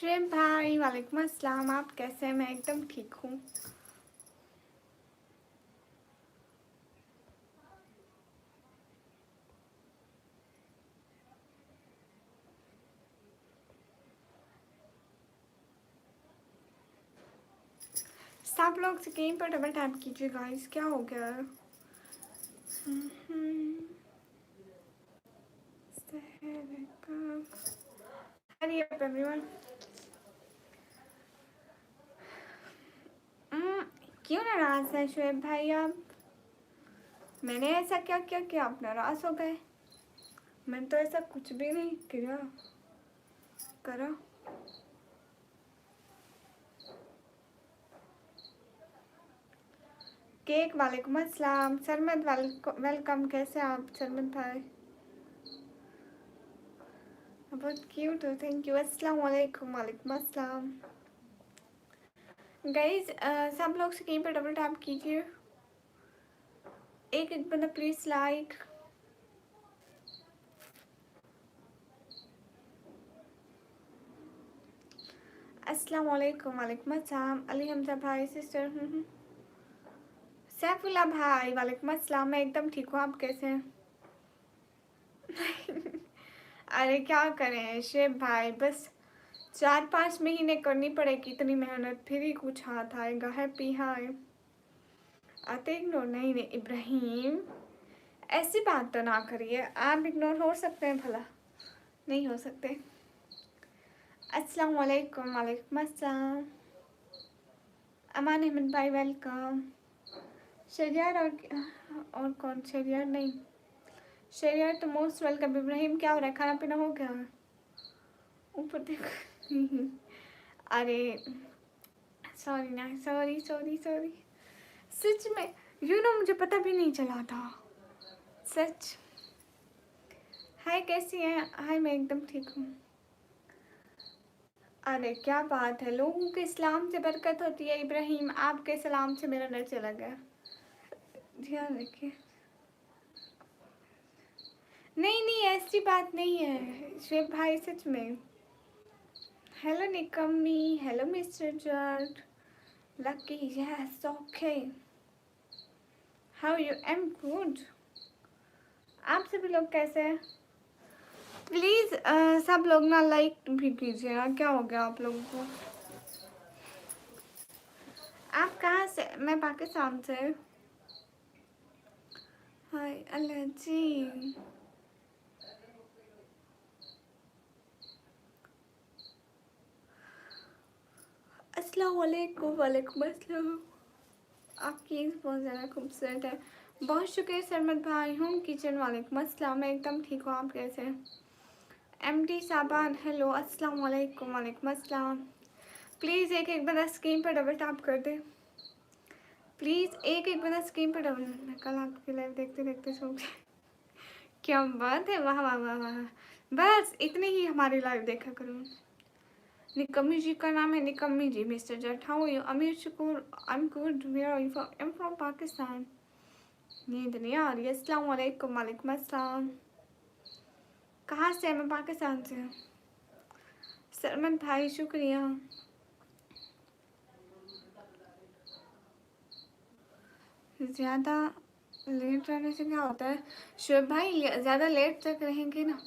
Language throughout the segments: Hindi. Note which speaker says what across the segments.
Speaker 1: शुएब भाई वालेकुम अस्सलाम। आप कैसे हैं? मैं एकदम ठीक हूँ। सब लोग स्क्रीन पर डबल टैप कीजिए गाइस। क्या हो गया है? Hurry up everyone. क्यों नाराज है शुएब भाई आप? मैंने ऐसा क्या किया कि आप नाराज हो गए? मैंने तो ऐसा कुछ भी नहीं किया करा। केक वालेकुम अस्सलाम। सरमद वेलकम। कैसे आप सरमद भाई? बहुत क्यूट हो। Thank you. अस्सलाम वालेकुम। वालेकुम अस्सलाम। गाइज सब लोग स्क्रीन पर डबल टैप कीजिए। एक बंदा प्लीज लाइक। अस्सलाम वालेकुम। वालेकुम अस्सलाम। अली हमजा भाई सिस्टर। सैफुल्ला भाई वालेकुम अस्सलाम। मैं एकदम ठीक हूँ। आप कैसे हैं? अरे क्या करें शेब भाई, बस 4-5 महीने करनी पड़ेगी इतनी मेहनत, फिर ही कुछ हाथ आएगा। हैप्पी हाय आते इग्नोर नहीं नहीं इब्राहिम, ऐसी बात तो ना करिए। आप इग्नोर हो सकते हैं भला? नहीं हो सकते। अस्सलाम वालेकुम। वालेकुम अस्सलाम। अमान अहमद भाई वेलकम। शरियार और कौन? शरियार नहीं, शरियार तो मोस्ट वेलकम। इब्राहिम क्या हो रहा है? खाना पीना हो गया? ऊपर देखो। अरे सॉरी ना, सॉरी सॉरी सॉरी। सच में मुझे पता भी नहीं चला था सच। हाय कैसी हैं? हाय मैं एकदम ठीक हूँ। अरे क्या बात है, लोगों के सलाम से बरकत होती है। इब्राहिम आपके सलाम से मेरा नर चला गया। ध्यान रखिए। नहीं नहीं ऐसी बात नहीं है शेख भाई, सच में। हेलो निकम्मी, hello mister George. Lucky yes okay. How you? Am good. आप सभी लोग कैसे हैं? प्लीज़ सब लोग ना लाइक भी कीजिएगा। क्या हो गया आप लोगों को? आप कहाँ से? मैं पाकिस्तान से। हाय अल्लाह जी। अस्सलाम वालेकुम। वालेकुम अस्सलाम। आपकी बहुत ज़्यादा खूबसूरत है। बहुत शुक्रिया सरमद भाई। होम किचन वालेकुम अस्सलाम। मैं एकदम ठीक हूँ। आप कैसे हैं? MD Saban hello. अस्सलाम वालेकुम। वालेकुम अस्सलाम। प्लीज़ एक एक बंदा स्क्रीन पर डबल टैप कर दे। प्लीज़ एक एक बंदा स्क्रीन पर डबल। मैं कल आपकी लाइव देखते देखते सो गई। क्या बात है, वाह वाह वाह वाह। बस इतनी ही हमारी लाइव देखा करो। निकम्मी जी का नाम है Nikammi ji. Mister Jat how you? Amir Shakoor I am good. Where are you from? I am from Pakistan. नींद नहीं आ रही है। अस्सलाम वालेकुम। वालेकुम अस्सलाम। कहाँ से? मैं पाकिस्तान से। सरमन भाई शुक्रिया। ज़्यादा लेट रहने से क्या होता है शुएब भाई? ज़्यादा लेट तक रहेंगे ना।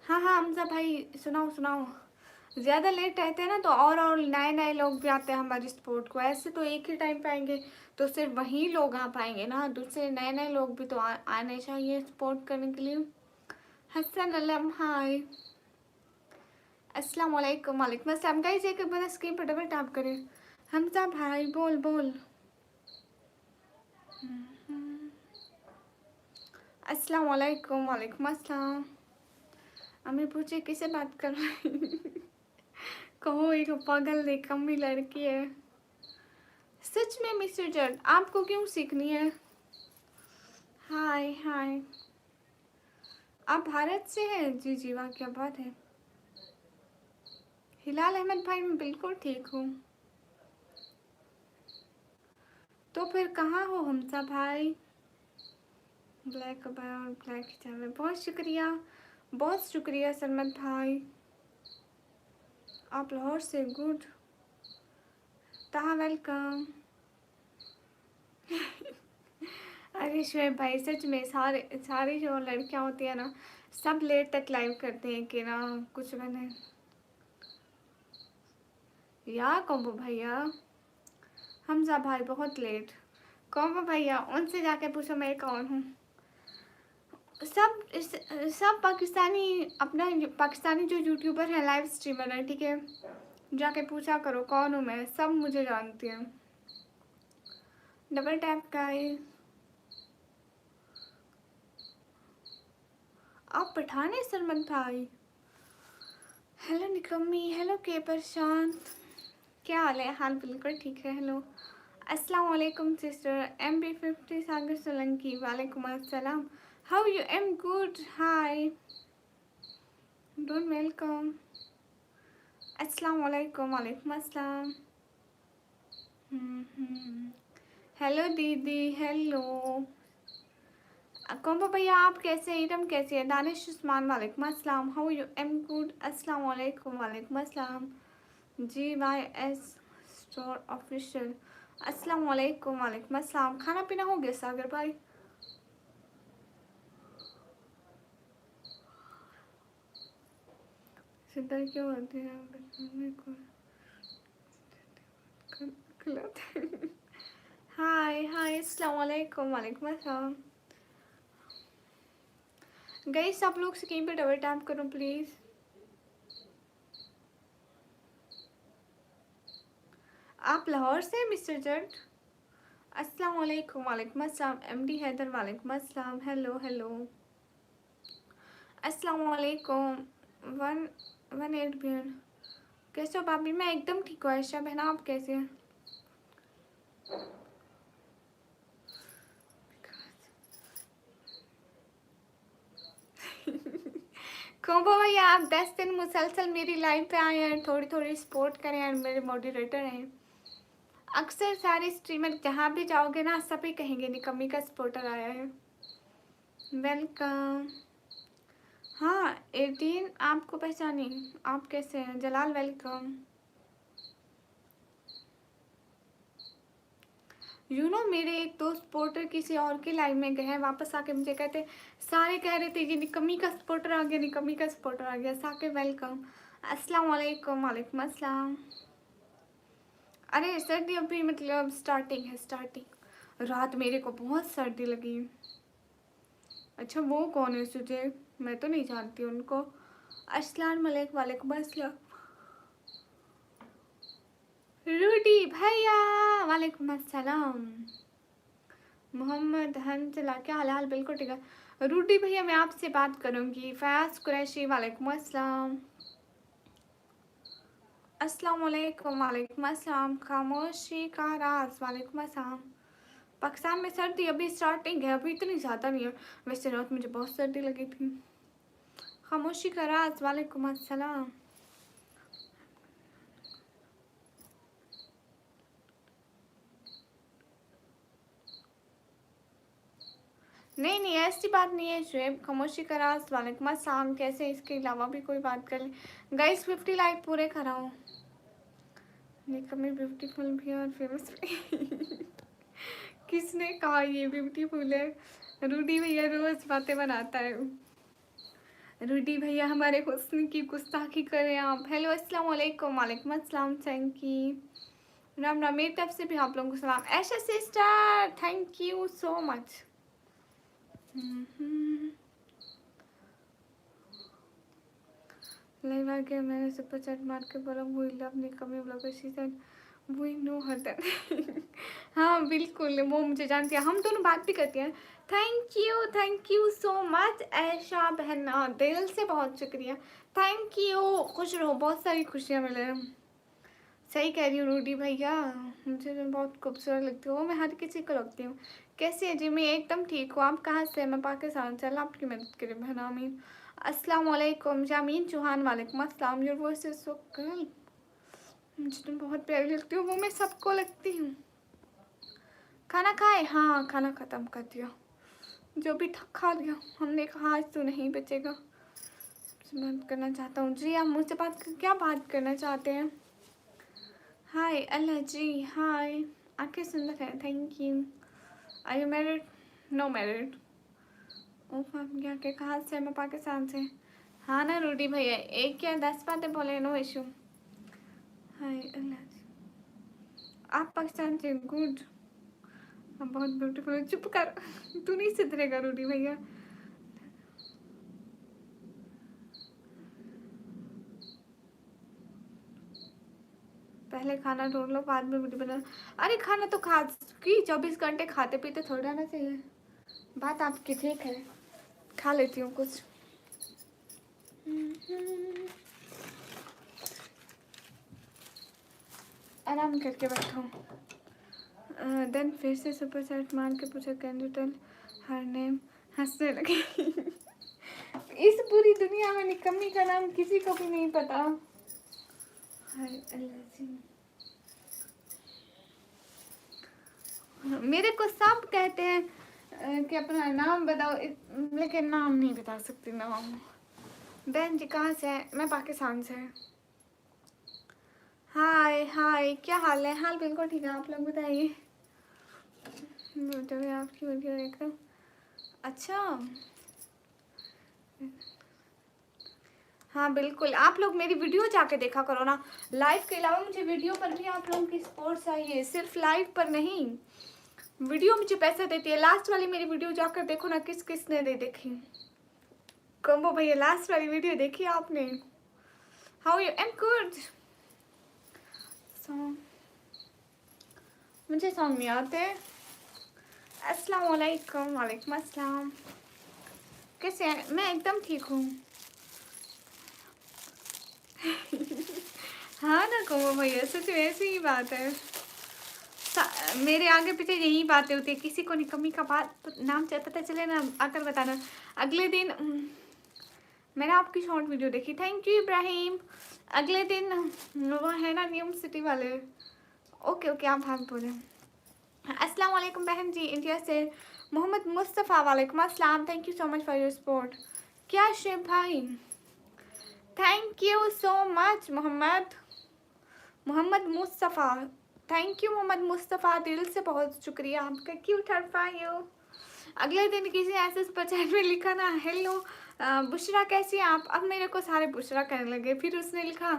Speaker 1: हाँ हाँ हमजा भाई सुनाओ सुनाओ। ज़्यादा लेट रहते हैं ना तो और नए नए लोग भी आते हैं हमारी स्पोर्ट को। ऐसे तो एक ही टाइम पे आएंगे तो सिर्फ वही लोग आ पाएंगे ना, दूसरे नए नए लोग भी तो आने चाहिए सपोर्ट करने के लिए। हसन अलम हाय। अस्सलाम वालेकुम। वालेकुम अस्सलाम। गाइस एक बार स्क्रीन पर डबल टैप करें। हमजा भाई बोल बोल। अस्सलाम वालेकुम। वालेकुम अस्सलाम। हमें पूछे किसे बात कर रही? कहो एक पागल निकम्मी लड़की है। सच में मिस्टर जट आपको क्यों सीखनी है? हाय हाय। आप भारत से हैं? जी जी वाह क्या बात है। हिलाल अहमद भाई मैं बिल्कुल ठीक हूँ। तो फिर कहाँ हो हमसा भाई? ब्लैक और ब्लैक हिजाब में। बहुत शुक्रिया सरमत भाई। आप लाहौर से, गुड। ताहा वेलकम। अरे शुएब भाई सच में सारे सारी जो लड़कियां होती है ना, सब लेट तक लाइव करते हैं कि ना कुछ बने। या कॉम्बो भैया, हमजा भाई बहुत लेट। कॉम्बो भैया उनसे जाके पूछो मैं कौन हूँ। सब पाकिस्तानी, अपना पाकिस्तानी जो यूट्यूबर है, लाइव स्ट्रीमर है, ठीक है, जाके पूछा करो कौन हूँ मैं, सब मुझे जानती हैं। डबल टैप का है। आप पठान है सरमन भाई। हेलो निकम्मी, हेलो के प्रशांत, क्या हाल है? हाल बिल्कुल ठीक है। हेलो अस्सलाम वालेकुम सिस्टर MB50 सागर सोलंकी, वालेकुम अस्सलाम। How you? Am good, hi, don't welcome. अस्सलाम वालेकुम, वालेकुम अस्सलाम। हेलो दीदी, हेलो कॉम्बो भैया, आप कैसे हैं? इरम कैसी है? दानिश उस्मान, वालेकुम अस्सलाम। How you? एम गुड, अस्सलाम वालेकुम, वालेकुम अस्सलाम। GYS स्टोर ऑफिशियल, अस्सलाम वालेकुम, वालेकुम अस्सलाम। खाना पीना हो गया सागर भाई? सीधा क्यों आते हैं? हाय हाय, अस्सलाम वालेकुम, वालेकुम अस्सलाम। गाइस आप लोग स्क्रीन पे डबल टैप करो प्लीज। आप लाहौर से मिस्टर जट? अस्सलाम वालेकुम, वालेकुम अस्सलाम। MD हैदर, वालेकुम अस्सलाम। हेलो हेलो, अस्सलाम वालेकुम। 118 बियन, कैसे हो भाभी? मैं एकदम ठीक हूँ। आयशा बहना आप कैसे हैं? कोबो भैया आप 10 दिन मुसलसल मेरी लाइव पे आए हैं, थोड़ी थोड़ी सपोर्ट करें और मेरे मॉडरेटर हैं। अक्सर सारे स्ट्रीमर जहाँ भी जाओगे ना, सभी कहेंगे निकम्मी का सपोर्टर आया है। वेलकम। हाँ 18 आपको पहचानी। आप कैसे हैं? जलाल वेलकम। मेरे एक दोस्त सपोर्टर किसी और के लाइव में गए हैं, वापस आके मुझे कहते, सारे कह रहे थे ये निकम्मी का सपोर्टर आ गया, निकम्मी का सपोर्टर आ गया। साके वेलकम, अस्सलाम वालेकुम, वालेकुम अस्सलाम। अरे सर्दी अभी मतलब स्टार्टिंग है, स्टार्टिंग। रात मेरे को बहुत सर्दी लगी। अच्छा वो कौन है सुजय? मैं तो नहीं जानती उनको। अस्सलाम वालेकुम, वालेकुम अस्सलाम। रूडी भैया, वालेकुम अस्सलाम। मोहम्मद हंसला, क्या हाल? हाल बिल्कुल ठीक है। रूडी भैया मैं आपसे बात करूंगी। फयाज कुरैशी, वालेकुम अस्सलाम। अस्सलाम वालेकुम, वालेकुम अस्सलाम। खामोशी का राज, वालेकुम अस्सलाम। पाकिस्तान में सर्दी अभी स्टार्टिंग है, अभी इतनी ज़्यादा नहीं है। वैसे रात मुझे बहुत सर्दी लगी थी। खामोशी का राज, वालेकुम अस्सलाम। नहीं नहीं ऐसी बात नहीं है शुएब। खामोशी का राज, वालेकुम अस्सलाम। कैसे इसके अलावा भी कोई बात कर ले गाइस? 50 लाइक पूरे कराओ। निकम्मी ब्यूटीफुल भी और फेमस भी। किसने कहा ये ब्यूटीफुल है? रूडी भैया रोज बातें बनाता है। रूडी भैया हमारे हुस्न की गुस्ताखी करें आप। हेलो अस्सलाम वालेकुम, वालेकुम अस्सलाम। थैंक यू, राम राम। मेरी तरफ से भी आप लोगों को सलाम। Aisha sister thank you so much. Live आ गया, मैंने सुपर चैट मार के बोला we love Nikammi blogger, she said we know her that. हाँ बिल्कुल, वो मुझे जानती है, हम दोनों बात भी करती हैं। थैंक यू सो मच ऐशा बहना, दिल से बहुत शुक्रिया। थैंक यू, खुश रहो, बहुत सारी खुशियाँ मिले। सही कह रही हूँ रूडी भैया, मुझे तो बहुत खूबसूरत लगती हो। मैं हर किसी को लगती हूँ। कैसी है जी? मैं एकदम ठीक हूँ। आप कहाँ से? मैं पाकिस्तान। चल आपकी मदद करें बहन, आमीन। अस्सलाम वालेकुम जामीन चौहान, वालेकुम अस्सलाम। Your voice is so girl, मुझे तुम बहुत प्यारी लगती हो। वो मैं सबको लगती हूँ। खाना खाए? हाँ खाना ख़त्म कर दिया, जो भी था खा लिया। हमने कहा आज तो नहीं बचेगा, बात करना चाहता हूँ। जी आप मुझसे क्या बात करना चाहते हैं? हाय अल्लाह जी, हाय। आंखें सुंदर है, thank you. Are you married? No married. Oh आप क्या के कहाँ से? मैं पाकिस्तान से। हाँ ना रूडी भैया, एक या 10 बातें बोले, नो इशू। हाय अल्लाह जी, आप पाकिस्तान से? गुड। आप बहुत ब्यूटीफुल। चुप कर तू नहीं सुधरेगा रूडी भैया। पहले खाना ढूंढ लो, बाद में वीडियो बना। अरे खाना तो खा की 24 घंटे खाते पीते थोड़ा रहना चाहिए। बात आपकी ठीक है, खा लेती हूँ कुछ। आराम करके बैठो। देन फिर से सुपर सेट मार के पूछा can you tell her name. हंसने लगे इस पूरी दुनिया में निकम्मी का नाम किसी को भी नहीं पता। हाय अल्लाह जी, मेरे को सब कहते हैं कि अपना नाम बताओ, लेकिन नाम नहीं बता सकती नाम। बहन जी कहाँ से है? मैं पाकिस्तान से। हाय हाय, क्या हाल है? हाल बिल्कुल ठीक है, आप लोग बताइए। तो आपकी वीडियो देख रहा हूँ। अच्छा हाँ बिल्कुल, आप लोग मेरी वीडियो जाके देखा करो ना। लाइव के अलावा मुझे वीडियो पर भी आप लोगों की सपोर्ट चाहिए, सिर्फ लाइव पर नहीं। वीडियो मुझे पैसा देती है। लास्ट वाली मेरी वीडियो जाकर देखो ना, किस किस ने नहीं देखी। कम्बो भैया लास्ट वाली वीडियो देखी आपने? How you? Am good. Song मुझे सॉन्ग नहीं आते। अस्सलाम वालेकुम। वालेकुम अस्सलाम। कैसे हैं? मैं एकदम ठीक हूँ। हाँ ना कम्बो भैया, सच में ऐसी ही बात है। मेरे आगे पीछे यही बातें होती है। किसी को निकम्मी का बात नाम पता चले ना, आकर बताना। अगले दिन मैंने आपकी शॉर्ट वीडियो देखी, थैंक यू इब्राहिम। अगले दिन वो है ना न्यू सिटी वाले। ओके ओके आप भाग बोले। अस्सलाम वालेकुम बहन जी इंडिया से। मोहम्मद मुस्तफ़ा वालेकुम अस्सलाम, thank you so much for your support. क्या शिव भाई, thank you so much Mohammad Mustafa. Thank you Mohammad Mustafa, दिल से बहुत शुक्रिया आपका। क्यूट हर फायू। अगले दिन किसी ऐसे सुपर में लिखा ना, हेलो बुशरा कैसी हैं आप? अब मेरे को सारे बुशरा कहने लगे। फिर उसने लिखा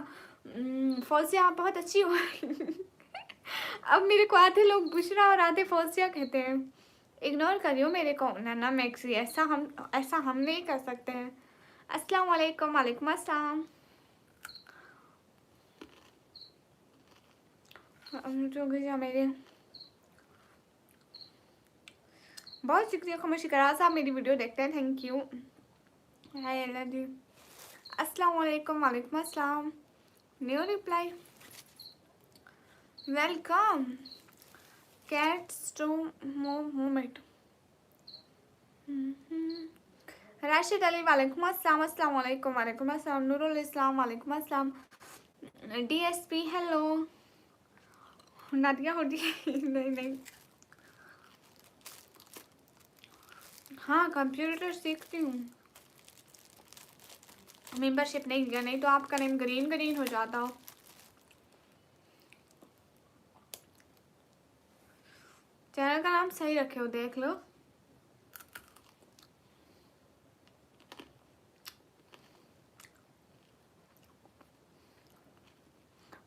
Speaker 1: फौजिया आप बहुत अच्छी हो अब मेरे को आधे लोग बुशरा और आधे फौजिया कहते हैं। इग्नोर करियो मेरे को ना मैक्सी, ऐसा हम नहीं कर सकते हैं। अस्सलाम वालेकुम। वालेकुम अस्सलाम। जो गया मेरे, बहुत शुक्रिया खामोशी करा साहब, मेरी वीडियो देखते हैं, थैंक यू। हाय अल्लाह जी, अस्सलाम वालेकुम। वालेकुम अस्सलाम। New reply, welcome cats to moment. Rashid Ali वालेकुम अस्सलाम। अस्सलाम वालेकुम। वालेकुम अस्सलाम। नूरुल इस्लाम वालेकुम अस्सलाम। DSP hello. नादिया होती नहीं नहीं, हाँ कंप्यूटर सीखती हूँ। मेंबरशिप नहीं दिया, नहीं तो आपका नेम ग्रीन ग्रीन हो जाता हो। चैनल का नाम सही रखे हो, देख लो।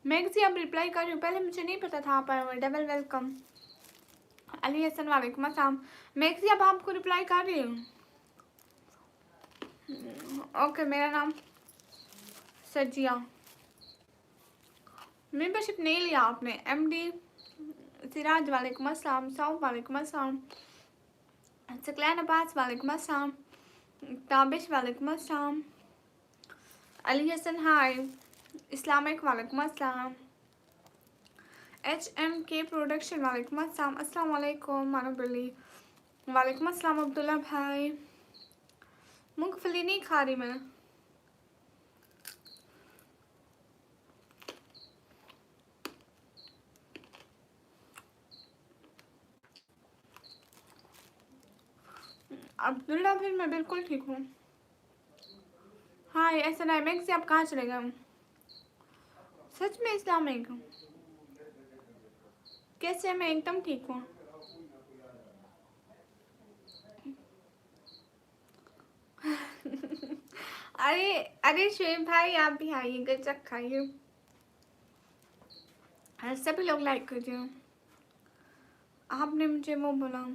Speaker 1: मैगजी अब रिप्लाई कर रही हूँ, पहले मुझे नहीं पता था आप आए हुए। Double welcome. अली हसन वालेकुम अस्सलाम। मैगजी अब आपको रिप्लाई कर रही हूँ। ओके मेरा नाम सजिया। मेंबरशिप नहीं लिया आपने। एमडी सिराज वालेकुम अस्सलाम। साउथ वालेकुम अस्सलाम। सकलैन अब्बास वालेकुम अस्सलाम। ताबिश वालेकुम अस्सलाम। अली हसन हाय। इस्लामिक वालेकुम अस्सलाम। HMK प्रोडक्शन वालेकुम अस्सलाम। अस्सलाम वालेकुम मानवली। वालेकुम अस्सलाम अब्दुल्ला भाई। मूंगफली नहीं खा रही मैं। अब्दुल्ला फिर मैं बिल्कुल ठीक हूँ। हाँ ऐसा नहीं मैं से आप कहाँ चले गए? सच में इस्लामिक कैसे? मैं एकदम ठीक हूँ। अरे अरे शुएब भाई आप भी आइए, गजक खाइए। सभी लोग लाइक कीजिए। आपने मुझे वो बोला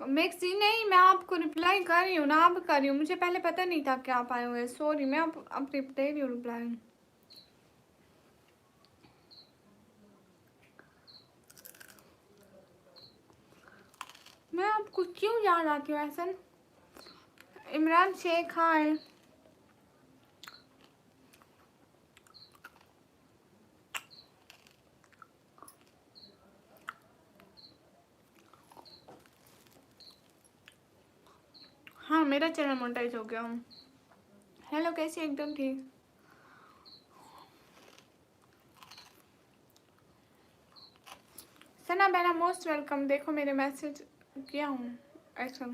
Speaker 1: मैक्सी नहीं, मैं आपको रिप्लाई कर रही हूँ ना, आप कर रही हूँ, मुझे पहले पता नहीं था कि आप आए हुए, सॉरी। मैं अब दे रही हूँ रिप्लाई। मैं आपको क्यों याद आती हूँ ऐसा? इमरान शेख हाय। हाँ मेरा चैनल मोनेटाइज हो गया। हेलो कैसी? एकदम ठीक। सना बेना मोस्ट वेलकम। देखो मेरे मैसेज किया हूँ ऐसा।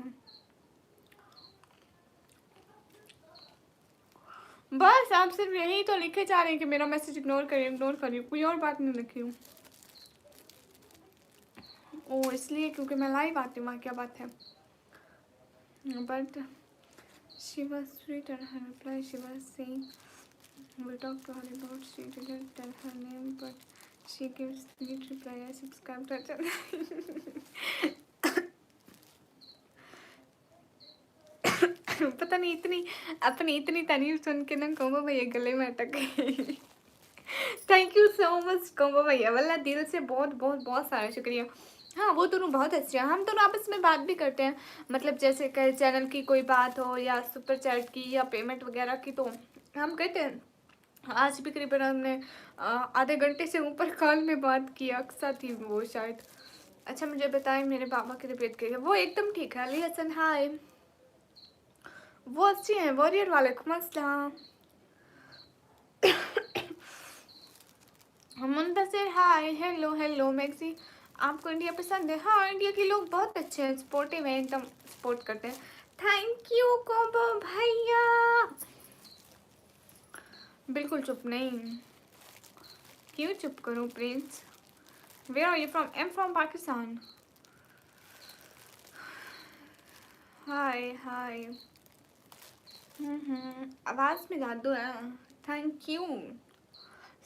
Speaker 1: बस आप सिर्फ यही तो लिखे जा रहे हैं कि मेरा मैसेज इग्नोर करिए, कोई और बात नहीं लिखी हूँ। ओ इसलिए क्योंकि मैं लाइव आती हूँ, वहाँ क्या बात है। But she was sweet and her reply she was saying we'll talk to her about, she didn't tell her name but she gives sweet reply, I subscribe to her channel। पता नहीं इतनी अपनी इतनी तारीफ सुन के ना कोमो भैया गले में अटक गई। थैंक यू सो मच कोमो भैया, वल्ला दिल से बहुत बहुत बहुत सारा शुक्रिया। हाँ वो दोनों बहुत अच्छे हैं, हम दोनों आपस में बात भी करते हैं, मतलब जैसे चैनल की कोई बात हो या सुपर चैट की या पेमेंट वगैरह की, तो हम कहते हैं। आज भी करीबन हमने आधे घंटे से ऊपर कॉल में बात की, अक्सर थी वो शायद। अच्छा मुझे बताएं मेरे पापा की तबीयत कैसी है? वो एकदम ठीक है। अली हसन हाय। वो अच्छी हैं वॉरियर वालेकुम अस्सलाम। Muntasir hi. Hello hello Maxi. आपको इंडिया पसंद है? हाँ इंडिया के लोग बहुत अच्छे हैं, सपोर्टिव हैं, एकदम सपोर्ट करते हैं। थैंक यू कोबो भैया। बिल्कुल चुप नहीं, क्यों चुप करूँ Prince? Where are you from? I am from Pakistan. Hi hi. आवाज़ में जादू है। Thank you.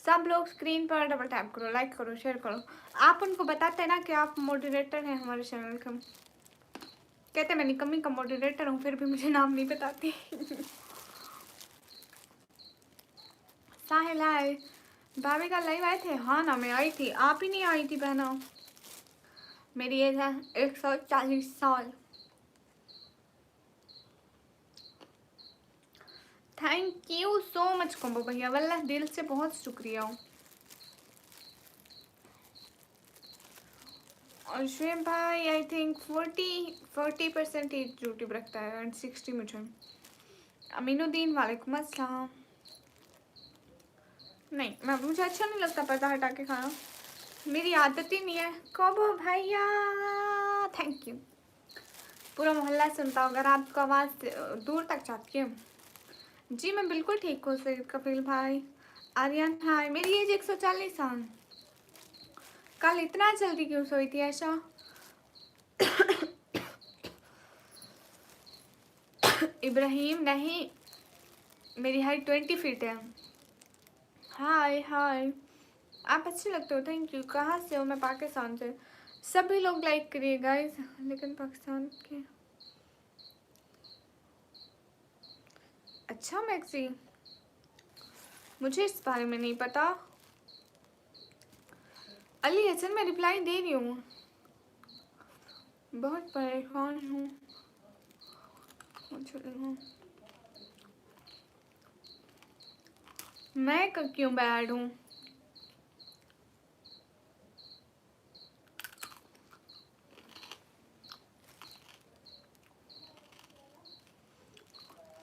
Speaker 1: सब लोग स्क्रीन पर डबल टैप करो, लाइक करो, शेयर करो। आप उनको बताते हैं ना कि आप मॉडरेटर हैं हमारे चैनल का। कहते मैं निकम्मी का मॉडरेटर हूँ, फिर भी मुझे नाम नहीं बताती। साहिल आए। भाभी का लाइव आए थे? हाँ ना मैं आई थी, आप ही नहीं आई थी बहना। मेरी एज है 140 साल। Thank you so much combo भैया, वल्लाह दिल से बहुत शुक्रिया। और शुएब भाई आई थिंक 40% ही यूट्यूब रखता है एंड 60 मुझे। अमीनुद्दीन वालेकुम अस्सलाम। नहीं मैं मुझे अच्छा नहीं लगता पर्दा हटा के खाना, मेरी आदत ही नहीं है। कोबो भैया थैंक यू। पूरा मोहल्ला सुनता हूँ, अगर आपको आवाज़ दूर तक जाती है। जी मैं बिल्कुल ठीक हूँ सैयद कफील भाई। आर्यन हाय। मेरी एज 140 साल। कल इतना जल्दी क्यों सोई थी ऐसा? इब्राहिम नहीं, मेरी हाइट 20 फीट है। हाय हाय। आप अच्छे लगते हो, थैंक यू। कहाँ से हो? मैं पाकिस्तान से। सभी लोग लाइक करिए गाइस, लेकिन पाकिस्तान के। अच्छा मैक्सी, मुझे इस बारे में नहीं पता। अली हसन मैं रिप्लाई दे रही हूँ, बहुत परेशान हूँ। मैं क्यों बैड हूँ?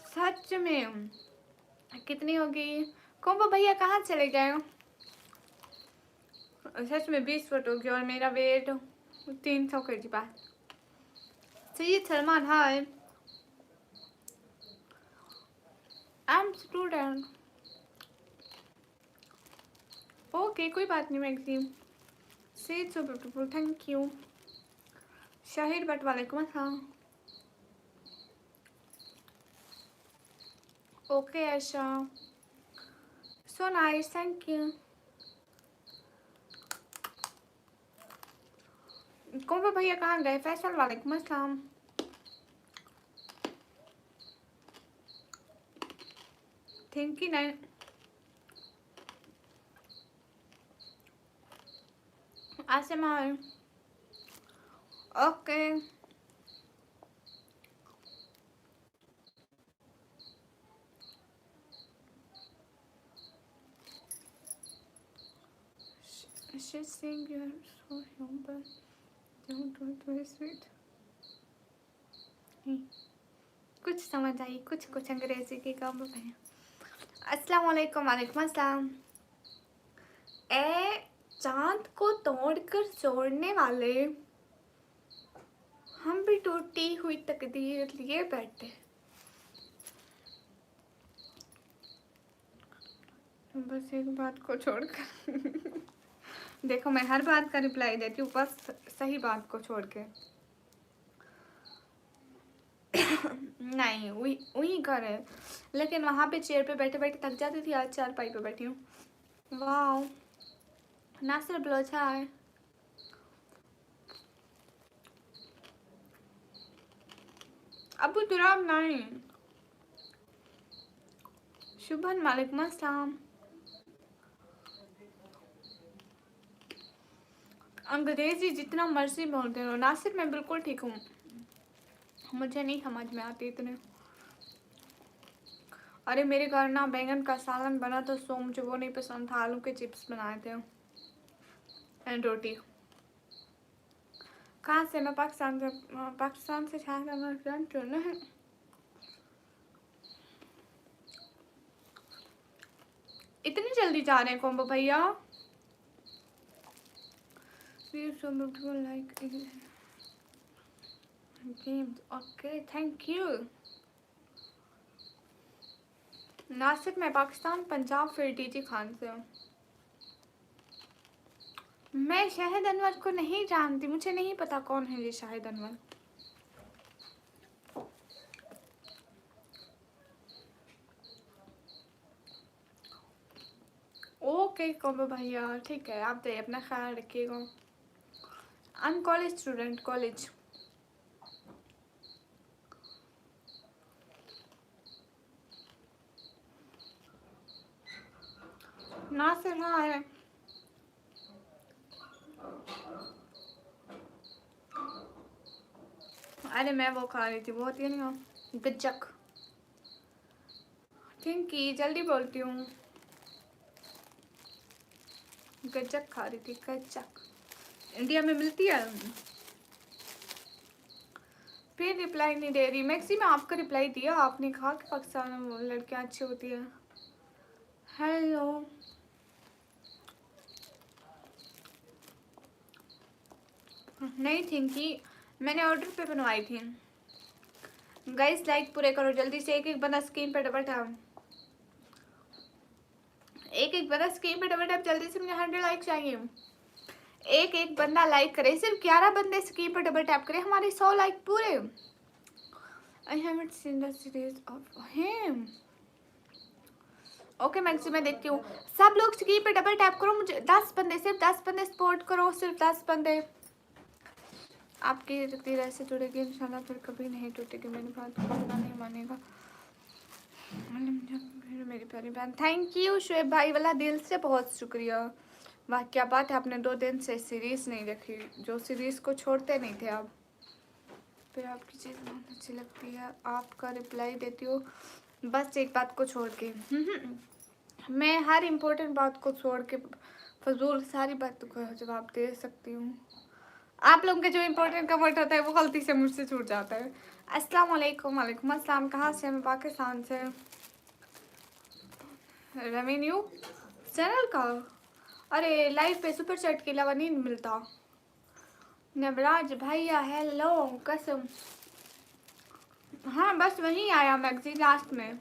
Speaker 1: सच में कितनी हो गई? कोम्बो भैया कहाँ चले गए हो? सच में 20 फुट हो गया और मेरा वेट 300 के पास। सैयद सलमान हाय। स्टूडेंट। ओके कोई बात नहीं मैक्सिम। से सो beautiful, thank you. Shahir Bhatt वालेकुम अस्सलाम। Okay Ayesha, so nice, thank you. कौन भैया कहाँ गए? फैसल वालेकुम अस्सलाम। थैंक यू नहीं। आसमा okay. She's saying you're so humble. Don't do it very sweet. कुछ समझ आई, कुछ कुछ अंग्रेजी के काम में। अस्सलाम वालेकुम। वालेकुम अस्सलाम। ए चांद को तोड़कर जोड़ने वाले हम भी टूटी हुई तकदीर लिए बैठे। बस एक बात को छोड़कर देखो मैं हर बात का रिप्लाई देती हूँ, बस सही बात को छोड़ के। नहीं वही करे, लेकिन वहाँ पे चेयर पे बैठे बैठे थक जाती थी, आज चारपाई पे बैठी हूँ। वाह नासिर बलोचा है। अबू तुराब नहीं। शुभन वालेकुम अस्सलाम। अंग्रेजी जितना मर्जी बोलते रहो नासिर, मैं बिल्कुल ठीक हूँ, मुझे नहीं समझ में आती इतने। अरे मेरे घर ना बैंगन का सालन बना तो सो मुझे वो नहीं पसंद था, आलू के चिप्स बनाए थे एंड रोटी। कहाँ से? मैं पाकिस्तान से चुना है। इतनी जल्दी जा रहे हैं कोम्बो भैया? Like games, okay thank you. Nashik में पाकिस्तान, पंजाब, फिर डीजी खान से हूँ। मैं शाहिद अनवर को नहीं जानती, मुझे नहीं पता कौन है ये शाहिद अनवर। ओके कोम्बो भैया ठीक है, आप तो अपना ख्याल रखिएगा। I am college student, college. Nasir हाँ है। अरे मैं वो खा रही थी, वो होती है ना गज्जक। थिंक जल्दी बोलती हूँ, गज्जक खा रही थी, गज्जक इंडिया में मिलती है। फिर रिप्लाई नहीं दे रही। मैक्सी में आपका रिप्लाई दिया, आपने कहा कि पाकिस्तान में लड़कियाँ अच्छी होती है। हेलो नहीं थिंकी, मैंने ऑर्डर पे बनवाई थी। गाइस लाइक पूरे करो जल्दी से, एक एक बंदा स्क्रीन पे डबल टैप, एक एक बंदा स्क्रीन पे डबल टैप जल्दी से, मुझे 100 लाइक चाहिए। एक एक बंदा लाइक करे, सिर्फ 11 बंदे स्क्रीन पे डबल टैप करे, हमारे 100 लाइक पूरे। I haven't seen the series of him. Okay maxi मैं देखती हूँ। सब लोग स्क्रीन पे डबल टैप करो, मुझे 10 बंदे, सिर्फ 10 बंदे सपोर्ट करो, सिर्फ 10 बंदे। आपकी तकदीर ऐसे जुड़ेगी इंशाल्लाह, फिर कभी नहीं टूटेगी, मेरी बात को बुरा नहीं मानेगा। मेरी प्यारी बहन, थैंक यू शुएब भाई वाला दिल से बहुत शुक्रिया। वाह क्या बात है, आपने 2 दिन से सीरीज़ नहीं देखी, जो सीरीज़ को छोड़ते नहीं थे आप। फिर आपकी चीज़ बहुत अच्छी लगती है, आपका रिप्लाई देती हूँ बस एक बात को छोड़ के। मैं हर इम्पोर्टेंट बात को छोड़ के फजूल सारी बातों का जवाब दे सकती हूँ। आप लोगों के जो इम्पोर्टेंट कमेंट होता है वो गलती से मुझसे छूट जाता है। अस्सलाम वालेकुम। वालेकुम अस्सलाम। कहाँ से? मैं पाकिस्तान से। रेवेन्यू चैनल का? अरे लाइव पे सुपर चैट के अलावा नहीं मिलता। नवराज भैया हेलो, कसम। हाँ बस वहीं आया मैगजीन लास्ट में।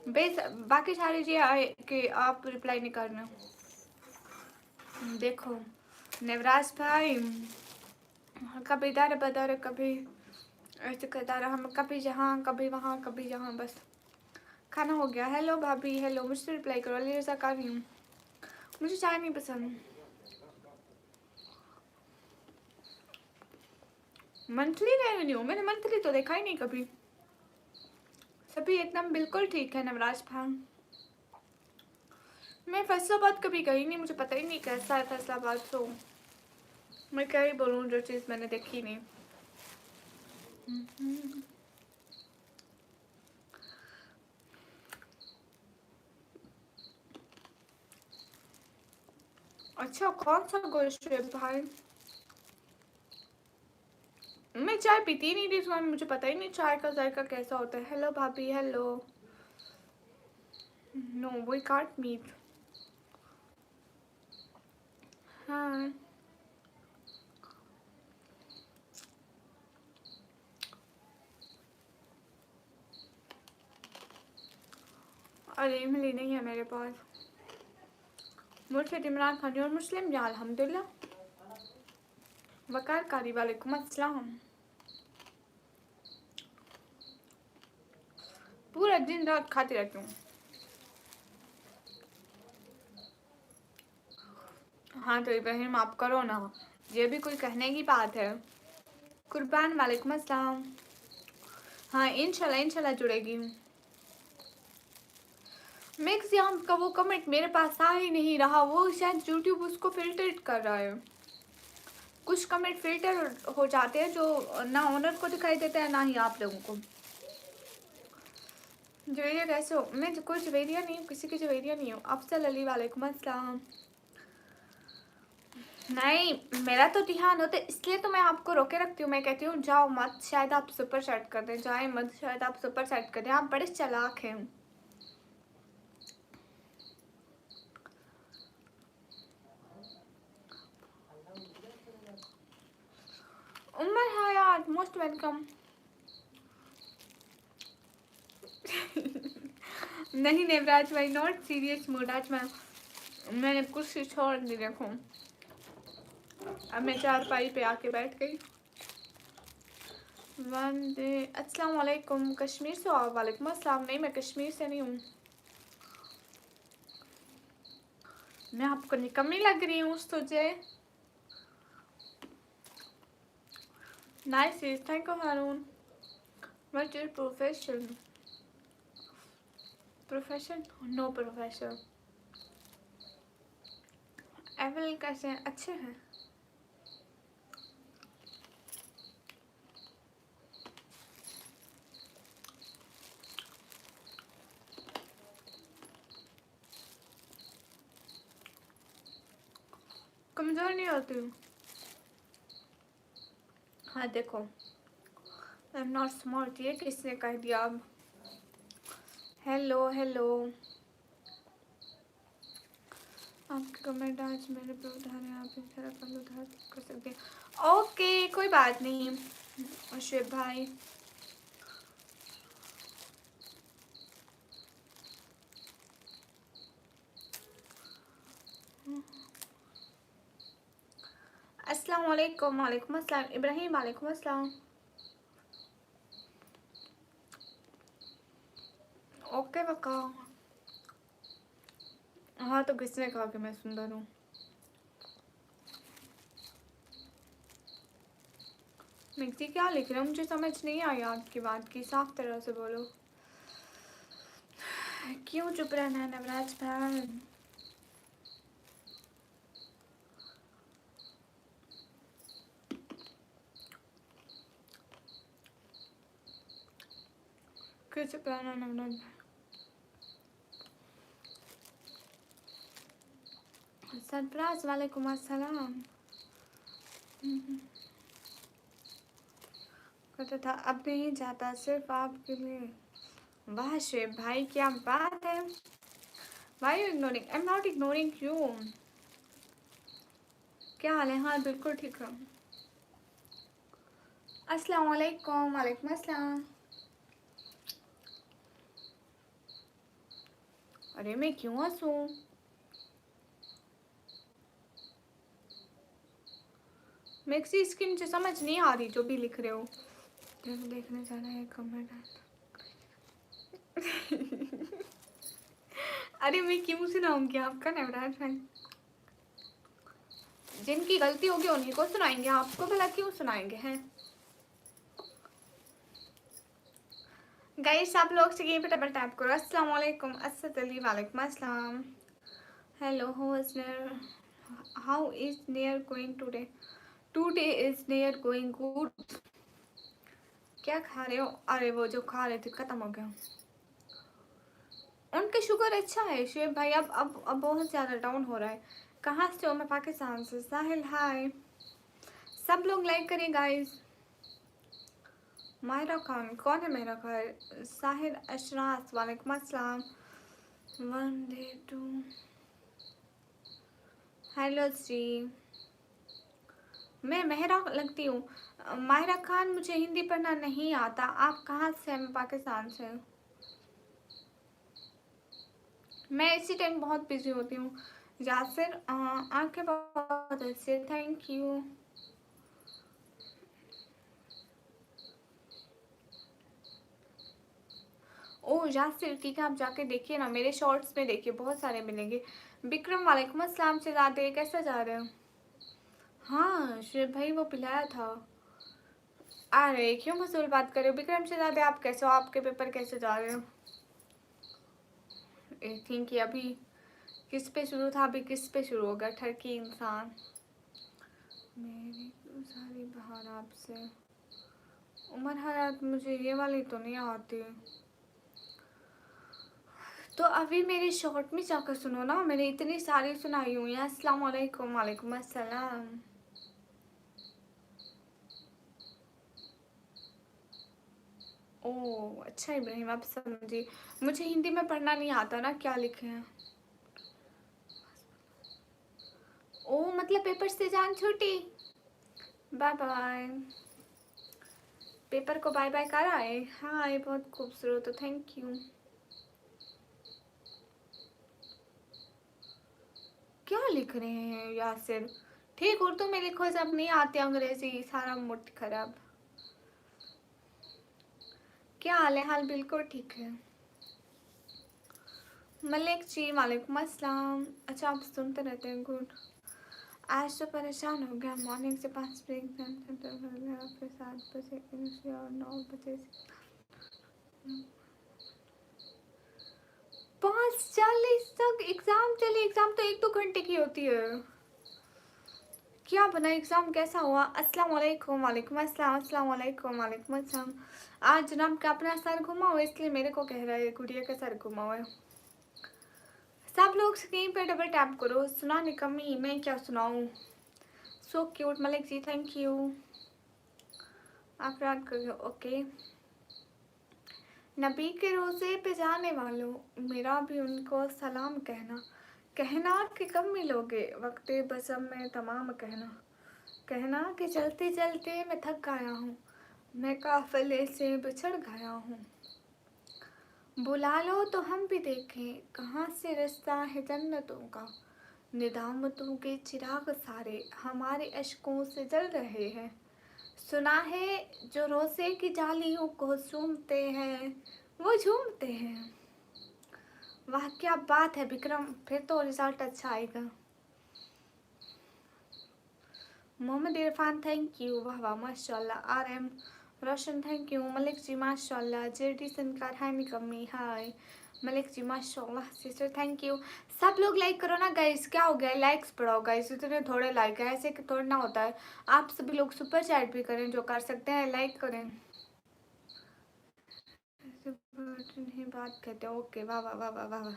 Speaker 1: बेस बाकी सारी चीज़ें आए कि आप रिप्लाई नहीं करना। देखो नवराज भाई कभी इधर बदर कभी ऐसे करता रहा, हम कभी जहाँ कभी वहाँ कभी जहाँ। बस खाना हो गया। हेलो भाभी, हेलो, मुझसे रिप्लाई करो। लिजा कर रही हूँ, मुझे चाय नहीं पसंद। मंथली रेवेन्यू मैंने मंथली तो देखा ही नहीं कभी। सभी एकदम बिल्कुल ठीक है नवराज भाई। मैं फैसलाबाद कभी गई नहीं, मुझे पता ही नहीं कैसा है फैसलाबाद, तो मैं क्या ही बोलूँ जो चीज़ मैंने देखी नहीं। अच्छा कौन सा गोश्त है भाई? मैं चाय पीती ही नहीं थी सुबह, मुझे पता ही नहीं चाय का जायका कैसा होता है। हेलो भाभी, hello. No we can't meet. हाँ अरे इमली नहीं है मेरे पास। मुर्शिद इमरान खान और मुस्लिम या अल्हम्दुलिल्लाह। वकार कारी वालेकुम अस्सलाम। पूरा दिन रात खाती रहती हूँ। हाँ तो इब्राहिम आप करो ना, ये भी कोई कहने की बात है। कुर्बान वालेकुम अस्सलाम। हाँ इंशाल्लाह इंशाल्लाह जुड़ेगी। मिक्स यहाँ का वो कमेंट मेरे पास आ ही नहीं रहा, वो शायद यूट्यूब उसको फिल्टर कर रहा है। कुछ कमेंट फिल्टर हो जाते हैं जो ना ओनर को दिखाई देता है ना ही आप लोगों को। जवेरिया कैसे हो? मैं कोई जवेरिया नहीं हूँ, किसी की जवेरिया नहीं हूँ। अफसल अली वालेकुम अस्सलाम। नहीं मेरा तो ध्यान होता है इसलिए तो मैं आपको रोके रखती हूँ। मैं कहती हूँ जाओ मत, शायद आप सुपर सेट कर दें, जाए मत, शायद आप सुपर सेट कर दें। आप बड़े चालाक हैं। उमर हयात मोस्ट वेलकम। नहीं नेवराज भाई नॉट सीरियस मूड, आज मैंने कुछ छोड़ दी। देखो अब मैं चारपाई पे आके बैठ गई। वंदे अस्सलाम वालेकुम। कश्मीर से हो? वालेकुम अस्सलाम। नहीं मैं कश्मीर से नहीं हूँ। मैं आपको निकम्मी लग रही हूँ तुझे? Nice thank you Haroon. What your profession? Profession no profession. एवल कैसे हैं? अच्छे हैं। कमज़ोर नहीं होती हूँ। हाँ देखो आई एम नॉट स्मार्ट, ये किसने कह दिया अब? Hello hello. आपके कमेंट आज मेरे पे उधार है, आप इस तरह कल उधार कर सकते हैं। ओके कोई बात नहीं अशेफ भाई। अस्सलाम वालेकुम। वालेकुम अस्सलाम इब्राहिम। वालेकुम अस्सलाम। ओके बका। हाँ तो किसने कहा कि मैं सुंदर हूँ? मिक्सी क्या लिख रहे हो? मुझे समझ नहीं आई आपकी बात की, साफ तरह से बोलो। क्यों चुप रहना है नवराज भाई? क्यों चुप रहना है नवराज भाई? सरफराज वालेकुम अस्सलाम। कहता था अब नहीं जाता सिर्फ आपके लिए। वाह शेफ भाई क्या बात है। Why you ignoring? I am not ignoring you. क्या हाल है? हाँ बिल्कुल ठीक है। अस्सलाम वालेकुम। वालेकुम अस्सलाम। अरे मैं क्यों हंसूं? मैक्सी इसकी मुझे समझ नहीं आ रही जो भी लिख रहे हो। देखने जाना है कमेंट। अरे मैं क्यों सुनाऊंगी आपका नवराज भाई? जिनकी गलती होगी उन्हीं को सुनाएंगे, आपको भला क्यों सुनाएंगे हैं? गाइस आप लोग स्क्रीन पे डबल टैप करो। अस्सलाम वालेकुम, अस्सलाम वालेकुम अस्सलाम। Hello, how is near going today? Today is near going good. क्या खा रहे हो? अरे वो जो खा रहे थे खत्म हो गया। उनका शुगर अच्छा है शेब भाई। अब बहुत ज़्यादा डाउन हो रहा है। कहाँ से हो? मैं पाकिस्तान से। साहिल हाय। सब लोग लाइक करिए गाइस। मायरा खान कौन है? मेरा खान साहिल अशराफ वालेकुम अस्सलाम। 1 डे 2 हेलो जी। मैं मेहरा लगती हूँ। माहिरा खान मुझे हिंदी पढ़ना नहीं आता। आप कहाँ से? मैं पाकिस्तान से। मैं इसी टाइम बहुत बिजी होती हूँ। यासिर आंखें बहुत अच्छी, थैंक यू। ओ यासिर ठीक है, आप जाके देखिए ना, मेरे शॉर्ट्स में देखिए, बहुत सारे मिलेंगे। विक्रम वालेकुम अस्सलाम से लाते कैसे जा रहे हो? हाँ शेर भाई वो पिलाया था। अरे क्यों मसूल बात कर रहे हो? विक्रम से ज्यादा आप कैसे हो? आपके पेपर कैसे जा रहे हो? आई थिंक ये अभी किस पे शुरू था, अभी किस पे शुरू होगा? ठरकी इंसान। मेरी सारी बहार आपसे। उमर हयात मुझे ये वाली तो नहीं आती। तो अभी मेरे शॉर्ट में जाकर सुनो ना, मैंने इतनी सारी सुनाई हुई है। अस्सलाम वालेकुम। वालेकुम अस्सलाम। ओह अच्छा इब्राहिम, आप समझी। मुझे हिंदी में पढ़ना नहीं आता ना क्या लिखे हैं। ओह मतलब पेपर से जान छूटी। Bye bye. पेपर को बाय बाय कर आए। हाँ ये बहुत खूबसूरत है, थैंक यू। क्या लिख रहे हैं यासिर? ठीक उर्दू में लिखो, जब नहीं आती अंग्रेजी सारा मूड खराब। क्या हाल है? हाल बिल्कुल ठीक है। मलिक जी वालेकुम अस्सलाम। अच्छा आप सुनते रहते हैं, गुड। आज तो परेशान हो गया, मॉर्निंग से 5 बजे एग्जाम सेंटर, फिर 7 बजे इंग्लिश और 9 बजे से 5:40 तक एग्जाम चले। एग्जाम तो 1-2 घंटे की होती है। क्या बना? एग्जाम कैसा हुआ? अस्सलाम वालेकुम। वालेकुम अस्सलाम। अस्सलाम वालेकुम। वालेकुम अस्सलाम। आज जनाब का अपना सर घुमा हुआ, इसलिए मेरे को कह रहा है गुड़िया का सर घुमा हुआ है। सब लोग स्क्रीन पे डबल टैप करो। सुना निकम्मी, मैं क्या सुनाऊं? So cute Malik ji, thank you. आप रात कर ओके। नबी के रोज़े पे जाने वालों, मेरा भी उनको सलाम कहना। कहना कि कब मिलोगे वक्त बसम में तमाम कहना। कहना कि चलते चलते मैं थक गया हूँ, मैं काफिले से बिछड़ गया हूँ। बुला लो तो हम भी देखें कहाँ से रास्ता है जन्नतों का। निदामतों के चिराग सारे हमारे अश्कों से जल रहे हैं। सुना है जो रोज़े की जालियों को झूमते हैं वो झूमते हैं। वाह क्या बात है विक्रम, फिर तो रिजल्ट अच्छा आएगा। Mohammad Irfan thank you. वाह वाह माशाल्लाह। RM Roshan thank you. Malik ji माशाल्लाह। JD सनकार हाय निकम्मी हाय। मलिक जी माशाल्लाह। Sister thank you. सब लोग लाइक करो ना गाइस, क्या हो गया? लाइक्स बढ़ाओ गाइस, इतने थोड़े लाइक है, ऐसे थोड़ा ना होता है। आप सभी लोग सुपर चैट भी करें, जो कर सकते हैं लाइक करें। नहीं बात करते ओके। वाह वाह वाह वाह वाह।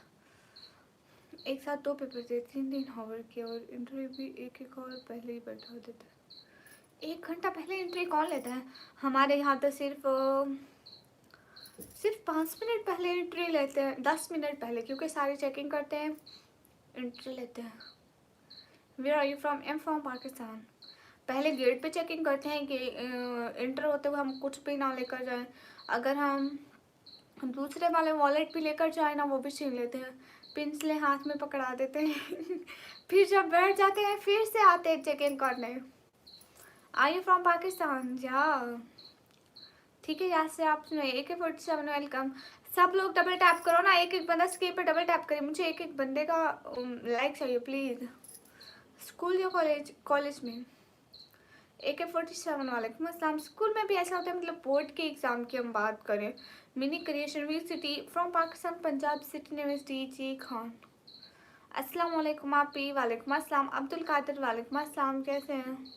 Speaker 1: एक साथ 2 पेपर थे, 3 दिन होमवर्क किया और इंटरव्यू भी एक और पहले ही बैठा देता है। 1 घंटा पहले इंटरव्यू कौन लेता है? हमारे यहाँ तो सिर्फ 5 मिनट पहले इंटरव्यू लेते हैं, 10 मिनट पहले, क्योंकि सारी चेकिंग करते हैं, इंटरव्यू लेते हैं। Where are you from? Am from Pakistan. पहले गेट पे चेकिंग करते हैं कि इंटर होते हुए हम कुछ भी ना लेकर जाएं। अगर हम दूसरे वाले वॉलेट भी लेकर जाए ना, वो भी छीन लेते हैं। पिंसले हाथ में पकड़ा देते हैं फिर जब बैठ जाते हैं फिर से आते हैं चेक इन करने। Are you from Pakistan? या ठीक है, यहाँ से आप सुनो। AK-47 welcome. सब लोग डबल टैप करो ना, एक एक बंदा स्क्रीन पर डबल टैप करे, मुझे एक एक बंदे का लाइक चाहिए प्लीज। स्कूल या कॉलेज? कॉलेज में। AK-47 वालेकुम अस्सलाम। स्कूल में भी ऐसा होता है, मतलब बोर्ड के एग्जाम की हम बात करें। Mini creation we city from Pakistan Punjab city university जी खान। अस्सलाम वालेकुम आपी। वालेकुम अस्सलाम। अब्दुल कादिर वालेकुम अस्सलाम, कैसे हैं?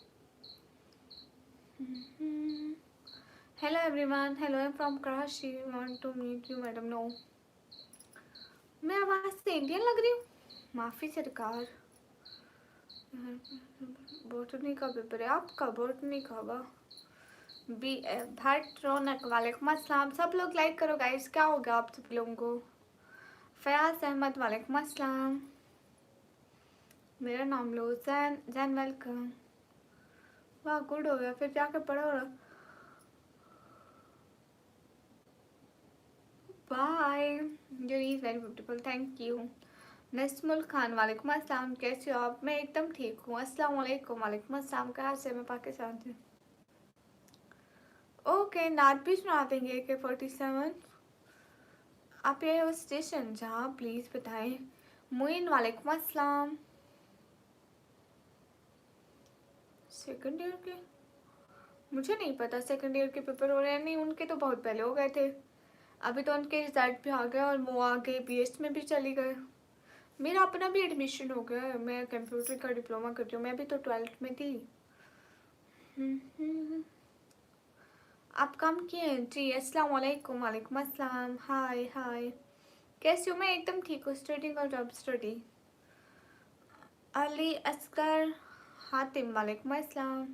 Speaker 1: Hello everyone, hello, I am from Karachi, want to meet you madam. No, मैं आवाज़ से इंडियन लग रही हूँ? माफ़ी सरकार। बोटनी का पेपर है आपका? बोटनी का होगा। बी भट्ट रौनक वालेकुम अस्सलाम। सब लोग लाइक करो गाइस, क्या हो गया आप सब लोगों को? फयाज अहमद वालेकुम अस्सलाम। मेरा नाम लो। जैन, जैन वेलकम। वाह गुड हो गया, फिर जाके पढ़ो। Bye, you is very beautiful, thank you. Nasmul Khan वालेकुम अस्सलाम, कैसे हो आप? मैं एकदम ठीक हूँ। अस्सलाम वालेकुम। वालेकुम अस्सलाम। कहाँ से? मैं पाकिस्तान से। ओके, नात भी सुना देंगे AK-47? आप ये हो स्टेशन जहाँ, प्लीज़ बताएं। मोइन वालेकुम अस्सलाम। सेकंड ईयर के? मुझे नहीं पता सेकंड ईयर के पेपर हो रहे हैं। नहीं, उनके तो बहुत पहले हो गए थे। अभी तो उनके रिजल्ट भी आ गए और वो आगे BS में भी चली गए। मेरा अपना भी एडमिशन हो गया है, मैं कंप्यूटर का डिप्लोमा करती हूँ। मैं भी तो 12th में थी। आप काम किए हैं जी? अस्सलाम वालेकुम। वालेकुम अस्सलाम। हाय हाय, कैसी हो? मैं एकदम ठीक हूँ। स्टडी और जॉब स्टडी। अली असगर हातिम वालेकुम अस्सलाम।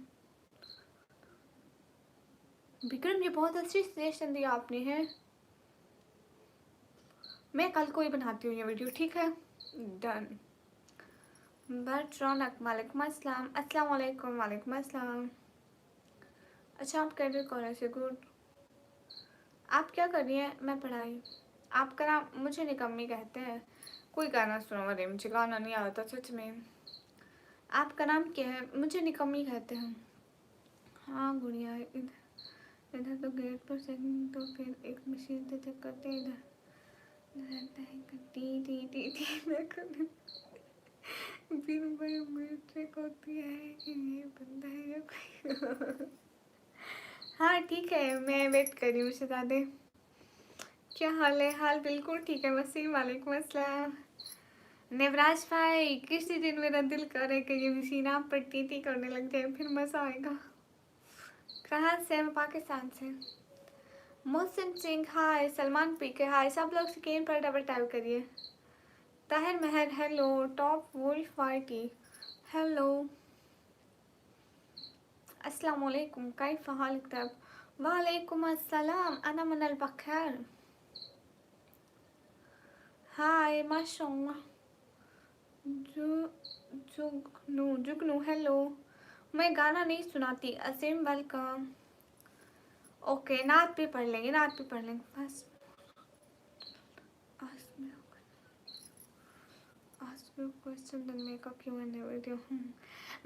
Speaker 1: विक्रम, ये बहुत अच्छी सजेशन दी आपने है। मैं कल को ही बनाती हूँ ये वीडियो, ठीक है? डन। बट रौनक वालेकुम अस्सलाम। अस्सलाम वालेकुम। वालेकुम अस्सलाम। अच्छा, आप कैरियर कॉलेज से, गुड। आप क्या कर रही हैं? मैं पढ़ाई। आपका नाम? मुझे निकम्मी कहते हैं। कोई गाना सुनो, अरे मुझे गाना नहीं आता सच में। आपका नाम क्या है? मुझे निकम्मी कहते हैं। हाँ गुड़िया, इधर इधर तो गेट पर सेकंड, तो फिर एक मशीन से चेक करते हैं। इधर रहता है टी टी टी टी मैं कर फिर बायोमेट्रिक होती है कि ये बंदा है या कोई हाँ ठीक है, मैं वेट कर रही हूँ शहजादे। क्या हाल है? हाल बिल्कुल ठीक है वसीम। वालेकुम अस्सलाम। नेवराज भाई, किसी दिन मेरा दिल करे कि ये मशीन आप पर टी करने लग जाए, फिर मज़ा आएगा। कहाँ से? मैं पाकिस्तान से। मोहसिन सिंह हाय। सलमान पीके हाय। सब लोग स्क्रीन पर डबल टैप करिए। ताहिर महर हेलो। टॉप वुल्फ वाइटी हेलो। अस्सलाम वालेकुम, कैफ हालक तब? वालेकुम अस्सलाम, अना मनल बखैर। हाय माशाअल्लाह। जु जुगनू हेलो। मैं गाना नहीं सुनाती। असीम वेलकम। ओके, नात भी पढ़ लेंगे, नात भी पढ़ लेंगे बस। Question then make a Q&A video.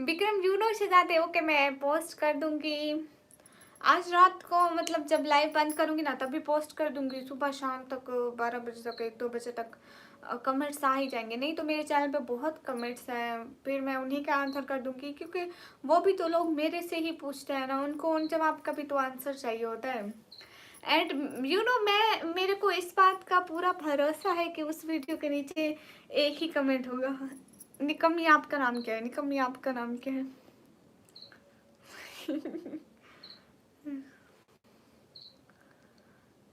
Speaker 1: Vikram you know शहजादे, ओके मैं पोस्ट कर दूंगी आज रात को, मतलब जब लाइव बंद करूंगी ना तभी पोस्ट कर दूंगी। सुबह शाम तक 12 बजे तक, 1-2 बजे तक कमेंट्स आ ही जाएंगे। नहीं तो मेरे चैनल पे बहुत कमेंट्स हैं, फिर मैं उन्हीं का आंसर कर दूंगी, क्योंकि वो भी तो लोग मेरे से ही पूछते हैं ना, उनको उन जवाब का भी तो आंसर चाहिए होता है। एंड यू नो, मैं मेरे को इस बात का पूरा भरोसा है कि उस वीडियो के नीचे एक ही कमेंट होगा। निकम्मी आपका नाम क्या है? निकम्मी आपका नाम क्या है?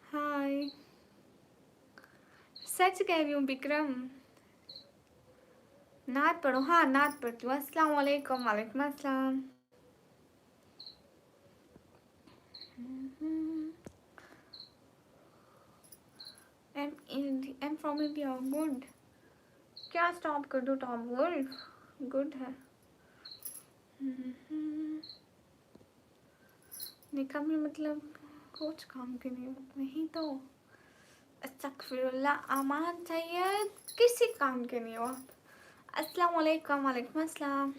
Speaker 1: हाय, सच कह रही हूँ विक्रम। नात पढ़ो। हाँ नात पढ़ती हूँ। अस्सलाम वालेकुम। वालेकुम अस्सलाम। M from India, good. क्या स्टॉप कर दो? टॉप वुल्फ गुड है। निकम्मी मतलब कुछ काम के नहीं तो। अस्तगफिरुल्लाह। अमान सैयद किसी काम के नहीं हो आप। अस्सलाम वालेकुम। वालेकुम अस्सलाम।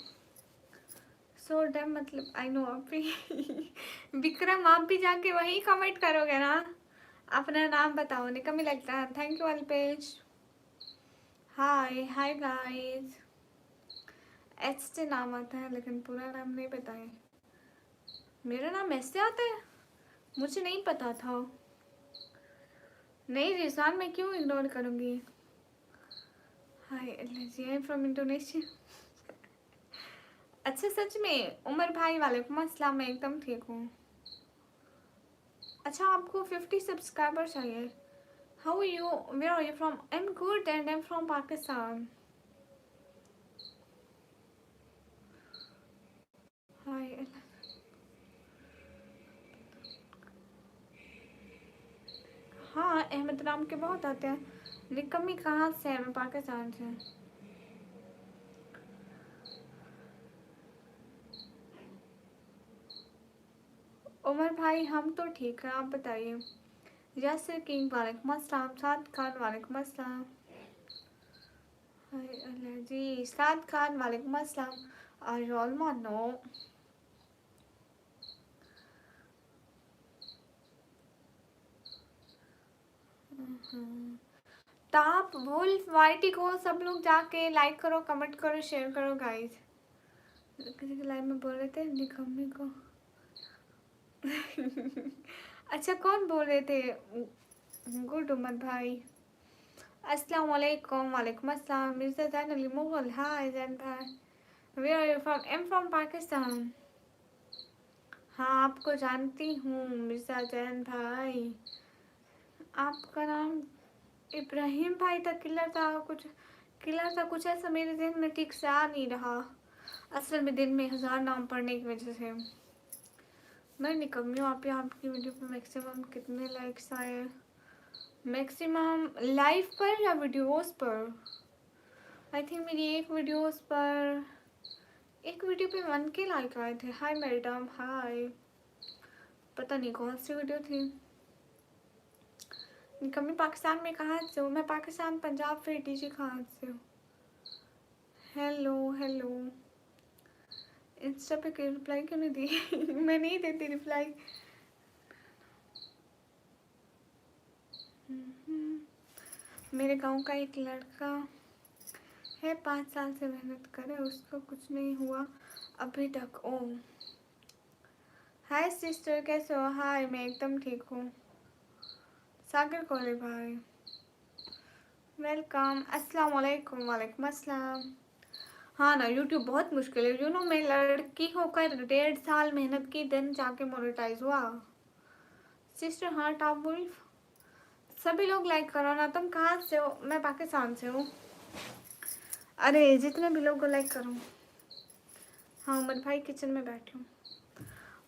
Speaker 1: सो डैम मतलब आई नो आप भी विक्रम आप भी जाके वही कमेंट करोगे ना। अपना नाम बताओ, निकम्मी लगता है। Thank you Alpesh. Hi hi guys. H से नाम आता है लेकिन पूरा नाम नहीं बताए। मेरा नाम ऐसे आता है, मुझे नहीं पता था। नहीं रिजवान, मैं क्यों इग्नोर करूँगी। हाय जी, आई एम फ्रॉम इंडोनेशिया। अच्छा सच में उमर भाई, वालेकुम अस्सलाम। मैं एकदम ठीक हूँ। अच्छा आपको 50 सब्सक्राइबर चाहिए। How are you, where are you from. I am good and I am from Pakistan. Hi. हाँ अहमद नाम के बहुत आते हैं। निकम्मी कहाँ से है। मैं पाकिस्तान से। उमर भाई हम तो ठीक है, आप बताइए। यासिर किंग वालेकुम अस्सलाम। साद खान वालेकुम अस्सलाम। हाय अल्लाह जी। साद खान वालेकुम अस्सलाम। और रोलमा नो। ताप वुल्फ वाइटी को सब लोग जाके लाइक करो, कमेंट करो, शेयर करो गाइस। किसी के लाइव में बोल रहे थे निकम्मी को अच्छा कौन बोल रहे थे। गुड उमर भाई। अस्सलाम वालेकुम। वालेकुम अस्सलाम। मिर्जा जैन अली मुगल। हाय जैन भाई। Where are you from. I am from Pakistan. हाँ आपको जानती हूँ मिर्जा जैन भाई। आपका नाम इब्राहिम भाई था। किलर था कुछ, किलर था कुछ ऐसा, मेरे जहन में ठीक से आ नहीं रहा। असल में दिन में 1000 नाम पढ़ने की वजह से मैं निकम्मी हूँ। आपकी वीडियो पर मैक्सिमम कितने लाइक्स आए। मैक्सिमम लाइव पर या वीडियोस पर। आई थिंक मेरी एक वीडियो पे 1 के लाइक आए थे। हाय मैडम हाय। पता नहीं कौन सी वीडियो थी। निकम्मी पाकिस्तान में कहाँ से हो। मैं पाकिस्तान पंजाब। फिर डीजी कहाँ से हो। Hello hello. इंस्टा पे कोई रिप्लाई क्यों नहीं दी मैं नहीं देती रिप्लाई। मेरे गांव का एक लड़का है, 5 साल से मेहनत करे, उसको कुछ नहीं हुआ अभी तक। ओ हाय सिस्टर, कैसे हो। हाय मैं एकदम ठीक हूँ। सागर कोले भाई वेलकम। अस्सलाम वालेकुम। वालेकुम अस्सलाम। हाँ ना यूट्यूब बहुत मुश्किल है। मैं लड़की होकर 1.5 साल मेहनत की, दिन जाके मोनेटाइज हुआ। सिस्टर हाँ टॉप वुल्फ। सभी लोग लाइक करो ना। तुम कहाँ से हो। मैं पाकिस्तान से हूँ। अरे जितने भी लोग को लाइक करो। हाँ उमर भाई किचन में बैठी हूँ।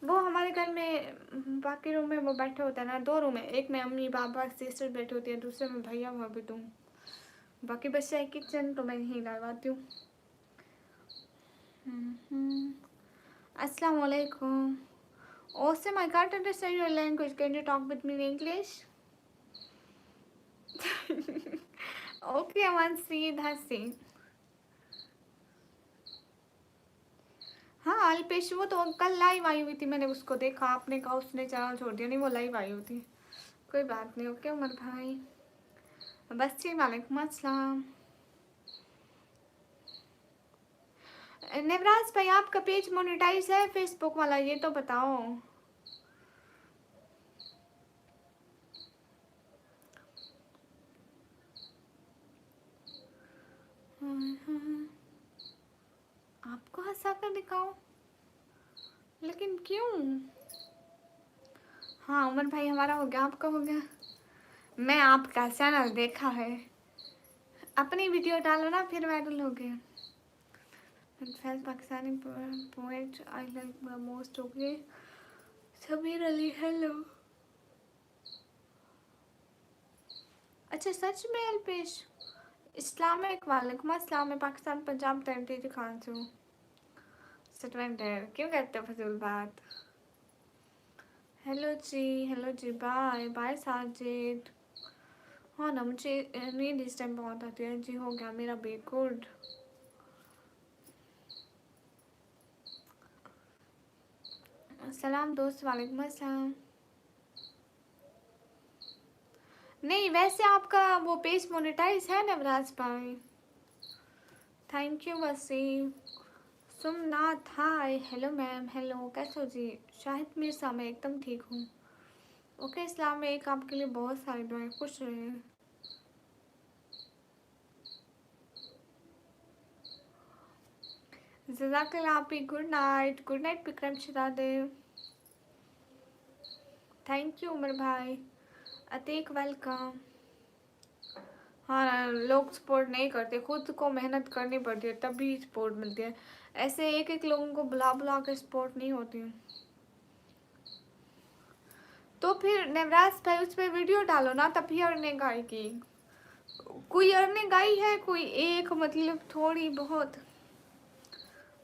Speaker 1: वो हमारे घर में बाकी रूम में वो बैठे होते हैं ना। 2 रूम है, एक में अम्मी पापा सिस्टर बैठे होती है, दूसरे में भैया हुआ भी तुम। बाकी बच्चा है किचन तो मैं यहीं लगवाती हूँ। अस्सलाम वालेकुम। Awesome, I can't understand your language. Can you talk with me in English? Okay, Aman, see, हंसी। हाँ अल्पेश वो तो कल लाइव आई हुई थी, मैंने उसको देखा। आपने कहा उसने चैनल छोड़ दिया। नहीं वो लाइव आई हुई थी। कोई बात नहीं। ओके उमर भाई। बस जी वालेकुम अस्सलाम। नवराज भाई आपका पेज मोनेटाइज है फेसबुक वाला, ये तो बताओ। आपको हंसा कर दिखाओ, लेकिन क्यों। हाँ उमर भाई हमारा हो गया, आपका हो गया। मैं आपका चैनल देखा है। अपनी वीडियो डालो ना फिर वायरल हो गया। Pakistani poet I like most. Okay Sameer Ali hello. अच्छा सच में अल्पेश। इस्लामिक वालेकुम अस्सलाम। मैं पाकिस्तान पंजाब तंजीर खान से हूँ। सटवेंटर क्यों करते हो फजूल बात। हेलो जी बाय बाय साजिद। हाँ ना, मुझे नींद इस टाइम बहुत आती है जी। हो गया मेरा भी गुड। सलाम दोस्त, वालेकुम अस्सलाम। नहीं, वैसे आपका वो पेज मोनेटाइज है नवराज भाई। Thank you Waseem. Somnath hi, hello ma'am, hello, कैसे हो जी? शाहिद मिर्जा, मैं एकदम ठीक हूँ। ओके, इस्लाम में एक आपके लिए बहुत सारी दुआएं, खुश रहे। जज़ाकल्लाह आपी, good night. Good night Vikram Shiradev. Thank you Umar भाई। अतीक वेलकम। हाँ, लोग सपोर्ट नहीं करते, खुद को मेहनत करनी पड़ती है तभी सपोर्ट मिलती है। ऐसे एक एक लोगों को बुला बुला कर सपोर्ट नहीं होती। तो फिर नवराज भाई उस पर वीडियो डालो ना, तभी अर्निंग आएगी। कोई अर्निंग आई है, कोई एक, मतलब थोड़ी बहुत।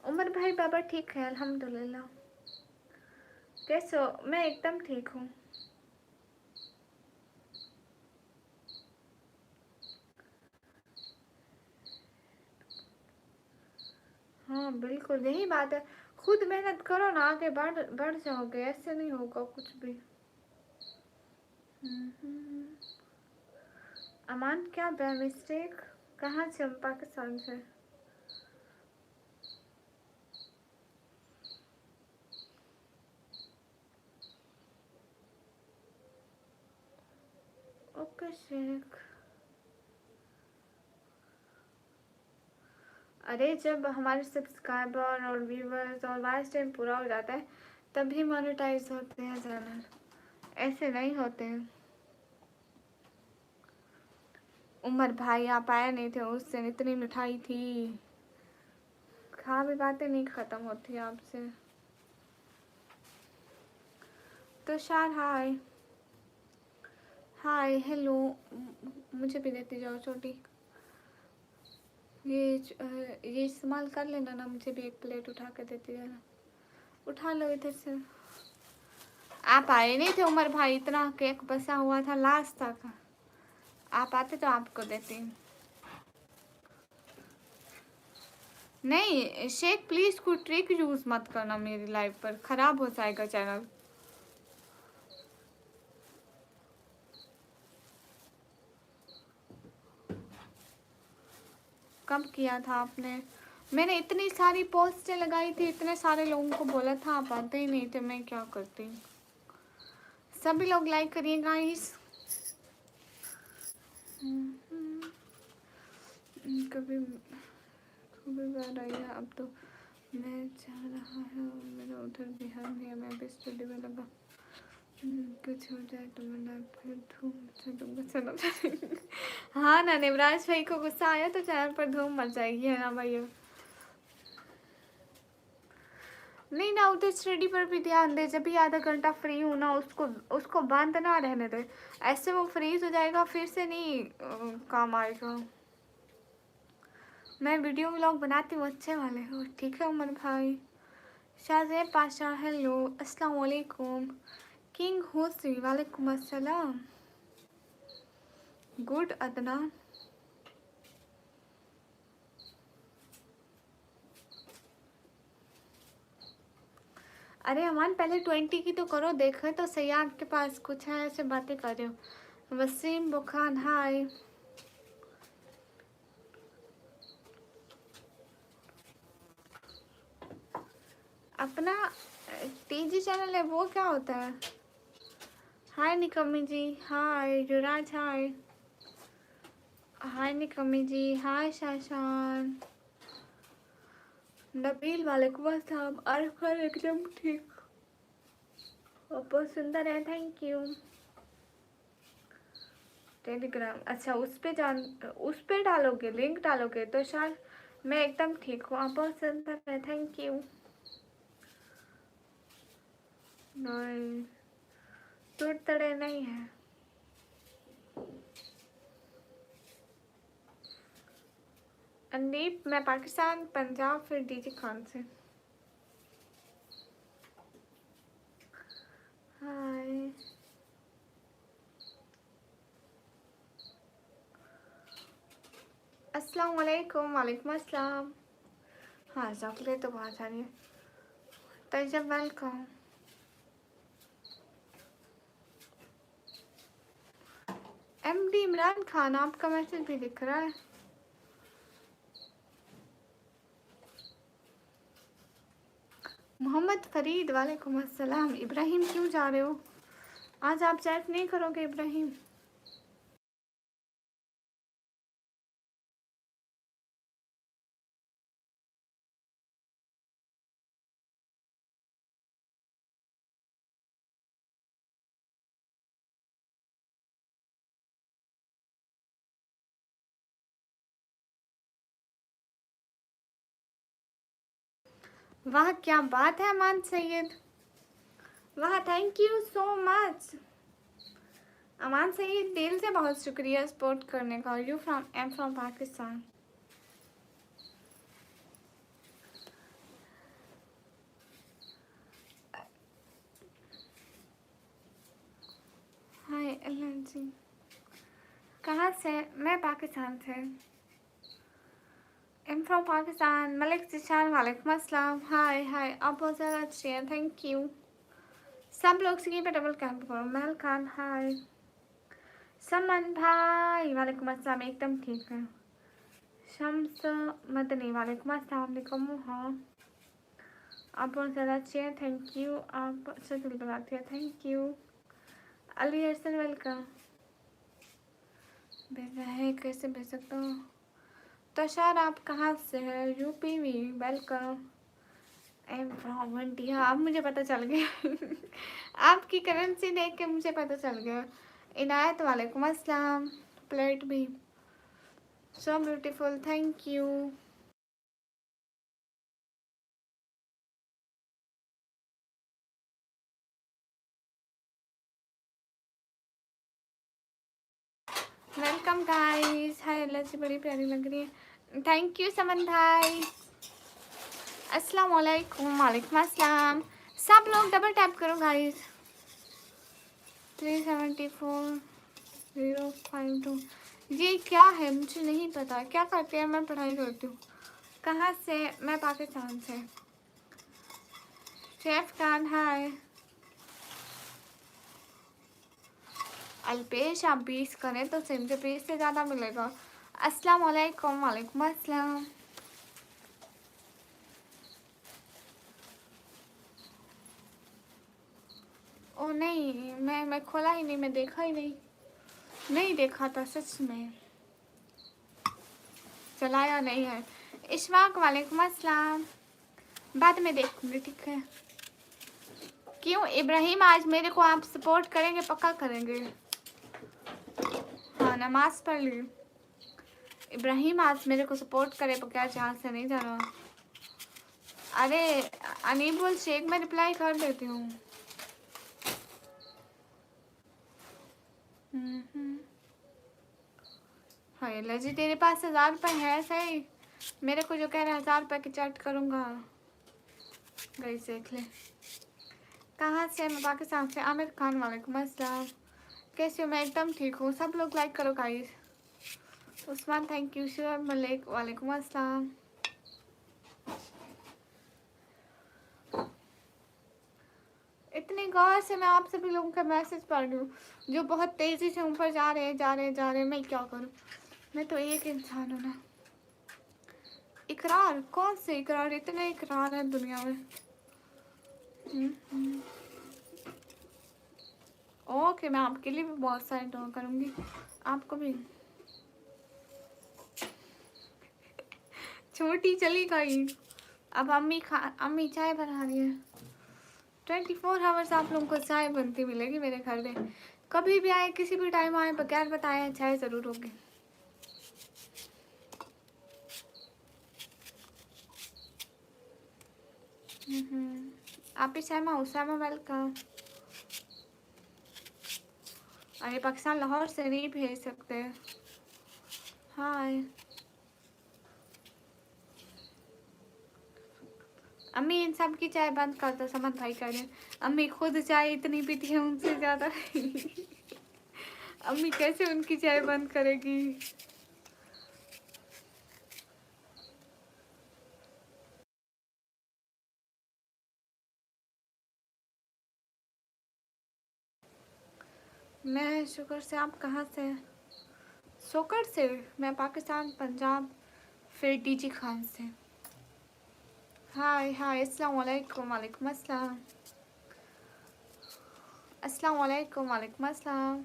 Speaker 1: उमर भाई बाबा ठीक है अल्हम्दुलिल्लाह। कैसे हो? मैं एकदम ठीक हूँ। हाँ बिल्कुल, यही बात है। खुद मेहनत करो ना, आगे बढ़ बढ़ जाओगे, ऐसे नहीं होगा कुछ भी। अमान क्या बाय मिस्टेक? कहाँ से? हम पाकिस्तान से। ओके शेख। अरे जब हमारे सब्सक्राइबर और व्यूवर्स और वॉच टाइम पूरा हो जाता है तभी मोनेटाइज होते हैं चैनल, ऐसे नहीं होते हैं। उमर भाई आप आए नहीं थे उस दिन, इतनी मिठाई थी, खा भी बातें नहीं ख़त्म होती आपसे। तो शार हाय। Hi hello. मुझे भी देती जाओ छोटी। ये इस्तेमाल कर लेना ना, मुझे भी एक प्लेट उठा कर देती जाना। उठा लो इधर से। आप आए नहीं थे उमर भाई, इतना केक बसा हुआ था लास्ट तक। आप आते तो आपको देती। नहीं शेख, प्लीज कोई ट्रिक यूज मत करना मेरी लाइफ पर, खराब हो जाएगा चैनल। कब किया था आपने? मैंने इतनी सारी पोस्टें लगाई थी, इतने सारे लोगों को बोला था, आप आते ही नहीं थे, मैं क्या करती। सभी लोग लाइक करिए गाइस। कभी कभी बार आई है, अब तो मैं चाह रहा है मेरा उधर बिहार में है, मैं भी स्टडी में लगा। कुछ हो जाए तो मैं फिर धूम मचा दूंगा चैनल। हाँ ना, निवराज भाई को गुस्सा आया तो चैनल पर धूम मच जाएगी, है ना भैया? नहीं ना, उधर स्टडी पर भी ध्यान दे। जब भी आधा घंटा फ्री हूँ ना, उसको उसको बंद ना रहने दे, ऐसे वो फ्रीज हो जाएगा, फिर से नहीं काम आएगा। मैं वीडियो व्लॉग बनाती हूँ अच्छे वाले हो, ठीक है उमर भाई? शाहजेब पाशा हेलो, अस्सलाम वालेकुम। किंग हुसी वालेकुम अस्सलाम। गुड अदनान। अरे अमान, पहले 20 की तो करो, देखो तो सही आपके पास कुछ है, ऐसे बातें कर रहे हो। वसीम बुखान हाय। अपना टीजी चैनल है वो क्या होता है? हाय निकम्मी जी, हाय युवराज, हाय हाय निकम्मी जी, हाय शाशान। नबील वालेकुम अस्सलाम। अरफर एकदम ठीक, बहुत सुंदर है, थैंक यू। टेलीग्राम, अच्छा उस पे उस पे डालोगे, लिंक डालोगे तो शायद। मैं एकदम ठीक हूँ, आप बहुत सुंदर है, थैंक यू। नहीं, टूट तड़े नहीं है। अंदीप, मैं पाकिस्तान, पंजाब, फिर डीजी खान से। हाय। अस्सलाम वालेकुम। वालेकुम अस्सलाम। हाँ चॉकलेट तो बहुत सारी है। तैयब वेलकम। एमडी इमरान खान आपका मैसेज भी दिख रहा है। मोहम्मद फरीद वालेकुम अस्सलाम। इब्राहिम क्यों जा रहे हो? आज आप चैट नहीं करोगे इब्राहिम? वाह क्या बात है अमान सैयद। वाह thank you so much Aman Syed, दिल से बहुत शुक्रिया सपोर्ट करने का। You from am from Pakistan. हाय अल्लाह जी। कहाँ से? मैं पाकिस्तान से। Am from Pakistan. मलिक जिशान वालेकुम अस्सलाम। हाय हाय, आप बहुत ज़्यादा अच्छे हैं, थैंक यू। सब लोग स्क्रीन पे डबल कैप करो। महल खान हाय। समन भाई वालेकुम अस्सलाम, एकदम ठीक है। शम्स मदनी वालेकुम अस्सलाम। हाँ आप बहुत ज़्यादा अच्छे हैं, थैंक यू। आप अच्छा दिल बनाते हैं, thank you. Ali Hasan welcome. भेजा है, कैसे भेज सकता हूँ? तशार आप कहाँ से है? यूपी में। वेलकम। M from India. अब मुझे पता चल गया आपकी करेंसी देख के मुझे पता चल गया। इनायत वालेकुम अस्सलाम। प्लेट भी so beautiful, thank you. Welcome guys. हाय अल्लाह जी, बड़ी प्यारी लग रही है, थैंक यू समन भाई। अस्सलाम वालेकुम। वालेकुम अस्सलाम। सब लोग डबल टैप करो गाइस। 374052। ये क्या है मुझे नहीं पता, क्या करते हैं? मैं पढ़ाई करती हूँ। कहाँ से? मैं पाकिस्तान से। शेफ खान हाय। अल्पेश आप 20 करें तो सिम से 20 से ज़्यादा मिलेगा। अस्सलाम वालेकुम। वालेकुम अस्सलाम। ओ नहीं, मैं खोला ही नहीं, मैं देखा ही नहीं, नहीं देखा था सच में, चलाया नहीं है। इशफाक वालेकुम अस्सलाम। बाद में देखूंगी, ठीक है। क्यों इब्राहिम, आज मेरे को आप सपोर्ट करेंगे? पक्का करेंगे। हाँ नमाज पढ़ ली। इब्राहिम आज मेरे को सपोर्ट करे, क्या जहाँ से नहीं जा रहा। अरे अनीबुल शेख में रिप्लाई कर देती हूँ। हाय लजी, तेरे पास 1000 रुपये है सही? मेरे को जो कह रहा है 1000 रुपये की चैट करूँगा। गई देख ले। कहाँ से? मैं पाकिस्तान से। आमिर खान वालेकुम अस्सलाम। कैसे हो? मैं एकदम ठीक हूँ। सब लोग लाइक करो guys. Usman thank you. Shoaib Malik वालेकुम अस्सलाम। इतनी गौर से मैं आप सभी लोगों का मैसेज पढ़ रही हूँ जो बहुत तेज़ी से ऊपर जा रहे हैं, जा रहे हैं, जा रहे हैं। मैं क्या करूँ? मैं तो एक इंसान हूँ ना। इकरार? कौन से इकरार? इतने इकरार है दुनिया में। ओके, मैं आपके लिए भी बहुत सारे दुआ करूँगी, आपको भी। छोटी चली गई। अब अम्मी चाय बना रही है। 24 आवर्स आप लोगों को चाय बनती मिलेगी मेरे घर में। कभी भी आए, किसी भी टाइम आए, बगैर बताए चाय ज़रूर होगी। आप ही सहमा उसामा वेलकम। अरे पाकिस्तान लाहौर से नहीं भेज सकते। हाय अम्मी, इन सब की चाय बंद कर दो। समन भाई कह रहे हैं अम्मी खुद चाय इतनी पीती है उनसे ज़्यादा अम्मी कैसे उनकी चाय बंद करेगी? मैं शुक्र से। आप कहाँ से? सोकर से। मैं पाकिस्तान, पंजाब, फिर डीजी खान से। हाय हाय, अस्सलाम वालेकुम। वालेकुम अस्सलाम। अस्सलाम वालेकुम। वालेकुम अस्सलाम।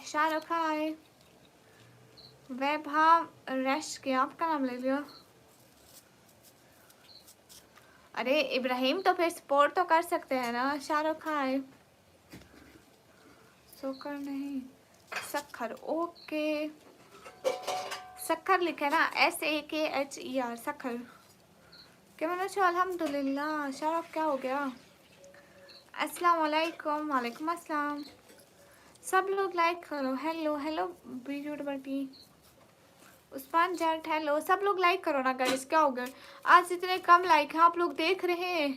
Speaker 1: शाहरुख हाय। वैभव रश के आपका नाम ले लिया। अरे इब्राहिम तो फिर सपोर्ट तो कर सकते हैं ना। शाहरुख हाय। सोकर नहीं, सखर। ओके, सखर लिखे ना, SAKHER, सखर। क्या मैंने अच्छा अल्हम्दुलिल्लाह। शाहरुख क्या हो गया? अस्सलाम वालेकुम। वालेकुम अस्सलाम। सब लोग लाइक करो। Hello hello beautiful. Usman Jatt hello. सब लोग लाइक करो ना गाइस। क्या हो गया आज इतने कम लाइक हैं? आप लोग देख रहे हैं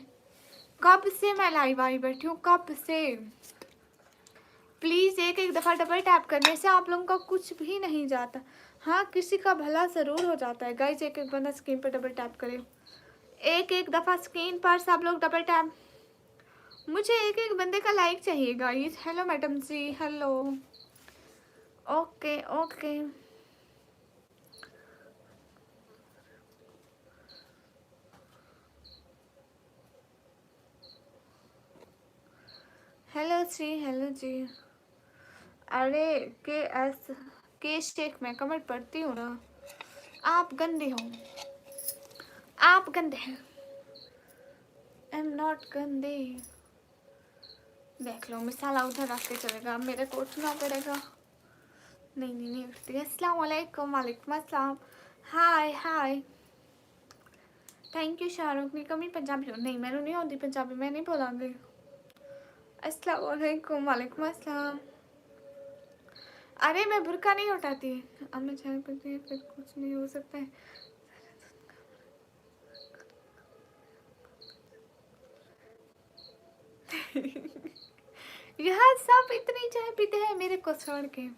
Speaker 1: कब से मैं लाइव आई बैठी हूँ, कब से। प्लीज़ एक एक दफ़ा डबल टैप करने से आप लोगों का कुछ भी नहीं जाता। हाँ, किसी का भला ज़रूर हो जाता है गाइस। एक एक बंदा स्क्रीन पर डबल टैप करे। एक एक दफ़ा स्क्रीन पर सब लोग डबल टैप। मुझे एक एक बंदे का लाइक चाहिए गाइस। हेलो मैडम जी, हेलो। Okay okay. हेलो जी, हेलो जी। अरे के शेख मैं कमेंट पढ़ती हूँ ना। आप गंदे हो, आप गंदे हैं। आई एम नॉट गंदे। देख लो, मिसाला उधर रख के चलेगा, मेरे को उठना पड़ेगा। नहीं नहीं नहीं उठती। अस्सलाम वालेकुम। वालेकुम अस्सलाम। Hi hi. Thank you Shahrukh. नहीं कमी पंजाबी हो नहीं, मैंने नहीं आती पंजाबी, मैं नहीं बोलांगी। अस्सलाम वालेकुम। वालेकुम अस्सलाम। अरे मैं बुरका नहीं उठाती। अब मैं चैनल पर फिर कुछ नहीं हो सकता है। यहाँ सब इतनी चाय पीते हैं मेरे को छोड़ के।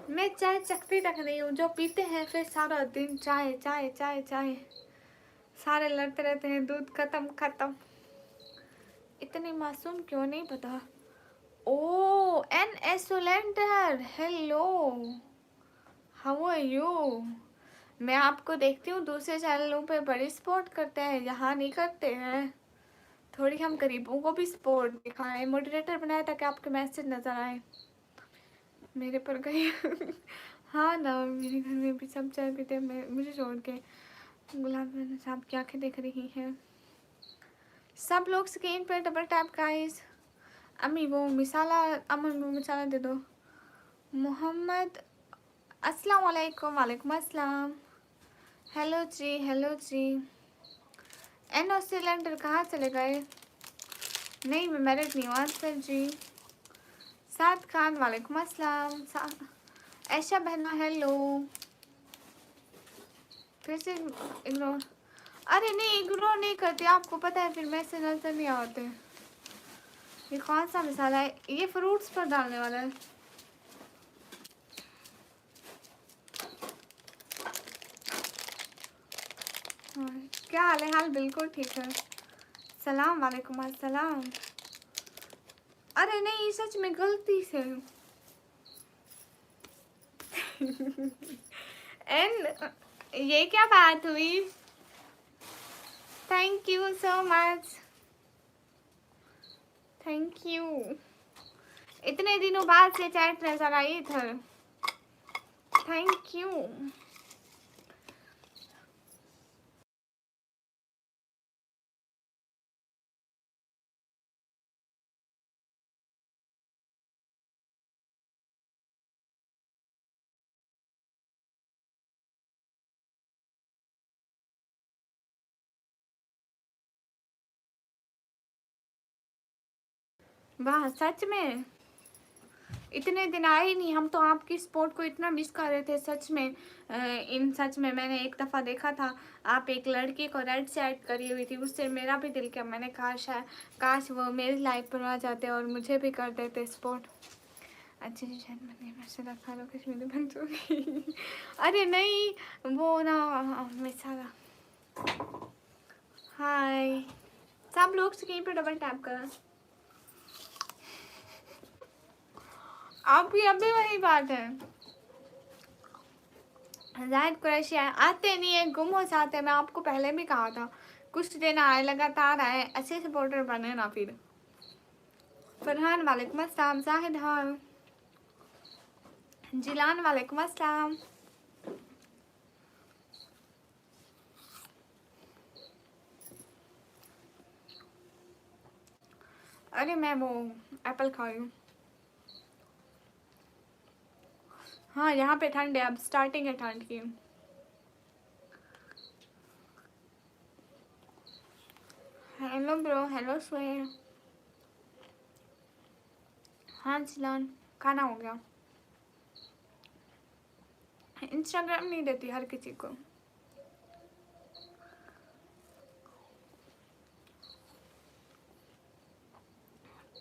Speaker 1: मैं चाय चखती तक नहीं हूँ। जो पीते हैं फिर सारा दिन चाय चाय चाय चाय, सारे लड़ते रहते हैं। दूध खत्म खत्म। इतने मासूम क्यों नहीं पता। ओ NS सोलेंडर, हेलो, हाउ आर यू? मैं आपको देखती हूँ दूसरे चैनलों पे बड़ी सपोर्ट करते हैं, यहाँ नहीं करते हैं। थोड़ी हम गरीबों को भी सपोर्ट दिखाएं। मॉडरेटर बनाए ताकि आपके मैसेज नज़र आए मेरे पर गई। हाँ ना, मेरे घर में भी सब चाय पीते हैं, मैं मुझे छोड़ के। गुलाब साहब की आंखें देख रही हैं। सब लोग स्क्रीन पर डबल टैप गाइस। अम्मी वो मिसाला, अमन वो मिसाला दे दो। मोहम्मद अस्सलाम वालेकुम। वालेकुम अस्सलाम। हेलो जी, हेलो जी। NO सिलेंडर कहाँ चले गए? नहीं मैं मैरिड नहीं हूँ आंसर जी। साद खान वालेकुम अस्सलाम। ऐशा बहना हेलो। फिर से इग्नोर। अरे नहीं इग्नोर नहीं करती, आपको पता है फिर मैसेज नजर नहीं आते। ये कौन सा मसाला है? ये फ्रूट्स पर डालने वाला है। हाँ, क्या हाल है? हाल बिल्कुल ठीक है। सलाम वालेकुम अस्सलाम। अरे नहीं सच में गलती से। एंड ये क्या बात हुई? Thank you so much. Thank you. इतने दिनों बाद से चैट नजर आई इधर। Thank you. वाह सच में इतने दिन आए ही नहीं। हम तो आपकी सपोर्ट को इतना मिस कर रहे थे सच में। सच में मैंने एक दफ़ा देखा था, आप एक लड़की को रेड चैट करी हुई थी, उससे मेरा भी दिल किया। मैंने कहा शायद काश वो मेरी लाइफ पर आ जाते और मुझे भी कर देते सपोर्ट। अच्छी सी शायद मैंने वैसे रखा लो कश्मीरी बन चुकी। अरे नहीं वो ना मिसाला। हाय सब लोग स्क्रीन पर डबल टैप करा। आपकी अभी वही बात है। जाहिद कुरैशी आते नहीं है, गुम हो जाते हैं। मैं आपको पहले भी कहा था, कुछ दिन आए, लगातार आए, अच्छे सपोर्टर बने ना। फिर फरहान वालेकुम अस्सलाम, जाहिद हाँ, जिलान वालेकुम अस्सलाम। अरे मैं वो एप्पल खा रही हूँ। हाँ यहाँ पे ठंड है, अब स्टार्टिंग है ठंड की। हेलो ब्रो, हेलो स्वेर। हाँ जिलान, खाना हो गया। इंस्टाग्राम नहीं देती हर किसी को।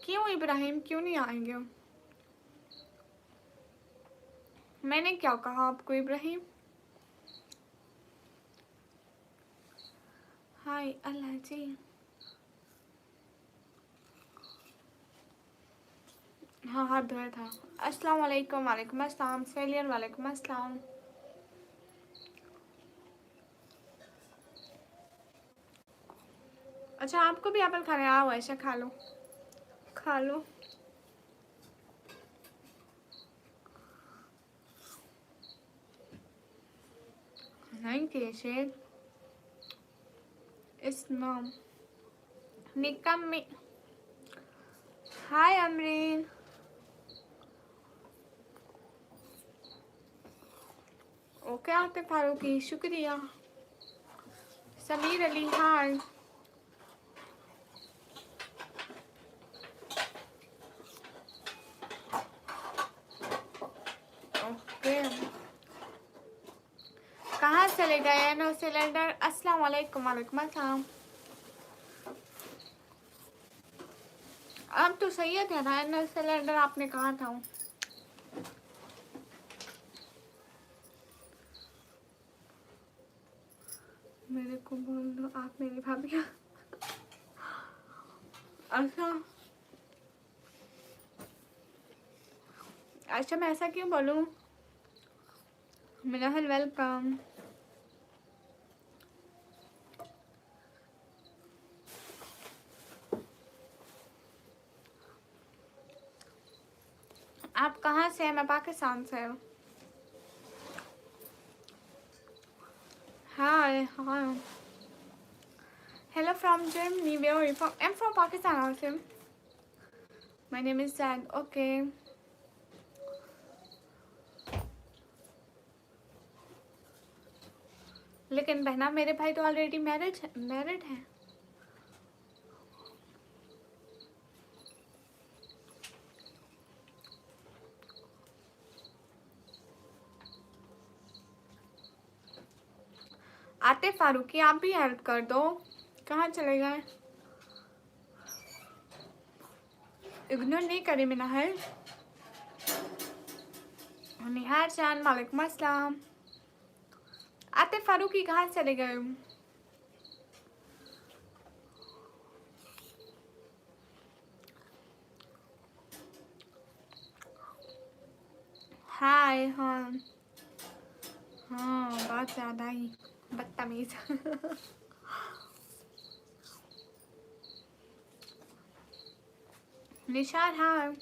Speaker 1: क्यों इब्राहिम, क्यों नहीं आएंगे? मैंने क्या कहा आपको इब्राहिम? हाय अल्लाह जी। हाँ हाथ धोया था। अस्सलाम वालेकुम, वालेकुम अस्सलाम, सेलियन वालेकुम अस्सलाम। अच्छा आपको भी एप्पल खाने आओ, ऐसा खा लो, खा लो। नहीं कैसे इस नाम निकम में। हाय अमरीन। ओके आते फारूकी, शुक्रिया। समीर अली हाय। ओके कहाँ चले गए नो सिलेंडर? अस्सलाम वालेकुम, वालेकुम अस्सलाम। अब तो सही है ना नो सिलेंडर, आपने कहा था। मेरे को बोल दो आप मेरी भाभी। अच्छा अच्छा, मैं ऐसा क्यों बोलूँ? मिनहल वेलकम। आप कहाँ से हैं? मैं पाकिस्तान से हूँ। हाय हाँ। Hello from Germany. Where are you from? I'm from Pakistan also. My name is Zad. Okay. लेकिन बहना मेरे भाई तो ऑलरेडी मैरिड हैं। आते फारूकी आप भी हेल्प कर दो। कहाँ चले गए? इग्नोर नहीं करे मिनाहल। निहार जान वालेकुम अस्सलाम। आते फारूकी कहाँ चले गए? हाय हाँ हाँ, बहुत ज़्यादा ही बदतमीज। निशार हाँ।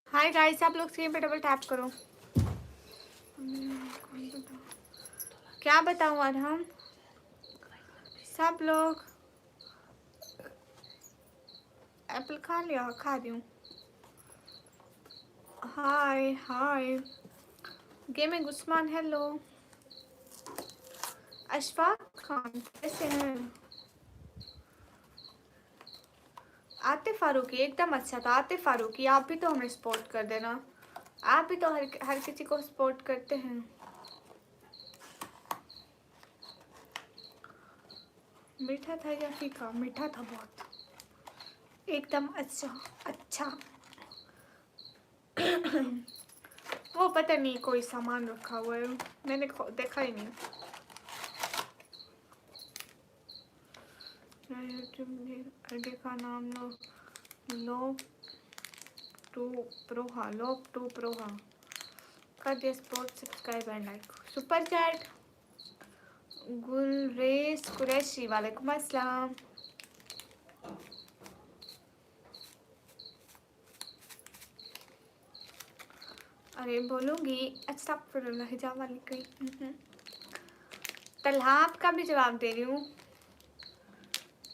Speaker 1: हाय गाइस, आप लोग स्क्रीन पे डबल टैप करो। क्या बताऊँ आज हम सब लोग एप्पल खा लिया, खा रही हूँ। हाय हाय गेमिंग उस्मान, हेलो। अशफाक खान कैसे हैं? आतिफ फारूकी एकदम अच्छा था। आतिफ फारूकी आप भी तो हमें सपोर्ट कर देना, आप भी तो हर किसी को सपोर्ट करते हैं। मीठा था या फीका? मीठा था बहुत, एकदम अच्छा अच्छा। वो पता नहीं कोई सामान रखा हुआ है, मैंने देखा ही नहीं। आईडी का नाम लोप टू प्रोहा, लोप टू प्रोहा। कर दिया sport subscribe and like. Super chat Gulresh Qureshi, वालेकुम अस्सलाम। अरे बोलूँगी अस्तगफिरुल्लाह हिजाब वाली कोई। तलहाब का भी जवाब दे रही हूँ।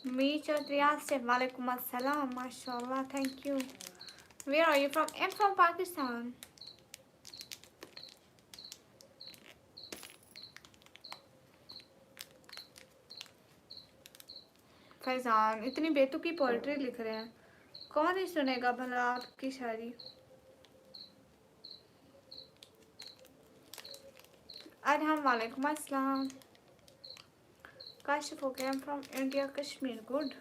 Speaker 1: मी चौधरी से वालेकुम अस्सलाम, माशाल्लाह, thank you. Where are you from? I am from Pakistan. Faizan इतनी बेतुकी पोएट्री लिख रहे हैं, कौन ही सुनेगा भला आपकी शायरी। अरहम वालेकुम अस्सलाम। Kashif okay, I am from India Kashmir. Good,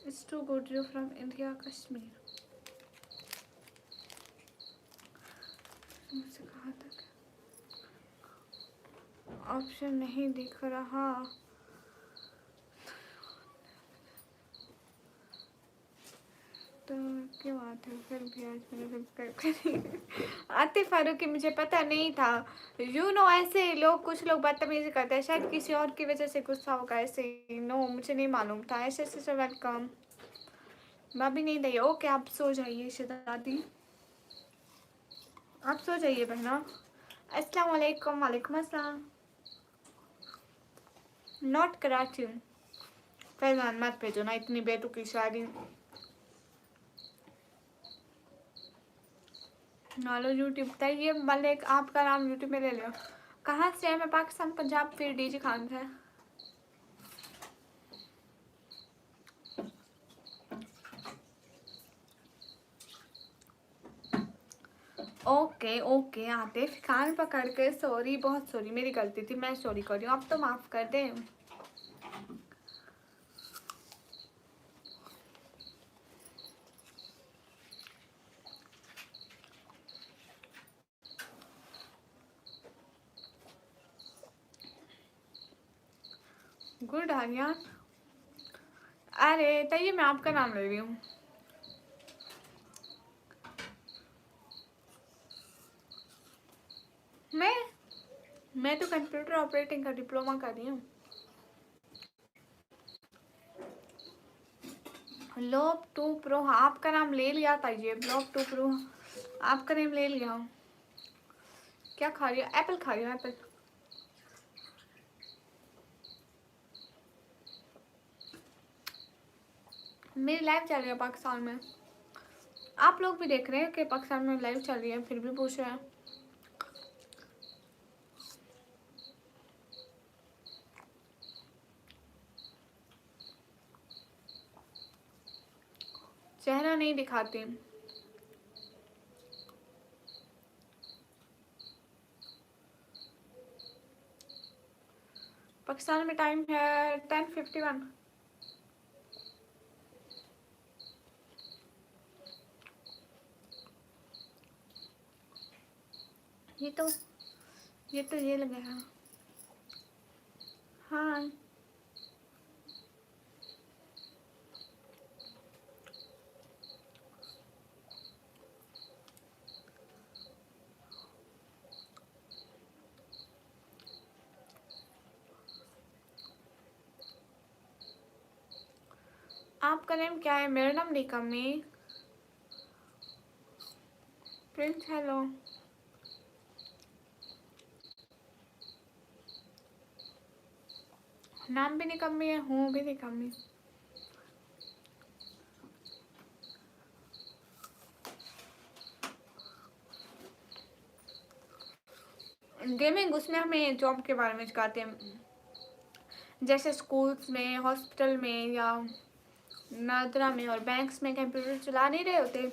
Speaker 1: it's too good, you from India Kashmir. मुझसे कहाँ तक ऑप्शन नहीं दिख रहा। तो क्यों आते हो फिर भी आज मैंने सब्सक्राइब करी। आतिफ फारूकी मुझे पता नहीं था। यू नो ऐसे लोग, कुछ लोग बदतमीजी करते हैं, शायद किसी और की वजह से गुस्सा होगा ऐसे ही। नो मुझे नहीं मालूम था। ऐसे से वेलकम। भाभी नहीं दी। ओके आप सो जाइए शहजादी, आप सो जाइए बहना। अस्सलाम वालेकुम। वालेकुम अस्सलाम। नॉट कराची। फैजान मत भेजो ना इतनी बेतुकी शायरी। नालो यूट्यूब तक ये मलिक, आपका नाम यूट्यूब में ले लो। कहाँ से है? मैं पाकिस्तान पंजाब, फिर डीजी खान से। ओके ओके आतिफ खान पकड़ के सॉरी, बहुत सॉरी, मेरी गलती थी, मैं सॉरी कर रही हूँ, अब तो माफ़ कर दें। गुड आर्यन। अरे तैये मैं आपका नाम ले रही हूँ। मैं तो कंप्यूटर ऑपरेटिंग का डिप्लोमा कर रही हूँ। लोप टू प्रो, आपका नाम ले लिया था ये। लोप टू प्रो आपका नेम ले लिया। क्या खा रही हो? एप्पल खा रही हो? एप्पल। मेरी लाइव चल रही है पाकिस्तान में। आप लोग भी देख रहे हैं कि पाकिस्तान में लाइव चल रही है, फिर भी पूछ रहे हैं। चेहरा नहीं दिखाती। पाकिस्तान में टाइम है 10:51। ये लगा है। हाँ आपका नेम क्या है? मेरा नाम निकमी। Prince hello. नाम भी निकम्मी है, हूँ भी निकम्मी। गेमिंग, उसमें हमें जॉब के बारे में सिखाते हैं, जैसे स्कूल्स में, हॉस्पिटल में या नादरा में और बैंक्स में कंप्यूटर चला नहीं रहे होते,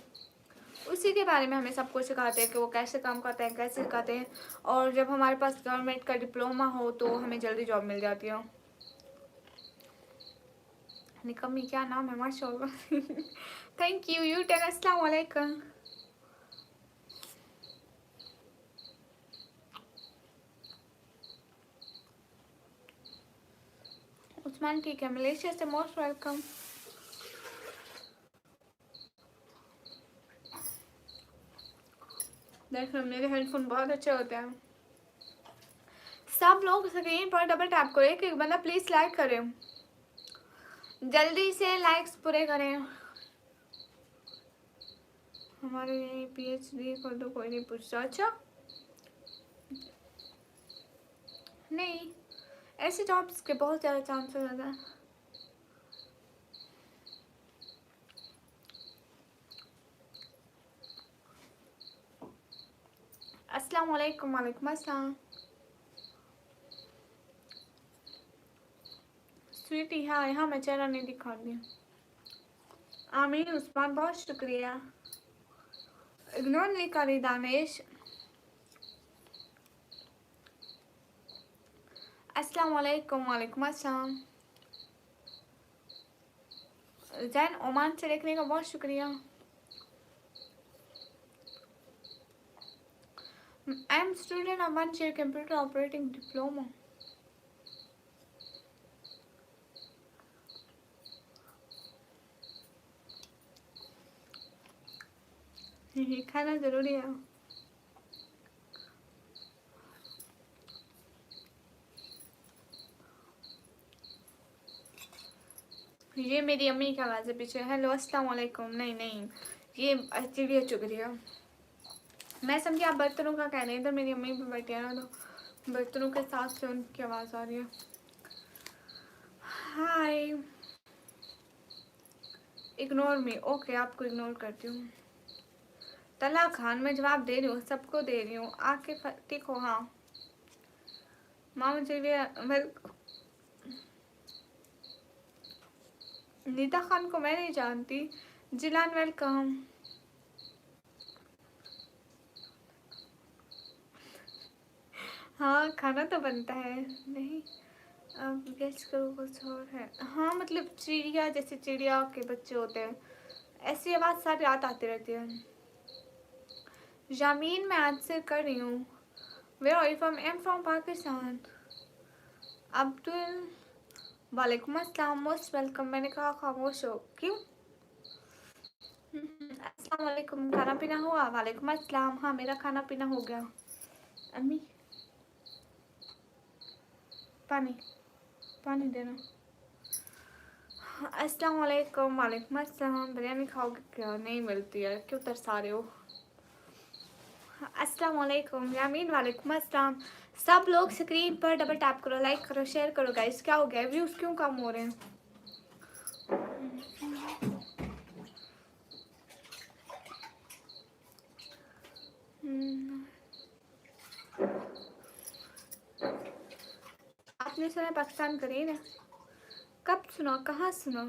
Speaker 1: उसी के बारे में हमें सब कुछ सिखाते हैं कि वो कैसे काम करते हैं, कैसे सिखाते हैं। और जब हमारे पास गवर्नमेंट का डिप्लोमा हो तो हमें जल्दी जॉब मिल जाती है। निकम्मी क्या नाम है माशाल्लाह। Thank you you ten. अस्सलाम वालेकुम। उस्मान ठीक है, मलेशिया से मोस्ट वेलकम। देख लो मेरे हेडफोन बहुत अच्छे होते हैं। सब लोग स्क्रीन पर डबल टैप करो, एक एक बंदा प्लीज लाइक करें, जल्दी से लाइक्स पूरे करें। हमारे यही पीएचडी कर दो, कोई नहीं पूछता। अच्छा नहीं, ऐसे जॉब्स के बहुत ज़्यादा चांस हो जाता है। अस्सलाम वालेकुम। वालेकुम अस्सलाम। स्वीटी हाँ यहाँ मैं चेहरा नहीं दिखा रही। आमीन उस्मान बहुत शुक्रिया। इग्नोर नहीं करी दानिश। अस्सलाम वालेकुम। वालेकुम अस्सलाम। जैन ओमान से देखने का बहुत शुक्रिया। I am student of 1 year computer operating diploma. खाना जरूरी है। ये मेरी अम्मी की आवाज़ है पीछे। हेलो अस्सलाम वालेकुम। नहीं नहीं, ये चिड़िया चुग रही है। मैं समझी आप बर्तनों का कह रहे हैं, इधर मेरी अम्मी भी बैठी है ना, तो बर्तनों के साथ से उनकी आवाज़ आ रही है। हाय। Ignore me. ओके आपको इग्नोर करती हूँ। तला खान मैं जवाब दे रही हूँ, सबको दे रही हूँ, आके ठीक हो। हाँ माँ मुझे नीता खान को मैं नहीं जानती। जिलान वेलकम। हाँ खाना तो बनता है। नहीं अब गेस करो कुछ और है। हाँ मतलब चिड़िया, जैसे चिड़िया के बच्चे होते हैं, ऐसी आवाज़ सारी रात आती रहती है। जामीन मैं आंसर कर रही हूँ। Where are you from? I am from Pakistan. Abdul वालेकुम अस्सलाम। Most welcome. मैंने कहा खामोश हो क्यों? अस्सलाम वालेकुम। खाना पीना हुआ? वालेकुम अस्सलाम। हाँ मेरा खाना पीना हो गया। अम्मी पानी पानी देना। अस्सलाम वालेकुम। वालेकुम अस्सलाम। बिरयानी खाओगे क्या? नहीं मिलती है, क्यों तरसा रहे हो? अस्सलाम वालेकुम यामीन। वालेकुम अस्सलाम। सब लोग स्क्रीन पर डबल टैप करो, लाइक करो, शेयर करो गाइस। क्या हो गया, व्यूज क्यों कम हो रहे हैं? आपने सुना पाकिस्तान करीन है? कब सुना, कहाँ सुना?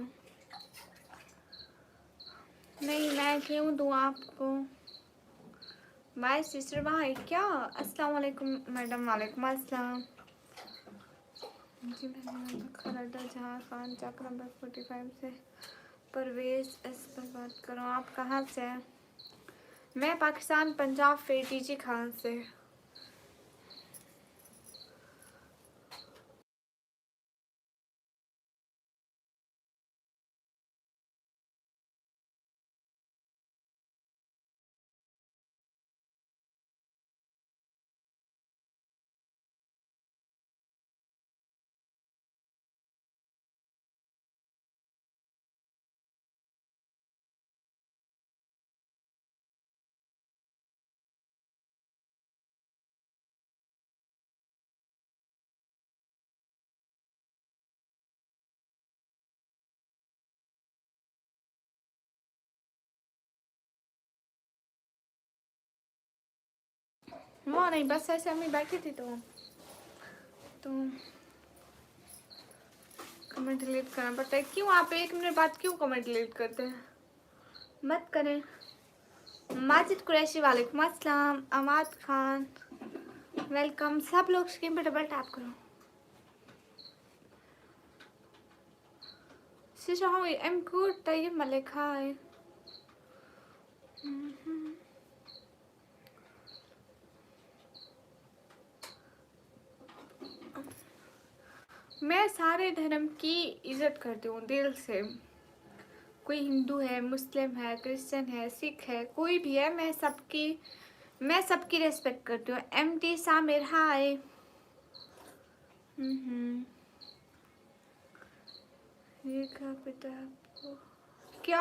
Speaker 1: नहीं मैं क्यों दूँ आपको? माय सिस्टर भाई क्या? अस्सलाम वालेकुम मैडम। वालेकुम अस्सलाम। जी मैंने खरदा जहाँ खान चक नंबर 45 से परवेज इस पर बात करो। आप कहाँ से हैं? मैं पाकिस्तान पंजाब फेटीजी खान से। वो नहीं बस ऐसे अम्मी बैठी थी तो कमेंट डिलीट करना पड़ता है। क्यों आप 1 मिनट बाद क्यों कमेंट डिलीट करते हैं? मत करें। माजिद कुरैशी वालेकुम अस्सलाम। अमाद खान वेलकम। सब लोग स्क्रीन पर डबल टैप करो। Sister, how are you? I'm good. Tayyib Malik, hi. मैं सारे धर्म की इज्जत करती हूँ दिल से। कोई हिंदू है, मुस्लिम है, क्रिश्चियन है, सिख है, कोई भी है, मैं सबकी रेस्पेक्ट करती हूँ। MT सामिर, हाय। ये क्या पता आपको क्या?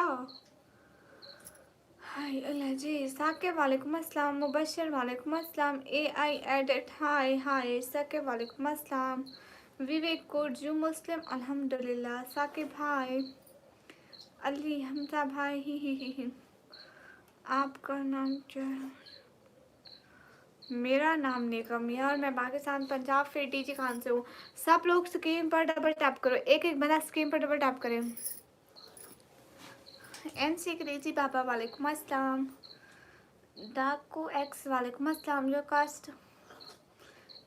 Speaker 1: हाय अल्लाह जी। साकिब वालेकुम अस्सलाम। मुबशर वालेकुम अस्सलाम। AI एडिट, हाय हाय। साकिब वालेकुम अस्सलाम। विवेक कोटजू मुस्लिम, अल्हम्दुलिल्लाह। साकिब हाय। अली हमजा भाई, ही। आपका नाम क्या है? मेरा नाम निगम यार, मैं पाकिस्तान पंजाब फिर डीजी खान से हूँ। सब लोग स्क्रीन पर डबल टैप करो, एक एक बंदा स्क्रीन पर डबल टैप करें। NC क्रेजी बाबा वालेकुम अस्सलाम। डाको एक्स वालेकुम अस्सलाम। Your cast?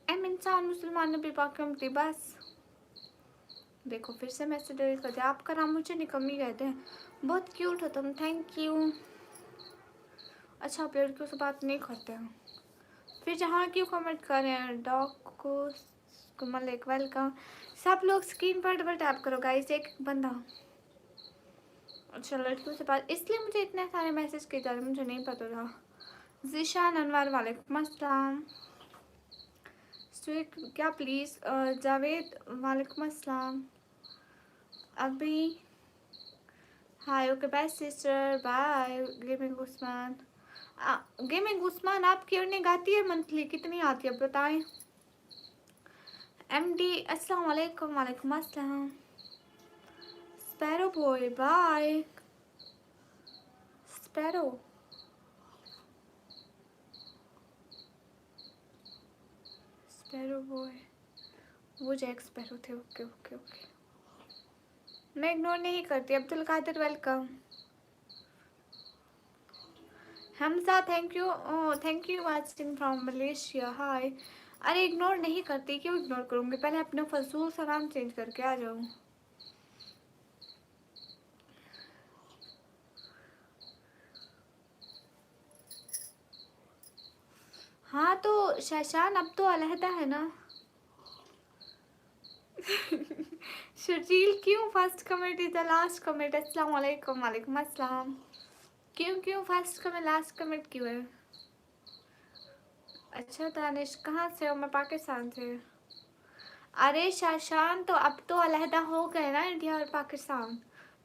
Speaker 1: एम इंसान मुसलमान नबी पाक उम्मती। बस देखो फिर से मैसेज डिलीट कर दिया। आपका नाम मुझे निकम्मी कहते हैं। बहुत क्यूट हो तुम, थैंक यू। अच्छा आप लड़कियों से बात नहीं करते हो, फिर जहाँ क्यों कमेंट कर रहे हैं? डॉग को मलिक वेलकम। सब लोग स्क्रीन पर डबल टैप करो गाइस, एक बंदा। अच्छा लड़कियों से बात, इसलिए मुझे इतने सारे मैसेज किए जा रहे, मुझे नहीं पता था। जीशान अनवर वालेकुम अस्सलाम। स्वीट क्या प्लीज़? जावेद वालेकुम अस्सलाम। अभी hi, okay bye sister, bye. Gaming Usman, gaming Usman आपकी अर्निंग आती है मंथली? कितनी आती है बताएं? MD अस्सलाम वालेकुम। वालेकुम अस्सलाम। Sparrow boy, bye. Sparrow sparrow boy, वो जैक स्पैरो थे। ओके ओके ओके, मैं इग्नोर नहीं करती। Abdul Qadir welcome. Hamza thank you, thank you watching from Malaysia, hi. अरे इग्नोर नहीं करती, क्यों इग्नोर करूँगी? पहले अपना फजूल सा नाम चेंज करके आ जाऊँ। हाँ तो शैशान अब तो अलहदा है ना। शर्जील क्यों first comment is the last comment? अस्सलाम वालेकुम। वालेकुम अस्सलाम। क्यों फर्स्ट कमेंट लास्ट कमेंट क्यों है? अच्छा दानिश, कहाँ से हो? मैं पाकिस्तान से। अरे शाशान तो अब तो अलहदा हो गए ना इंडिया और पाकिस्तान,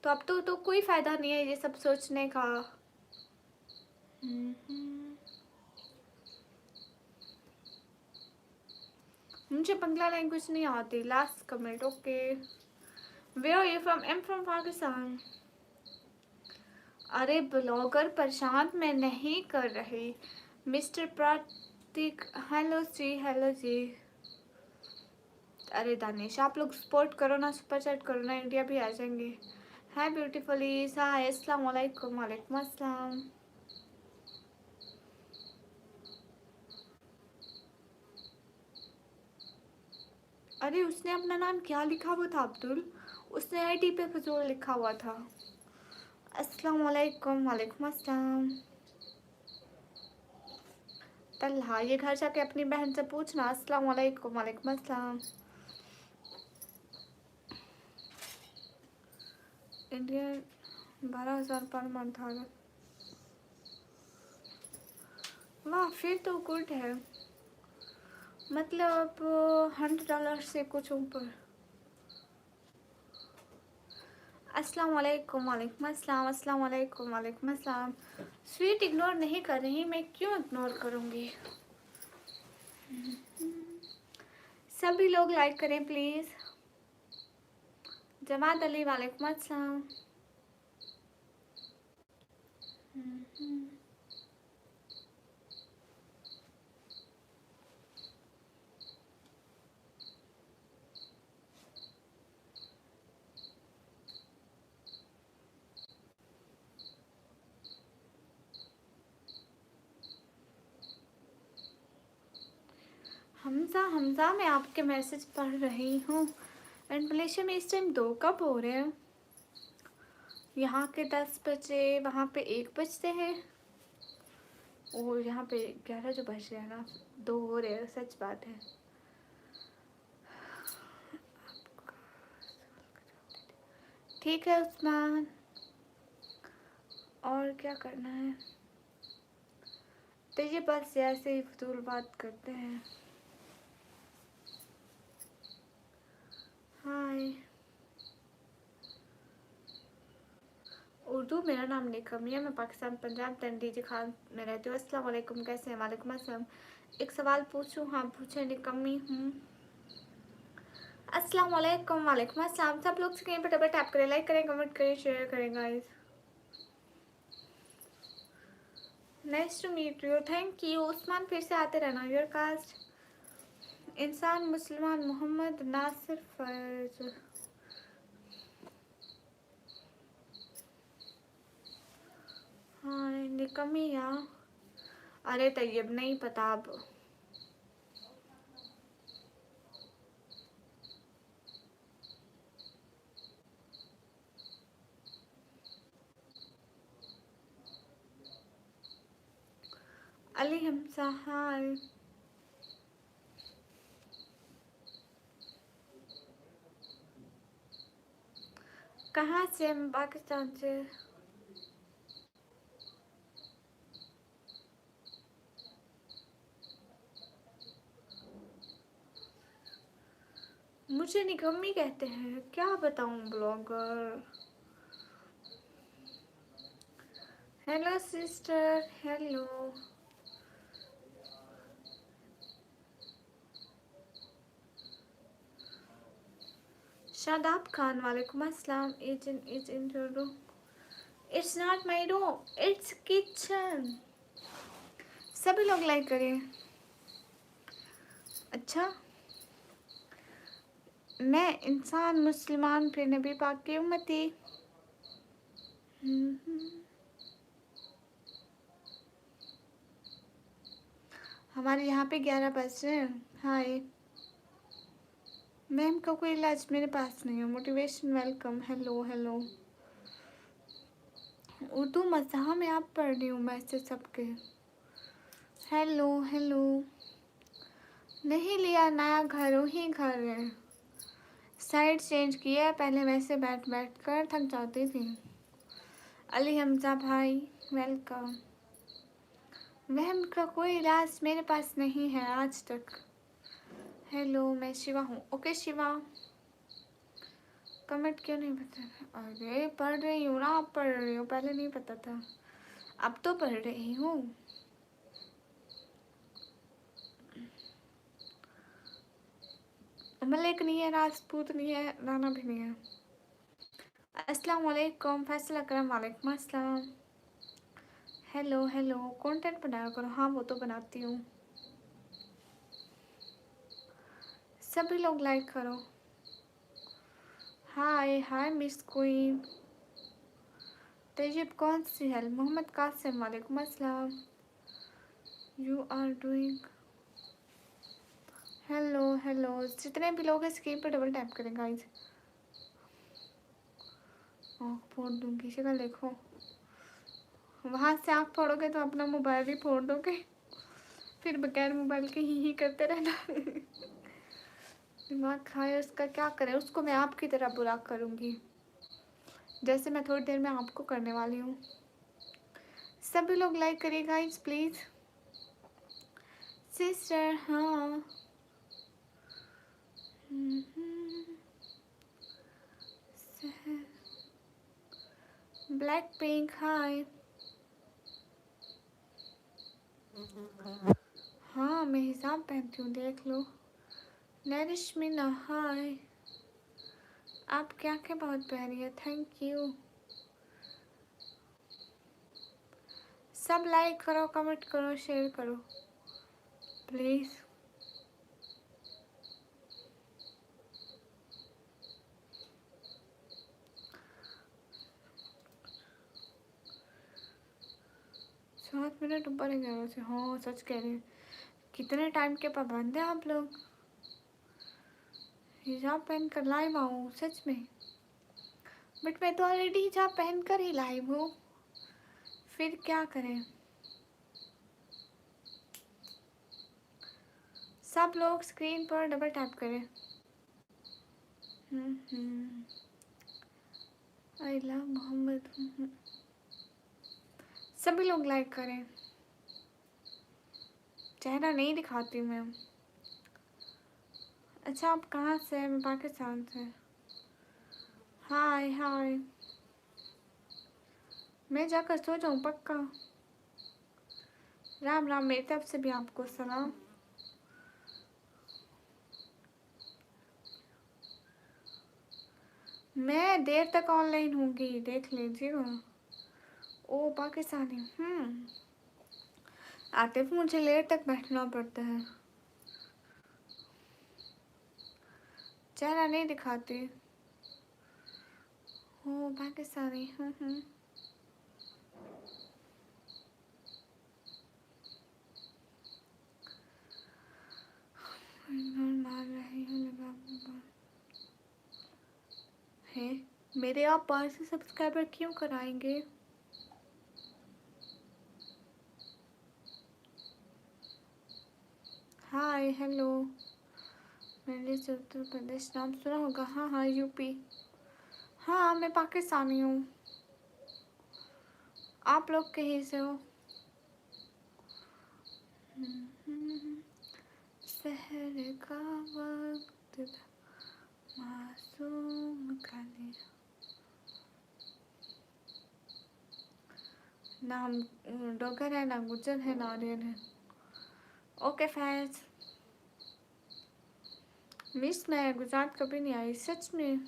Speaker 1: तो अब तो कोई फ़ायदा नहीं है ये सब सोचने का। मुझे बंगला लैंग्वेज नहीं आती। Last comment, okay. Where are you from? Am from Pakistan. अरे ब्लॉगर प्रशांत, मैं नहीं कर रही। मिस्टर प्रतीक, हेलो जी, हेलो जी। अरे दानिश आप लोग सपोर्ट करो ना, सुपर चैट करो ना, इंडिया भी आ जाएंगे। हाय ब्यूटीफुली, हाय अस्सलाम वालेकुम। वालेकुम अस्सलाम। अरे उसने अपना नाम क्या लिखा हुआ था? अब्दुल, उसने आईडी पे फजूल लिखा हुआ था। अस्सलाम वालेकुम। वालेकुम अस्सलाम। तल्हा, ये घर जाके अपनी बहन से पूछना। अस्सलाम वालेकुम। वालेकुम अस्सलाम। इंडियन 12,000 पर मंथ आ रहा। वाह फिर तो गुड है, मतलब $100 से कुछ ऊपर। अस्सलाम वालेकुम। वालेकुम अस्सलाम। अस्सलाम वालेकुम। वालेकुम अस्सलाम। स्वीट इग्नोर नहीं कर रही, मैं क्यों इग्नोर करूँगी? सभी लोग लाइक करें प्लीज़। जमात अली, वालेकुम अस्सलाम। हमजा मैं आपके मैसेज पढ़ रही हूँ। एंड मलेशिया में इस टाइम 2 कब हो रहे हैं? यहाँ के 10 बजे, वहाँ पे 1 बजते हैं और यहाँ पे 11 जो बज रहे हैं ना, 2 हो रहे हैं। सच बात है। ठीक है उस्मान, और क्या करना है? तो ये बस ऐसे ही फजूल बात करते हैं। हाय। उर्दू मेरा नाम निकमी है, मैं पाकिस्तान पंजाब तंडीजी खान में रहती हूँ। अस्सलाम वालेकुम, कैसे हैं? वालेकुम अस्सलाम। एक सवाल पूछूं? हाँ पूछे। निकमी हूँ। अस्सलाम वालेकुम। वालेकुम अस्सलाम। सब लोग स्क्रीन पर डबल टैप करें, लाइक करें, कमेंट करें, शेयर करें guys. Nice to meet you. Thank you Usman. फिर से आते रहना। Your caste? इंसान, मुसलमान, मोहम्मद, नासिर, फर्ज। हाँ निकमी या? अरे तैयब नहीं पता अब। अली हमसा हाय। कहाँ से? हम पाकिस्तान से। मुझे निकम्मी कहते हैं, क्या बताऊं blogger. Hello sister, hello. Shadab Khan, वालेकुम अस्सलाम। Is in your room? It's not my room, it's kitchen. सभी लोग लाइक करें। अच्छा, मैं इंसान, मुसलमान, फिर नबी पाक की उम्मती। हमारे यहाँ पे 11 बज रहे हैं। हाय मैम का कोई इलाज मेरे पास नहीं है। Motivation welcome. Hello hello. Urdu मज़ाह में आप पढ़ रही हूँ मैसेज सबके। Hello hello. नहीं लिया, नया घर ही घर है। साइड चेंज किया है, पहले वैसे बैठ बैठ कर थक जाती थी। अली हमजा भाई वेलकम। वहम का कोई इलाज मेरे पास नहीं है आज तक। हेलो, मैं शिवा हूँ। ओके शिवा। कमेंट क्यों नहीं बता? अरे पढ़ रही हूँ ना, आप पढ़ रही हो, पहले नहीं पता था, अब तो पढ़ रही हूँ। मलिक नहीं है, राजपूत नहीं है, राना भी नहीं है। अस्सलाम वालेकुम फैसल अकरम, वालेकुम अस्सलाम। Hello hello. कंटेंट बनाया करो। हाँ वो तो बनाती हूँ। सभी लोग लाइक करो। Hi hi miss queen. Tayyab कौन सी है? मोहम्मद कासिम, वालेकुम अस्सलाम। You are doing. Hello hello. जितने भी लोग हैं स्क्रीन पर डबल टैप करें गाइस। आँख फोड़ दूंगी, शक्ल देखो। वहाँ से आँख फोड़ोगे तो अपना मोबाइल ही फोड़ दोगे, फिर बगैर मोबाइल के ही करते रहना। दिमाग खाए उसका, क्या करें उसको। मैं आपकी तरह बुरा करूँगी जैसे मैं थोड़ी देर में आपको करने वाली हूँ। सभी लोग लाइक करिए गाइस प्लीज़। सिस्टर हाँ। ब्लैक पिंक हाय। हाँ मैं हिजाब पहनती हूँ, देख लो। नरिश्मिना हाय। आपकी आंखें बहुत प्यारी है, थैंक यू। सब लाइक करो, कमेंट करो, शेयर करो प्लीज़। 7 मिनट ऊपर है 11 से। हाँ सच कह रहे हैं, कितने टाइम के पाबंद हैं आप लोग। हिजाब पहन कर लाइव आऊँ सच में? बट मैं तो ऑलरेडी हिजाब पहन कर ही लाइव हूँ, फिर क्या करें। सब लोग स्क्रीन पर डबल टैप करें। I love Mohammad. सभी लोग लाइक करें। चेहरा नहीं दिखाती मैं। अच्छा आप कहाँ से? मैं पाकिस्तान से। हाय हाय। मैं जाकर सो जाऊँ पक्का। राम राम, मेरी तरफ से भी आपको सलाम। मैं देर तक ऑनलाइन होंगी, देख लीजिएगा। ओ पाकिस्तानी। आतिफ मुझे लेट तक बैठना पड़ता है, चेहरा नहीं दिखाती। ओ पाकिस्तानी। मार रही हूँ है। मेरे आप 500 सब्सक्राइबर क्यों कराएंगे? Hi hello. मैंने से उत्तर प्रदेश नाम सुना होगा। हाँ हाँ यूपी। हाँ मैं पाकिस्तानी हूँ। आप लोग कहीं से हो? शहर का वक्त था, मासूम खाली। ना हम डोगर है, ना गुजर है, ना आर्यन है। ओके फैज। मिस मैं गुजरात कभी नहीं आई, सच में।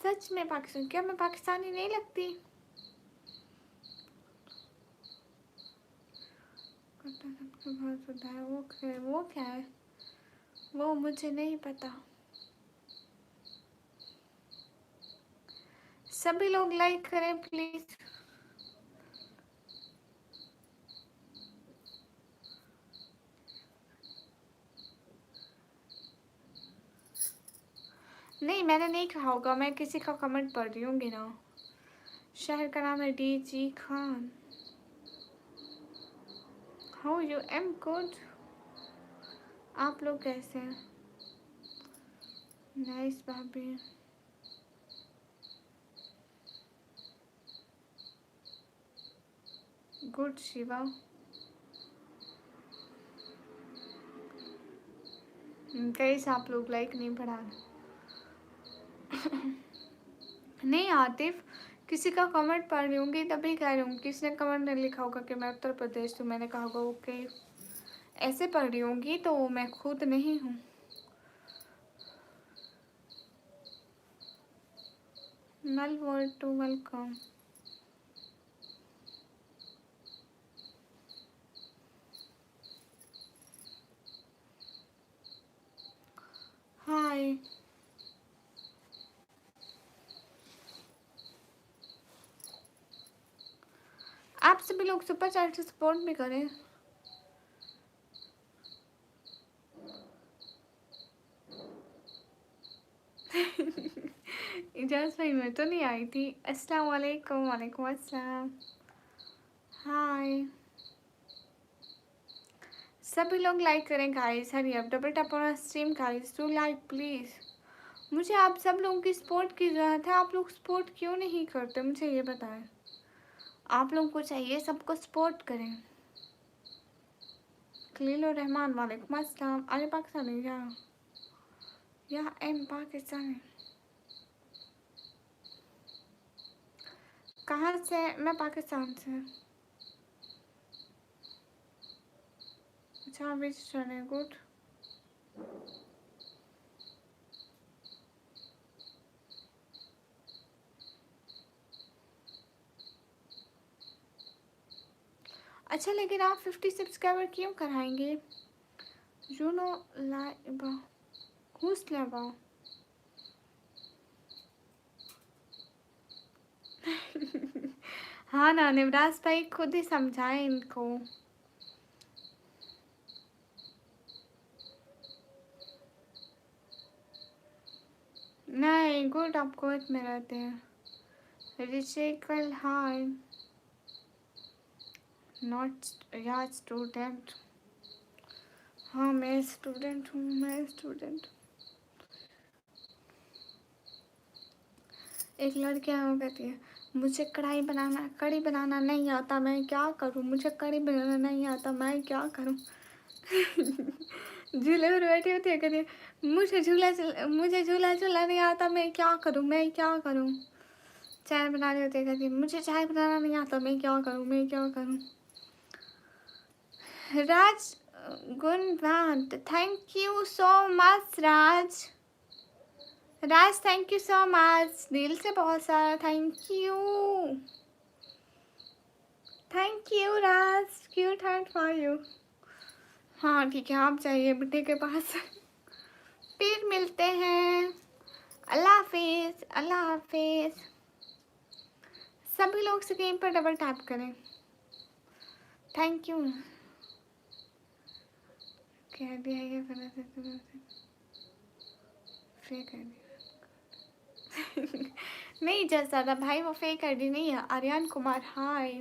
Speaker 1: सच में पाकिस्तान? क्या मैं पाकिस्तानी नहीं लगती? बहुत होता है वो क्या है? वो मुझे नहीं पता। सभी लोग लाइक करें प्लीज। नहीं मैंने नहीं कहा होगा, मैं किसी का कमेंट पढ़ रही हूँ ना। शहर का नाम है DG Khan. How you? Am good. आप लोग कैसे हैं? नाइस भाभी। गुड शिवा। कैसे आप लोग लाइक नहीं पढ़ा? नहीं आतिफ, किसी का कमेंट पढ़ रही होंगी तभी कह रही हूँ। किसने कमेंट नहीं लिखा होगा कि मैं उत्तर प्रदेश, तो मैंने कहा होगा ओके। ऐसे पढ़ रही होंगी तो मैं खुद नहीं हूँ। नल वर्ल्ड टू वेलकम। हाय। आप सभी लोग सुपर चैट से सपोर्ट भी करें। इजाज़ भाई मैं तो नहीं आई थी। अस्सलाम वालेकुम। वालेकुम अस्सलाम। हाय। सभी लोग लाइक करें गाइस। हरी अब double tap on stream guys, to like please. मुझे आप सब लोगों की सपोर्ट की ज़रूरत है। आप लोग सपोर्ट क्यों नहीं करते मुझे ये बताएं। आप लोगों को चाहिए सबको सपोर्ट करें। खलील और रहमान वालेकुम अस्सलाम। अरे पाकिस्तानी या एम पाकिस्तानी। कहाँ से? मैं पाकिस्तान से। अच्छा विजय गुड। अच्छा लेकिन आप 50 सब्सक्राइबर क्यों कराएंगे? यू नो लाइबा हुस लाइबा। हाँ ना निवराज भाई, खुद ही समझाएं इनको। नहीं गुड, आप कुवैत में रहते हैं। रिचेकल हाय नॉट या स्टूडेंट। हाँ मैं स्टूडेंट हूँ, मैं स्टूडेंट। एक लड़की है वो कहती है मुझे कढ़ी बनाना नहीं आता, मैं क्या करूँ, मुझे कढ़ी बनाना नहीं आता, मैं क्या करूँ। झूले पर बैठी होती है, कहती है मुझे झूला झूला नहीं आता, मैं क्या करूँ, मैं क्या करूँ। चाय बना रही होती है, कहती है मुझे चाय बनाना नहीं आता, मैं क्या करूँ, मैं क्या करूँ। Raj Gunwant, thank you so much Raj. Raj thank you so much, दिल से बहुत सारा thank you. Thank you Raj, cute heart for you. हाँ ठीक है, आप जाइए बेटे के पास। फिर मिलते हैं। अल्लाह हाफिज, अल्लाह हाफिज। सभी लोग स्क्रीन पर डबल टैप करें। Thank you. कह दिया ये फेक आईडी। नहीं जैसा भाई, वो फेक आईडी नहीं है। आर्यन कुमार हाय,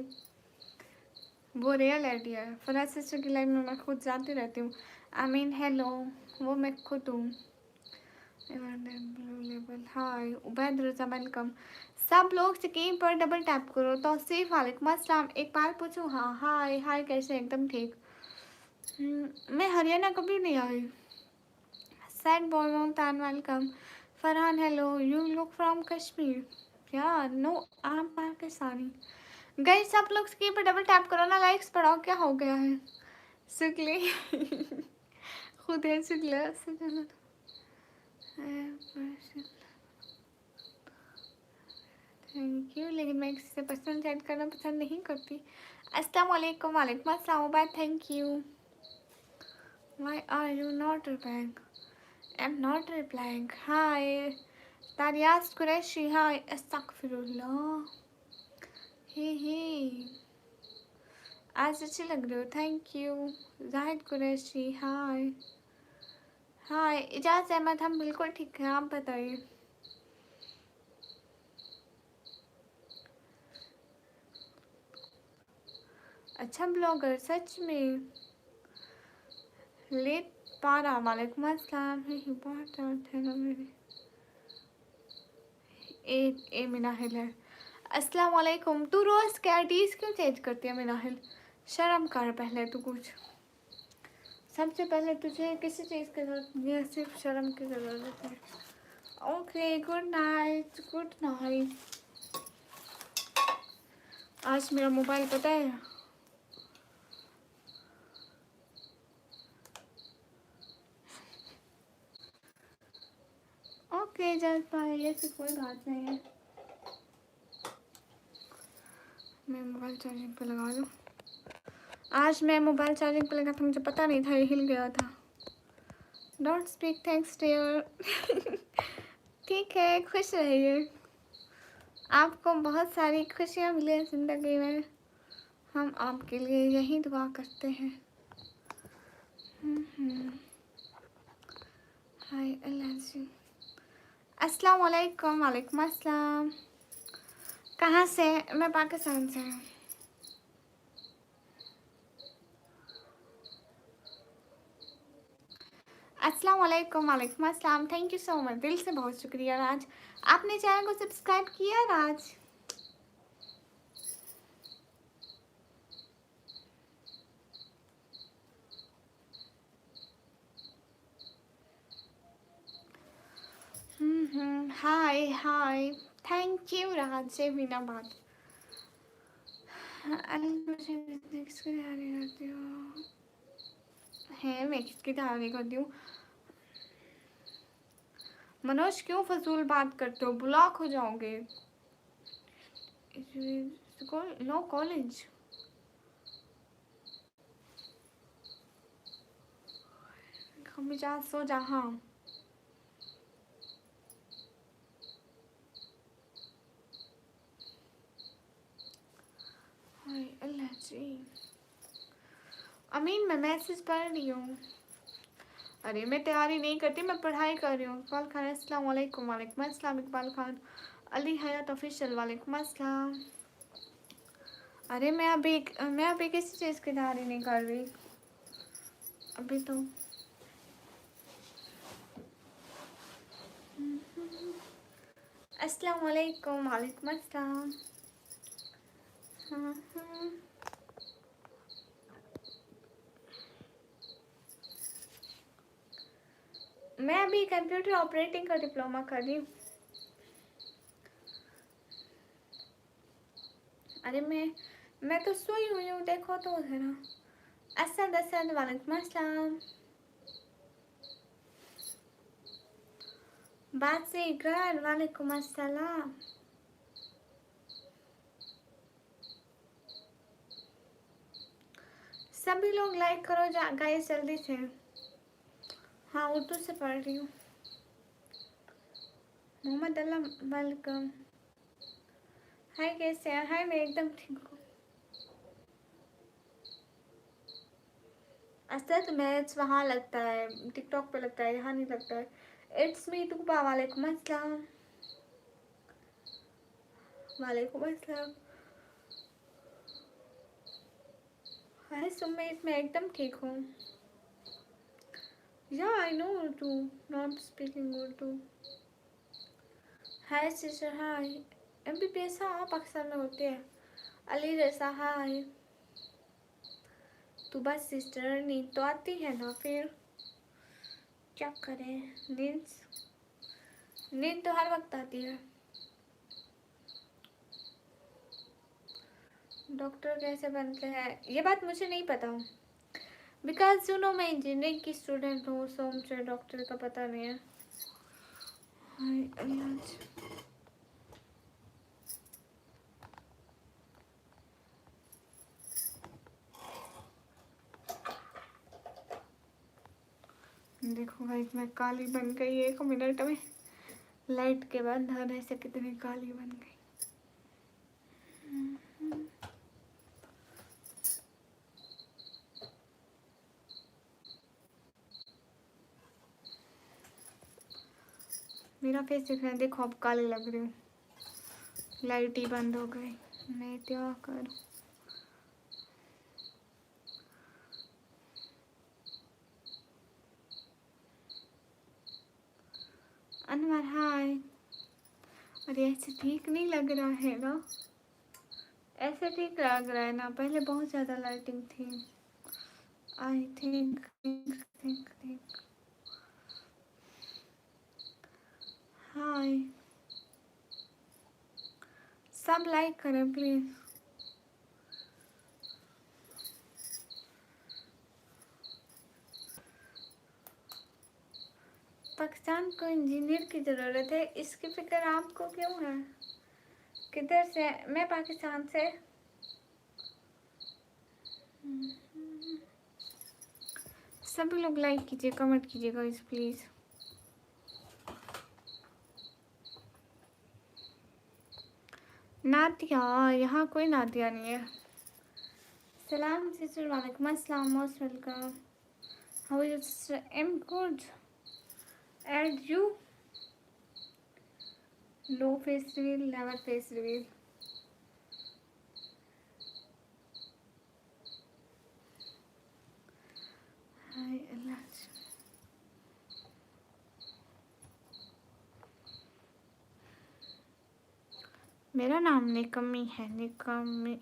Speaker 1: वो रियल आईडी है। फराज सिस्टर की लाइफ में मैं खुद जाती रहती हूँ। आई मीन हेलो, वो मैं खुद हूँ। हाय उबैद रजा वेलकम। सब लोग स्क्रीन पर डबल टैप करो। तौसीफ वालेकुम अस्सलाम। एक बार पूछूँ? हाँ हाय हाय, कैसे? एकदम ठीक। मैं हरियाणा कभी नहीं आई। सैड बोल रहा हूँ। तान welcome. Farhan hello, you look from Kashmir. यार नो, आई एम पाकिस्तानी। गई सब लोग स्क्रीन पर डबल टैप करो ना, लाइक्स बढ़ाओ। क्या हो गया है? शुक्ली खुद है शुक्ला। थैंक यू, लेकिन मैं किसी से पर्सनल चैट करना पसंद नहीं करती। अस्सलाम वालेकुम। वालेकुम अस्सलाम Ubaid, thank you. Why are you not replying? I am not replying. Hi तारियास कुरैशी हाय। अस्तगफिरुल्लाह। हे आज अच्छी लग रहे हो, thank you. Zahid Qureshi hi. Hi Ijaz Ahmed, हम बिल्कुल ठीक हैं, आप बताइए। अच्छा ब्लॉगर सच में। लेट पारा वालेकुम अस्सलाम। मेरे ए मिनाहिल है। अस्सलाम वालेकुम। तू रोज़ कैटीज क्यों चेंज करती है मिनाहिल? शर्म कर पहले तू कुछ। सबसे पहले तुझे किसी चीज़ की जरूरत नहीं है, सिर्फ शर्म की ज़रूरत है। Okay good night, good night. आज मेरा मोबाइल पता है ओके जल पाए, ऐसी कोई बात नहीं है। मैं मोबाइल चार्जिंग पे लगा दूँ। आज मैं मोबाइल चार्जिंग पे लगा था, मुझे पता नहीं था ये हिल गया था। Don't speak thanks dear. ठीक है, खुश रहिए। आपको बहुत सारी खुशियाँ मिले ज़िंदगी में, हम आपके लिए यही दुआ करते हैं। हाय अल्लाह जी। अस्सलाम वालेकुम। वालेकुम अस्सलाम। कहाँ से? मैं पाकिस्तान से हूँ। अस्सलाम वालेकुम। वालेकुम अस्सलाम। थैंक यू सो मच, दिल से बहुत शुक्रिया राज। आपने चैनल को सब्सक्राइब किया राज? हाय हाय, थैंक यू राज से बिना बात। किसकी तैयारी करती हो? है मैं किसकी तैयारी करती हूँ? मनोज क्यों फजूल बात करते हो, ब्लॉक हो जाओगे। No college. जा सो जहाँ। अल्लाह जी। अमीन मैं मैसेज पढ़ रही हूँ। अरे मैं तैयारी नहीं करती, मैं पढ़ाई कर रही हूँ। इकबाल खान अस्सलाम वालेकुम। वालेकुम अस्सलाम इकबाल खान। अली हयात ऑफिशियल, वालेकुम अस्सलाम। अरे मैं अभी किसी चीज़ की तैयारी नहीं कर रही अभी तो। अस्सलाम वालेकुम, वालेकुम अस्सलाम। हाँ, हाँ। मैं अभी कंप्यूटर ऑपरेटिंग का डिप्लोमा कर रही हूँ। अरे मैं तो सोई हुई हूँ, देखो तो जरा। असद असद, वालेकुम अस्सलाम। बात से इकरार, वालेकुम अस्सलाम। सभी लोग लाइक करो गाइस जल्दी से। हाँ, उर्दू से पढ़ रही हूँ। मोहम्मद अल्लाह, वेलकम। हाय, कैसे हैं? हाय, मैं एकदम ठीक हूँ। असद मैच वहाँ लगता है, टिकटॉक पे लगता है, यहाँ नहीं लगता है। इट्स मी टूबा, वालेकुम अस्सलाम। वालेकुम अस्सलाम। हाय सुमेत, मैं एकदम ठीक हूँ। या I know Urdu, not speaking Urdu. Hi sister, hi. MBBS हाँ पाकिस्तान में होते हैं। अली रसा, हाय। तो बस सिस्टर, नींद तो आती है ना, फिर क्या करें। नींद तो हर वक्त आती है। डॉक्टर कैसे बनते हैं ये बात मुझे नहीं पता, बिकॉज यू नो मैं इंजीनियरिंग की स्टूडेंट हूँ, सो मुझे डॉक्टर का पता नहीं है। हाय अलियाज, देखो भाई मैं काली बन गई 1 मिनट में। लाइट के बाद होने से कितनी काली बन गई। मेरा फेस दिख रहा है, देखो अब काली लग रही हूँ। लाइट ही बंद हो गई, मैं क्या करूँ। अनवर हाय। अरे ऐसे ठीक नहीं लग रहा है ना, ऐसे ठीक लग रहा है ना, पहले बहुत ज़्यादा लाइटिंग थी। आई थिंक थिंक हाय, सब लाइक करें प्लीज़। पाकिस्तान को इंजीनियर की ज़रूरत है, इसकी फिक्र आपको क्यों है? किधर से? मैं पाकिस्तान से। सभी लोग लाइक कीजिए, कमेंट कीजिएगा इस प्लीज़। नादिया, यहाँ कोई नादिया नहीं है। सलाम सिस्टर, वालेकुम अस्सलाम, most welcome. How you sister? Am good and you? No face reveal, never face reveal. हाय अल्लाह, मेरा नाम निकम्मी है, निकम्मी।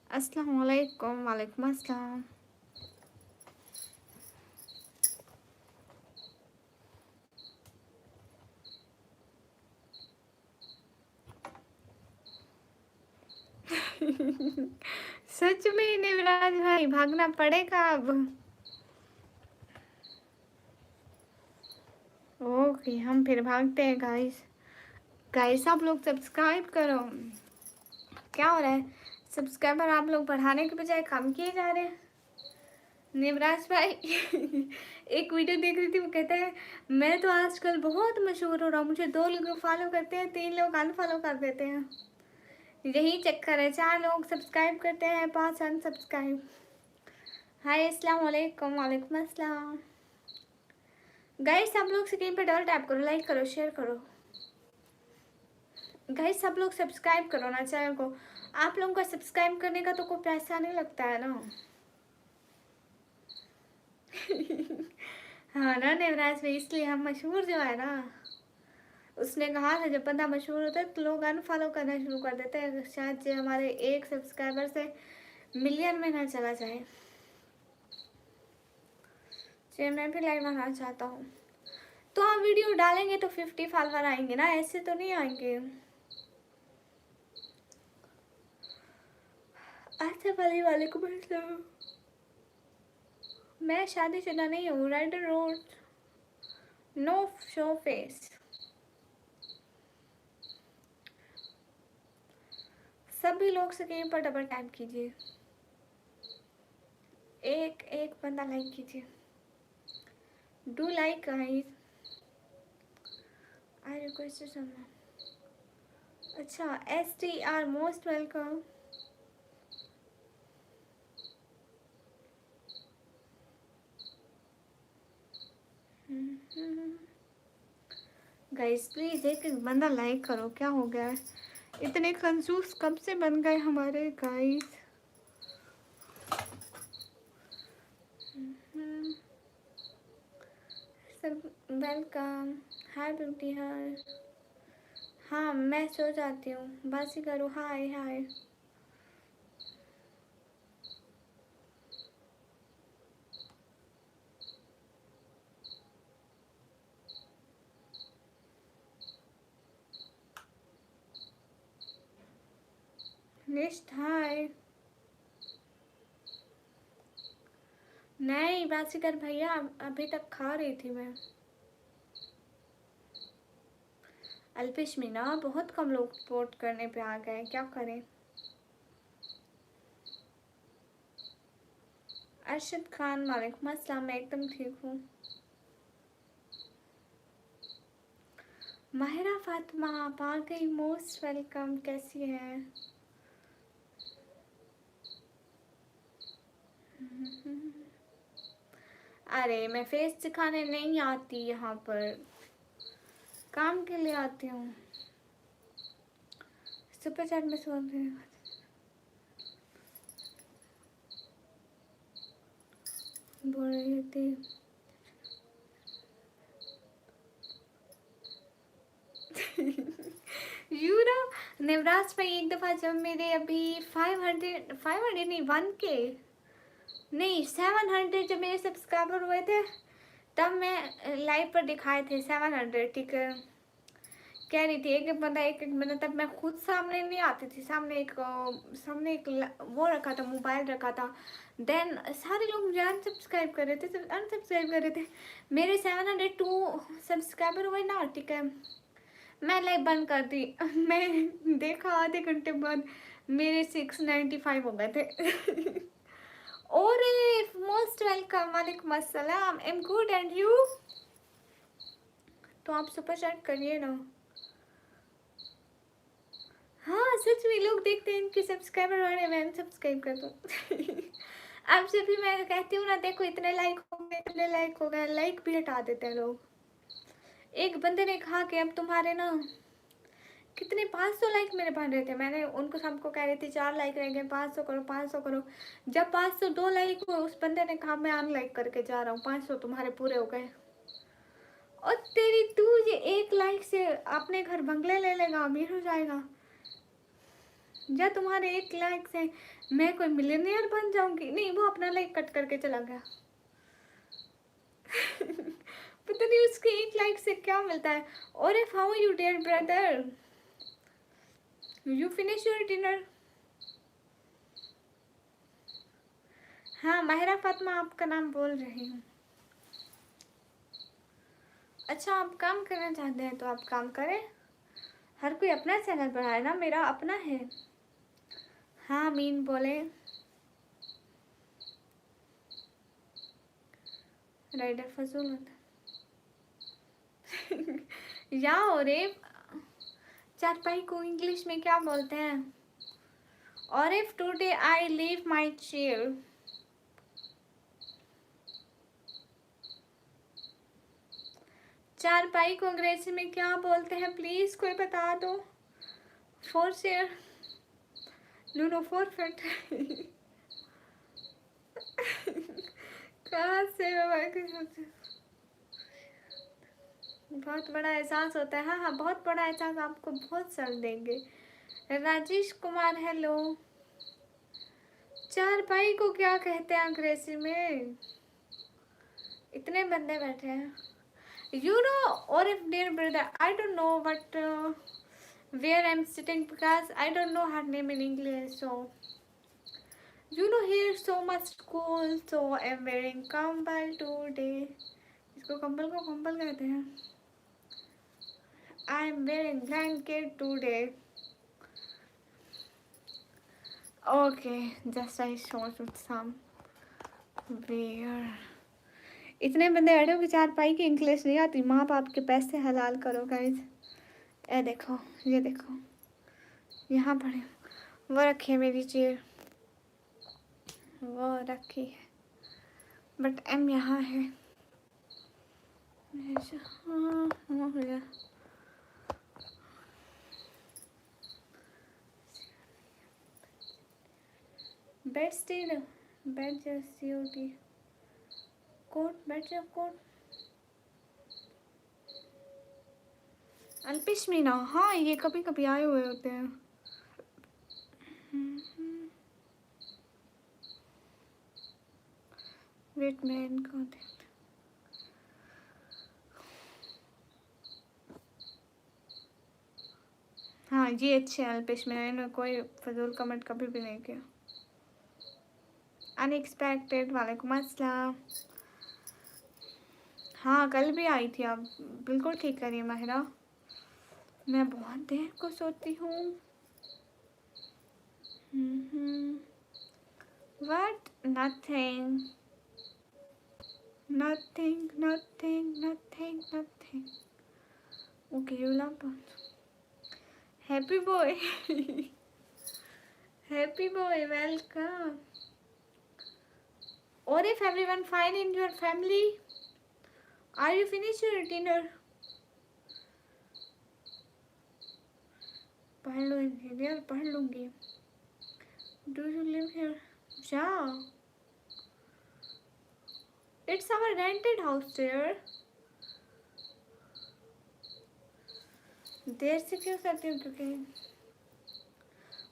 Speaker 1: अस्सलाम वालेकुम, वालेकुम अस्सलाम। सच में निवराज भाई, भागना पड़ेगा अब। ओके, हम फिर भागते हैं गाइस। गाइस आप लोग सब्सक्राइब करो। क्या हो रहा है? सब्सक्राइबर आप लोग बढ़ाने के बजाय कम किए जा रहे हैं। निवराज भाई एक वीडियो देख रही थी, वो कहता है मैं तो आजकल बहुत मशहूर हो रहा हूँ, मुझे 2 लोग फॉलो करते हैं, 3 लोग अनफॉलो कर देते हैं। यही चक्कर है, 4 लोग सब्सक्राइब करते हैं, 5 अनसब्सक्राइब। हाय अस्सलाम वालेकुम। वालेकुम अस्सलाम। गाइस सब लोग स्क्रीन पे डबल टैप करो, लाइक करो, शेयर करो। गाइस सब लोग सब्सक्राइब करो ना चैनल को। आप लोगों का सब्सक्राइब करने का तो कोई पैसा नहीं लगता है ना। हाँ ना देवराज भाई, इसलिए हम मशहूर जो है ना, उसने कहा था जब बंदा मशहूर होता है तो लोग अनफॉलो करना शुरू कर देते हैं, शायद जो हमारे एक सब्सक्राइबर से मिलियन में ना चला जाए। चलिए मैं भी लाइव आना चाहता हूँ, तो हम वीडियो डालेंगे तो 50 फॉलोवर आएंगे ना, ऐसे तो नहीं आएंगे। अच्छा भले वालेकुम अस्सलाम। मैं शादीशुदा नहीं हूँ, rider road, no show face. सभी लोग स्क्रीन पर डबल टैप कीजिए, एक एक बंदा लाइक कीजिए। Do like guys, I request someone. अच्छा STR most welcome. Guys please एक एक बंदा लाइक करो, क्या हो गया है, इतने कंजूस कब से बन गए हमारे गाइस। सब वेलकम। हाय ब्यूटी हाय। हाँ मैं सो जाती हूँ, बस ही करो। हाय हाय। निष्ठ हाय। नहीं बासीकर भैया, अभी तक खा रही थी मैं। अल्पिश मीना, बहुत कम लोग सपोर्ट करने पे आ गए, क्या करें। अरशद खान वालेकुम अस्सलाम, मैं एकदम ठीक हूँ। माहिरा फातिमा आप आ गई, मोस्ट वेलकम। कैसी है? अरे मैं फेस दिखाने नहीं आती यहाँ पर, काम के लिए आती हूँ। सुपर चैट में सुन रही हूँ, बोल रही थी। यूरा नेवराज भाई, एक दफ़ा जब मेरे अभी 500 नहीं 1K नहीं 700 जब मेरे सब्सक्राइबर हुए थे, तब मैं लाइव पर दिखाए थे 700। ठीक है, कह रही थी एक एक बंदा, तब मैं खुद सामने नहीं आती थी, सामने एक वो रखा था, मोबाइल रखा था। देन सारे लोग मुझे अनसब्सक्राइब कर रहे थे, अनसब्सक्राइब कर रहे थे। मेरे 702 सब्सक्राइबर हुए ना, ठीक है, मैं लाइव बंद कर दी। मैं देखा आधे घंटे बाद मेरे 695 हो गए थे। और मोस्ट वेलकम। वालेकुम अस्सलाम। M good and you. तो आप सुपर चैट करिए ना। हाँ सच में लोग देखते हैं इनके सब्सक्राइबर वाले, मैं अनसब्सक्राइब कर दूँ। अब जब भी मैं कहती हूँ ना, देखो इतने लाइक हो गए, इतने लाइक हो गए, लाइक भी हटा देते हैं लोग। एक बंदे ने कहा कि अब तुम्हारे ना कितने 500 लाइक मेरे बन रहे थे, मैंने उनको सबको कह रही थी 4 लाइक रह गए, 500 करो 500 करो। जब 502 लाइक हुए, उस बंदे ने कहा मैं अनलाइक करके जा रहा हूँ, 500 तुम्हारे पूरे हो गए। और तेरी तू ये 1 लाइक से अपने घर बंगले ले लेगा, अमीर हो जाएगा, या तुम्हारे 1 लाइक से मैं कोई मिलियनियर बन जाऊंगी। नहीं, वो अपना लाइक कट करके चला गया। पता नहीं उसके 1 लाइक से क्या मिलता है। और if how you dear brother, you finish your dinner. हाँ माहिरा फातिमा आपका नाम बोल रही हूँ। अच्छा आप काम करना चाहते हैं तो आप काम करें, हर कोई अपना चैनल बढ़ाए ना, मेरा अपना है। हाँ मीन बोले। राइडर फजूल होता। या और चारपाई को इंग्लिश में क्या बोलते हैं? और if today I leave my chair, चारपाई को अंग्रेजी में क्या बोलते हैं? प्लीज कोई बता दो। Four chair, no four fit. कहाँ से बहुत बड़ा एहसास होता है। हाँ हाँ, बहुत बड़ा एहसास, आपको बहुत सर देंगे। राजेश कुमार हेलो। चारपाई को क्या कहते हैं अंग्रेजी में? इतने बंदे बैठे हैं। You know, or if dear brother, I don't know what where I'm sitting because I don't know her name in English. So you know here is so much cool, so I'm wearing कम्बल today. इसको कम्बल को कम्बल कहते हैं। I'm wearing blanket today. Okay, just I showed with some weird. इतने बंदे बैठे हो कि चारपाई की इंग्लिश नहीं आती। माँ बाप के पैसे हलाल करो गाइज। ए देखो, ये देखो, यहाँ पड़े, वो रखी है मेरी चेयर, वो रखी है, बट एम यहाँ है। हाँ हो गया। बेड स्टील, बेड जैसी कोट, बेड जब कोट, अल्पिश मीना। हाँ, ये कभी कभी आए हुए होते हैं। वेट मैं इनको हाँ, ये अच्छे हैं अल्पिश मीना, इन्होंने कोई फजूल कमेंट कभी भी नहीं किया। अनएक्सपेक्टेड, वालेकुम अस्सलाम। हाँ, कल भी आई थी आप, बिल्कुल ठीक करिए माहिरा। मैं बहुत देर को सोती हूँ। What? Nothing. Nothing, nothing, nothing, nothing. Okay, you love it. Happy boy. Happy boy, welcome. Or if everyone fine in your family? Are you finished your dinner? पढ़ लो यार, पढ़ लूँगी। Do you live here? Yeah. It's our rented house dear. देर से क्यों करती हूँ? क्योंकि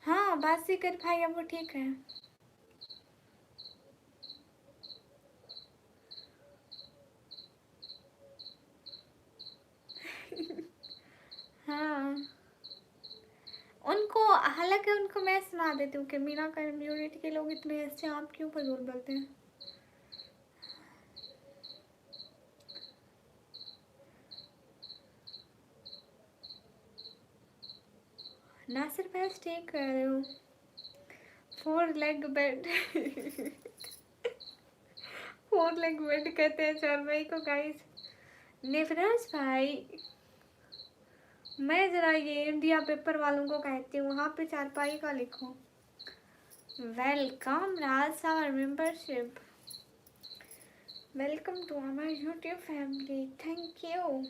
Speaker 1: हाँ, बासी कर भाई, अब वो ठीक है। हाँ, उनको, हालांकि उनको मैं सुना देती हूँ कि मीना कम्युनिटी के लोग इतने अच्छे, आप क्यों फजूल बोलते हैं? नासिर भैंस ठीक कर रहे हो। 4 लेग बेड। 4 लेग बेड कहते हैं चारपाई को गाइस। नेफराज भाई, मैं जरा ये इंडिया पेपर वालों को कहती हूँ, वहाँ पे चारपाई का लिखो। Welcome Raj our membership, welcome to our YouTube family. Thank you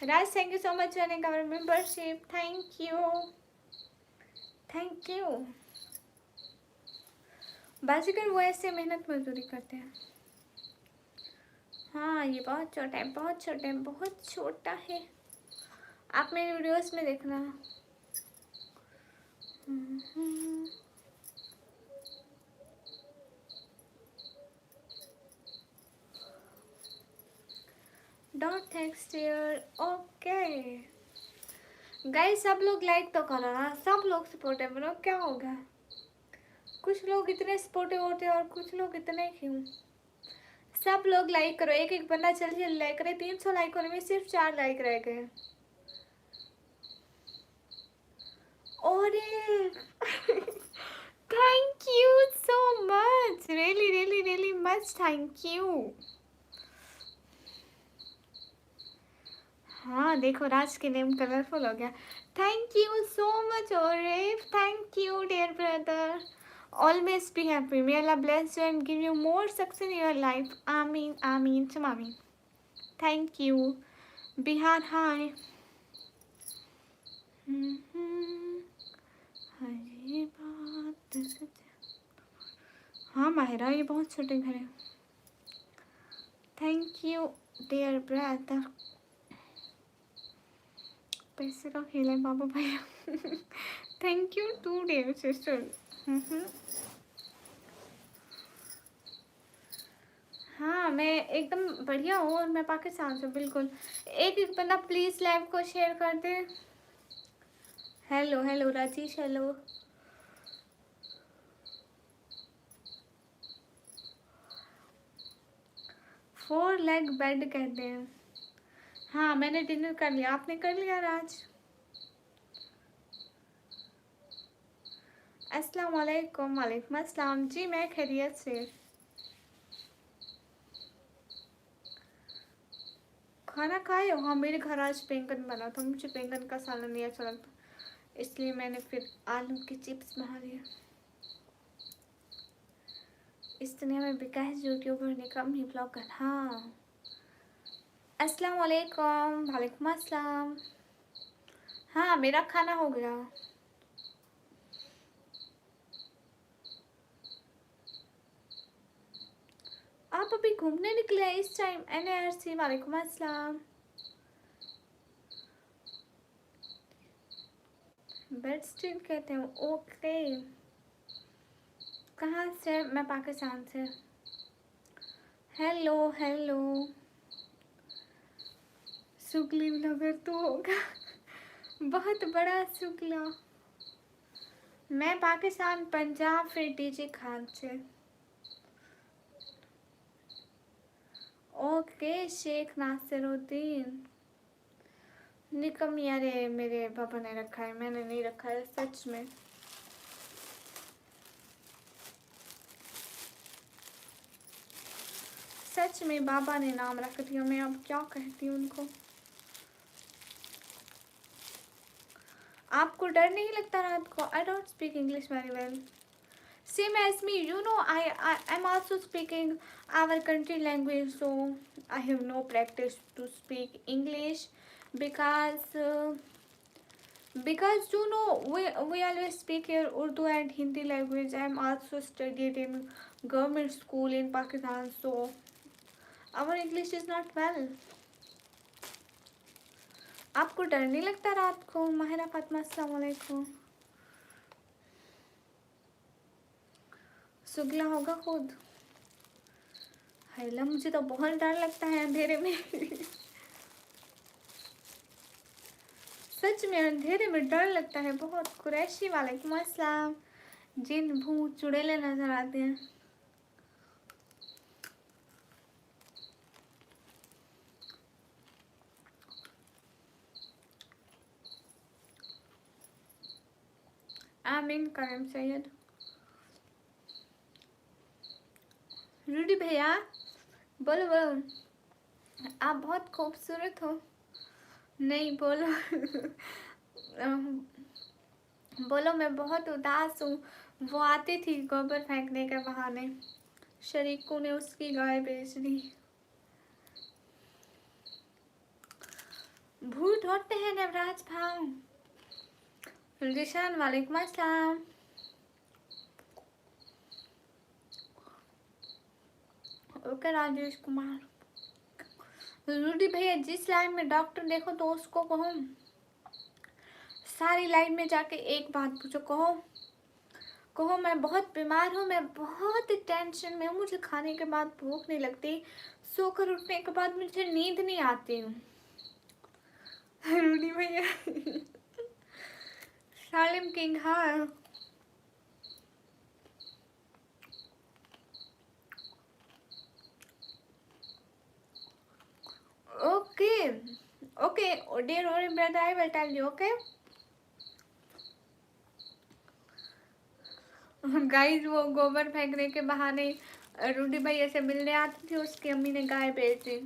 Speaker 1: Raj, thank you so much joining our membership. Thank you, thank you. Baazigar वो ऐसे मेहनत मजदूरी करते हैं। हाँ, ये बहुत छोटा है, बहुत छोटा है, बहुत छोटा है। आप मेरे वीडियोस में देखना। Dot text here. Okay guys, सब लोग लाइक तो करो ना, सब लोग सपोर्टिव बनो। क्या होगा, कुछ लोग इतने सपोर्टिव होते हैं और कुछ लोग इतने क्यों? सब लोग लाइक करो, एक एक बंदा जल्दी जल्दी लाइक करे। 300 लाइक होने में सिर्फ 4 लाइक रह गए। और thank you so much, really really really much, thank you. हाँ देखो, राज के नेम कलरफुल हो गया। Thank you so much, Orif. Thank you, dear brother. Always be happy. May Allah bless you and give you more success in your life. Ameen, Ameen, Ameen. Thank you. Bihar, hi. ये बात हाँ माहिरा, ये बहुत छोटे घर है. Thank you dear brother. पैसे का खेल है बाबा भैया. Thank you too dear sister. हाँ मैं एकदम बढ़िया हूँ और मैं पाकिस्तान से बिल्कुल. एक बंदा प्लीज लाइव को शेयर कर दे. Hello hello Rajesh. Hello. 4 leg bed कहते हैं. हाँ मैंने डिनर कर लिया. आपने कर लिया राज? अस्सलाम वालेकुम. वालेकुम अस्सलाम जी. मैं खैरियत से. खाना खाए हो? हाँ मेरे घर आज बैंगन बना था. मुझे बैंगन का सालन नहीं अच्छा लगता, इसलिए मैंने फिर आलू के चिप्स बना लिए. इस दुनिया में बिकास यूट्यूबर निकम ही ब्लॉगर. हाँ अस्सलाम वालेकुम. वालेकुम अस्सलाम. हाँ मेरा खाना हो गया. आप अभी घूमने निकले हैं इस टाइम? NRC. वालेकुम अस्सलाम. बेड स्ट्रीट कहते हैं. ओके. कहाँ से? मैं पाकिस्तान से. Hello hello. सुगली ब्लॉगर तो होगा. बहुत बड़ा सुगला. मैं पाकिस्तान, पंजाब, फिर डीजे खान से. ओके शेख नासिरुद्दीन. निकम यार मेरे पापा ने रखा है, मैंने नहीं रखा है सच में. सच में बाबा ने नाम रख दिया. मैं अब क्या कहती हूँ उनको. आपको डर नहीं लगता रात को? I don't speak English very well. Same as me, you know, I'm also speaking our country language, so I have no practice to speak English because you know we always speak here Urdu and Hindi language. I'm also studied in government school in Pakistan, so our English is not well. आपको डर नहीं लगता रात को? माहिरा फातिमा अस्सलाम वालेकुम. सुगला होगा खुद. हैला मुझे तो बहुत डर लगता है अंधेरे में. सच में अंधेरे में डर लगता है बहुत. कुरैशी वालेकुम अस्सलाम. जिन भूत चुड़ैले नजर आते हैं. आमीन. करम सैयद. रूडी भैया बोलो बोलो. आप बहुत खूबसूरत हो. नहीं बोलो. बोलो मैं बहुत उदास हूँ. वो आती थी गोबर फेंकने के बहाने. शरीकों ने उसकी गाय बेच दी. भूत होते हैं नवराज भाव. रिशान वालेकुम अस्सलाम. ओके राजेश कुमार. रूडी भैया जिस लाइन में डॉक्टर देखो तो उसको कहो सारी लाइन में जाके एक बात पूछो. कहो मैं बहुत बीमार हूँ, मैं बहुत टेंशन में हूँ, मुझे खाने के बाद भूख नहीं लगती, सोकर उठने के बाद मुझे नींद नहीं आती. रूडी भैया. सालिम किंग. हाँ okay dear Orin brother, I will tell you. Okay guys, वो गोबर फेंकने के बहाने रूडी भैया से मिलने आती थी. उसकी अम्मी ने गाय बेच दी.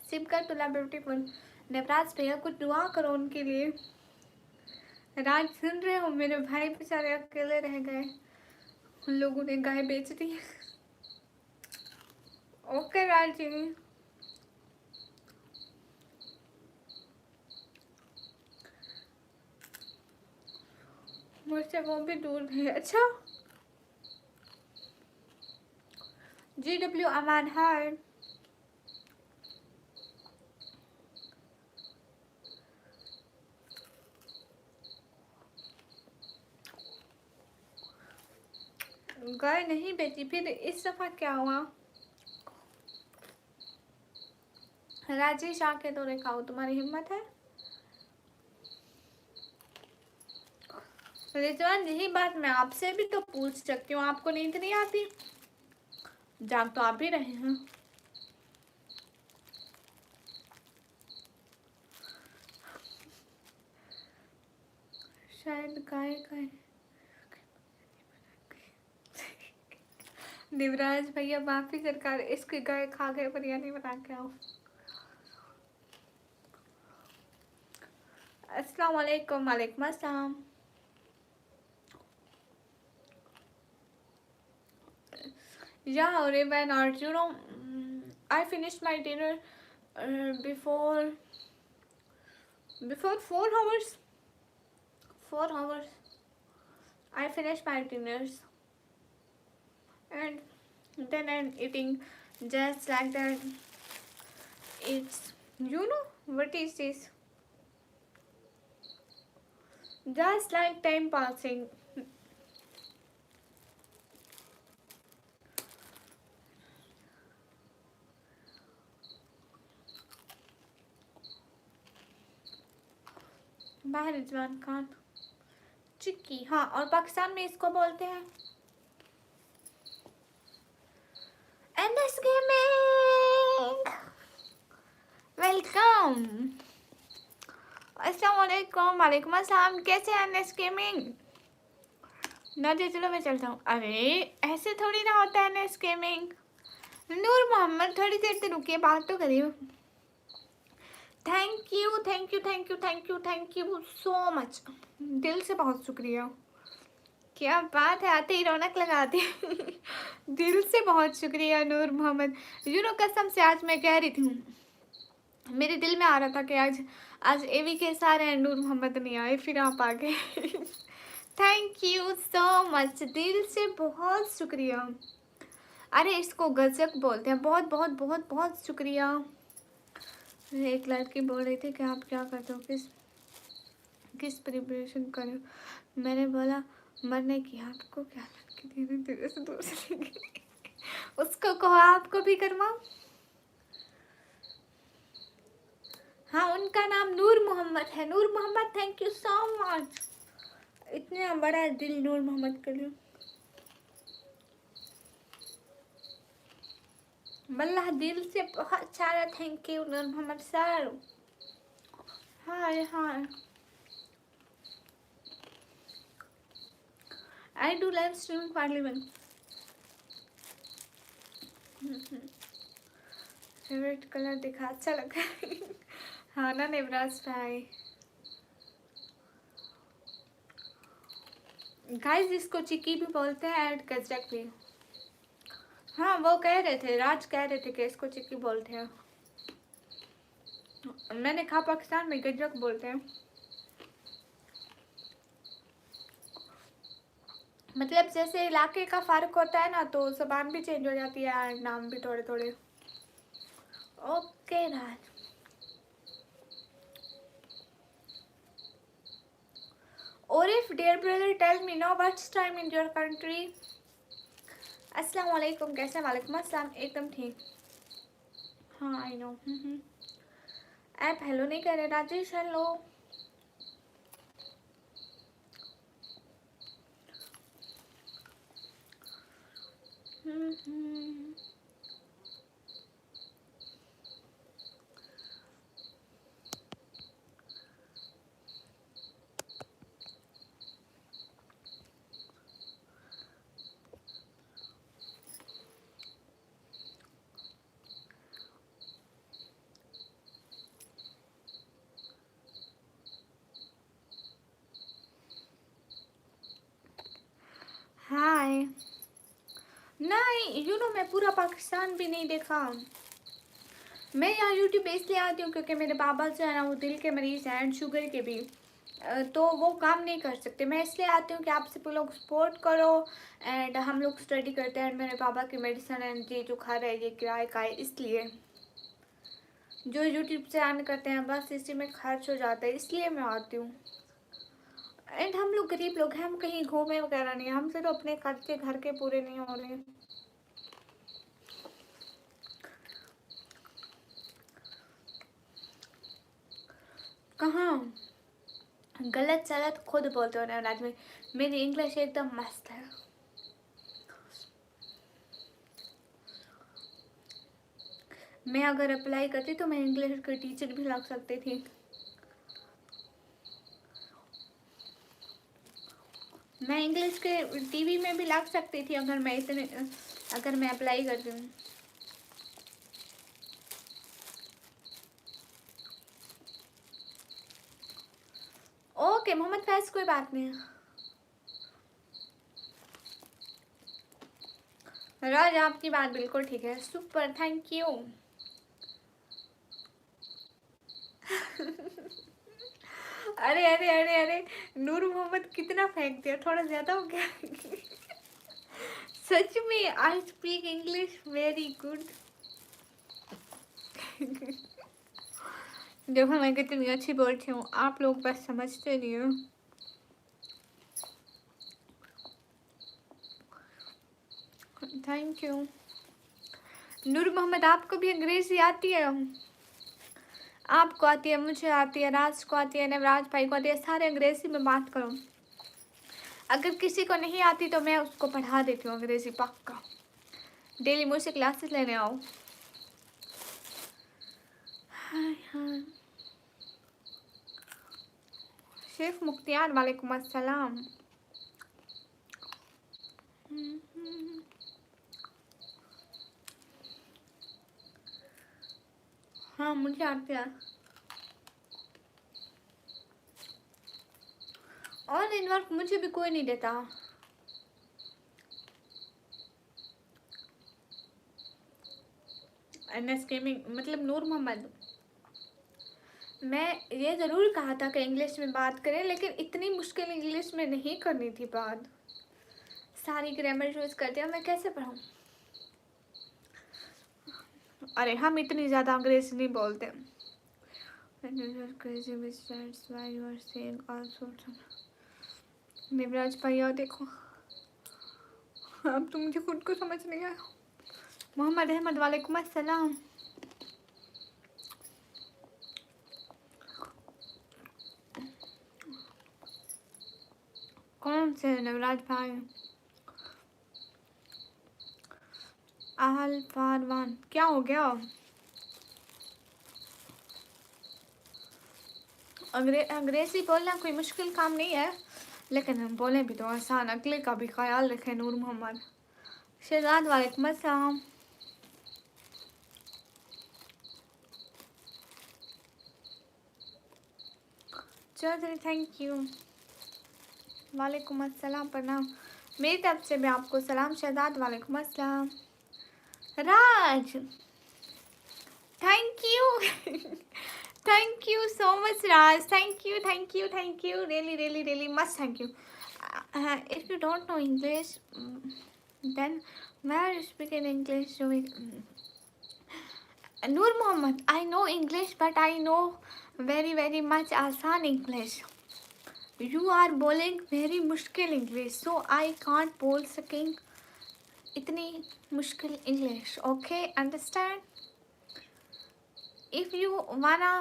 Speaker 1: सिमकर तुला ब्यूटीफुल। देवराज भैया कुछ दुआ करो उनके लिए। राज सुन रहे हो, मेरे भाई बेचारे अकेले रह गए, उन लोगों ने गाय बेच दी। ओके राज जी, मुझसे वो भी दूर है। अच्छा GW अमान हाय। गाय नहीं बेची, फिर इस दफा क्या हुआ? राजेश आके तो दिखाओ, तुम्हारी हिम्मत है। रिजवान यही बात मैं आपसे भी तो पूछ सकती हूँ, आपको नींद नहीं आती? जाग तो आप ही रहे हैं। शायद गाय का देवराज भैया माफी सरकार, इसकी गाय खा गए, बिरयानी बना के आओ। अस्सलाम वालेकुम। वालेकुम अस्सलाम। Yeah, Revan, or you know, I finished my dinner before 4 hours. 4 hours. I finished my dinners, and then I'm eating just like that. It's, you know what is this? Just like time passing. बाहर रिजवान खान चिक्की, हाँ, और पाकिस्तान में इसको बोलते हैं NS Gaming। वेलकम। अस्सलाम वालेकुम। वालेकुम अस्सलाम। कैसे हैं NS Gaming? ना दे, चलो मैं चलता हूँ। अरे ऐसे थोड़ी ना होता है NS Gaming। नूर मोहम्मद थोड़ी देर से रुकिए, बात तो करिए। Thank you thank you thank you thank you thank you so much, दिल से बहुत शुक्रिया। क्या बात है, आते ही रौनक लगा दी। दिल से बहुत शुक्रिया नूर मोहम्मद। यू नो कसम से आज मैं कह रही थी, मेरे दिल में आ रहा था कि आज एवी के सारे नूर मोहम्मद नहीं आए, फिर आप आ गए। थैंक यू सो मच, दिल से बहुत शुक्रिया। अरे इसको गजक बोलते हैं। बहुत बहुत बहुत बहुत शुक्रिया। एक लड़की बोल रही थी कि आप क्या करते हो, किस प्रिपरेशन कर रहे हो। मैंने बोला मरने की। आपको क्या लड़की धीरे धीरे से दूर से लेंगे। उसको कहो आपको भी करवाओ। हाँ, उनका नाम नूर मोहम्मद है। Noor Mohammad thank you so much, इतना बड़ा दिल नूर मोहम्मद कर लो। वल्लाह दिल से बहुत सारा thank you Noor Mohammad sir. Hi hi, I do live streaming parliament. Favourite colour दिखा, अच्छा लगा। हाँ ना नेवराज भाई। गाइस इसको चिक्की भी बोलते हैं, एंड गजक भी। हाँ वो कह रहे थे, राज कह रहे थे कि इसको चिक्की बोलते हैं। मैंने कहा पाकिस्तान में गजक बोलते हैं। मतलब जैसे इलाके का फर्क होता है ना, तो ज़बान भी चेंज हो जाती है, नाम भी थोड़े थोड़े। ओके राज। और if dear brother tell me no what's time in your country. अस्सलाम वालेकुम, कैसे? वालेकुम अस्सलाम, एकदम ठीक। हाँ आई नो। ऐप हेलो नहीं कर रहे। राजेश हेलो। हाय। नहीं मैं पूरा पाकिस्तान भी नहीं देखा। मैं यहाँ यूट्यूब पे इसलिए आती हूँ क्योंकि मेरे पापा जो है ना वो दिल के मरीज हैं एंड शुगर के भी, तो वो काम नहीं कर सकते। मैं इसलिए आती हूँ कि आप सब लोग सपोर्ट करो एंड हम लोग स्टडी करते हैं एंड मेरे पापा की मेडिसिन एंड ये जो खा रहे हैं ये किराए का है, इसलिए जो यूट्यूब से अर्न करते हैं बस इसी में खर्च हो जाता है, इसलिए मैं आती हूँ। एंड हम लोग गरीब लोग हैं, हम कहीं घूमे वगैरह नहीं, हमसे तो अपने खर्चे घर के पूरे नहीं हो रहे। कहाँ गलत सलत खुद बोलते हो नवराज में, मेरी इंग्लिश एकदम मस्त है। मैं अगर अप्लाई करती तो मैं इंग्लिश की टीचर भी लग सकती थी। मैं इंग्लिश के टीवी में भी लग सकती थी अगर मैं अप्लाई करती हूँ। ओके मोहम्मद फैज, कोई बात नहीं। राज आपकी बात बिल्कुल ठीक है, सुपर, थैंक यू। अरे अरे अरे अरे, नूर मोहम्मद कितना फेंक दिया, थोड़ा ज्यादा हो गया। सच में I speak English very good. देखो मैं कितनी अच्छी बोलती हूँ, आप लोग बस समझते नहीं हो। Thank you. नूर मोहम्मद आपको भी अंग्रेजी आती है? आपको आती है, मुझे आती है, राज को आती है, नवराज भाई को आती है, सारे अंग्रेजी में बात करो। अगर किसी को नहीं आती तो मैं उसको पढ़ा देती हूँ अंग्रेजी पक्का। डेली मुझसे क्लासेस लेने आओ। हाय हाय शेख मुख्तियार, वालेकुम अस्सलाम। हाँ मुझे आती है। ऑनलाइन वर्क मुझे भी कोई नहीं देता। एनएस गेमिंग मतलब नूर मोहम्मद, मैं ये ज़रूर कहा था कि इंग्लिश में बात करें, लेकिन इतनी मुश्किल इंग्लिश में नहीं करनी थी बात। सारी ग्रामर यूज़ करते हैं, मैं कैसे पढ़ूँ? अरे हम इतनी ज़्यादा अंग्रेजी नहीं बोलते। देवराज भैया देखो, अब तो मुझे खुद को समझ नहीं आया। मोहम्मद अहमद, वालेकुम अस्सलाम। कौन से नवराज भाई? आहल फारवान, क्या हो गया? अंग्रेजी बोलना कोई मुश्किल काम नहीं है, लेकिन हम बोलें भी तो आसान। अगले का भी ख्याल रखें। नूर मोहम्मद शहजाद, वालेकुम अस्सलाम। चौधरी थैंक यू, वालेकुम अस्सलाम, प्रणाम। मेरी तरफ से भी आपको सलाम शहजाद, वालेकुम अस्सलाम। Raj thank you. Thank you so much Raj, thank you thank you thank you, really really really much thank you. If you don't know English then where you speak in English? Noor Mohammed, I know English, but I know very very much आसान English. You are bowling very मुश्किल English, so I can't बोल सकें इतनी मुश्किल English. Okay, understand? If you wanna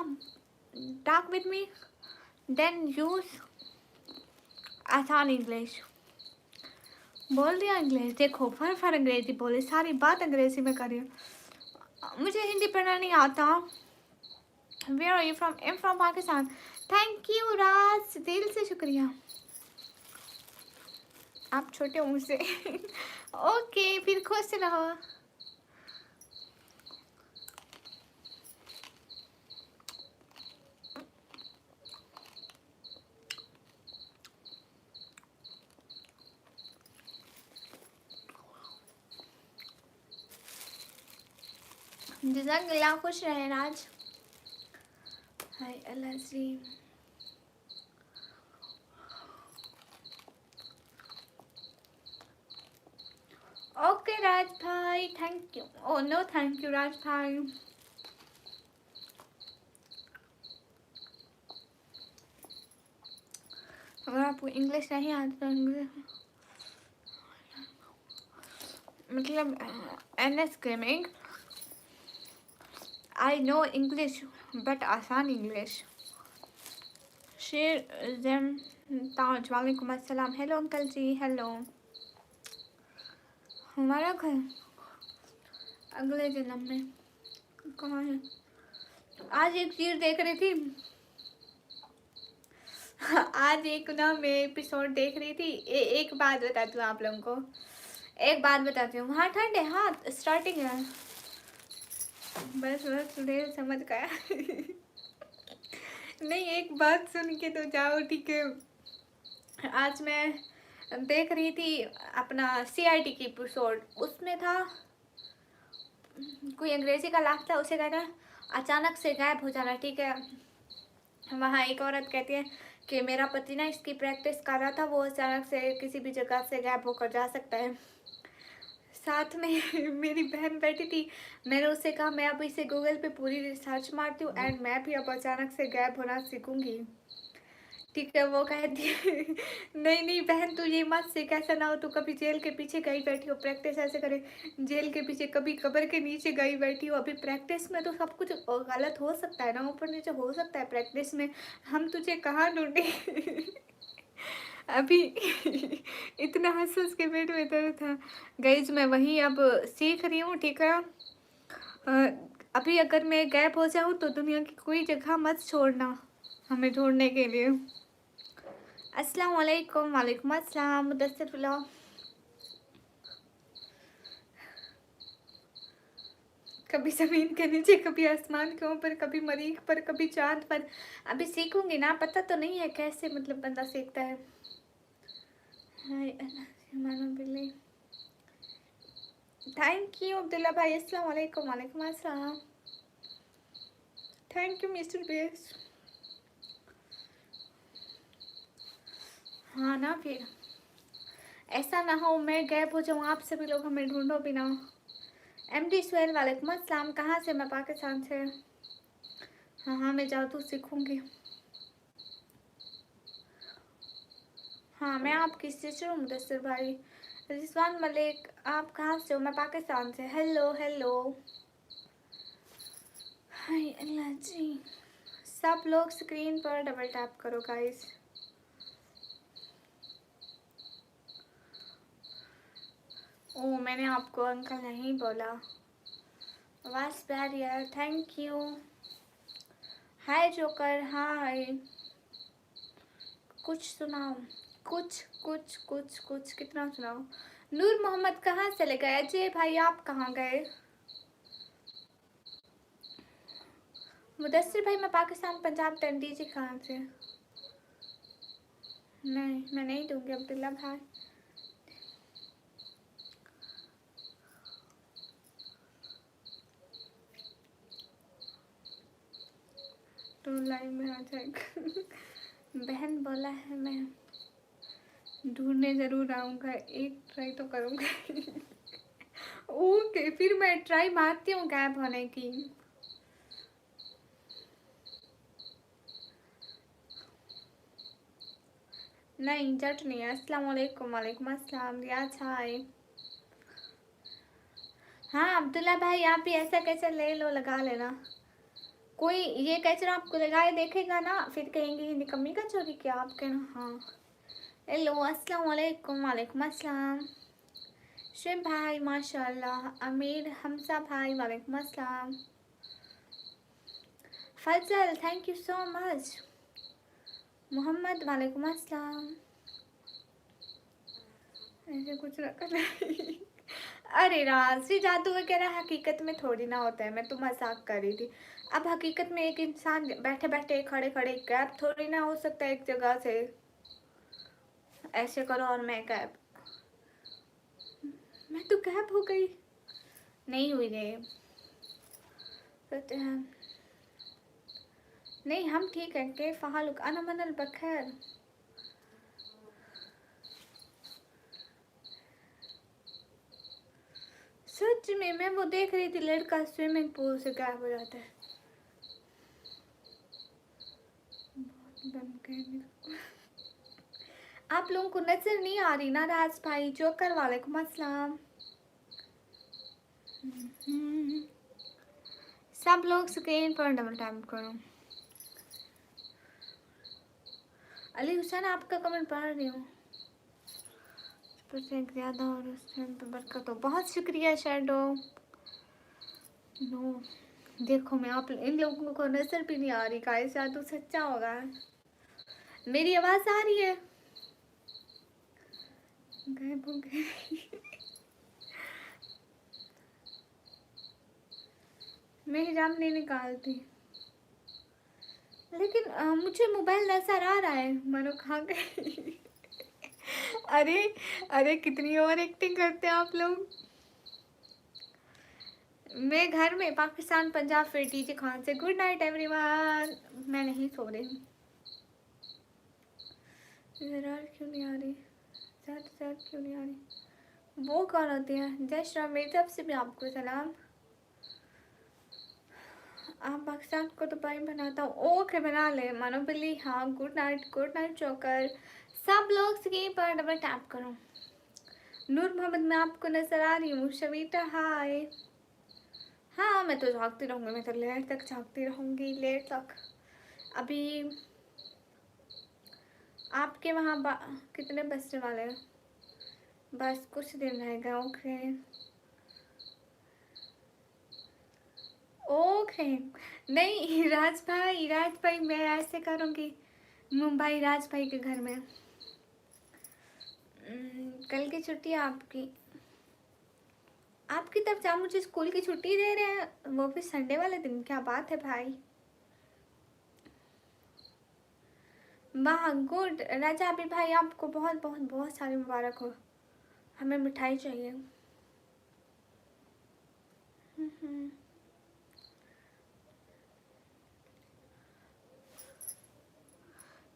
Speaker 1: talk with me, then use आसान English. बोल दिया इंग्लिश, देखो फर अंग्रेजी बोले, सारी बात अंग्रेजी में करी। मुझे हिंदी पढ़ना नहीं आता। Where are you from? I am from Pakistan. Thank you Raj, दिल से शुक्रिया, आप छोटे हो मुझसे। ओके फिर खुश रहो। जज़ाकल्लाह, खुश रहे राज। हाय अल्लाह जी। ओके राज भाई, thank you. Oh no thank you Raj भाई। अगर आपको इंग्लिश नहीं आती तो इंग्लिश मतलब NS gaming, I know English but आसान इंग्लिश। शेर जम ताज, वालेकुम अस्सलाम। Hello uncle ji, hello. हमारा घर अगले जन्म में कहाँ है? आज एक चीज देख रही थी आज एक ना मैं एपिसोड देख रही थी। एक बात बताती हूँ आप लोगों को, एक बात बताती हूँ। हाँ ठंड है, हाँ स्टार्टिंग है, बस बस सुबह समझ गया नहीं, एक बात सुन के तो जाओ, ठीक है। आज मैं देख रही थी अपना सीआईडी की एपिसोड, उसमें था कोई अंग्रेजी का लाफ था, उसे कहता है अचानक से गायब हो जाना, ठीक है। वहाँ एक औरत कहती है कि मेरा पति ना इसकी प्रैक्टिस कर रहा था, वो अचानक से किसी भी जगह से गायब होकर जा सकता है। साथ में मेरी बहन बैठी थी, मैंने उससे कहा मैं अब इसे गूगल पे पूरी रिसर्च मारती हूँ एंड मैं भी अब अचानक से गायब होना सीखूंगी, ठीक है। वो कहती है नहीं नहीं बहन, तू ये मत सीख, ऐसा ना हो तू कभी जेल के पीछे गई बैठी हो, प्रैक्टिस ऐसे करे जेल के पीछे, कभी कब्र के नीचे गई बैठी हो। अभी प्रैक्टिस में तो सब कुछ गलत हो सकता है ना, ऊपर नीचे हो सकता है प्रैक्टिस में, हम तुझे कहाँ ढूंढे अभी इतना हंस हंस के पेट में दर्द था गाइज। मैं वही अब सीख रही हूँ, ठीक है। अभी अगर मैं गैप हो जाऊँ तो दुनिया की कोई जगह मत छोड़ना हमें ढूंढने के लिए। अस्सलाम वालेकुम। वालेकुम अस्सलाम मुदस्सिर ब्लॉग। कभी ज़मीन के नीचे, कभी आसमान के ऊपर, कभी मरीख पर, कभी चांद पर। अभी सीखूंगी ना, पता तो नहीं है कैसे मतलब बंदा सीखता है। हाय मानो बिल्ली, थैंक यू अब्दुल्ला भाई। अस्सलाम वालेकुम। वालेकुम अस्सलाम, थैंक यू मिस्टर बेस। हाँ ना, फिर ऐसा ना हो मैं गैप हो जाऊँ, आप सभी लोग हमें ढूंढो भी ना। एमडी सुहेल वालेकुम अस्सलाम। कहाँ से? मैं पाकिस्तान से। हाँ हाँ मैं जादू सीखूंगी। हाँ मैं आपकी सिस्टर हूँ मुदस्सिर भाई। रिजवान मलिक, आप कहाँ से हो? मैं पाकिस्तान से। Hello hello. हाय अल्लाह जी। सब लोग स्क्रीन पर डबल टैप करो गाइस। ओ मैंने आपको अंकल नहीं बोला। वास बैरियर, thank you. Hi joker, hi. कुछ सुनाओ, कुछ कुछ कुछ कुछ कितना सुनाओ। नूर मोहम्मद कहाँ चले गए? अजय भाई आप कहाँ गए? मुदस्सिर भाई मैं पाकिस्तान पंजाब टंडी जी कहाँ से? नहीं मैं नहीं दूंगी अब्दुल्ला भाई। तो लाइव में आ जाएगा बहन बोला है मैं ढूंढने जरूर आऊँगा, एक ट्राई तो करूँगा ओके फिर मैं ट्राई मारती हूँ गायब होने की। नहीं जट नहीं है। अस्सलाम वालेकुम। वालेकुम अस्सलाम रियाज, हाय। हाँ अब्दुल्ला भाई आप भी ऐसा कैसे ले लो, लगा लेना। कोई ये कैचर आपको लगाए देखेगा ना फिर कहेंगे निकम्मी का चोरी किया आपके ना। हाँ हेलो अस्सलाम वालेकुम। वालेकुम अस्सलाम। शिव भाई माशाल्लाह। अमीर हमसा भाई वालेकुम अस्सलाम। Fazal thank you so much. Mohammad वालेकुम अस्सलाम। ऐसे कुछ रखा नहीं अरे राशि जादू वगैरह हकीकत में थोड़ी ना होता है, मैं तो मजाक कर रही थी। अब हकीकत में एक इंसान बैठे बैठे खड़े खड़े गैप थोड़ी ना हो सकता है एक जगह से। ऐसे करो और मैं गैप, मैं तो गैप हो गई। नहीं हुई रे। कहते हैं नहीं हम ठीक है। कैफ हालुक अना मनल बखैर। सच में मैं वो देख रही थी, लड़का स्विमिंग पूल से गायब हो जाता है। आप लोगों को नजर नहीं आ रही ना राज भाई? जोकर वालेकुम अस्सलाम। सब लोग स्क्रीन पर डबल टैप करो। अली हुसैन आपका कमेंट पढ़ रही हूँ। परसेंट ज़्यादा और उस टाइम पे बरकत हो। बहुत शुक्रिया शैडो। नो देखो मैं आप इन लोगों को नजर भी नहीं आ रही। गाइस जादू सच्चा होगा। मेरी आवाज आ रही है? गायब हो गई। मैं हिजाब नहीं निकालती, लेकिन मुझे मोबाइल नजर आ रहा है। मानो कहाँ गई? अरे अरे कितनी ओवर एक्टिंग करते हैं आप लोग। मैं घर में पाकिस्तान पंजाब फिर डीजे खान से। Good night everyone. मैं नहीं सो रही हूँ। जरा क्यों नहीं आ रही? ज़्यादा क्यों नहीं आ रही? वो कौन होती है? जय श्री राम। मेरी तरफ से भी आपको सलाम। आप पाकिस्तान को तो भाई बनाता हूँ। ओके बना ले मानो बिल्ली। हाँ गुड नाइट चौकर। सब लोग स्क्रीन पर डबल टैप करो। नूर मोहम्मद मैं आपको नजर आ रही हूँ। शवीता हाय। हाँ मैं तो झाँकती रहूँगी। मैं तो लेट तक झाँकती रहूँगी, लेट तक। अभी आपके वहाँ कितने बजने वाले हैं? बस कुछ दिन रह गए। ओके नहीं राज भाई मैं ऐसे करूँगी मुंबई राज भाई के घर में। कल की छुट्टी है आपकी तरफ से। आप मुझे स्कूल की छुट्टी दे रहे हैं, वो भी संडे वाले दिन? क्या बात है भाई। वाह गुड। राजा अभी भाई आपको बहुत बहुत बहुत सारी मुबारक हो। हमें मिठाई चाहिए।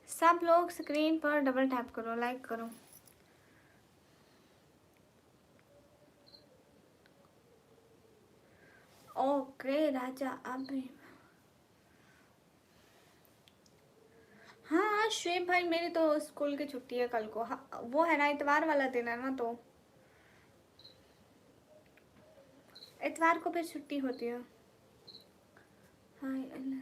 Speaker 1: सब लोग स्क्रीन पर डबल टैप करो, लाइक करो। ओके राजा अभी। हाँ श्वेब भाई मेरी तो स्कूल की छुट्टी है कल को। हाँ, वो है ना इतवार वाला दिन है ना, तो इतवार को फिर छुट्टी होती है। हाय अल्लाह।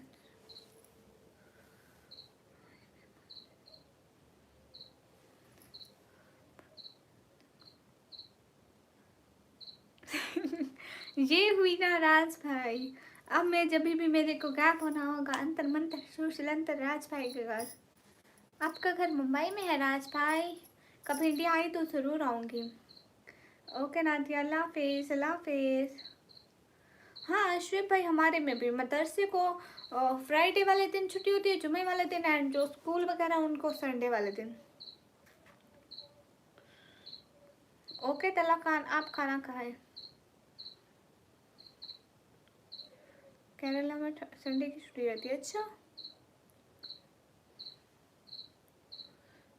Speaker 1: ये हुई ना राज भाई। अब मैं जब भी मेरे को गैप होना होगा अंतर मंतर सुशील अंतर राज भाई के घर। आपका घर मुंबई में है राज भाई? कभी इंडिया आई तो ज़रूर आऊँगी। ओके नादिया अल्लाह हाफिज़ अल्लाह हाफिज़। हाँ अशरफ भाई हमारे में भी मदरसे को फ्राइडे वाले दिन छुट्टी होती है, जुमे वाले दिन, एंड जो स्कूल वगैरह उनको संडे वाले दिन। ओके तला खान आप खाना खाएं। केरला में संडे की छुट्टी रहती है। अच्छा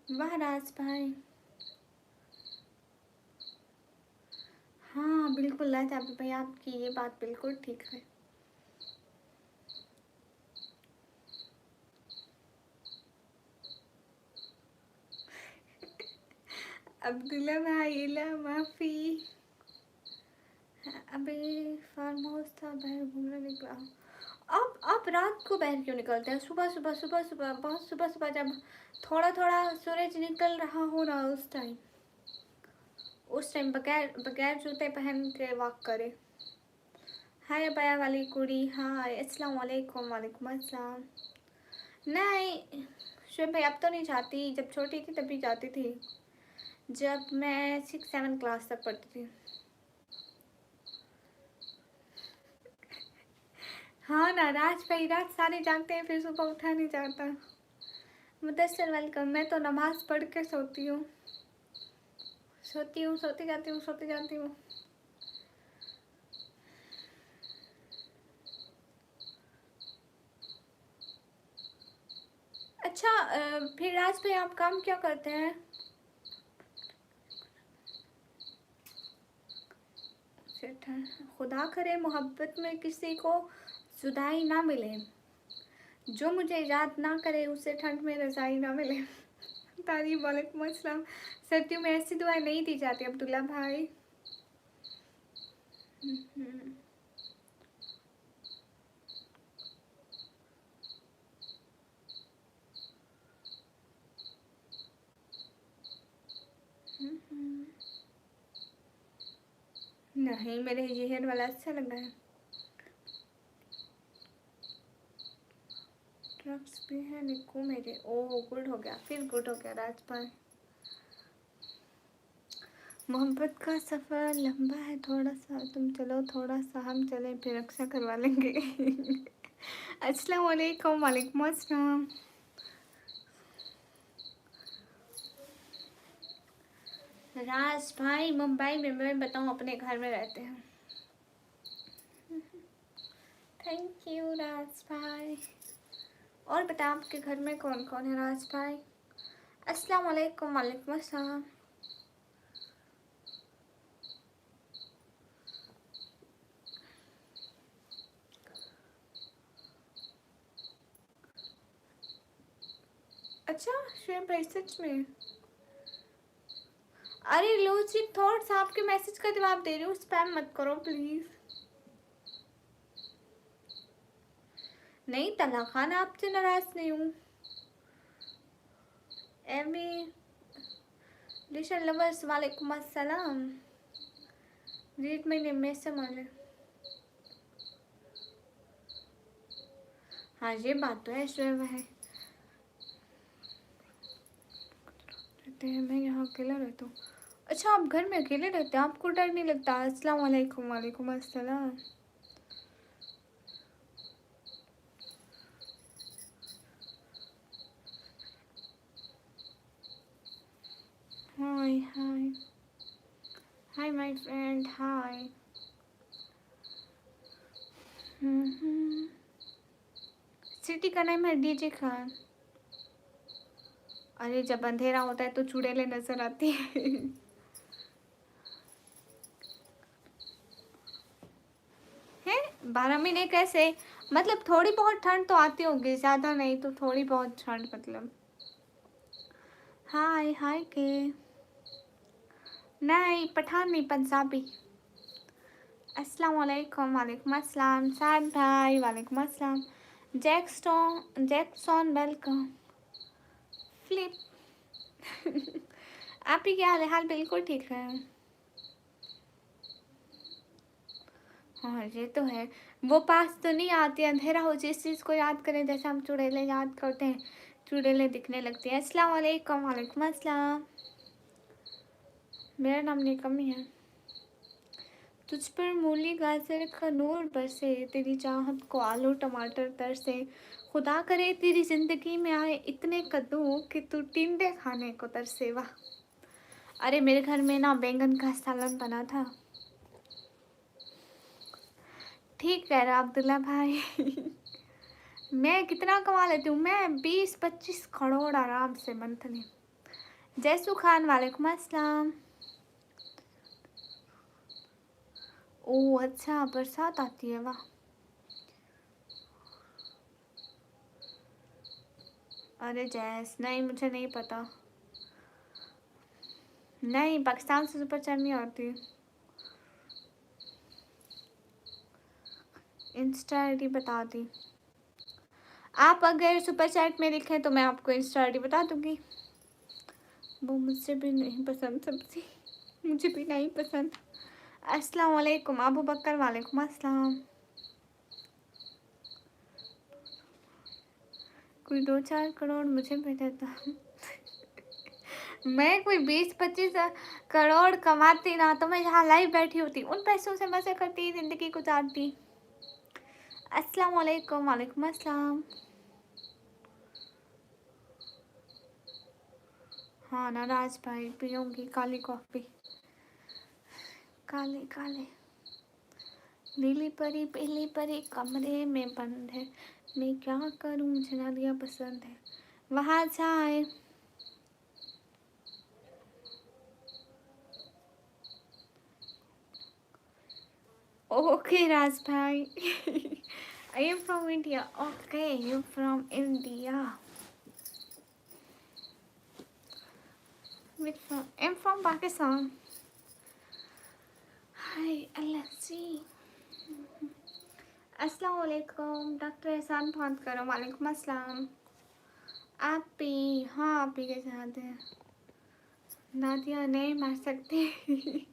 Speaker 1: वाह राज भाई। हाँ बिल्कुल राज भाई आपकी ये बात बिल्कुल ठीक है। अब्दुल्ला भाई ला माफी। अभी फार्म हाउस था, बाहर घूमने निकला। अब रात को बाहर क्यों निकलते हैं? सुबह बहुत सुबह जब थोड़ा थोड़ा सूरज निकल रहा हो ना, उस टाइम बगैर बगैर जूते पहन के वॉक करे। हाय अबाया वाली कुड़ी। हाय अस्सलाम वालेकुम। वालेकुम अस्सलाम। नहीं शुभ भाई अब तो नहीं जाती, जब छोटी थी तभी जाती थी, जब मैं 6-7 क्लास तक पढ़ती थी। हाँ ना राज भाई, रात सारे जागते हैं फिर सुबह उठा नहीं जाता। मुदस्सर वेलकम। मैं तो नमाज पढ़ के सोती हूँ, सोती जाती हूँ। अच्छा फिर राज भाई आप काम क्या करते हैं? खुदा करे मोहब्बत में किसी को जुदाई ना मिले, जो मुझे याद ना करे उसे ठंड में रजाई ना मिले। तारीफ वालेकुम अस्सलाम। सर्दियों में ऐसी दुआएं नहीं दी जाती अब्दुल्ला भाई। नहीं, मेरे ये हेयर वाला अच्छा लग रहा है। ट्रक्स भी है निक्कू मेरे। ओह गुड हो गया, फिर गुड हो गया राज भाई। मोहब्बत का सफ़र लंबा है थोड़ा सा, तुम चलो थोड़ा सा हम चलें, फिर रक्षा करवा लेंगे। अस्सलाम वालेकुम। वालेकुम अस्सलाम। राज भाई मुंबई में, मैं बताऊँ अपने घर में रहते हैं। थैंक यू राज भाई। और बता आपके घर में कौन कौन है राज भाई? अस्सलाम वालेकुम। वालेकुम अस्सलाम। अच्छा शेर भाई सच में? अरे लूसी थॉट्स आपके मैसेज का जवाब दे रही हूँ, स्पैम मत करो प्लीज। नहीं तला खान आपसे नाराज नहीं हूँ। एमी लिशन लवर्स वालेकुम अस्सलाम। रीड माय नेम में से माने। हाँ ये बात तो है, श्रेय है। मैं यहाँ अकेला रहता हूँ। अच्छा आप घर में अकेले रहते हैं, आपको डर नहीं लगता? अस्सलाम वालेकुम। वालेकुम अस्सलाम। Hi hi hi my friend hi. City का नाम है डीजे खान। अरे जब अंधेरा होता है तो चुड़ैलें नजर आती है। हैं 12 महीने कैसे? मतलब थोड़ी बहुत ठंड तो आती होगी, ज़्यादा नहीं तो थोड़ी बहुत ठंड मतलब। हाय हाय के नहीं पठान नहीं, पंजाबी। अस्सलाम वालेकुम। वालेकुम अस्सलाम। साद भाई वालेकुम अस्सलाम। Jackson welcome. फ्लिप। आप ही क्या हाल है? हाल बिल्कुल ठीक है। हाँ ये तो है। वो पास तो नहीं आती, अंधेरा हो जिस चीज़ को याद करें, जैसे हम चुड़ैलें याद करते हैं, चुड़ैलें दिखने लगती हैं। अस्सलाम वालेकुम। वालेकुम अस्सलाम। मेरा नाम निकमी है। तुझ पर मूली गाजर का नूर बरसे, तेरी चाहत को आलू टमाटर तरसे, खुदा करे तेरी जिंदगी में आए इतने कद्दू कि तू टिंडे खाने को तरसे। वाह। अरे मेरे घर में ना बैंगन का सालन बना था। ठीक कह रहा अब्दुल्ला भाई। मैं कितना कमा लेती हूँ, मैं 20-25 करोड़ आराम से मंथली। जैसू खान वालेकुम अस्सलाम। ओह अच्छा बरसात आती है, वाह। अरे जैस नहीं, मुझे नहीं पता। नहीं पाकिस्तान से सुपर चैट नहीं आती। इंस्टा आई डी बता दी। आप अगर सुपर चैट में लिखें तो मैं आपको इंस्टा आई डी बता दूंगी। वो मुझसे भी नहीं पसंद सब्जी, मुझे भी नहीं पसंद। अस्सलाम वालेकुम अबू बकर। वालेकुम अस्सलाम। कोई 2-4 करोड़ मुझे भी देता। मैं कोई 20-25 करोड़ कमाती ना तो मैं यहाँ लाइव बैठी होती, उन पैसों से मजे करती, जिंदगी गुजारती। अस्सलाम वालेकुम। वालेकुम अस्सलाम। हाँ नाराज भाई, पीऊँगी काली कॉफ़ी। काले काले नीली परी पीली परी कमरे में बंद है, मैं क्या करूँ मुझे नालियाँ पसंद है, वहाँ जाए। ओके राज भाई। I am from India. Okay you from India. I am from Pakistan. हाय अल्लाह जी। अस्सलाम वालेकुम डॉक्टर एहसान बात करो। वालेकुम अस्सलाम। आप भी? हाँ आप भी के साथ हैं। नादिया नहीं मार सकते।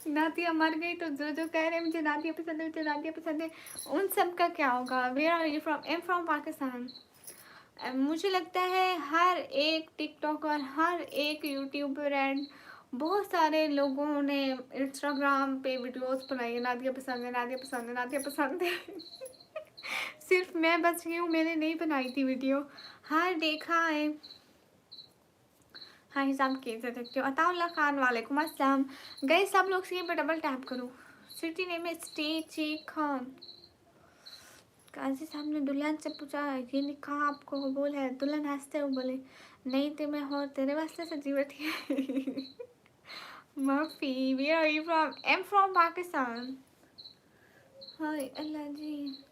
Speaker 1: नादिया मर गई तो जो जो कह रहे हैं मुझे नादिया पसंद है, मुझे नादिया पसंद है, उन सब का क्या होगा? Where are you from? I am from Pakistan. मुझे लगता है हर एक टिकटॉकर, हर एक यूट्यूबर एंड बहुत सारे लोगों ने इंस्टाग्राम पे वीडियोस बनाई है, नादिया पसंद है, नादिया पसंद है, नादिया पसंद है। सिर्फ मैं बच गई हूँ, मैंने नहीं बनाई थी वीडियो। हाँ देखा है। हाँ हिसाब कीजिए देखते हो। अताउल्ला खान वालेकुम अस्सलाम। गए सब लोग सी पे डबल टैप करो। सिटी नेम है स्टेची खान। काजी साहब ने दुल्हन से पूछा ये कहाँ आपको कबूल है? दुल्हन हंसते हुए बोले नहीं ते मैं और तेरे वास्ते सजी बैठी है। माफी। Where are you from? I am from Pakistan. हाय अल्लाह जी।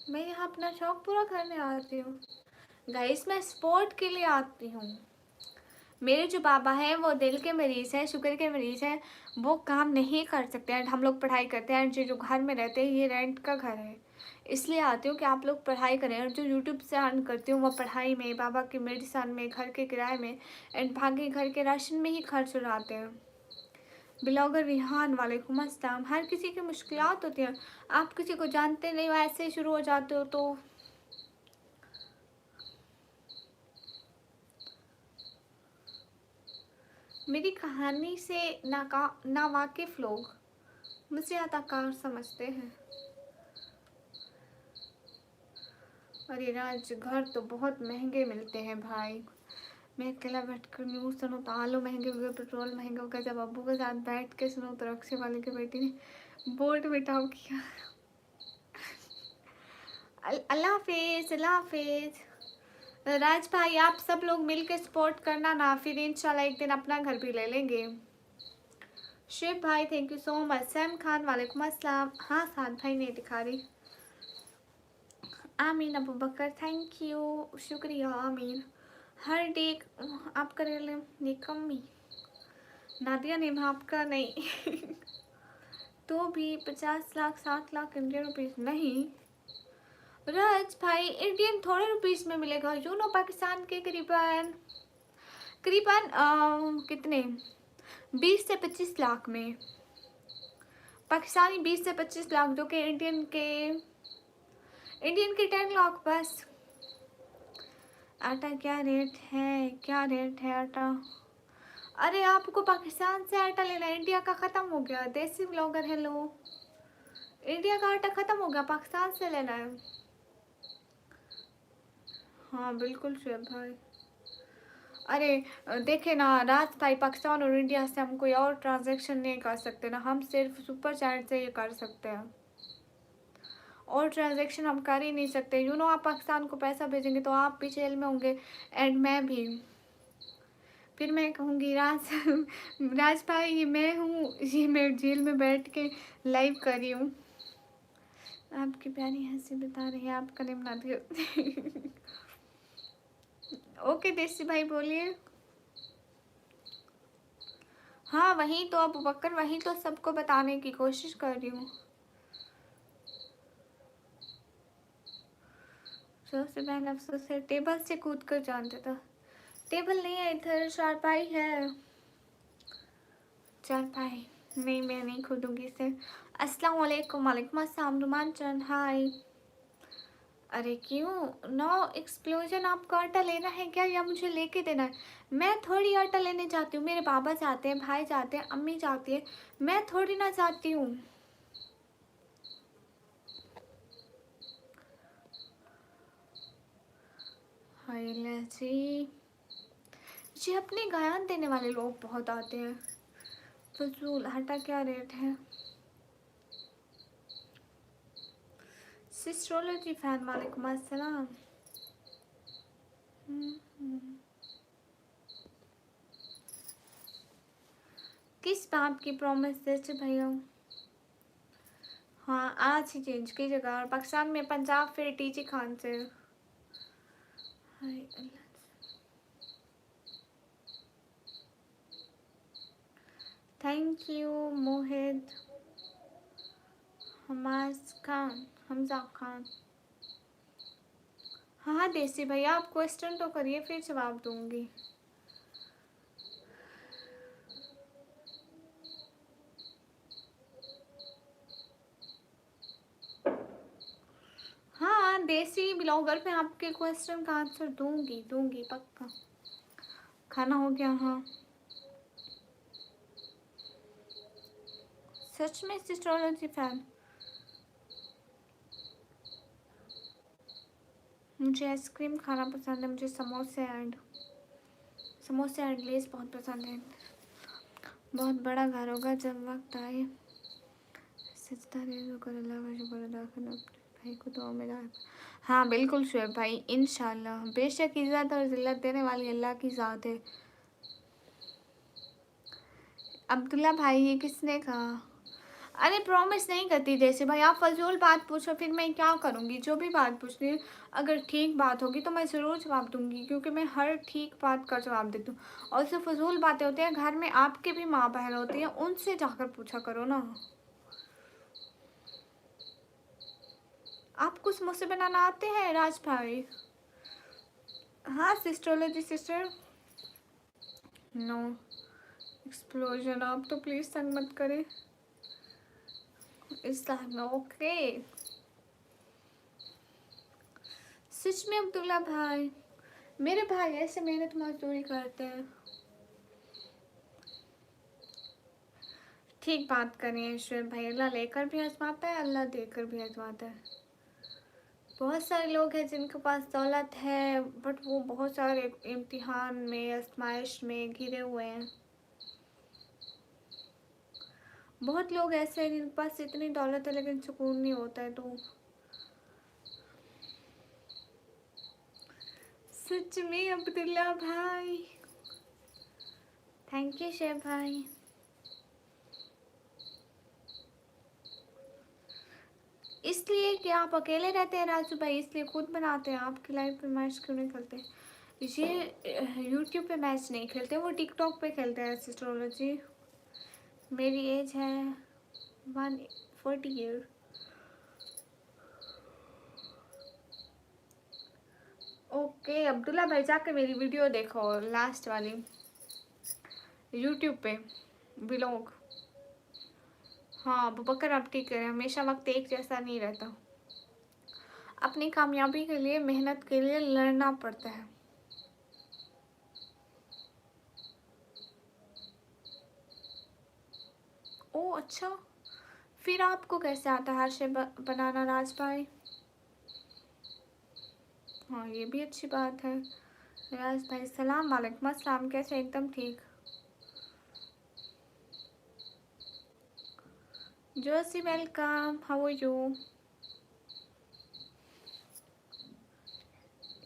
Speaker 1: मैं यहाँ अपना शौक पूरा करने आती हूँ। गाइस मैं स्पोर्ट के लिए आती हूँ। मेरे जो बाबा हैं वो दिल के मरीज़ हैं, शुगर के मरीज़ हैं, वो काम नहीं कर सकते हैं। हम लोग पढ़ाई करते हैं, जो घर में रहते हैं ये रेंट का घर है, इसलिए आती हूँ कि आप लोग पढ़ाई करें। और जो यूट्यूब से अर्न करती हूँ वो पढ़ाई में, बाबा की मेडिसन में, घर के किराए में एंड भागे घर के राशन में ही खर्च हो जाते हैं। ब्लॉगर रिहान वालेकुम अस्सलाम। हर किसी की मुश्किलात होती हैं, आप किसी को जानते नहीं हो ऐसे ही शुरू हो जाते हो तो मेरी कहानी से ना वाकिफ़ लोग मुझे अदाकार समझते हैं। अरे राज घर तो बहुत महंगे मिलते हैं भाई। मैं अकेला बैठ कर न्यूज़ सुनो तो आलू महंगे हो गए, पेट्रोल महंगा हो गया। जब अब्बू के साथ बैठ के सुनो तो रक्शे वाले की बेटी ने बोर्ड मिटाओ किया। अल्लाह हाफिज़, अल्लाह हाफिज़। राज भाई आप सब लोग मिल के सपोर्ट करना ना, फिर इंशाल्लाह एक दिन अपना घर भी ले लेंगे। शिव भाई thank you so much. Sam Khan वालेकुम अस्सलाम। हाँ साथ भाई नहीं दिखा रही। आमीन अबू बकर थैंक यू, शुक्रिया आमीन। हर डे आप कर निकम्मी नादिया ने आपका नहीं। तो भी 50 लाख 60 लाख इंडियन रुपीज़ नहीं। राज भाई इंडियन थोड़े रुपीज़ में मिलेगा। यू नो पाकिस्तान के करीबन करीबन कितने 20 से 25 लाख में। पाकिस्तानी 20 से 25 लाख जो कि इंडियन के 10 लाख बस। आटा क्या रेट है? क्या रेट है आटा? अरे आपको पाकिस्तान से आटा लेना है, इंडिया का ख़त्म हो गया। देसी ब्लॉगर हेलो। इंडिया का आटा ख़त्म हो गया, पाकिस्तान से लेना है। हाँ बिल्कुल शुएब भाई। अरे देखे ना राज भाई, पाकिस्तान और इंडिया से हम कोई और ट्रांजैक्शन नहीं कर सकते ना, हम सिर्फ सुपर चैट से ये कर सकते हैं। और ट्रांजैक्शन हम कर ही नहीं सकते। यू नो आप पाकिस्तान को पैसा भेजेंगे तो आप भी जेल में होंगे एंड मैं भी। फिर मैं कहूँगी राज भाई ये मैं हूँ, ये मैं जेल में बैठ के लाइव कर रही हूँ। आपकी प्यारी हंसी बता रही है, आपका नेम ना दियो। ओके देसी भाई बोलिए। हाँ वही तो अबू बकर, वही तो सबको बताने की कोशिश कर रही हूँ। सबसे पहले अफसोस है टेबल से कूद कर जानते था। टेबल नहीं है इधर, चारपाई है। चारपाई नहीं, मैं नहीं कूदूंगी इसे। अस्सलाम वालेकुम। वालेकुम अस्सलाम रुमान चंद हाय। अरे क्यों नो एक्सप्लोजन? आपको आटा लेना है क्या या मुझे लेके देना है? मैं थोड़ी आटा लेने जाती हूँ, मेरे बाबा जाते हैं, भाई जाते हैं, अम्मी जाती है, मैं थोड़ी ना जाती हूँ। हाय जी, जी अपने गायन देने वाले लोग बहुत आते हैं। फजूल आटा क्या रेट है? सिस्ट्रोलॉजी फैन वालेकुम अस्सलाम। किस बात की प्रॉमिस देते भैया? हाँ आज ही चेंज की जगह, और पाकिस्तान में पंजाब फिर टीची खान से। हाय अल्लाह। थैंक यू मोहित। हमजा खान। हाँ देसी भैया आप क्वेश्चन तो करिए फिर जवाब दूंगी। हाँ देसी ब्लॉगर पे आपके क्वेश्चन का आंसर दूंगी पक्का। खाना हो गया? हाँ सच में एस्ट्रोलॉजी फैन। मुझे आइसक्रीम खाना पसंद है, मुझे समोसे एंड लेस बहुत पसंद है। बहुत बड़ा घर होगा जब वक्त आए, सजदा रेज़ कर अल्लाह का शुक्र अदा करना, अपने भाई को दुआ में याद। हाँ बिल्कुल शुएब भाई, इंशाल्लाह। बेशक इज़्ज़त और ज़िल्लत देने वाली अल्लाह की ज़ात है। अब्दुल्ला भाई ये किसने कहा? अरे प्रॉमिस नहीं करती जैसे भाई, आप फजूल बात पूछो फिर मैं क्या करूँगी। जो भी बात पूछती हूँ अगर ठीक बात होगी तो मैं ज़रूर जवाब दूँगी, क्योंकि मैं हर ठीक बात का जवाब देती हूँ। और जो फजूल बातें होती हैं घर में आपके भी माँ बहन होती हैं, उनसे जाकर पूछा करो ना। आपको समोसे बनाना आते हैं राज भाई? हाँ सिस्ट्रोलॉजी सिस्टर। नो एक्सप्लोजन, आप तो प्लीज़ तंग मत करें। इस्लाम ओके। सच में अब्दुल्ला भाई, मेरे भाई ऐसे मेहनत मजदूरी करते हैं। ठीक बात करें ईश्वर भाई, अल्लाह लेकर भी आजमाता है, अल्लाह देकर भी आजमाता है। बहुत सारे लोग हैं जिनके पास दौलत है बट वो बहुत सारे इम्तिहान में आजमाइश में घिरे हुए हैं। बहुत लोग ऐसे हैं जिनके पास इतनी दौलत है लेकिन सुकून नहीं होता है। तो सच में अब्दुल्ला भाई, थैंक यू शेफ भाई। इसलिए कि आप अकेले रहते हैं राजू भाई, इसलिए खुद बनाते हैं। आपकी लाइफ पे मैच क्यों नहीं खेलते? ये यूट्यूब पे मैच नहीं खेलते, वो टिकटॉक पे खेलते हैं एस्ट्रोलॉजी। मेरी एज है 140 ईयर। ओके अब्दुल्ला भाई जाकर मेरी वीडियो देखो लास्ट वाली यूट्यूब पे व्लॉग। हाँ बकर आप ठीक करें, हमेशा वक्त एक जैसा नहीं रहता। अपनी कामयाबी के लिए मेहनत के लिए लड़ना पड़ता है। ओ अच्छा, फिर आपको कैसे आता है हर शे बनाना राज भाई? हाँ ये भी अच्छी बात है। राज भाई सलाम वालेकुम अस्सलाम, कैसे? एकदम ठीक। Joshi welcome, how are you?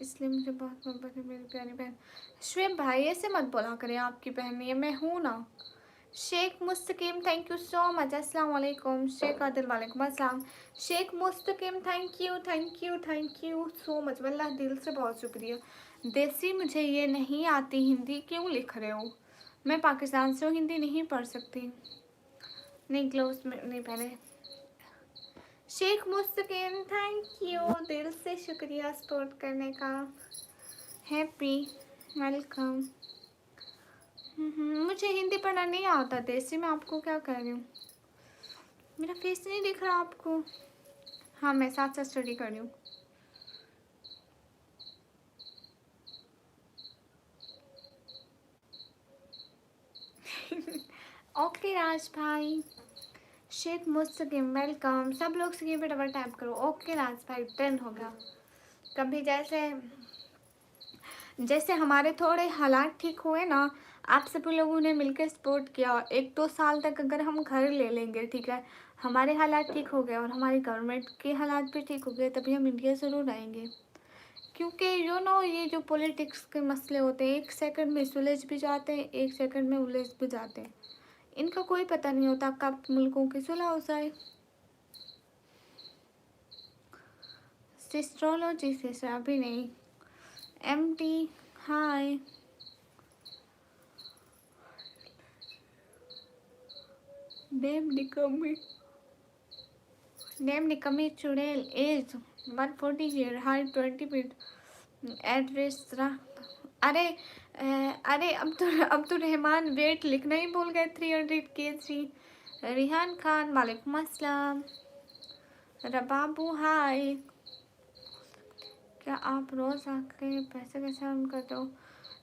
Speaker 1: इसलिए मुझे बहुत मोहब्बत है मेरी प्यारी बहन। शुएब भाई ऐसे मत बोला करें, आपकी बहन ये मैं हूँ ना। Sheikh Mustaqeem thank you so much, अस्सलाम वालेकुम। शेख आदिल वालेकुम अस्सलाम। Sheikh Mustaqeem thank you so much, वल्लाह दिल से बहुत शुक्रिया। देसी मुझे ये नहीं आती हिंदी क्यों लिख रहे हो? मैं पाकिस्तान से हूँ, हिंदी नहीं पढ़ सकती। नहीं ग्लोव्स में नहीं पहने। शेख मुस्तकीम थैंक यू, दिल से शुक्रिया सपोर्ट करने का। Happy welcome. मुझे हिंदी पढ़ना नहीं आता देसी, मैं आपको क्या कह रही हूँ। मेरा फेस नहीं दिख रहा आपको? हाँ मैं साथ साथ स्टडी कर रही हूँ। ओके राज भाई। शेख मुस्तकीम वेलकम। सब लोग स्क्रीन पे डबल टैप करो। ओके राज भाई 10 हो गया। कभी जैसे जैसे हमारे थोड़े हालात ठीक हुए ना, आप सभी लोगों ने मिलकर सपोर्ट किया, 1-2 साल तक अगर हम घर ले लेंगे ठीक है, हमारे हालात ठीक हो गए और हमारी गवर्नमेंट के हालात भी ठीक हो गए, तभी हम इंडिया ज़रूर आएंगे। क्योंकि ये जो पॉलिटिक्स के मसले होते हैं, 1 सेकंड में सुलझ भी जाते हैं, 1 सेकंड में उलझ भी जाते हैं। इनका कोई पता नहीं होता कब मुल्कों की सुलह हो जाए। सिस्ट्रोलॉजी से अभी नहीं। MD हाय। नेम निकमी चुड़ैल, age 140 year, height 20 feet, address अरे अरे अब तो रहमान वेट लिखना ही भूल गए, 300 kg। रिहान खान वालेकुम अस्सलाम। रबाबू हाय। क्या आप रोज़ आके पैसे कैसे अर्न करते हो?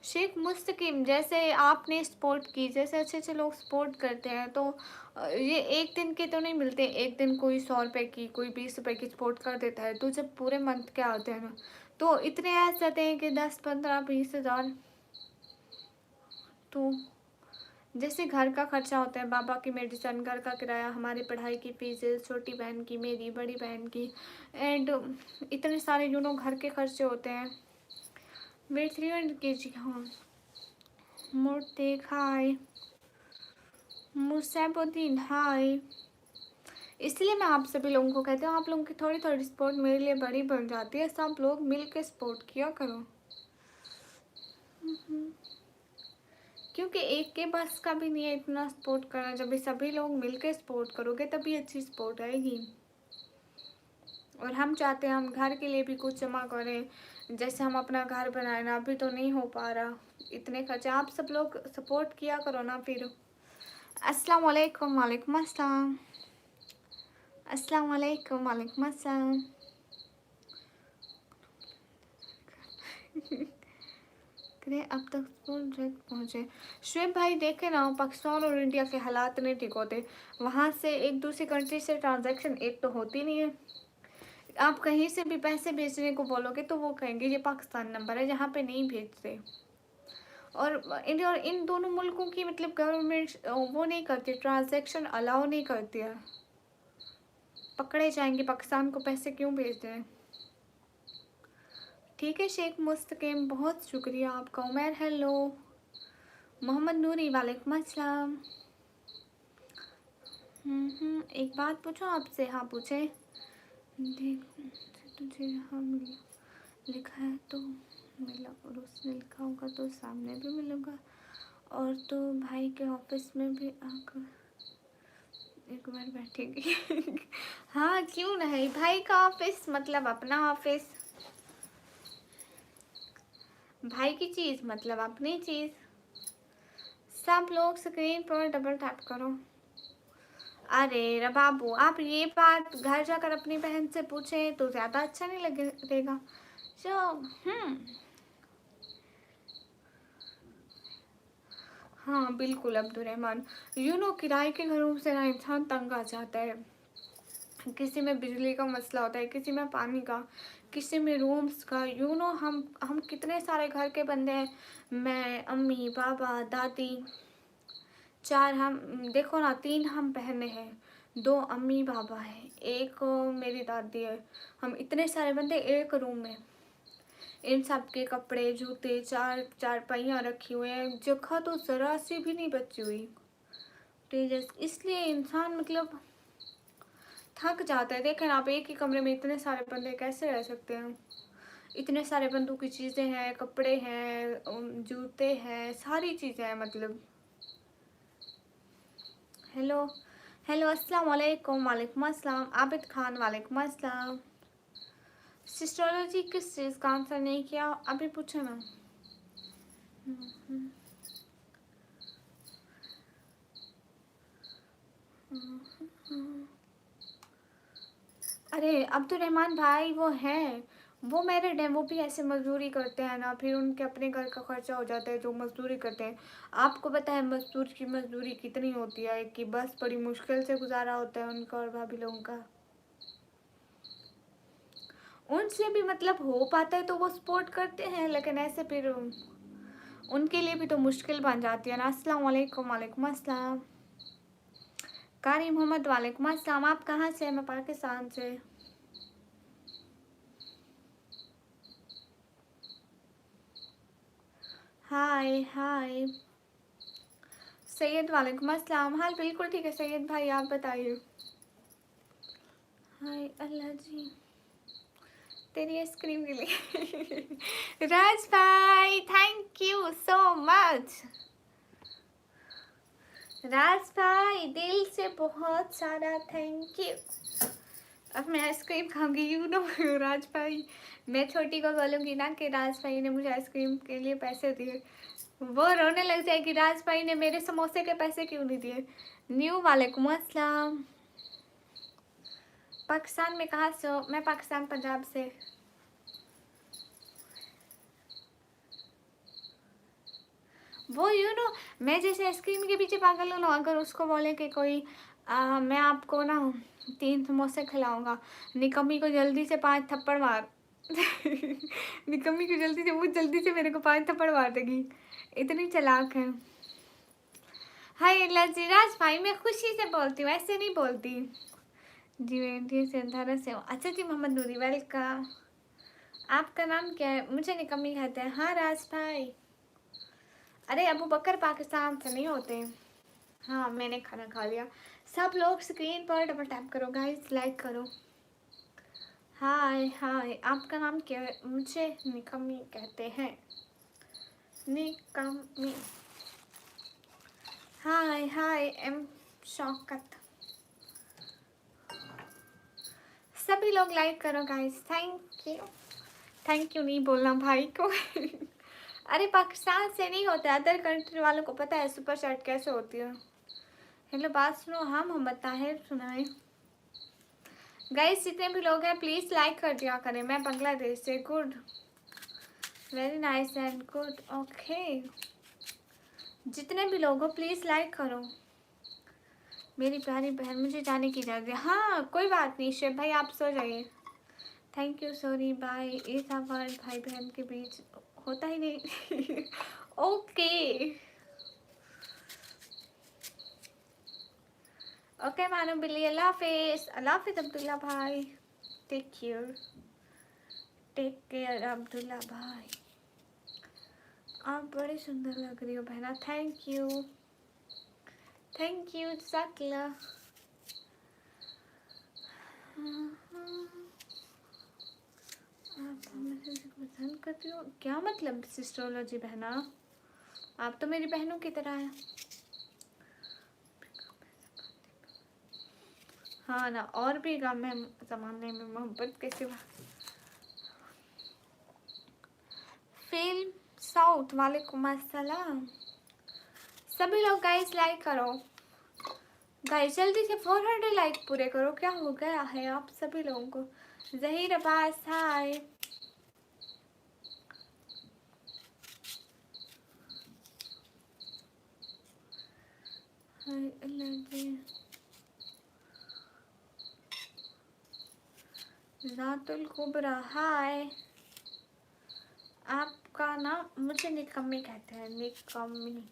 Speaker 1: शेख मुस्तकीम, जैसे आपने सपोर्ट की, जैसे अच्छे अच्छे लोग सपोर्ट करते हैं, तो ये एक दिन के तो नहीं मिलते। एक दिन कोई 100 रुपये की, कोई 20 रुपये की सपोर्ट कर देता है, तो जब पूरे मंथ के आते हैं ना, तो इतने आ जाते हैं कि 10, 15, 20 हज़ार। तो जैसे घर का खर्चा होता है, बाबा की मेडिसिन, घर का किराया, हमारी पढ़ाई की फीसेस, छोटी बहन की, मेरी बड़ी बहन की, एंड इतने सारे घर के खर्चे होते हैं। Weight 300 kg। हाँ, मुर्तेक हाय। मुसैबुद्दीन हाय। इसलिए मैं आप सभी लोगों को कहती हूँ, आप लोगों की थोड़ी थोड़ी सपोर्ट मेरे लिए बड़ी बन जाती है। सब लोग मिल के सपोर्ट किया करो, क्योंकि एक के बस का भी नहीं है इतना सपोर्ट करना। जब भी सभी लोग मिल के सपोर्ट करोगे तभी अच्छी सपोर्ट आएगी। और हम चाहते हैं हम घर के लिए भी कुछ जमा करें, जैसे हम अपना घर बनाए ना, अभी तो नहीं हो पा रहा, इतने खर्चे। आप सब लोग सपोर्ट किया करो ना फिर। अस्सलाम वालेकुम। वालेकुम अस्सलाम। अस्सलाम वालेकुम। वालेकुम अस्सलाम। अब तक पहुँचे। शुएब भाई देखे ना, पाकिस्तान और इंडिया के हालात नहीं ठीक होते। वहाँ से एक दूसरी कंट्री से ट्रांजैक्शन एक तो होती नहीं है। आप कहीं से भी पैसे भेजने को बोलोगे तो वो कहेंगे ये पाकिस्तान नंबर है, जहाँ पे नहीं भेजते। और इंडिया और इन दोनों मुल्कों की मतलब गवर्नमेंट वो नहीं करती, ट्रांजैक्शन अलाउ नहीं करती है। पकड़े जाएंगे, पाकिस्तान को पैसे क्यों भेज रहे हैं। ठीक है शेख मुस्तकीम, बहुत शुक्रिया आपका। उमर हेलो। मोहम्मद नूरी वालेकुम अस्सलाम। एक बात पूछो आपसे? हाँ पूछे। देख तुझे यहाँ मिला, लिखा है तो मिला, और उसने लिखा होगा तो सामने भी मिलूंगा, और तो भाई के ऑफिस में भी आकर एक बार बैठेगी। हाँ क्यों नहीं, भाई का ऑफिस मतलब अपना ऑफिस, भाई की चीज़ मतलब अपनी चीज़। सब लोग स्क्रीन पर डबल टैप करो। अरे रबाबू, आप ये बात घर जाकर अपनी बहन से पूछें तो ज़्यादा अच्छा नहीं लगेगा। जो हाँ बिल्कुल अब्दुलरहमान। किराए के घरों से ना इंसान तंग आ जाता है। किसी में बिजली का मसला होता है, किसी में पानी का, किसी में रूम्स का। हम कितने सारे घर के बंदे हैं। मैं, अम्मी, पापा, दादी, 4 हम, देखो ना 3 हम बहनें हैं, 2 अम्मी पापा हैं, 1 मेरी दादी है। हम इतने सारे बंदे एक रूम में। इन सब के कपड़े, जूते, 4 पहियाँ रखी हुए हैं, जगह तो ज़रा सी भी नहीं बची हुई। तेजस, इसलिए इंसान मतलब थक जाता है। देखें आप, एक ही कमरे में इतने सारे बंदे कैसे रह सकते हैं। इतने सारे बंदों की चीज़ें हैं, कपड़े हैं, जूते हैं, सारी चीज़ें हैं मतलब। हेलो हेलो अस्सलाम वालेकुम। वालेकुम अस्सलाम। आबिद खान वालेकुम अस्सलाम। सिस्टोलॉजी किस चीज़ का आंसर नहीं किया अभी पूछो ना। अरे अब्दुलरहमान भाई वो हैं, वो मैरिड हैं, वो भी ऐसे मजदूरी करते हैं ना, फिर उनके अपने घर का खर्चा हो जाता है जो मजदूरी करते हैं। आपको पता है मजदूरी कितनी होती है, कि बस बड़ी मुश्किल से गुजारा होता है उनका और भाभी लोगों का। उनसे भी मतलब हो पाता है तो वो सपोर्ट करते हैं, लेकिन ऐसे फिर उनके लिए भी तो मुश्किल बन जाती है ना। अस्सलाम वालेकुम। वालेकुम अस्सलाम। कारी मोहम्मद वालेकुम अस्सलाम। आप कहाँ से? मैं पाकिस्तान से। हाय हाय। सैयद वालेकुम अस्सलाम। हाल बिल्कुल ठीक है सैयद भाई, आप बताइए। हाय अल्लाह जी तेरी आइसक्रीम के लिए। राज भाई थैंक यू सो मच। राज भाई दिल से बहुत सारा थैंक यू। अब मैं आइसक्रीम खाऊंगी यू नो। राज भाई मैं छोटी को बोलूँगी ना कि राज भाई ने मुझे आइसक्रीम के लिए पैसे दिए, वो रोने लग जाएगी राज भाई ने मेरे समोसे के पैसे क्यों नहीं दिए। न्यू वालेकुम अस्सलाम। पाकिस्तान में कहाँ से हो? मैं पाकिस्तान पंजाब से। वो यू नो मैं जैसे आइसक्रीम के पीछे पागल हूँ ना, अगर उसको बोले कि कोई मैं आपको ना 3 समोसे खिलाऊंगा, निकम्मी को जल्दी से 5 थप्पड़ मार। निकम्मी को जल्दी से, वो जल्दी से मेरे को 5 थप्पड़ मार देगी, इतनी चालाक है। हाय लजीराज भाई मैं खुशी से बोलती हूँ, ऐसे नहीं बोलती जी। मैं इंडिया से अंधारा से हूँ। अच्छा जी मोहम्मद नूरी वेलकम। आपका नाम क्या है? मुझे निकम्मी कहते हैं। हाँ राज भाई। अरे अबू बकर पाकिस्तान से नहीं होते। हाँ मैंने खाना खा लिया। सब लोग स्क्रीन पर डबल टैप करो गाइस, लाइक करो। हाय हाय। आपका नाम क्या है? मुझे निकम्मी कहते हैं। निकम्मी। हाय हाय एम शौकत। सभी लोग लाइक करो guys, thank you. Thank you नहीं बोलना भाई को। अरे पाकिस्तान से नहीं होता, अदर कंट्री वालों को पता है सुपर चैट कैसे होती है। हेलो बात सुनो। हाँ मोहम्मद ताहिर सुनाए। गाइस जितने भी लोग हैं प्लीज लाइक कर दिया करें। मैं बांग्लादेश से। Good very nice and good okay. जितने भी लोग हो प्लीज लाइक करो। मेरी प्यारी बहन मुझे जाने की इजाज़त है। हाँ कोई बात नहीं शेफ भाई आप सो जाइए। Thank you sorry bye. इस आवाज भाई बहन के बीच होता ही नहीं। ओके ओके मानो बिल्ली। अल्लाह हाफिज। अल्लाह हाफिज अब्दुल्ला भाई। टेक केयर अब्दुल्ला भाई। आप बड़ी सुंदर लग रही हो बहना। थैंक यू जज़ाकल्लाह। आप मुझे पसंद करती हो क्या? मतलब सिस्टरोलॉजी बहना, आप तो मेरी बहनों की तरह हैं। हाँ ना, और भी गम है ज़माने में मोहब्बत के सिवा। फिल्म साउथ वालेकुम अस्सलाम। सभी लोग गाइस लाइक करो। गाइस जल्दी से 400 लाइक पूरे करो। क्या हो गया है आप सभी लोगों को? जहीर अब्बास हाय। हाय अल्लाह जी। जातुल कुबरा हाय। आपका नाम? मुझे निकम्मी कहते हैं। निकम्मी।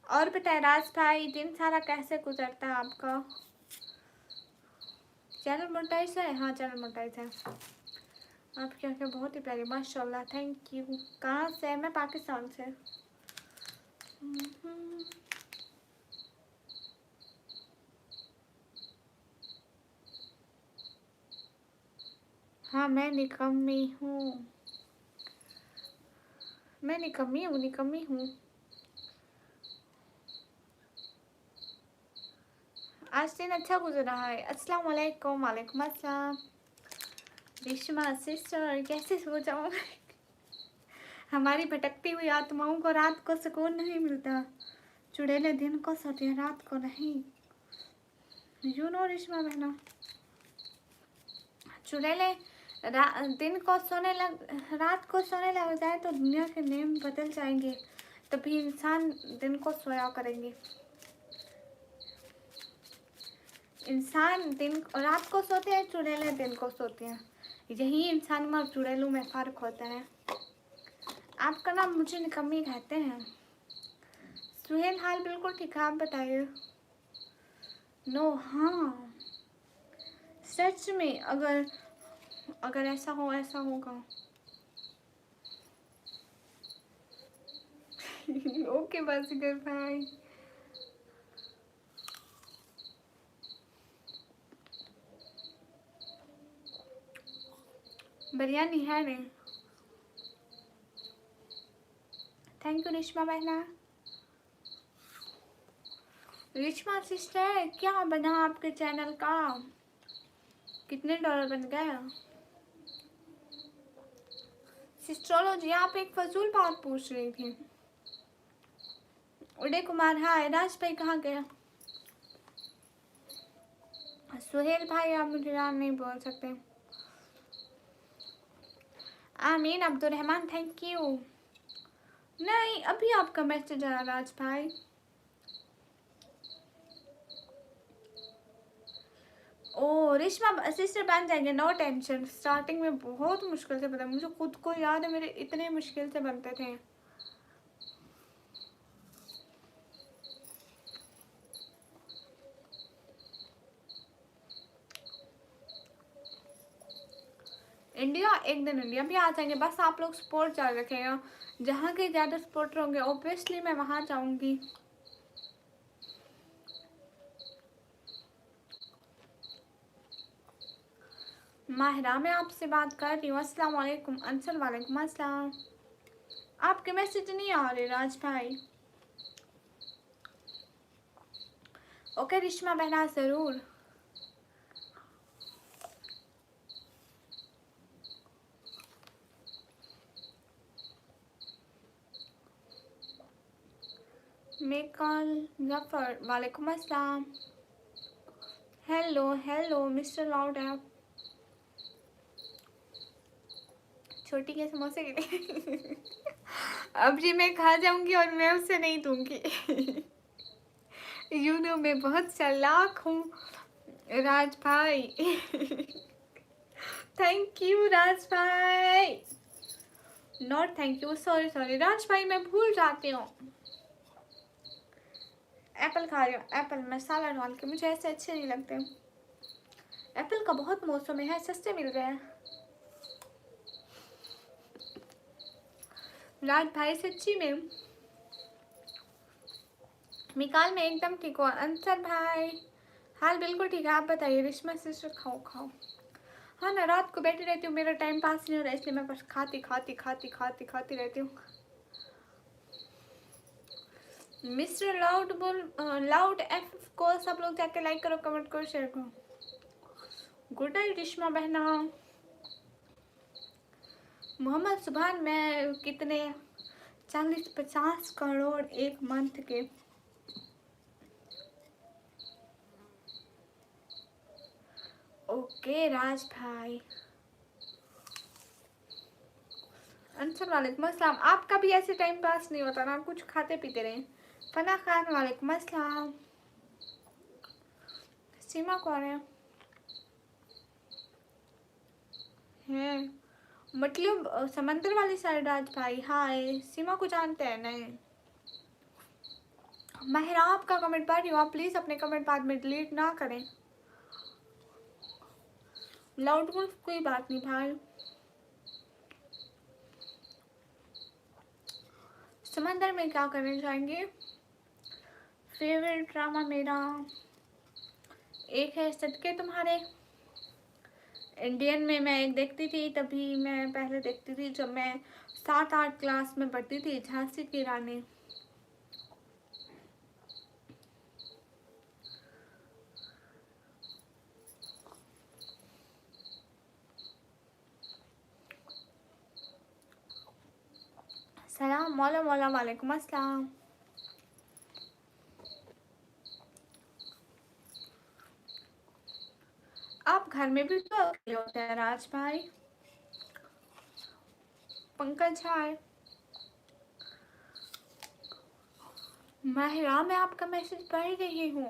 Speaker 1: और बताए राज भाई दिन सारा कैसे गुजरता है आपका? चैनल मोनेटाइज है? हाँ चैनल मोनेटाइज है। आप क्या क्या बहुत ही प्यारी माशाल्लाह। Thank you. कहाँ से? मैं पाकिस्तान से। हाँ मैं निकम्मी हूँ। मैं निकम्मी हूँ। आज दिन अच्छा गुजर रहा है। अस्सलाम वालेकुम। वालेकुम अस्सलाम। रिश्मा सिस्टर कैसे सो जाऊँ? हमारी भटकती हुई आत्माओं को रात को सुकून नहीं मिलता। चुड़ैले दिन को सोते हैं रात को नहीं। यू नो रिश्मा बहना, चुड़ैले दिन को सोने लग, रात को सोने लग जाए तो दुनिया के नियम बदल जाएंगे। तभी इंसान दिन को सोया करेंगे। इंसान दिन रात को सोते हैं, चुड़ैले दिन को सोते हैं। यही इंसान में और चुड़ैलों में फ़र्क होता है। आपका नाम? मुझे निकम्मी कहते हैं। सुहेल हाल बिल्कुल ठीक है, आप बताइए। नो हाँ सच में, अगर अगर ऐसा होगा। ओके बाजीगर भाई। बिरयानी है नहीं। थैंक यू रिश्मा बहना। रिश्मा सिस्टर क्या बना आपके चैनल का, कितने डॉलर बन गए? सिस्ट्रोलॉजी, आप एक फजूल बात पूछ रही थी। उदय कुमार हाय। राज भाई कहाँ गए? सुहेल भाई आप मुझे नाम नहीं बोल सकते। आमीन अब्दुल रहमान थैंक यू। नहीं अभी आपका मैसेज आया राज भाई। ओ रिश्मा सिस्टर बन जाएंगे, नो टेंशन। स्टार्टिंग में बहुत मुश्किल से बना, मुझे खुद को याद है मेरे इतने मुश्किल से बनते थे। इंडिया एक दिन इंडिया भी आ जाएंगे, बस आप लोग सपोर्ट जारी रखेगा। जहाँ के ज़्यादा सपोर्टर होंगे ऑब्वियसली मैं वहाँ जाऊँगी। माहिरा मैं आपसे बात कर रही हूँ। अस्सलाम वालेकुम अंसर। वालेकुम अस्सलाम। आपके मैसेज नहीं आ रहे राज भाई। ओके रिश्मा बहना ज़रूर। मेकल जफर वालेकुम अस्सलाम। Hello hello mister loud app. छोटी के समोसे के लिए अब जी मैं खा जाऊंगी और मैं उसे नहीं दूंगी। यू नो मैं बहुत चालाक हूँ राज भाई। थैंक यू राज भाई। Not thank you, sorry sorry Raj भाई, मैं भूल जाती हूँ। एप्पल खा रही हूँ, एप्पल मसाला डाल के, मुझे ऐसे अच्छे नहीं लगते। एप्पल का बहुत मौसम है, सस्ते मिल रहे हैं। राज भाई सच्ची में। मिकाल में एकदम ठीक हो। अंसर भाई हाल बिल्कुल ठीक है, आप बताइए। रिश्मा सिस्टर खाओ खाओ। हाँ ना, रात को बैठी रहती हूँ, मेरा टाइम पास नहीं हो रहा इसलिए मैं बस खाती खाती खाती खाती खाती रहती हूँ। मिस्टर लाउड बोल लाउड एफ को सब लोग जाके लाइक करो, कमेंट करो, शेयर करो। गुड नाइट रिश्मा बहना। मोहम्मद सुभान में कितने 40-50 करोड़ एक मंथ के। ओके राज भाई। अंसर वालेकुम अस्सलाम। आपका भी ऐसे टाइम पास नहीं होता ना, कुछ खाते पीते रहे। फना खान वालेकुम अस्सलाम। सीमा कौन है? मतलब समंदर वाली साइड राज भाई। हाय सीमा को जानते हैं? नहीं। महिरा आपका कमेंट पढ़ रही हूँ, आप प्लीज़ अपने कमेंट बाद में डिलीट ना करें। लाउड वुल्फ कोई बात नहीं भाई। समंदर में क्या करने जाएंगे? फेवरेट ड्रामा मेरा एक है सदके तुम्हारे। इंडियन में मैं एक देखती थी, तभी मैं पहले देखती थी जब मैं 7-8 क्लास में पढ़ती थी, झांसी की रानी। सलाम मौला मौला वालेकुम अस्सलाम। आप घर में भी तो अकेले होते हैं राज भाई। पंकज हाय। माहिरा मैं आपका मैसेज पढ़ रही हूँ।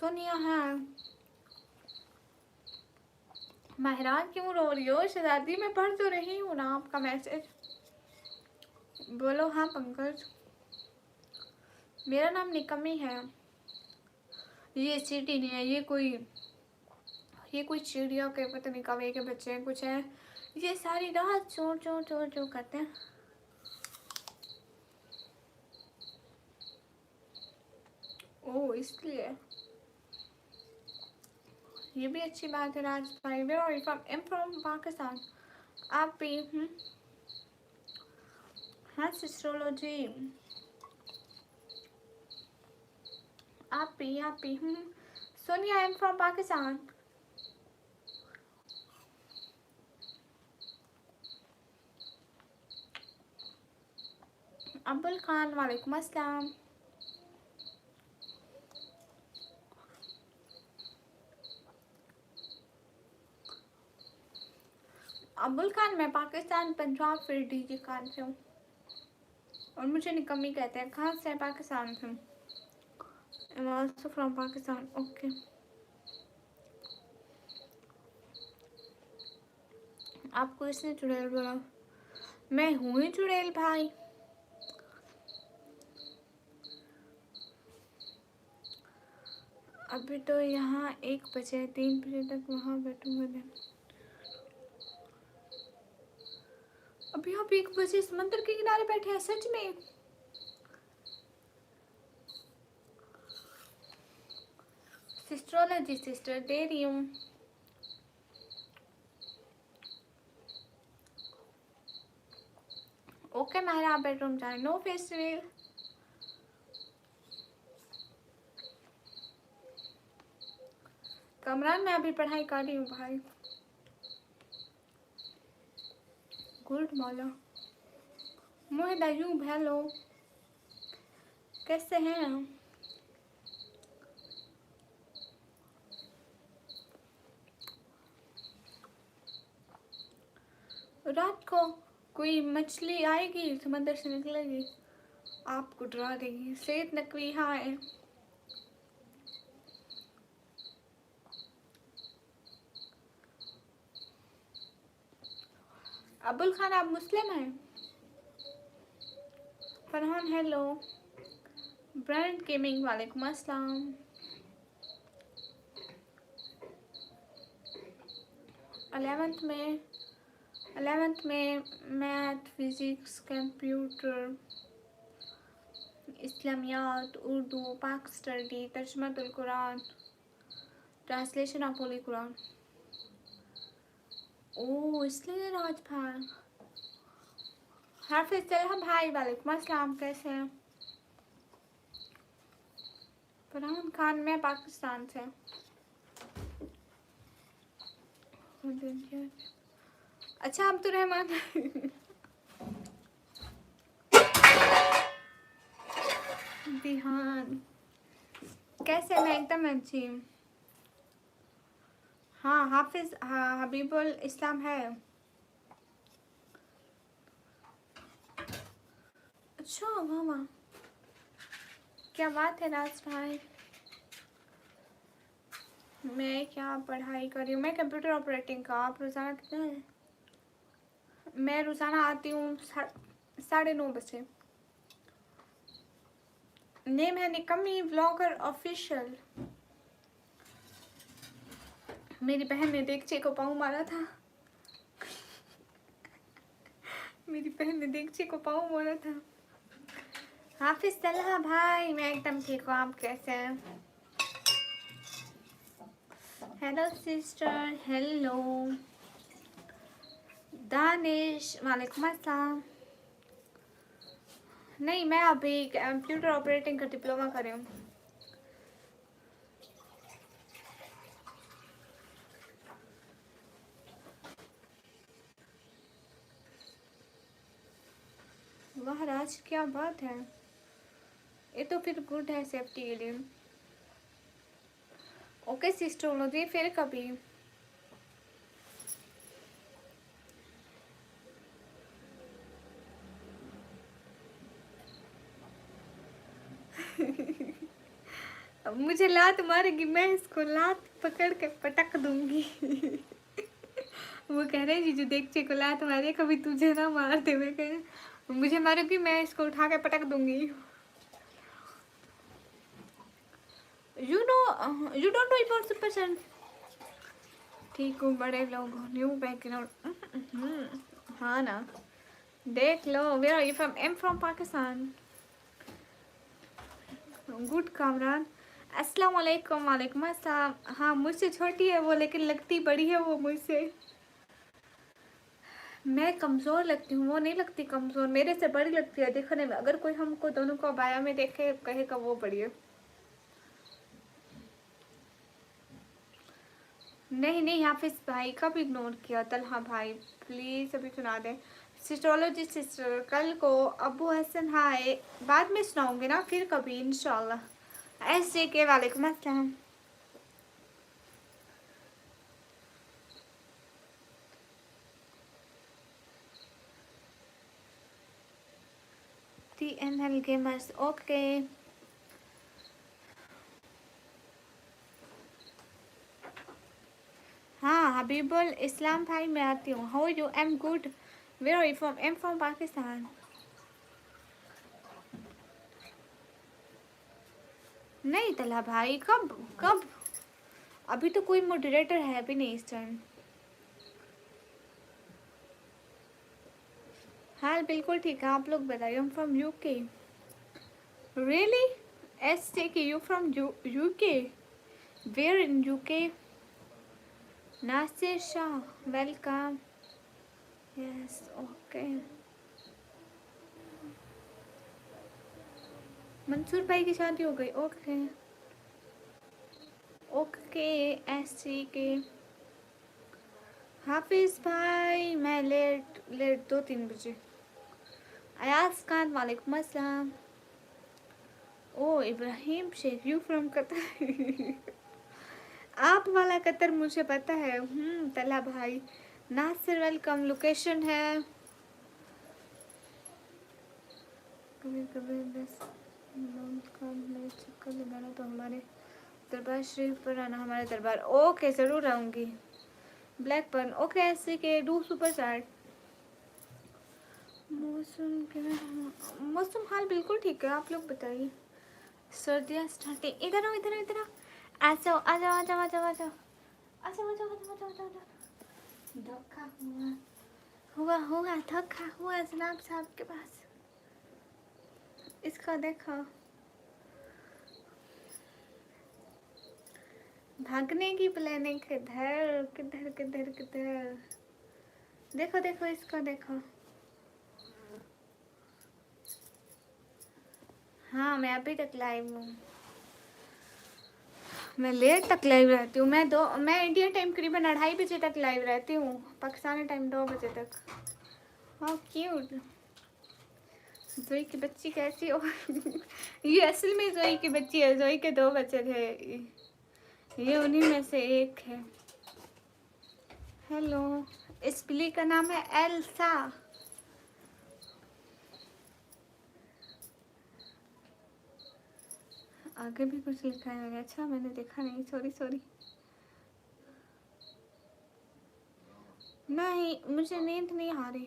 Speaker 1: सोनिया है। माहिरा क्यों रो रही हो? शहजादी मैं पढ़ तो रही हूँ ना आपका मैसेज। बोलो हाँ पंकज। मेरा नाम निकम्मी है। ये चींटी नहीं है, ये कोई चिड़िया के पता नहीं कौवे के बच्चे हैं कुछ हैं। ये सारी रात चोर चोर चोर चोर करते हैं। ओह इसलिए ये भी अच्छी बात है। राज भाई where are you from? I am from Pakistan. आप भी? हाँ सिस्ट्रोलॉजी। आप भी Sonia I am from Pakistan. Abdul Khan वालेकुम अस्सलाम। अब्दुल खान मैं पाकिस्तान पंजाब फिर डीजी खान से हूँ और मुझे निकम्मी कहते हैं। कहाँ से? पाकिस्तान से। I am also from Pakistan. Okay आपको इसने चुड़ैल बोला? मैं हूँ ही चुड़ैल भाई। अभी तो यहाँ 1 बजे 3 बजे तक वहाँ बैठूंगा। अभी आप 1 बजे समंदर के किनारे बैठे हैं? सच में? सिस्ट्रोलॉजी सिस्टर दे रही हूँ। ओके माहिरा आप बेडरूम जाए। No festival. कमरान मैं अभी पढ़ाई कर रही हूँ भाई। गुड मॉला मोहित अयूब हेलो कैसे हैं? रात को कोई मछली आएगी समंदर से निकलेगी आपको डरा देगी। सेठ नकवी हाँ है। अब्दुल खान आप मुस्लिम हैं? फरहान हेलो। ब्रांड गेमिंग वालेकुम अस्सलाम। 11th में मैथ फिजिक्स कंप्यूटर इस्लामियात उर्दू पाक स्टडी तर्जुमातुल कुरान translation of holy Quran. Oh इसलिए राज भाई। हाफिज तलहा भाई वालेकुम अस्सलाम कैसे हैं? फरहान खान मैं पाकिस्तान से। अच्छा अब तो रहमान बिहान कैसे? मैं एकदम अच्छी। हाँ हाफिज हाँ हबीबुल इस्लाम है। अच्छा वाह वाह क्या बात है राज भाई। मैं क्या पढ़ाई कर रही हूँ? मैं कंप्यूटर ऑपरेटिंग का। आप रोज़ाना कितना है? मैं रोज़ाना आती हूँ 9:30 बजे। नेम है निकम्मी व्लॉगर ऑफिशियल। मेरी बहन ने देगचे को पाँव मारा था। मेरी बहन ने देगचे को पाँव मारा था। हाफिज तलहा भाई मैं एकदम ठीक हूँ। आप कैसे हैं? Hello sister hello. दानिश वालेकुम अस्सलाम। नहीं मैं अभी कंप्यूटर ऑपरेटिंग का डिप्लोमा कर रही हूँ। वाह राज क्या बात है। ये तो फिर गुड है सेफ्टी के लिए। ओके सिस्टरोलॉजी फिर कभी। अब मुझे लात मारेगी मैं इसको लात पकड़ के पटक दूंगी। वो कह रहे जीजू देख को लात मारे कभी तुझे ना मार दे। मैं कह मुझे मारोगी मैं इसको उठा के पटक दूंगी। You don't know about super son. ठीक हूँ, बड़े लोग न्यू बैकग्राउंड। हाँ ना, देख लो। Where are you from? I am from Pakistan. Good Kamran. अस्सलाम वालेकुम। वालेकुम अस्सलाम। हाँ, मुझसे छोटी है वो, लेकिन लगती बड़ी है वो मुझसे। मैं कमज़ोर लगती हूँ, वो नहीं लगती कमज़ोर, मेरे से बड़ी लगती है देखने में। अगर कोई हमको दोनों को बाया में देखे कहेगा वो बड़ी है। नहीं नहीं, हाफिज भाई कब इग्नोर किया? तलहा भाई प्लीज़ अभी सुना दें। सिस्टोलॉजी सिस्टर कल को। अबू हसन हाय, बाद में सुनाऊंगी ना फिर कभी इंशाल्लाह। ऐसे के वालेकुम अस्सलाम। TNL gamers okay. हाँ हबीबुल इस्लाम भाई, मैं आती हूँ। How you? I am good. Where are you from? I am from Pakistan. नहीं तला भाई, कब कब? अभी तो कोई मॉडरेटर है भी नहीं इस टाइम। हाल बिल्कुल ठीक है, आप लोग बताइए। I'm from UK. Really? STK, you from UK? Where in UK? Nasir Shah, welcome. Yes, okay. Mansoor भाई की शादी हो गई, ओके ओके। STK। हाफिज भाई मैं लेट लेट 2-3 बजे। अयाज खान वालेकुम अस्सलाम। Oh Ibrahim Sheikh, you from Qatar. आप वाला कतर मुझे पता है। तला भाई। नासिर वेलकम। लोकेशन है कभी कभी बस चक्कर लगाना तो हमारे दरबार शरीफ पर आना। हमारे दरबार ओके, ज़रूर आऊँगी। ब्लैक पर्न ओके। ऐसे के डू सुपर चैट। मौसम के मौसम हाल बिल्कुल ठीक है, आप लोग बताइए। सर्दियाँ स्टार्टिंग। इधर आओ इधर आओ इधर आओ। आ जाओ आ जाओ आ जाओ आ जाओ आ जाओ आ जाओ आ जाओ आ जाओ आ जाओ। धोखा हुआ हुआ धोखा हुआ जनाब साहब के पास। इसका देखो, भागने की प्लानिंग किधर किधर किधर किधर। देखो देखो इसको देखो। हाँ मैं अभी तक लाइव हूँ। मैं लेट तक लाइव रहती हूँ। मैं इंडिया टाइम करीबन 2:30 बजे तक लाइव रहती हूँ। पाकिस्तानी टाइम 2 बजे तक। हाँ क्यूट। जोई की बच्ची कैसी हो? ये असल में जोई की बच्ची है। जोई के 2 बच्चे थे, ये उन्हीं में से एक है। हेलो। इस बिल्ली का नाम है एल्सा। आगे भी कुछ लिखा है मैंने। अच्छा मैंने देखा नहीं, सॉरी सॉरी। नहीं मुझे नींद नहीं आ रही,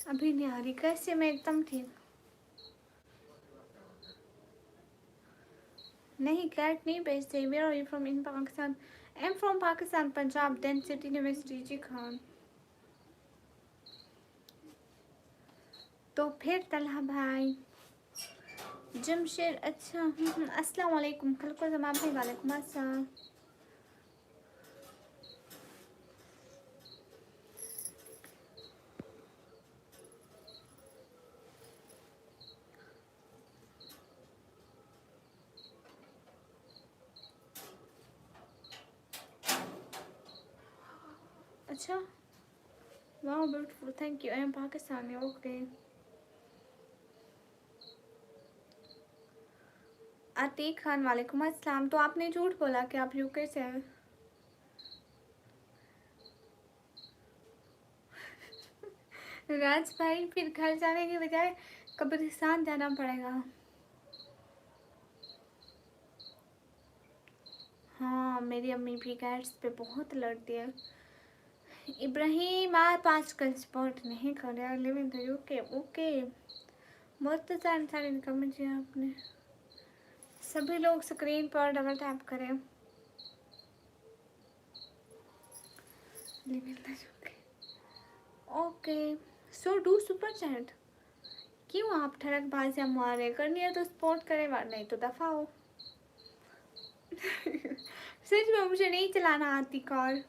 Speaker 1: अभी नहीं आ रही। कैसे? मैं एकदम ठीक नहीं। कैट नहीं भेजते। Where are you from? In Pakistan. I am from Pakistan, Punjab, then city university. जी खान। तो फिर तलहा भाई जमशेद। अच्छा अस्सलाम वालेकुम। खलको जमा भाई वालेकुम अस्सलाम। अच्छा वाह beautiful, thank you. I M Pakistani okay. Atiq Khan वालेकुम अस्सलाम। तो आपने झूठ बोला कि आप यूके से हैं। राज भाई फिर घर जाने के बजाय कब्रिस्तान जाना पड़ेगा। हाँ मेरी अम्मी भी कैट्स पे बहुत लड़ती है। इब्राहिम आप आजकल सपोर्ट नहीं कर रहे। Living UK okay. बहुत तो जानकारी कमेंट किया आपने। सभी लोग स्क्रीन पर डबल टैप करें। Okay, so do super chat. क्यों आप ठड़कबाजियाँ मारे? करनी है तो सपोर्ट करें, वरना नहीं तो दफा हो। सच में मुझे नहीं चलाना आती कार।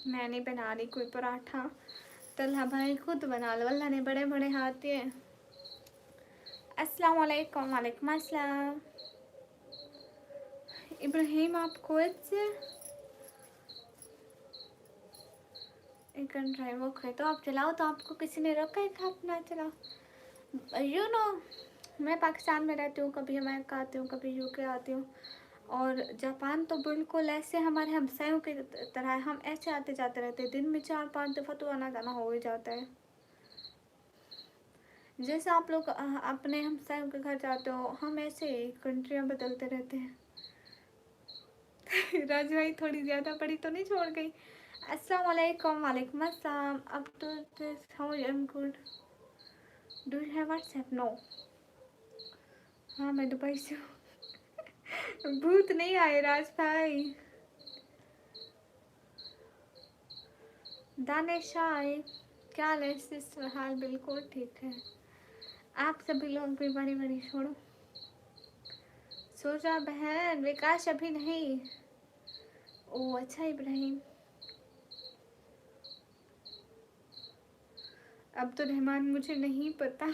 Speaker 1: मैं नहीं बना रही कोई पराठा, तल्हा भाई खुद बना लो, अल्लाह ने बड़े बड़े हाथ दिए। अस्सलाम वालेकुम। वालेकुम अस्सलाम। इब्राहिम आप कुवैत से? एक ड्राइव ओके, तो आप चलाओ, तो आपको किसी ने रोका है कि आप ना चलाओ? यू नो मैं पाकिस्तान में रहती हूँ, कभी अमेरिका आती हूँ, कभी यूके आती हूँ, और जापान तो बिल्कुल ऐसे हमारे हमसायों की तरह है। हम ऐसे आते जाते रहते हैं, दिन में 4-5 दफ़ा तो आना जाना हो ही जाता है। जैसे आप लोग अपने हमसायों के घर जाते हो, हम ऐसे ही कंट्रियाँ बदलते रहते हैं। राज भाई थोड़ी ज़्यादा पड़ी तो नहीं छोड़ गई? अस्सलाम वालेकुम। वालेकुम अस्सलाम। अब तो how I am good. Do you have WhatsApp? No. हाँ मैं दुबई से हूँ। भूत नहीं आए राज भाई। दानिश आए। क्या हाल है सिस्टर? हाल बिल्कुल ठीक है। आप सभी लोग भी बड़ी बड़ी छोड़ो। सोचा बहन विकास अभी नहीं। ओ अच्छा इब्राहिम। अब तो रहमान मुझे नहीं पता।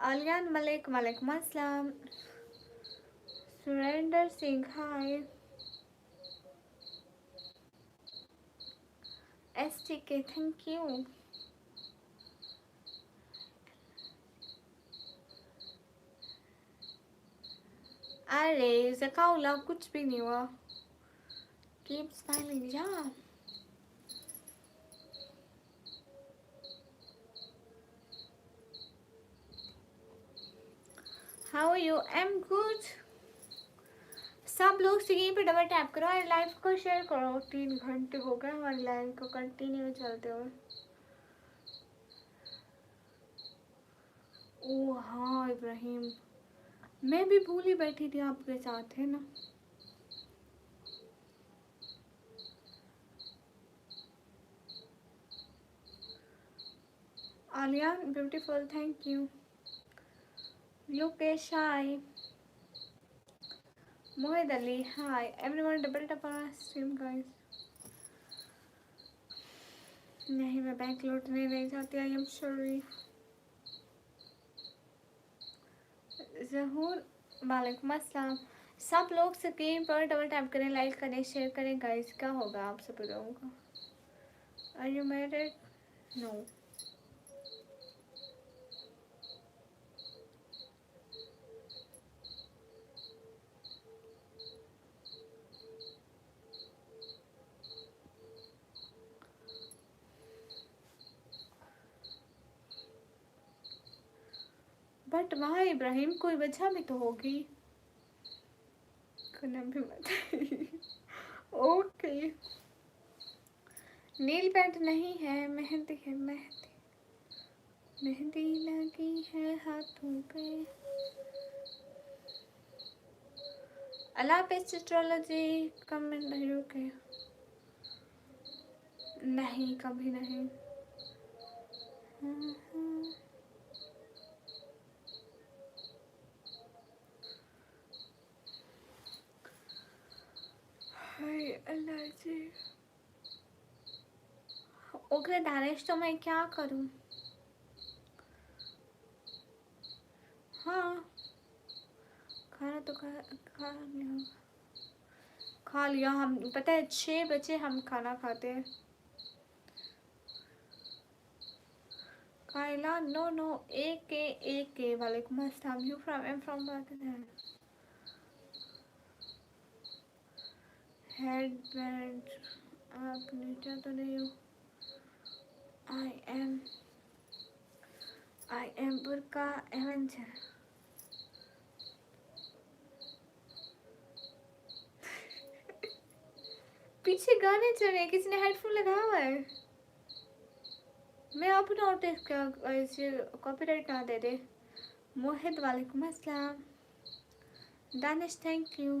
Speaker 1: आलियान मलिक वालेकुम अस्सलाम। Surendra Singh hi. STK thank you. अरे जकाउला कुछ भी नहीं हुआ। Keep smiling yeah. How are you? I am good. सब लोग स्क्रीन पे डबल टैप करो और लाइव को शेयर करो। 3 घंटे हो गए हमारी लाइव को कंटिन्यू चलते हुए। ओ हाँ इब्राहिम, मैं भी भूल ही बैठी थी आपके साथ, है ना। Alia beautiful thank you. Lokesh hi. Mohid Ali hi. Everyone double tap on stream guys. नहीं मैं बैंक लौटने नहीं जाती। I am sorry. जहूर वालेकुम अस्सलाम। सब लोग स्क्रीन पर डबल टैप करें, लाइक करें, शेयर करें गाइस। क्या होगा आप सभी लोगों का? Are you married? No. But वहाँ इब्राहिम कोई वजह भी तो होगी। भी मत। ओके। नील पेंट नहीं है, मेहंदी है। मेहंदी मेहंदी लगी है हाथों पे। अल्लाह हाफिज़ एस्ट्रोलॉजी कमेंट नहीं रुके। नहीं कभी नहीं। हाय अल्लाह जी। ओके दानिश, तो मैं क्या करूं? हाँ खाना तो खा लिया। खा लिया हम, पता है 6 बजे हम खाना खाते हैं। कायला नो नो ए के वालेकुम अस्सलाम। You from? I am from Pakistan. Head band आप नीचे तो नहीं हो? I am Burka Avenger. पीछे गाने चल रहे हैं, किसी ने हेडफोन लगाया हुआ है। मैं अब नोटिस क्या ऐसे कॉपीराइट ना दे दे। मोहित वालेकुम अस्सलाम। Danish thank you.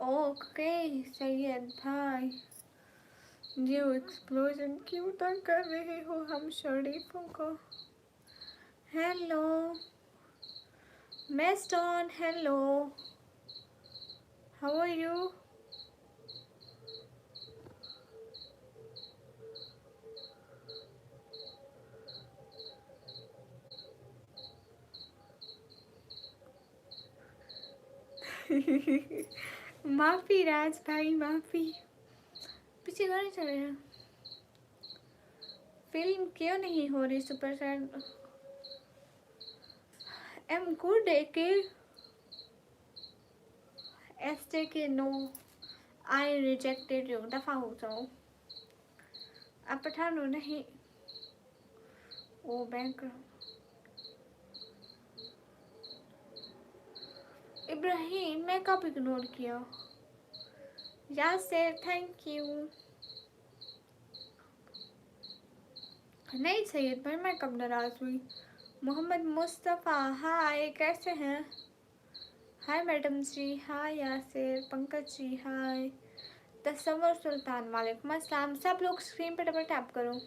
Speaker 1: Okay Syed भाई, न्यू एक्सप्लोजन क्यों तंग कर रहे हो हम शरीफों को। Hello Meston, hello, how are you. माफी राज भाई, माफी। पीछे गाने चल रहे हैं। फिल्म क्यों नहीं हो रही सुपर सैड। एम गुड के एस्टे के नो, आई रिजेक्टेड यू, दफा हो जाओ। आप पठान हो नहीं। ओ बैंक इब्राहिम, मैं कब इग्नोर किया। Yasir thank you. नहीं सैयद भाई, मैं कब नाराज हुई। मोहम्मद मुस्तफ़ा हाय, कैसे हैं। Hi madam ji, hi Yasir, Pankaj ji hi, Tasawwur Sultan वालेकुम अस्सलाम। सब लोग स्क्रीन पे डबल टैप करो।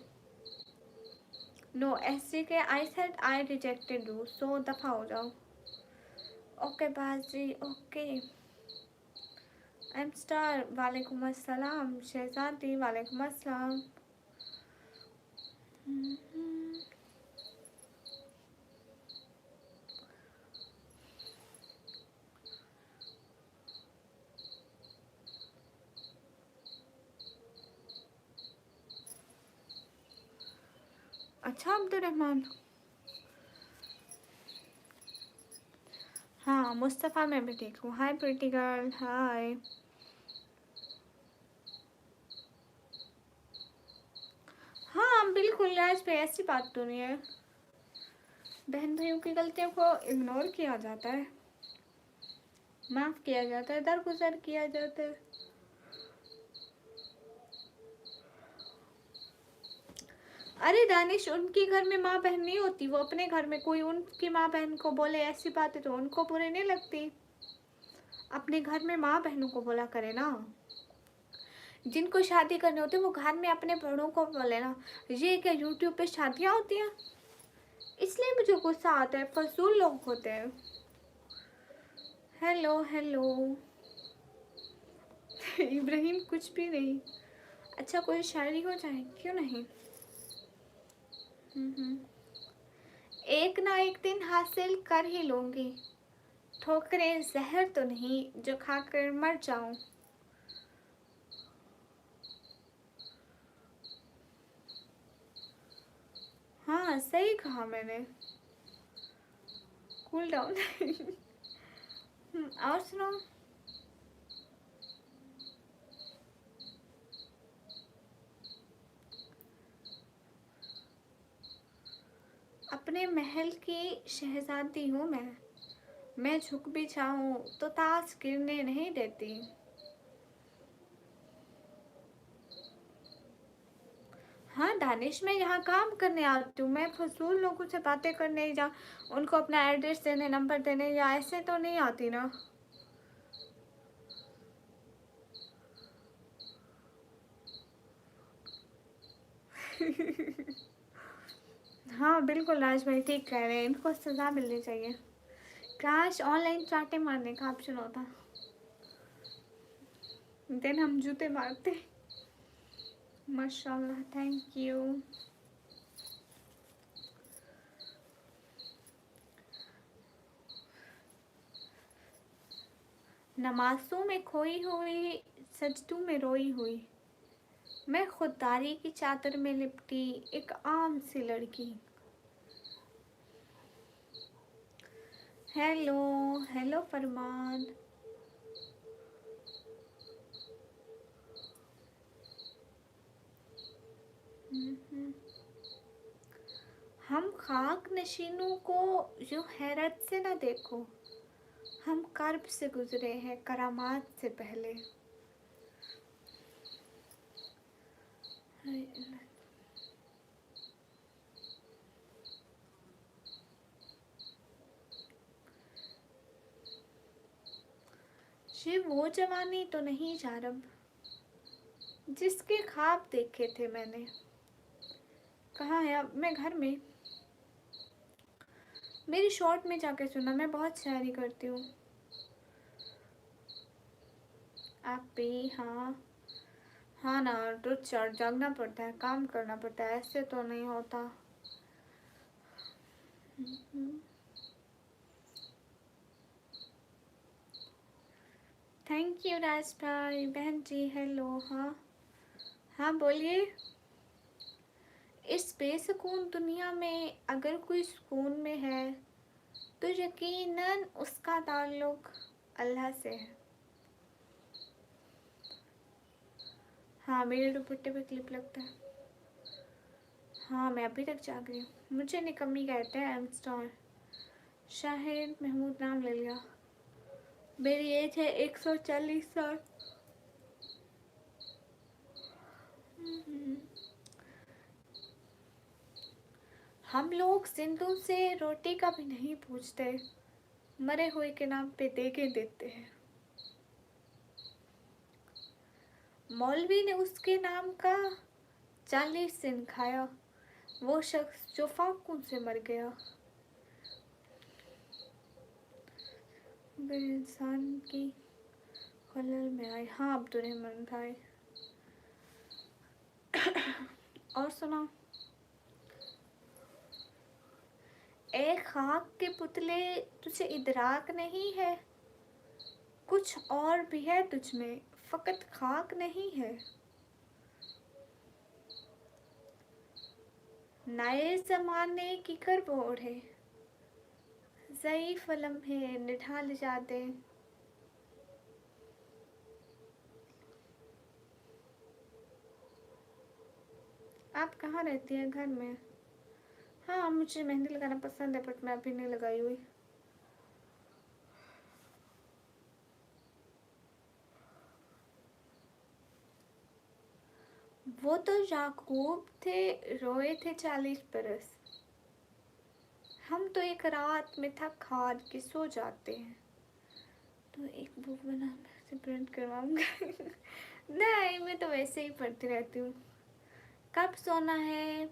Speaker 1: No SG K I said I rejected you, so दफा हो जाओ। ओके बाजी ओके। एम स्टार वालेकुम अस्सलाम। शहजादी वालेकुम अस्सलाम। अच्छा अब्दुलरहमान, हाँ मुस्तफ़ा मैं भी ठीक हूँ। हाय प्रीटी गर्ल हाय। हाँ बिल्कुल राज पे ऐसी बात तो नहीं है। बहन भाइयों की गलतियों को इग्नोर किया जाता है, माफ़ किया जाता है, दरगुजर किया जाता है। अरे दानिश, उनके घर में माँ बहन नहीं होती, वो अपने घर में कोई उनकी माँ बहन को बोले ऐसी बातें तो उनको बुरी नहीं लगती। अपने घर में माँ बहनों को बोला करे ना। जिनको शादी करने होते वो घर में अपने बड़ों को बोले ना। ये क्या यूट्यूब पे शादियाँ होती हैं, इसलिए मुझे गुस्सा आता है, फजूल लोग होते हैं। Hello hello. इब्राहिम कुछ भी नहीं। अच्छा कोई शायरी हो जाए, क्यों नहीं। एक ना एक दिन हासिल कर ही लूँगी, ठोकरें जहर तो नहीं जो खाकर मर जाऊं। हाँ सही कहा मैंने, कूल डाउन। और सुनो। अपने महल की शहजादी हूँ मैं झुक भी जाऊँ तो ताज गिरने नहीं देती। हाँ दानिश, मैं यहाँ काम करने आती हूँ, मैं फजूल लोगों से बातें करने या उनको अपना एड्रेस देने, नंबर देने या ऐसे तो नहीं आती ना। हाँ बिल्कुल राज भाई ठीक कह रहे हैं, इनको सज़ा मिलनी चाहिए। काश ऑनलाइन चाटे मारने का ऑप्शन होता, देन हम जूते मारते। माशाल्लाह थैंक यू। नमाज़ों में खोई हुई, सजदों में रोई हुई, मैं खुददारी की चादर में लिपटी एक आम सी लड़की। हेलो हेलो फरमान। हम खाक नशीनों को यूं हैरत से ना देखो, हम कर्ब से गुजरे हैं, करामात से पहले। ये वो जवानी तो नहीं जा रब, जिसके ख्वाब देखे थे मैंने। कहाँ है अब? मैं घर में। मेरी शॉर्ट में जाके सुना, मैं बहुत शायरी करती हूँ। आप भी? हाँ हाँ ना, रोज जागना पड़ता है, काम करना पड़ता है, ऐसे तो नहीं होता। थैंक यू राज भाई। बहन जी हेलो। हाँ हाँ बोलिए। इस बेसुकून दुनिया में अगर कोई सुकून में है तो यकीनन उसका ताल्लुक अल्लाह से है। हाँ मेरे दुपट्टे पे क्लिप लगता है। हाँ मैं अभी तक जाग रही हूँ। मुझे निकम्मी कहते हैं। एम स्टार शाहिद महमूद नाम ले लिया। मेरी एज है 140 साल। हम लोग सिंधु से रोटी का भी नहीं पूछते, मरे हुए के नाम पे देके देते हैं। मौलवी ने उसके नाम का 40 दिन खाया, वो शख्स जो फाकूं से मर गया। अगर इंसान की खलल में आए। हाँ अब्दुलरहमान भाई। और सुना। ए खाक के पुतले, तुझे इदराक नहीं है, कुछ और भी है तुझ में, फकत खाक नहीं है। नए जमाने की कर ओढ़े, ज़ईफ़ लम्हे निढाल जाते। आप कहाँ रहती हैं? घर में? हाँ मुझे मेहंदी लगाना पसंद है, बट मैं अभी नहीं लगाई हुई। वो तो याकूब थे, रोए थे 40 बरस। हम तो एक रात में थक हार के सो जाते हैं। तो एक बुक बना से प्रिंट करवाऊंगा। नहीं मैं तो वैसे ही पढ़ती रहती हूँ। कब सोना है?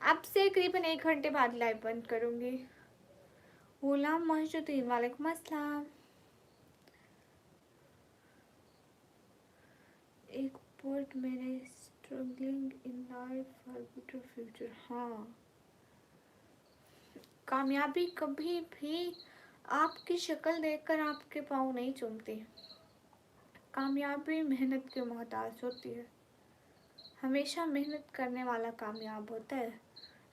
Speaker 1: अब से करीबन 1 घंटे बाद लाइव बंद करूँगी। गुलाम मोहिजुद्दीन वालेकुम अस्सलाम। एक वर्ड मेरे struggling in life for better future. हाँ कामयाबी कभी भी आपकी शक्ल देखकर आपके पाँव नहीं चूमती। कामयाबी मेहनत के मोहताज होती है। हमेशा मेहनत करने वाला कामयाब होता है,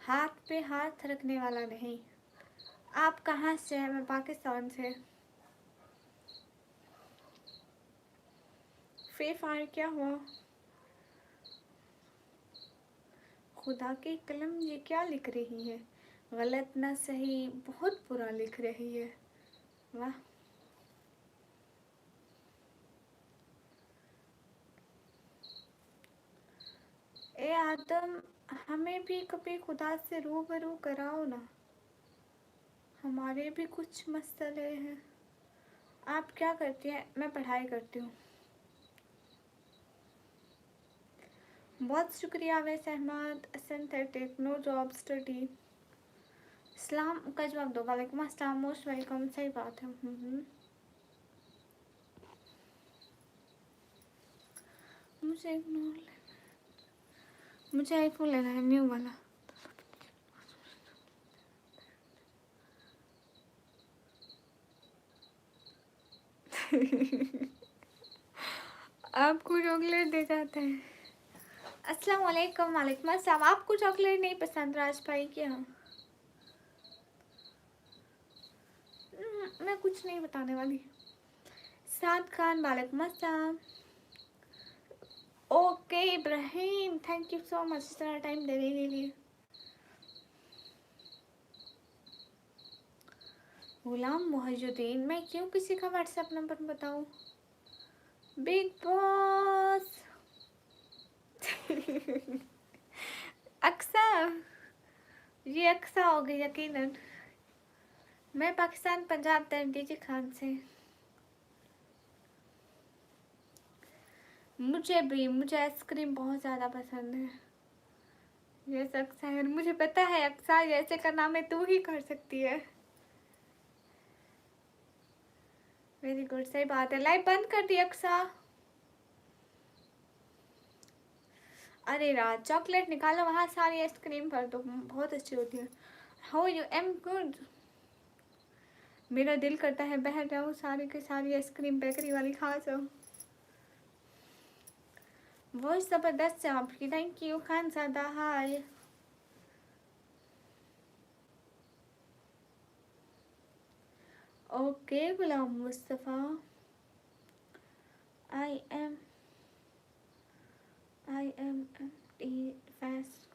Speaker 1: हाथ पे हाथ रखने वाला नहीं। आप कहाँ से हैं? मैं पाकिस्तान से। फ्री फायर क्या हुआ? खुदा की कलम ये क्या लिख रही है? गलत ना सही, बहुत बुरा लिख रही है। वाह। ए आदम, हमें भी कभी खुदा से रूबरू कराओ ना, हमारे भी कुछ मसले हैं। आप क्या करती हैं? मैं पढ़ाई करती हूँ। बहुत शुक्रिया Wais Ahmad. Synthetic no job study. सलाम का जवाब दो। वालेकुम अस्सलाम, मोस्ट वेलकम। सही बात है। मुझे मुझे आईफोन लेना है, न्यू वाला। आपको चॉकलेट दे जाते हैं। अस्सलाम वालेकुम। वालेकुम अस्सलाम। आपको चॉकलेट नहीं पसंद राज भाई क्या? मैं कुछ नहीं बताने वाली। साद खान वालेकुम अस्सलाम। Okay Ibrahim, thank you so much इतना टाइम देने के लिए। गुलाम मोहिजुद्दीन, मैं क्यों किसी का व्हाट्सएप नंबर बताऊं? Big boss. अक्सा, ये अक्सा हो गई यकीनन। मैं पाकिस्तान पंजाब तंजीजी खान से। मुझे आइसक्रीम बहुत ज़्यादा पसंद है। यस अक्सा है, मुझे पता है अक्सा, ऐसे करना मैं तू ही कर सकती है। वेरी गुड, सही बात है। लाइव बंद कर दी अक्सा। अरे राज, चॉकलेट निकालो, वहाँ सारी आइसक्रीम भर दो, बहुत अच्छी होती है। हो यू एम गुड। मेरा दिल करता है बहर जाऊँ, सारी की सारी आइसक्रीम बेकरी वाली खा जाऊँ। वो ज़बरदस्त है आपकी, thank you. Khanzada hi. Okay Ghulam Mustafa, I am fast.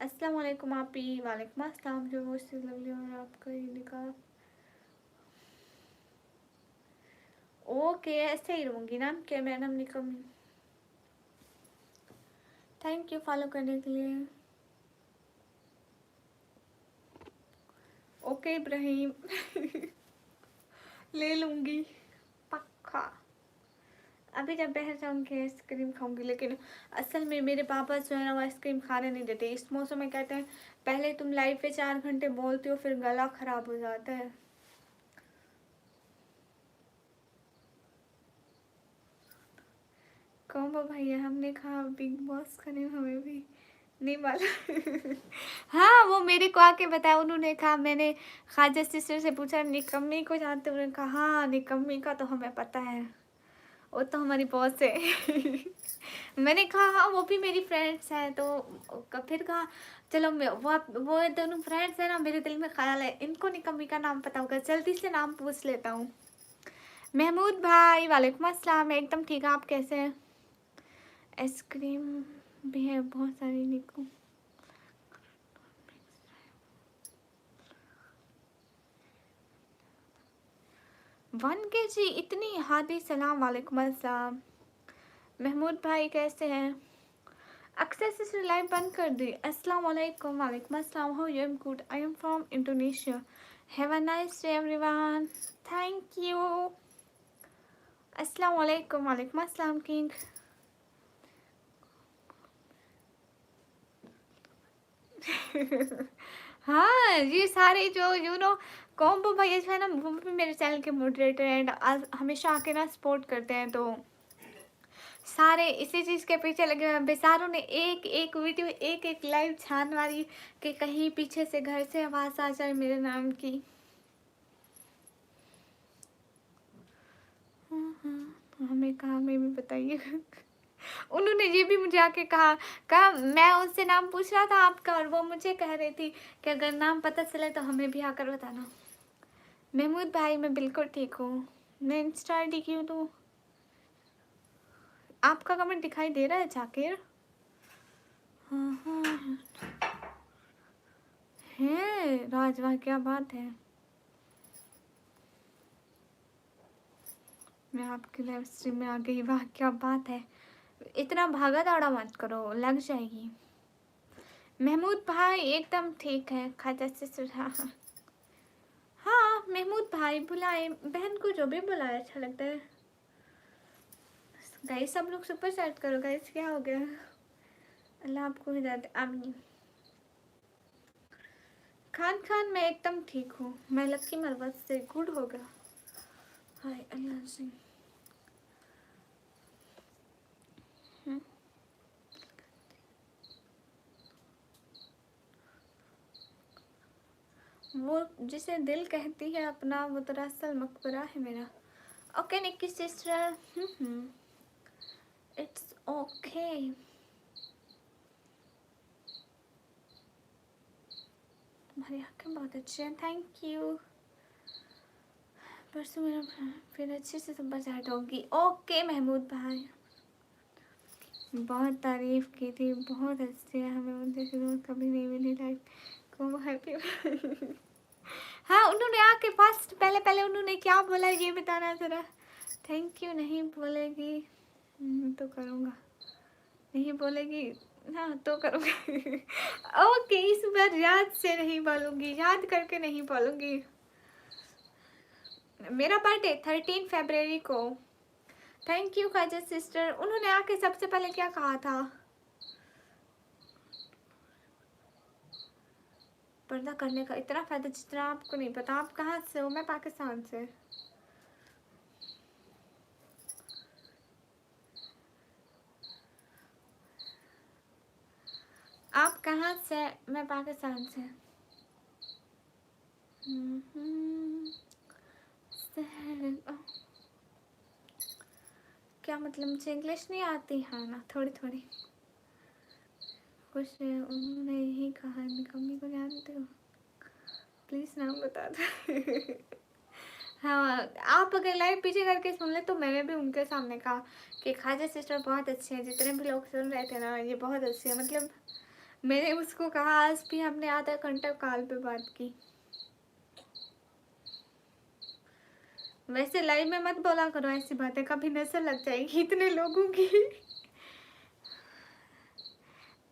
Speaker 1: अस्सलाम वालेकुम आपी। वालेकुम अस्सलाम। जो वो से लवली और आपका ये निकाह। ओके, ऐसे ही रहूँगी ना, क्या madam Nikam. Thank you follow करने के लिए। ओके इब्राहिम। ले लूँगी पक्का। अभी जब बहर जाऊँगी आइसक्रीम खाऊंगी, लेकिन असल में मेरे पापा जो है ना वो आइसक्रीम खाने नहीं देते इस मौसम में। कहते हैं पहले तुम लाइव पे 4 घंटे बोलते हो, फिर गला खराब हो जाता है। कौन वो भैया, हमने कहा बिग बॉस का नेम हमें भी नहीं मालूम। हाँ, वो मेरे को आके बताया, उन्होंने कहा, मैंने खाजा सिस्टर से पूछा निकम्मी को जानते हो? उन्होंने कहा हाँ निकम्मी का तो हमें पता है, वो तो हमारी बॉस है। मैंने कहा हाँ वो भी मेरी फ्रेंड्स हैं। तो फिर कहा चलो वो दोनों फ्रेंड्स हैं ना, मेरे दिल में ख्याल है इनको निकम्मी का नाम पता होगा, जल्दी से नाम पूछ लेता हूँ। महमूद भाई वालेकुम अस्सलाम, मैं एकदम ठीक है, आप कैसे हैं? आइसक्रीम भी है बहुत सारी निको। 1 kg इतनी हादी, सलाम वालेकुम अस्सलाम। महमूद भाई कैसे हैं? अक्सर से लाइव बंद कर दी। अस्सलाम वालेकुम। वालेकुम अस्सलाम। How you? Am good, I am from Indonesia. Have a nice day everyone. Thank you. अस्सलाम वालेकुम। वालेकुम अस्सलाम किंग। हाँ, ये सारे जो कॉम्बो भैया जो है ना, वो भी मेरे चैनल के मॉडरेटर एंड हमेशा आके ना सपोर्ट करते हैं। तो सारे इसी चीज़ के पीछे लगे हुए हैं। बेचारों ने एक एक वीडियो, एक एक लाइव छान मारी कि कहीं पीछे से घर से आवाज़ आ जाए मेरे नाम की। हमें कहा, हमें भी बताइए। उन्होंने ये भी मुझे आके कहा मैं उनसे नाम पूछ रहा था आपका, और वो मुझे कह रही थी कि अगर नाम पता चले तो हमें भी आकर बताना। महमूद भाई मैं बिल्कुल ठीक हूँ। मैं इंस्टा आई डी क्यों दूँ? आपका कमेंट दिखाई दे रहा है जाकिर? हाँ हाँ है राजवा, क्या बात है। मैं आपकी लाइव स्ट्रीम में आ गई, वाह क्या बात है। इतना भागा दौड़ा मत करो, लग जाएगी। महमूद भाई एकदम ठीक है, खाजा से सुझा। हाँ महमूद भाई बुलाए, बहन को जो भी बुलाए अच्छा लगता है। गाइस सब लोग सुपर चैट करो गाइस, क्या हो गया? अल्लाह आपको हिदायत, आमीन। खान मैं एकदम ठीक हूँ, मैं लक्की मरवत से गुड होगा। हाय अल्लाह से। वो जिसे दिल कहती है अपना, वो दरअसल मकबरा है मेरा। Okay Nikki sister, it's okay. तुम्हारी आँखें बहुत अच्छी हैं, थैंक यू। परसों मेरा फिर अच्छे से सुबह चैट होगी। ओके महमूद भाई, बहुत तारीफ़ की थी, बहुत अच्छी है, हमें उनसे शुरू कभी नहीं मिली लाइफ को। हैप्पी। हाँ, उन्होंने आके फर्स्ट पहले पहले उन्होंने क्या बोला ये बताना ज़रा। थैंक यू नहीं बोलेगी तो करूँगा, नहीं बोलेगी हाँ तो करूँगी। ओके, इस बार याद से नहीं बोलूँगी, याद करके नहीं बोलूँगी। मेरा बर्थडे 13 फरवरी को। थैंक यू खाजा सिस्टर। उन्होंने आके सबसे पहले क्या कहा था? पर्दा करने का इतना फायदा जितना आपको नहीं पता। आप कहाँ से हो? मैं पाकिस्तान से। आप कहाँ से? मैं पाकिस्तान से। क्या मतलब? मुझे इंग्लिश नहीं आती। हाँ ना, थोड़ी थोड़ी कुछ उन्होंने यही कहा। निकम्मी को जानते हो? प्लीज़ नाम बता दो। हाँ, आप अगर लाइव पीछे करके सुन ले तो मैंने भी उनके सामने कहा कि खाजा सिस्टर बहुत अच्छे हैं। जितने भी लोग सुन रहे थे ना, ये बहुत अच्छे हैं। मतलब मैंने उसको कहा। आज भी हमने आधा घंटा कॉल पे बात की। वैसे लाइव में मत बोला करो ऐसी बातें, कभी नजर लग जाएगी इतने लोगों की।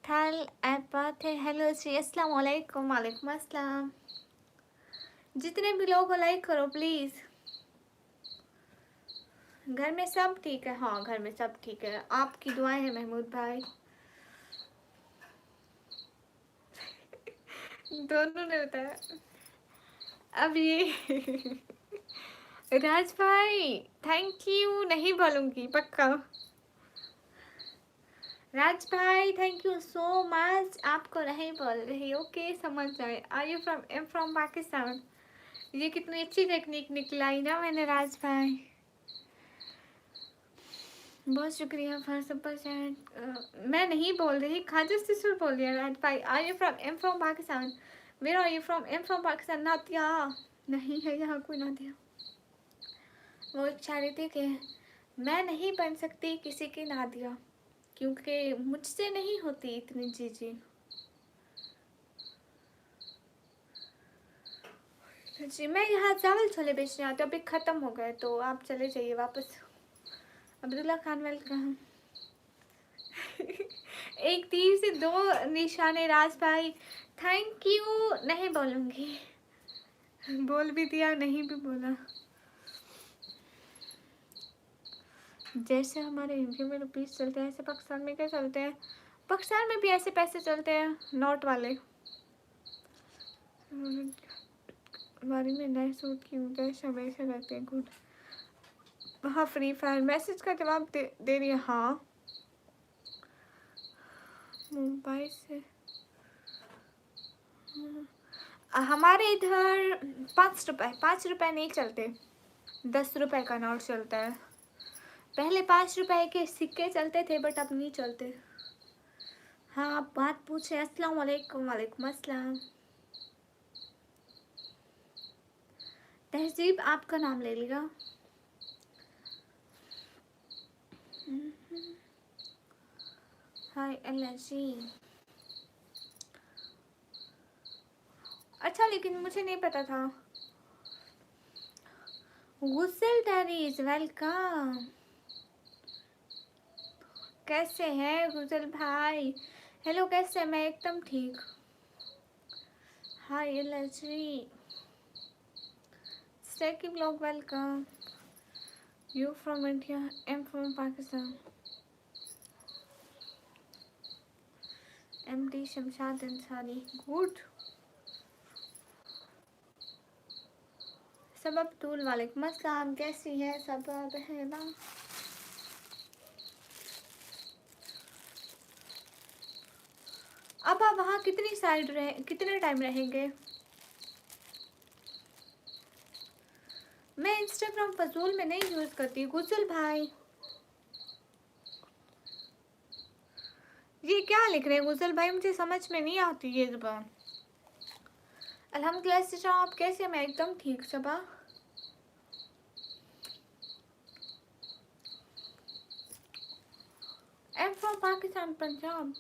Speaker 1: थल ऐप बात है। हेलो जी, अस्सलाम वालेकुम। वालेकुम अस्सलाम। जितने भी लोग लाइक करो प्लीज़। घर में सब ठीक है? हाँ, घर में सब ठीक है। आपकी दुआएं हैं महमूद भाई। दोनों ने बताया। अब ये राज भाई थैंक यू नहीं बोलूँगी पक्का। राज भाई थैंक यू सो मच। आपको नहीं बोल रही, ओके समझ जाए। Are you from? Am from Pakistan. ये कितनी अच्छी टेक्निक निकलाई ना मैंने राज भाई। बहुत शुक्रिया फॉर सुपर चैट। मैं नहीं बोल रही, खाजा सिस्टर बोल रही है। राज भाई are you from? Am from Pakistan. Where are you from? Am from Pakistan. Nadia नहीं है यहाँ कोई नादिया। वो एक चाह रही थी कि मैं नहीं बन सकती किसी की नादिया क्योंकि मुझसे नहीं होती इतनी चीज़ें। जी, मैं यहाँ चावल छोले बेचने आती हूँ। अभी ख़त्म हो गए तो आप चले जाइए वापस। अब्दुल्ला खान वेलकम। एक तीर से दो निशाने राज भाई। थैंक यू नहीं बोलूँगी। बोल भी दिया, नहीं भी बोला। जैसे हमारे इंडिया में रुपीस चलते हैं ऐसे पाकिस्तान में क्या चलते हैं? पाकिस्तान में भी ऐसे पैसे चलते हैं, नोट वाले। हमारी में नए सूट की उद्देश्य हमेशा रहते हैं गुड। हाँ, फ्री फायर मैसेज का जवाब दे रही है। हाँ, मुंबई से। हमारे इधर 5 रुपए, 5 रुपए नहीं चलते। 10 रुपए का नोट चलता है। पहले 5 रुपए के सिक्के चलते थे बट अब नहीं चलते। हाँ, आप बात पूछे। अस्सलाम वालेकुम। वालेकुम अस्सलाम। तहजीब आपका नाम ले लिया। हाय अल्लाह जी। अच्छा, लेकिन मुझे नहीं पता था। गुसल डैरीज वेलकम। कैसे हैं गुजल भाई? हेलो, कैसे? मैं एकदम ठीक। हाय अल्लाह जी। Second blog welcome. You from India? Am from Pakistan. MD Shamshad Ansari good. सब अब्दुल वालेकुम अस्सलाम। कैसी है सब बहना? अब आप वहाँ कितने टाइम रहेंगे? मैं इंस्टाग्राम फजूल में नहीं यूज़ करती गुजल भाई। ये क्या लिख रहे हैं गुजल भाई? मुझे समझ में नहीं आती ये ज़बान। अल्हम्दुलिल्लाह से। आप कैसे? मैं एकदम ठीक Saba. Am from Pakistan, Punjab.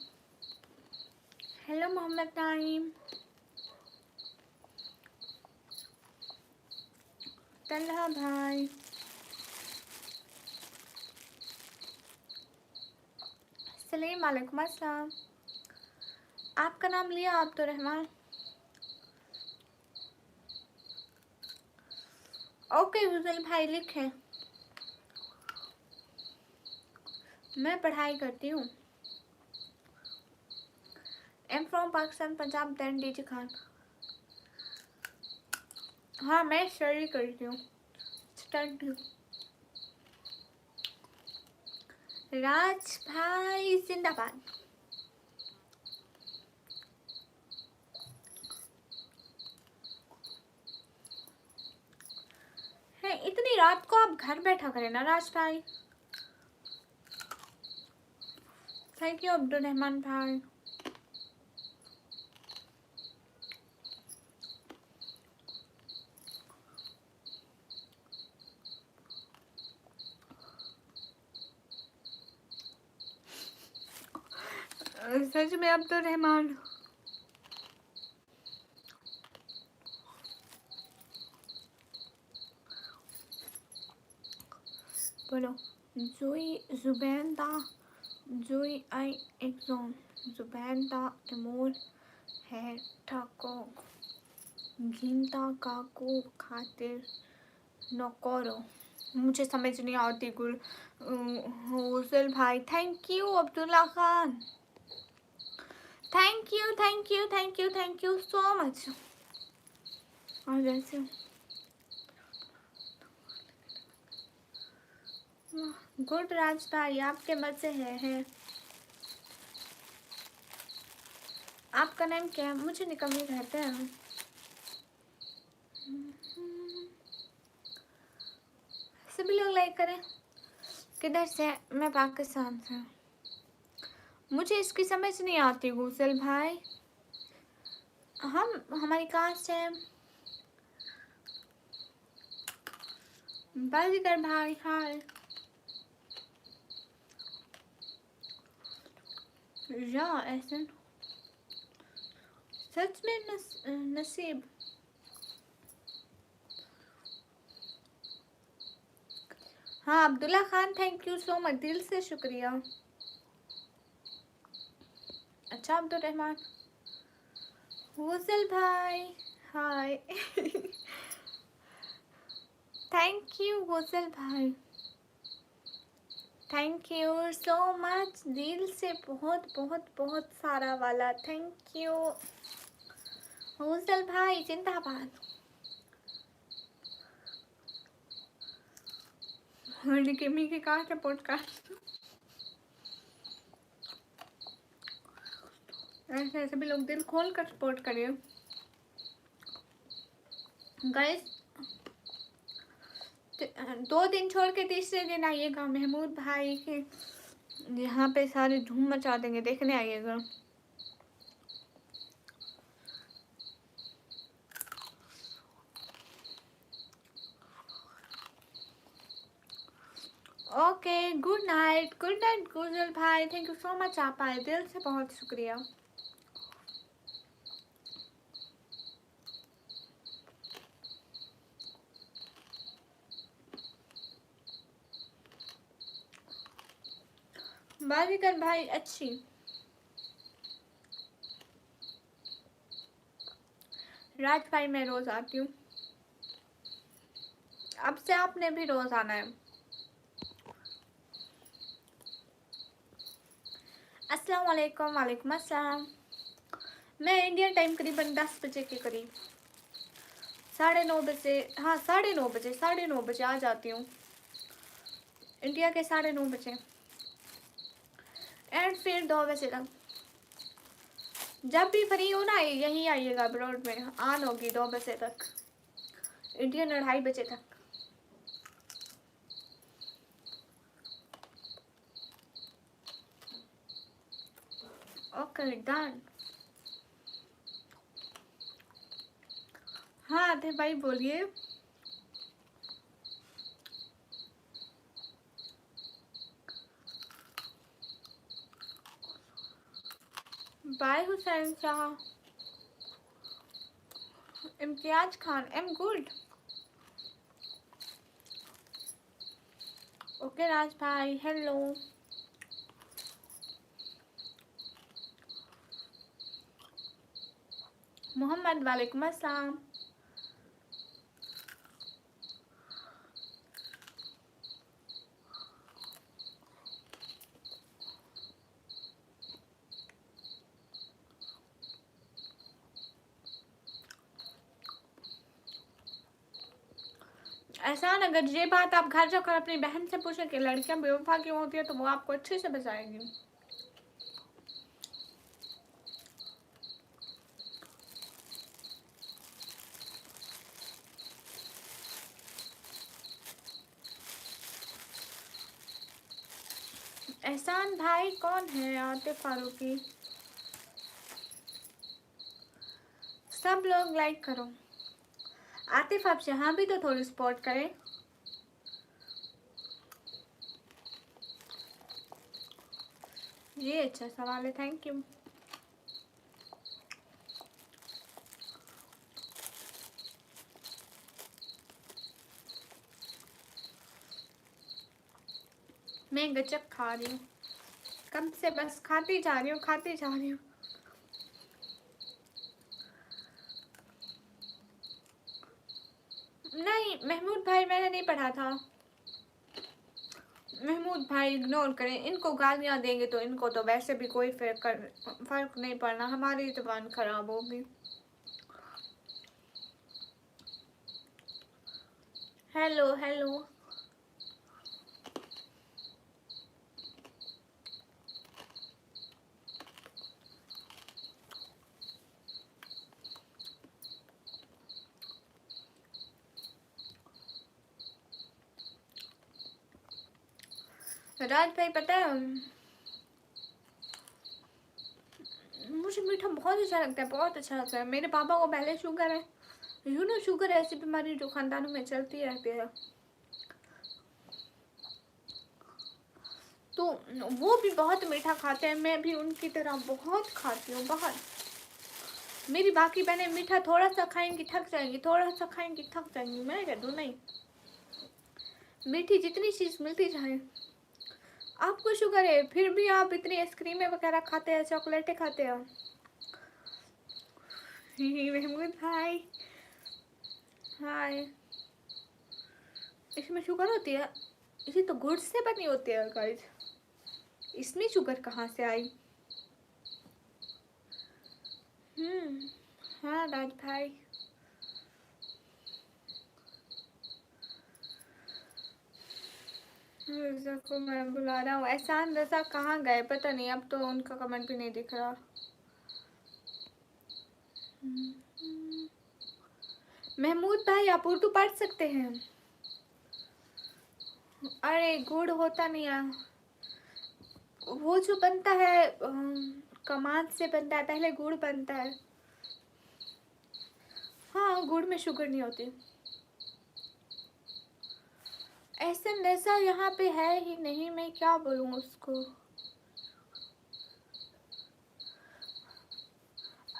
Speaker 1: Hello Mohammad Naeem. Talha भाई, सलीम वालेकुम अस्सलाम। आपका नाम लिया अब्दुर्रहमान। ओके हुजैल भाई लिखे। मैं पढ़ाई करती हूँ। Am from Pakistan, Punjab, then DG Khan. हाँ मैं स्टडी करती हूँ। स्टडी। राज भाई जिंदाबाद। है इतनी रात को आप घर बैठा करें ना राज भाई। थैंक यू अब्दुर्रहमान भाई। सच में अब्दुर्रहमान। बोलो। जोई जुबैदा, जोई आई एग्जाम, जुबैदा एमोर है ठाको घिंता काकू खातिर नौकरो। मुझे समझ नहीं आती गुल। हुसल भाई thank you. Abdullah Khan thank you thank you thank you thank you so much. और जैसे गुड राज भाई आपके मजे है। आपका नाम क्या है? मुझे निकलने रहते हैं। सभी लोग लाइक करें। किधर से? मैं पाकिस्तान से। मुझे इसकी समझ नहीं आती गुसल भाई। हमारी कास्ट है। बाजीगर भाई हाय। या ऐसे सच में नसीब। हाँ Abdullah Khan thank you so much, दिल से शुक्रिया। अच्छा अब्दुर्रहमान। हुसल भाई हाय। थैंक यू हुसल भाई, थैंक यू सो मच दिल से, बहुत बहुत बहुत सारा वाला थैंक यू। हुसल भाई जिंदाबाद। किमी के कहाँ सपोर्ट कर। ऐसे ऐसे भी लोग दिल खोल कर सपोर्ट करिए गाइस। 2 दिन छोड़ के तीसरे दिन आइएगा महमूद भाई के यहाँ पे सारे धूम मचा देंगे, देखने आइएगा। ओके गुड नाइट गुजल भाई, थैंक यू सो मच। आप आए दिल से, बहुत शुक्रिया। बाजीगर भाई अच्छी। राज भाई मैं रोज आती हूँ, अब से आपने भी रोज आना है। अस्सलाम वालेकुम। वालेकुम अस्सलाम। मैं इंडियन टाइम करीबन 10 बजे के करीब, 9:30 बजे, हाँ 9:30 बजे आ जाती हूँ इंडिया के 9:30 बजे। एंड फिर 2 बजे तक जब भी फ्री हो ना यहीं आइएगा, ब्रॉड में ऑन होगी 2 बजे तक, इंडियन 2:30 बजे तक। Okay done. हाँ आते भाई बोलिए। Bye Hussain Shah. Imtiaz Khan am good. Okay Raj भाई, हेलो। मोहम्मद, वालेकुम अस्सलाम। एहसान, अगर ये बात आप घर जाकर अपनी बहन से पूछें कि लड़कियां बेवफा क्यों होती है तो वो आपको अच्छे से बताएगी। एहसान भाई कौन है? आतिफ फारूकी। सब लोग लाइक करो। आतिफ आप यहाँ भी तो थोड़ी सपोर्ट करें। ये अच्छा सवाल है, थैंक यू। मैं गजब खा रही हूँ, कब से बस खाती जा रही हूँ, खाती जा रही हूँ। नहीं महमूद भाई, मैंने नहीं पढ़ा था। महमूद भाई इग्नोर करें, इनको गालियाँ देंगे तो इनको तो वैसे भी कोई फर्क नहीं पड़ना, हमारी जुबान खराब होगी। Hello hello. राज भाई पता है, मुझे मीठा बहुत अच्छा लगता है, बहुत अच्छा लगता है। मेरे पापा को पहले शुगर है, यू नो शुगर ऐसी बीमारी जो खानदानों में चलती रहती है, तो वो भी बहुत मीठा खाते हैं, मैं भी उनकी तरह बहुत खाती हूँ, बहुत। मेरी बाकी बहनें मीठा थोड़ा सा खाएंगी थक जाएंगी, थोड़ा सा खाएंगी थक जाएंगी, मैं कह दूँ नहीं, मीठी जितनी चीज़ मिलती जाए। आपको शुगर है फिर भी आप इतनी आइसक्रीमें वगैरह खाते हैं, चॉकलेटें खाते हैं। महमूद भाई हाय। इसमें शुगर होती है? इसे तो गुड़ से बनी होती है गाइस, इसमें शुगर कहाँ से आई? हाँ राज भाई। रज़ा को मैं बुला रहा हूँ। एहसान रज़ा कहाँ गए पता नहीं, अब तो उनका कमेंट भी नहीं दिख रहा। महमूद भाई आप उर्दू पढ़ सकते हैं? अरे गुड़ होता नहीं है, वो जो बनता है कमाद से बनता है, पहले गुड़ बनता है। हाँ गुड़ में शुगर नहीं होती। ऐसा नैसा यहाँ पे है ही नहीं, मैं क्या बोलूँ उसको।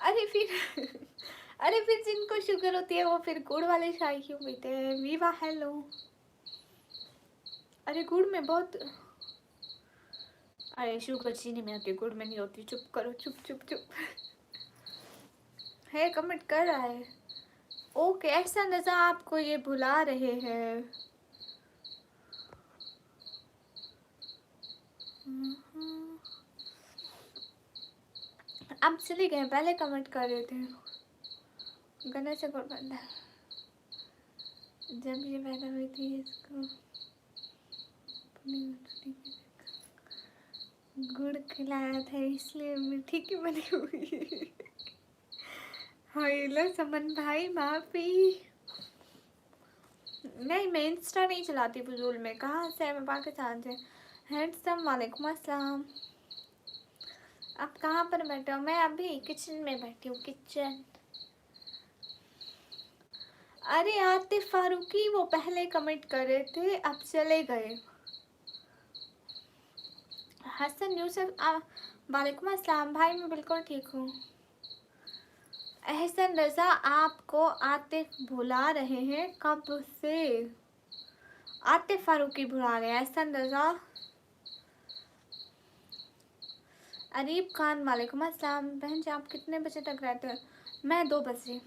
Speaker 1: अरे फिर अरे फिर जिनको शुगर होती है वो फिर गुड़ वाले चाय क्यों पीते हैं? Viva hello. अरे गुड़ में बहुत, अरे शुगर चीनी में होती है, गुड़ में नहीं होती। चुप करो, चुप चुप चुप। है कमेंट कर रहा है। ओके ऐसा नज़ा आपको ये भुला रहे हैं। अब चले गए, पहले कमेंट कर रहे थे। गणेश से बंदा जब ये पैदा हुई थी इसको गुड़ खिलाया था इसलिए मीठी की बनी हुई। हाय समन भाई माफी। नहीं मैं इंस्टा नहीं चलाती फजूल में, कहाँ से मैं पाकिस्तान से। हैंडसम वालेकुम अस्सलाम। आप कहाँ पर बैठे हो? मैं अभी किचन में बैठी हूँ, किचन। अरे आतिफ फारूकी वो पहले कमेंट कर रहे थे, अब चले गए। हसन यूसुफ वालेकुम अस्सलाम भाई, मैं बिल्कुल ठीक हूँ। एहसन रज़ा आपको आतिफ भुला रहे हैं, कब से? आतिफ फारूकी बुला रहे हैं, एहसन रजा, अरीब खान वालेकुम अस्सलाम। बहन जी आप कितने बजे तक रहते हो? मैं 2 बजे।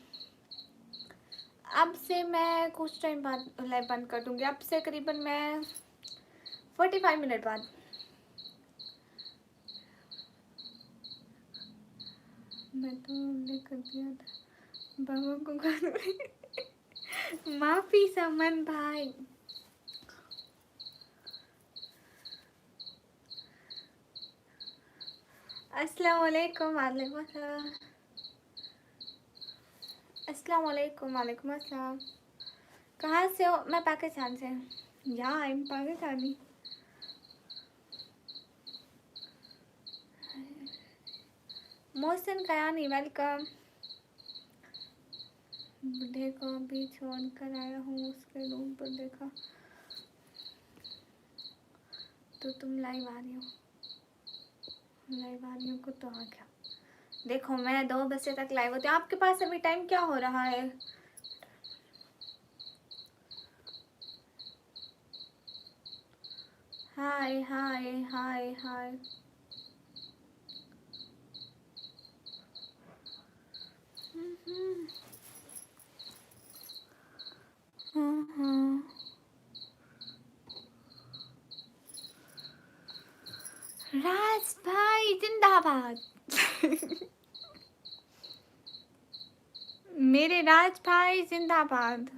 Speaker 1: अब से मैं कुछ टाइम बाद लाइव बंद कर दूंगी, अब से करीबन मैं 45 मिनट बाद। मैं तो हमने कर दिया था बाबा को कर माफी समन भाई। अस्सलाम वालेकुम। वालेकुम अस्सलाम। अस्सलाम वालेकुम। वालेकुम अस्सलाम। कहाँ से हो? मैं पाकिस्तान से। या I am Pakistani. Mohsin Kayani welcome. बुढ़े को भी छोड़ कर आया हूँ, उसके रूम पर देखा तो तुम लाइव आ रही हो। लाइव आ रही हो को तो आ गया। देखो मैं 2 बजे तक लाइव होती हूँ। आपके पास अभी टाइम क्या हो रहा है? हाय हाय हाय हाय। राज भाई जिंदाबाद। मेरे राज भाई जिंदाबाद।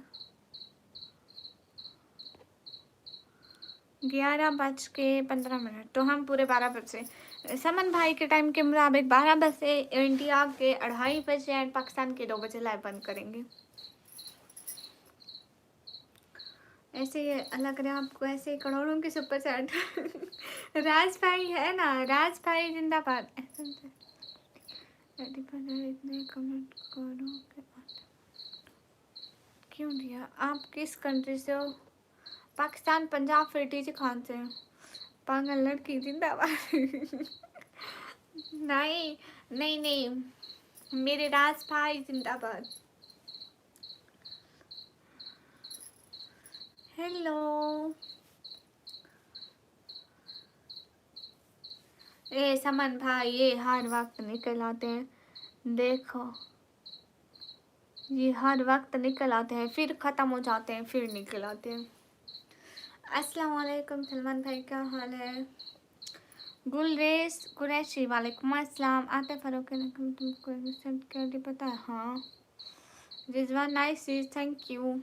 Speaker 1: 11:15 तो हम पूरे 12 बजे समन भाई के टाइम के मुताबिक 12 बजे इंडिया के 2:30 बजे एंड पाकिस्तान के 2 बजे लाइव बंद करेंगे। ऐसे लग रहा है आपको ऐसे करोड़ों के सुपर चैट। राज भाई है ना, राज भाई जिंदाबाद। इतने कमेंट करो क्यों दिया? आप किस कंट्री से हो? पाकिस्तान, पंजाब, फिर टीजी खान से। पागल लड़की जिंदाबाद। नहीं नहीं नहीं, मेरे राज भाई जिंदाबाद। हेलो। ए समन भाई ये हर वक्त निकल आते हैं, देखो ये हर वक्त निकल आते हैं फिर ख़त्म हो जाते हैं फिर निकल आते हैं। अस्सलाम वालेकुम सलमान भाई, क्या हाल है? गुलरेस कुरैशी वालेकुम अस्सलाम। आते फरोक तुमको पता है? हाँ रिजवान नाइस, थैंक यू।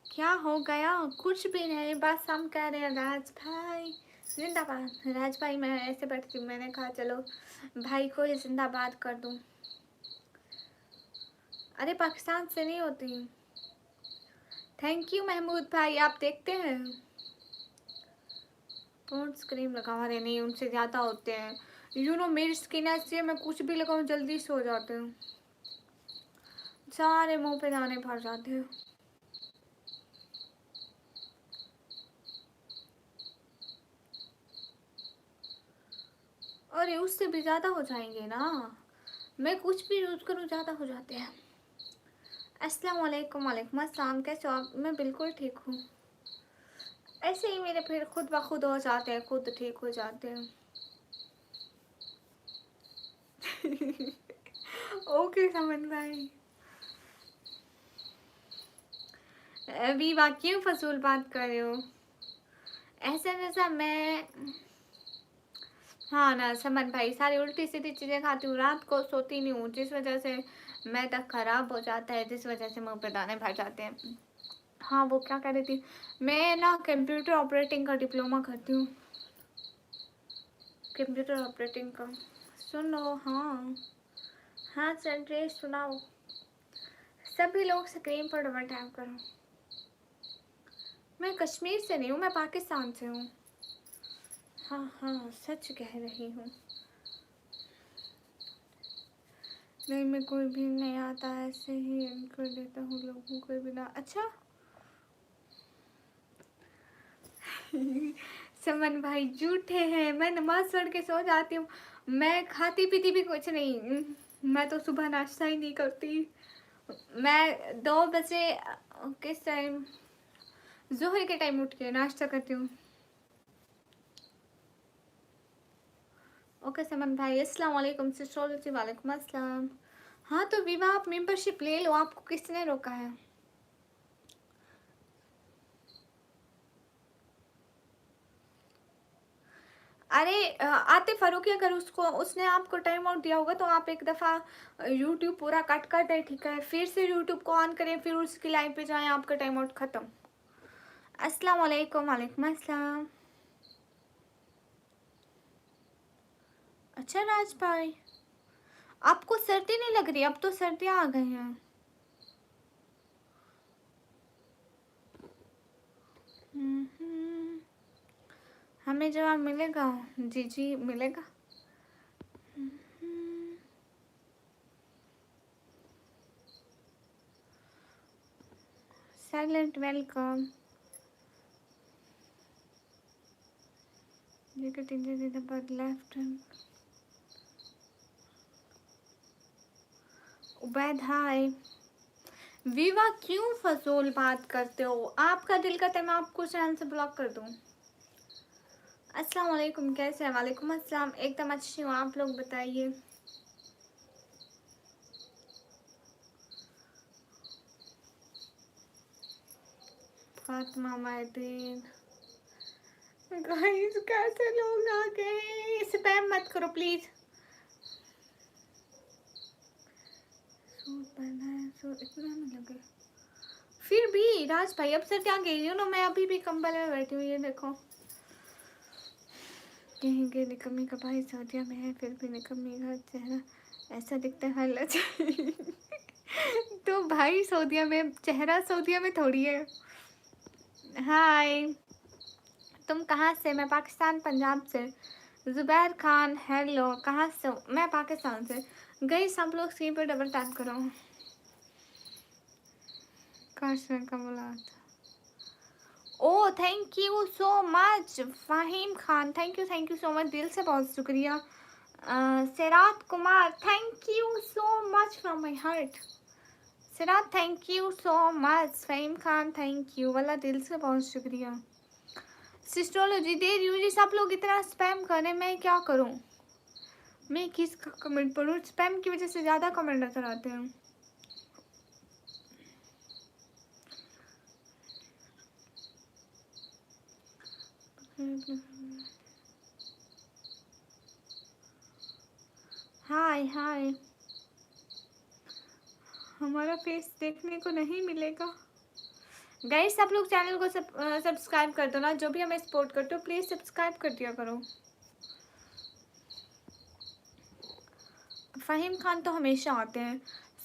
Speaker 1: क्या हो गया? कुछ भी नहीं, बस हम कह रहे हैं राज भाई जिंदाबाद। राज भाई मैं ऐसे बैठती हूँ, मैंने कहा चलो भाई को ही जिंदाबाद कर दूँ। अरे पाकिस्तान से नहीं होती। थैंक यू महमूद भाई, आप देखते हैं? पॉन्ड्स क्रीम लगा रहे नहीं, उनसे ज़्यादा होते हैं। यू नो मेरी स्किन ऐसी है, मैं कुछ भी लगाऊँ जल्दी से हो जाते हैं, सारे मुंह पे दाने भर जाते हैं। अरे उससे भी ज़्यादा हो जाएंगे ना, मैं कुछ भी यूज़ करूँ ज़्यादा हो जाते हैं। अस्सलाम वालेकुम। वालेकुम अस्सलाम, कैसे हो आप? मैं बिल्कुल ठीक हूँ। ऐसे ही मेरे फिर खुद ब खुद हो जाते हैं, खुद ठीक हो जाते हैं। ओके समन भाई। अभी क्यों फजूल बात कर रहे हो? ऐसा जैसा मैं, हाँ ना समन भाई, सारी उल्टी सीधी चीज़ें खाती हूँ, रात को सोती नहीं हूँ, जिस वजह से मैदा खराब हो जाता है, जिस वजह से मुँह पे दाने भर जाते हैं। हाँ वो क्या कह रही थी, मैं ना कंप्यूटर ऑपरेटिंग का डिप्लोमा करती हूँ, कंप्यूटर ऑपरेटिंग का। सुनो हाँ हाँ चल रही, सुनाओ। सभी लोग स्क्रीन पर डबल टैप करो। मैं कश्मीर से नहीं हूँ, मैं पाकिस्तान से हूँ। हाँ हाँ सच कह रही हूँ। नहीं मैं कोई भी नहीं आता, ऐसे ही कर देता हूँ लोगों को बिना। अच्छा समन भाई झूठे हैं, मैं नमाज पढ़ के सो जाती हूँ, मैं खाती पीती भी कुछ नहीं, मैं तो सुबह नाश्ता ही नहीं करती। मैं 2 बजे किस टाइम, जोहर के टाइम उठ के नाश्ता करती हूँ। ओके समन भाई, अस्सलाम वालेकुम सिस्टर, वालेकुम अस्सलाम। हाँ तो विवाह आप मेंबरशिप ले लो, आपको किसने रोका है? अरे आतिफ फारूकी, अगर उसने आपको टाइम आउट दिया होगा तो आप एक दफ़ा यूट्यूब पूरा कट कर दें, ठीक है? फिर से यूट्यूब को ऑन करें, फिर उसकी लाइव पे जाएं, आपका टाइम आउट ख़त्म। अस्सलाम वालेकुम, वालेकुम अस्सलाम। अच्छा राज भाई, आपको सर्दी नहीं लग रही? अब तो सर्दियाँ आ गई हैं। हमें जवाब मिलेगा जी, जी मिलेगा। Silent welcome. लेफ्ट उबैद हाय। विवा क्यों फजूल बात करते हो? आपका दिल करता है मैं आपको चैनल से ब्लॉक कर दूं। अस्सलाम वालेकुम, कैसे हैं? वालेकुम अस्सलाम, एकदम अच्छी हूँ, आप लोग बताइए। फातिमा मायदीन, गाइस कैसे लोग आ गए? स्पैम मत करो प्लीज। सूट पहना है तो इतना नहीं लगे। फिर भी राज भाई, अब सर्दी आ गई ना, मैं अभी भी कंबल में बैठी हूँ, ये देखो। कहेंगे निकम्मी का भाई सर्दियों में है, फिर भी निकम्मी का चेहरा ऐसा दिखता है लज्जा। तो भाई सऊदिया में चेहरा, सऊदिया में थोड़ी है। हाय, तुम कहाँ से? मैं पाकिस्तान, पंजाब से। जुबैर खान हेलो, कहाँ से हो? मैं पाकिस्तान से। गई सब लोग स्क्रीन पर डबल टैप करो। काश मैं कमलात। Oh thank you so much Faheem Khan, thank you so much, दिल से बहुत शुक्रिया। Sirat Kumar, thank you so much from my heart. Sirat thank you so much. Faheem Khan thank you, वाला दिल से बहुत शुक्रिया। सिस्ट्रोलॉजी दे रही हूँ जी, सब लोग इतना स्पैम करें, मैं क्या करूँ? मैं किसका कमेंट पढ़ूँ? स्पैम की वजह से ज़्यादा कमेंट नजर आते हैं। हाय हाय, हमारा फेस देखने को नहीं मिलेगा। गाइस सब लोग चैनल को सब्सक्राइब कर दो ना, जो भी हमें सपोर्ट करते हो प्लीज़ सब्सक्राइब कर दिया करो। फ़हीम खान तो हमेशा आते हैं।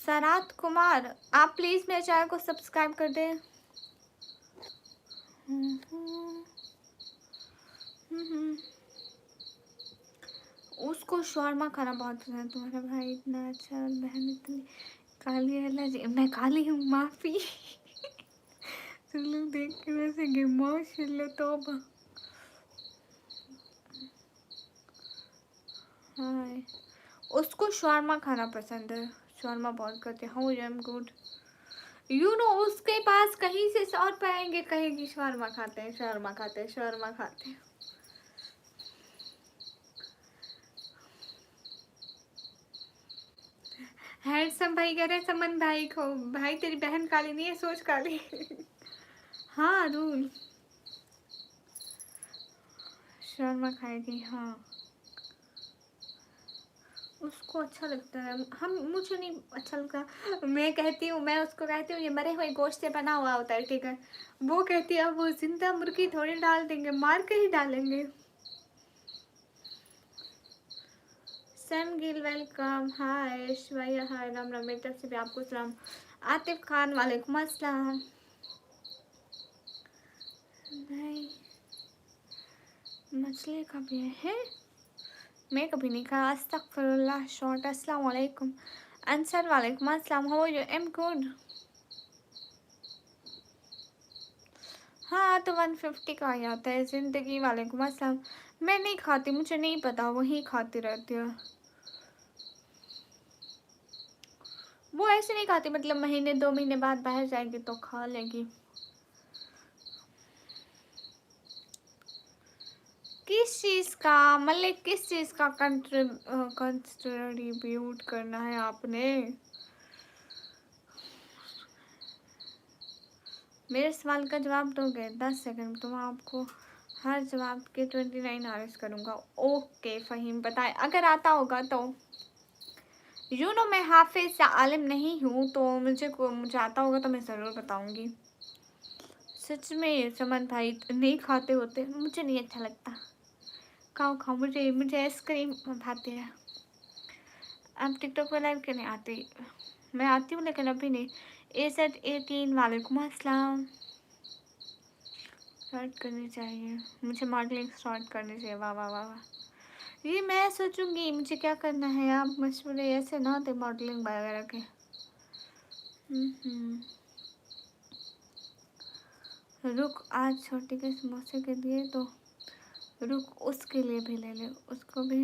Speaker 1: सरात कुमार, आप प्लीज़ मेरे चैनल को सब्सक्राइब कर दें। उसको शौरमा खाना बहुत पसंद है। तुम्हारा भाई इतना अच्छा और बहन इतनी काली है जी। मैं काली हूँ, माफ़ी। तुम लोग देख के वैसे गे माशाल्लाह, तौबा। हाय, उसको शौरमा खाना पसंद है, शौरमा बहुत करते हैं। How I am good, you know. उसके पास कहीं से 100 रुपये आएंगे, कहेगी शौरमा खाते हैं, शौरमा खाते हैं, शौरमा खाते हैं। हैंडसम भाई कह रहे समन भाई को, भाई तेरी बहन काली नहीं है, सोच काली। हाँ रूल, शौरमा खाएगी हाँ, उसको अच्छा लगता है। हम, मुझे नहीं अच्छा लगता। मैं कहती हूँ, मैं उसको कहती हूँ ये मरे हुए गोश्त से बना हुआ होता है, ठीक है? वो कहती है अब वो जिंदा मुर्गी थोड़ी डाल देंगे, मार के ही डालेंगे। सैम गिल वेलकम, हाय शिवाया, हाय राम राम, मेरी तरफ से भी आपको सलाम। आतिफ खान वालेकुम अस्सलाम। भाई मछली कभी है? मैं कभी नहीं कहा, अस्तगफिरुल्लाह। शॉर्ट, अस्सलाम वालेकुम। अंसर वालेकुम अस्सलाम, how are you? Am good. हाँ तो 150 का ही आता है। ज़िंदगी वालेकुम अस्सलाम। मैं नहीं खाती, मुझे नहीं पता, वही खाती रहती है। वो ऐसे नहीं खाती, मतलब महीने 2 महीने बाद बाहर जाएगी तो खा लेगी। किस चीज़ का, मतलब किस चीज़ का कंट्रीब्यूट करना है आपने? मेरे सवाल का जवाब दोगे 10 सेकंड, तो मैं आपको हर जवाब के 29 आवर्स करूँगा। ओके फ़हीम बताएं, अगर आता होगा तो। मैं हाफिज़ या आलिम नहीं हूँ, तो मुझे आता होगा तो मैं ज़रूर बताऊँगी। सच में समन भाई नहीं खाते होते, मुझे नहीं अच्छा लगता। खाओ, मुझे आइसक्रीम भाती है। आप टिकटॉक पर लाइव क्यों नहीं आती? मैं आती हूँ लेकिन अभी नहीं। AZ18 वालेकुम अस्सलाम। स्टार्ट करनी चाहिए, मुझे मॉडलिंग स्टार्ट करनी चाहिए। वाह वाह वाह वाह, ये मैं सोचूंगी मुझे क्या करना है। आप मशवरे ऐसे ना थे मॉडलिंग वगैरह के। रुक, आज छोटी के समोसे के लिए तो रुक, उसके लिए भी ले ले, उसको भी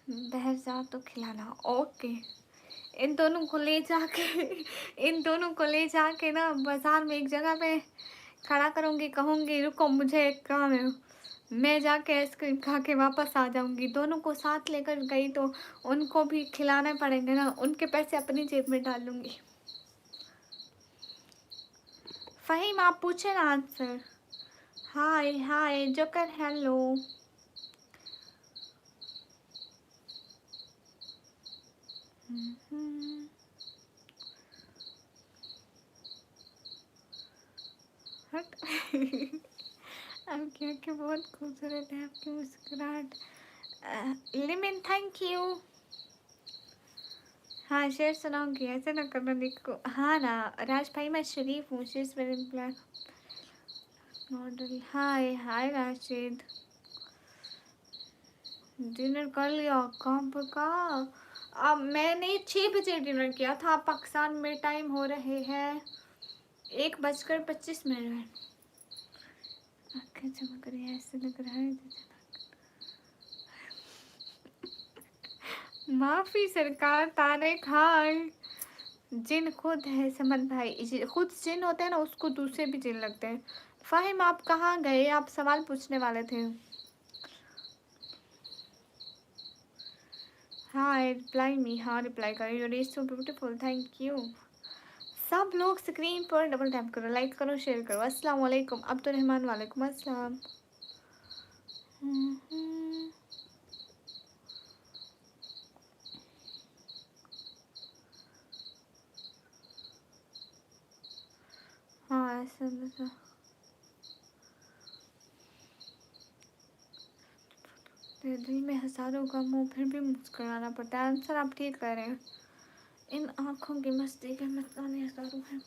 Speaker 1: बाहर जाओ तो खिलाना। ओके, इन दोनों को ले जाके इन दोनों को ले जाके ना बाजार में एक जगह पे खड़ा करूँगी, कहूँगी रुको मुझे एक काम है, मैं जाके आइसक्रीम खा के वापस आ जाऊँगी। दोनों को साथ लेकर गई तो उनको भी खिलाने पड़ेंगे ना, उनके पैसे अपनी जेब में डाल लूँगी। फ़हीम आप पूछे ना आंसर। हाय हाय जोकर हेलो। हट आपकी आँखें बहुत खूबसूरत है, आपकी मुस्कुराहट। लिमिन थैंक यू। हाँ शेर सुनाऊंगी, ऐसे ना करना देखो। हाँ ना राज भाई, मैं शरीफ हूँ। She's very black model. Hi hi Rashid, dinner कर लिया? कहाँ पर का? अब मैंने 6 बजे डिनर किया था। पाकिस्तान में टाइम हो रहे हैं 1:25। आँखें चमक रही है, ऐसे लग रहा है माफी सरकार। तारे खान जिन खुद है समन भाई, खुद जिन होते हैं ना, उसको दूसरे भी जिन लगते हैं। फ़हीम आप कहाँ गए? आप सवाल पूछने वाले थे। हाँ रिप्लाई मी, हाँ रिप्लाई करो। Your is so beautiful, thank you. सब लोग स्क्रीन पर डबल टैप करो, लाइक करो, शेयर करो। अस्सलाम वालेकुम अब्दुल रहमान, वालेकुम अस्सलाम। हाँ ऐसा तेरे दिल में हजारों गम हो फिर भी मुस्कुराना पड़ता है। आंसर आप ठीक कर रहे हैं। इन आँखों की मस्ती के मस्ताने हजारों हैं।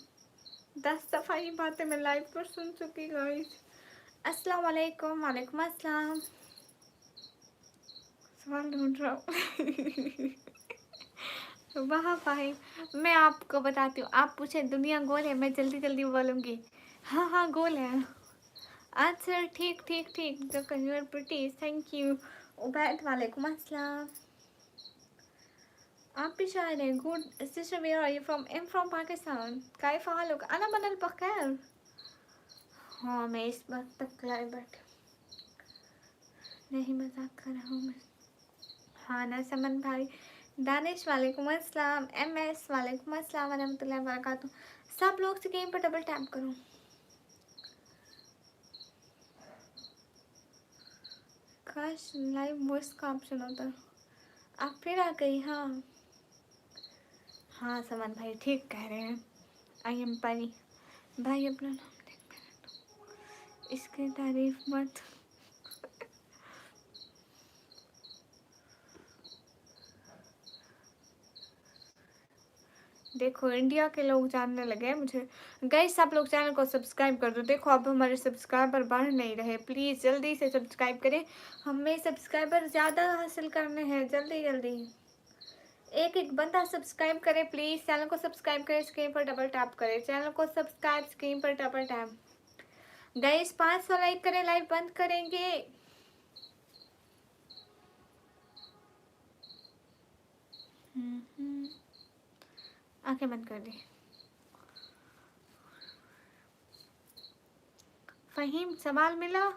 Speaker 1: 10 दफ़ा ये बातें मैं लाइव पर सुन चुकी गाइस। अस्सलाम वालेकुम, वालेकुम अस्सलाम। सवाल ढूंढ रहा हूँ वाह भाई, मैं आपको बताती हूँ। आप पूछे दुनिया गोल है, मैं जल्दी जल्दी बोलूँगी। हाँ हाँ गोल है। आंसर ठीक ठीक ठीक। जो कन्यूर प्रिटी, थैंक यू। उबैद वालेकुम अस्सलाम। आप भी शायर हैं। Good sister, where are you from? Am from Pakistan. कैफ हालुक? अना बनल बखैर। हाँ मैं इस वक्त तक लाइव बैठ नहीं, मजाक कर रहा हूँ मैं। हाँ ना समन भाई। दानिश वालेकुम अस्सलाम। MS वालेकुम अस्सलाम वरहमतुल्लाहि वबरकातुहू। सब लोग से गेम पर डबल टैप करो। काश लाइव वॉइस का ऑप्शन होता। आप फिर आ गई। हाँ हाँ समन भाई ठीक कह रहे हैं। आई एम परी। भाई अपना नाम देख, इसकी तारीफ मत। देखो इंडिया के लोग जानने लगे हैं मुझे। गाइस सब लोग चैनल को सब्सक्राइब कर दो। देखो अब हमारे सब्सक्राइबर बढ़ नहीं रहे, प्लीज़ जल्दी से सब्सक्राइब करें। हमें सब्सक्राइबर ज़्यादा हासिल करने हैं, जल्दी जल्दी। एक एक बंदा सब्सक्राइब करे प्लीज़। चैनल को सब्सक्राइब करें, स्क्रीन पर डबल टैप करें। चैनल को सब्सक्राइब, स्क्रीन पर डबल टैप। गाइस 500 लाइक करें, लाइव बंद करेंगे। आंखें बंद कर दी। फहीम सवाल मिला?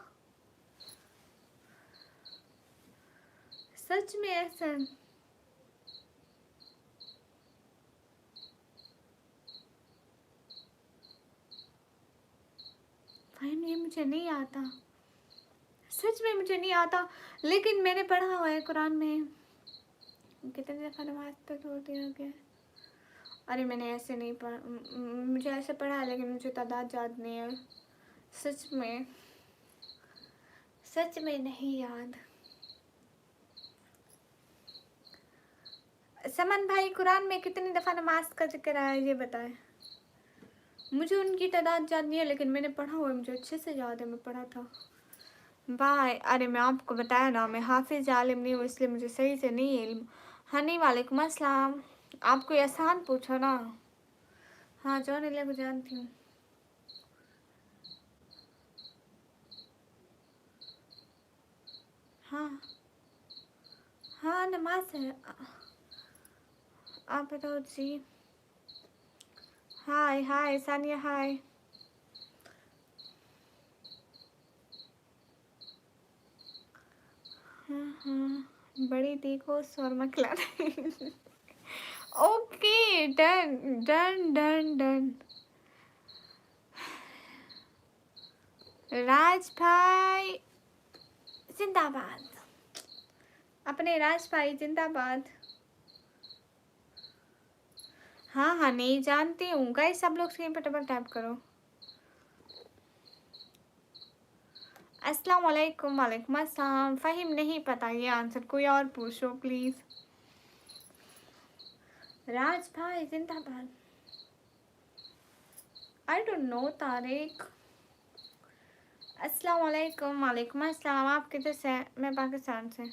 Speaker 1: सच में एहसन? फहीम ये मुझे नहीं आता, सच में मुझे नहीं आता, लेकिन मैंने पढ़ा हुआ है कुरान में। कितने दफ़ा नमाज तो छोड़ दिया गया। अरे मैंने ऐसे नहीं पढ़ा, मुझे ऐसे पढ़ा है लेकिन मुझे तादाद याद नहीं है। सच में नहीं याद। समन भाई कुरान में कितनी दफ़ा नमाज का जिक्र आया ये बताएं। मुझे उनकी तादाद याद नहीं है लेकिन मैंने पढ़ा हुआ है, मुझे अच्छे से याद है, मैं पढ़ा था। बाय। अरे मैं आपको बताया ना, मैं हाफिज़ आलिम नहीं हूँ, इसलिए मुझे सही से नहीं इल्म। हनी वालेकुम अस्सलाम। आप कोई आसान पूछो ना। हाँ जॉन इले को जानती हूँ। हाँ हाँ नमाज है। आप बताओ जी। हाय हाय सानिया हाय। हाँ बड़ी दी को शौरमा खिला रहे। Okay done done done done. Raj भाई जिंदाबाद, अपने राज भाई जिंदाबाद। हाँ हाँ नहीं जानती हूँ गाइस, सब लोग स्क्रीन पर डबल टैप करो। अस्सलाम वालेकुम। वालेकुम अस्सलाम। फहीम नहीं पता ये आंसर, कोई और पूछो प्लीज। राज भाई जिंदाबाद। I don't know Tariq. अस्सलाम वालेकुम। वालेकुम अस्सलाम। आप किधर से? मैं पाकिस्तान से।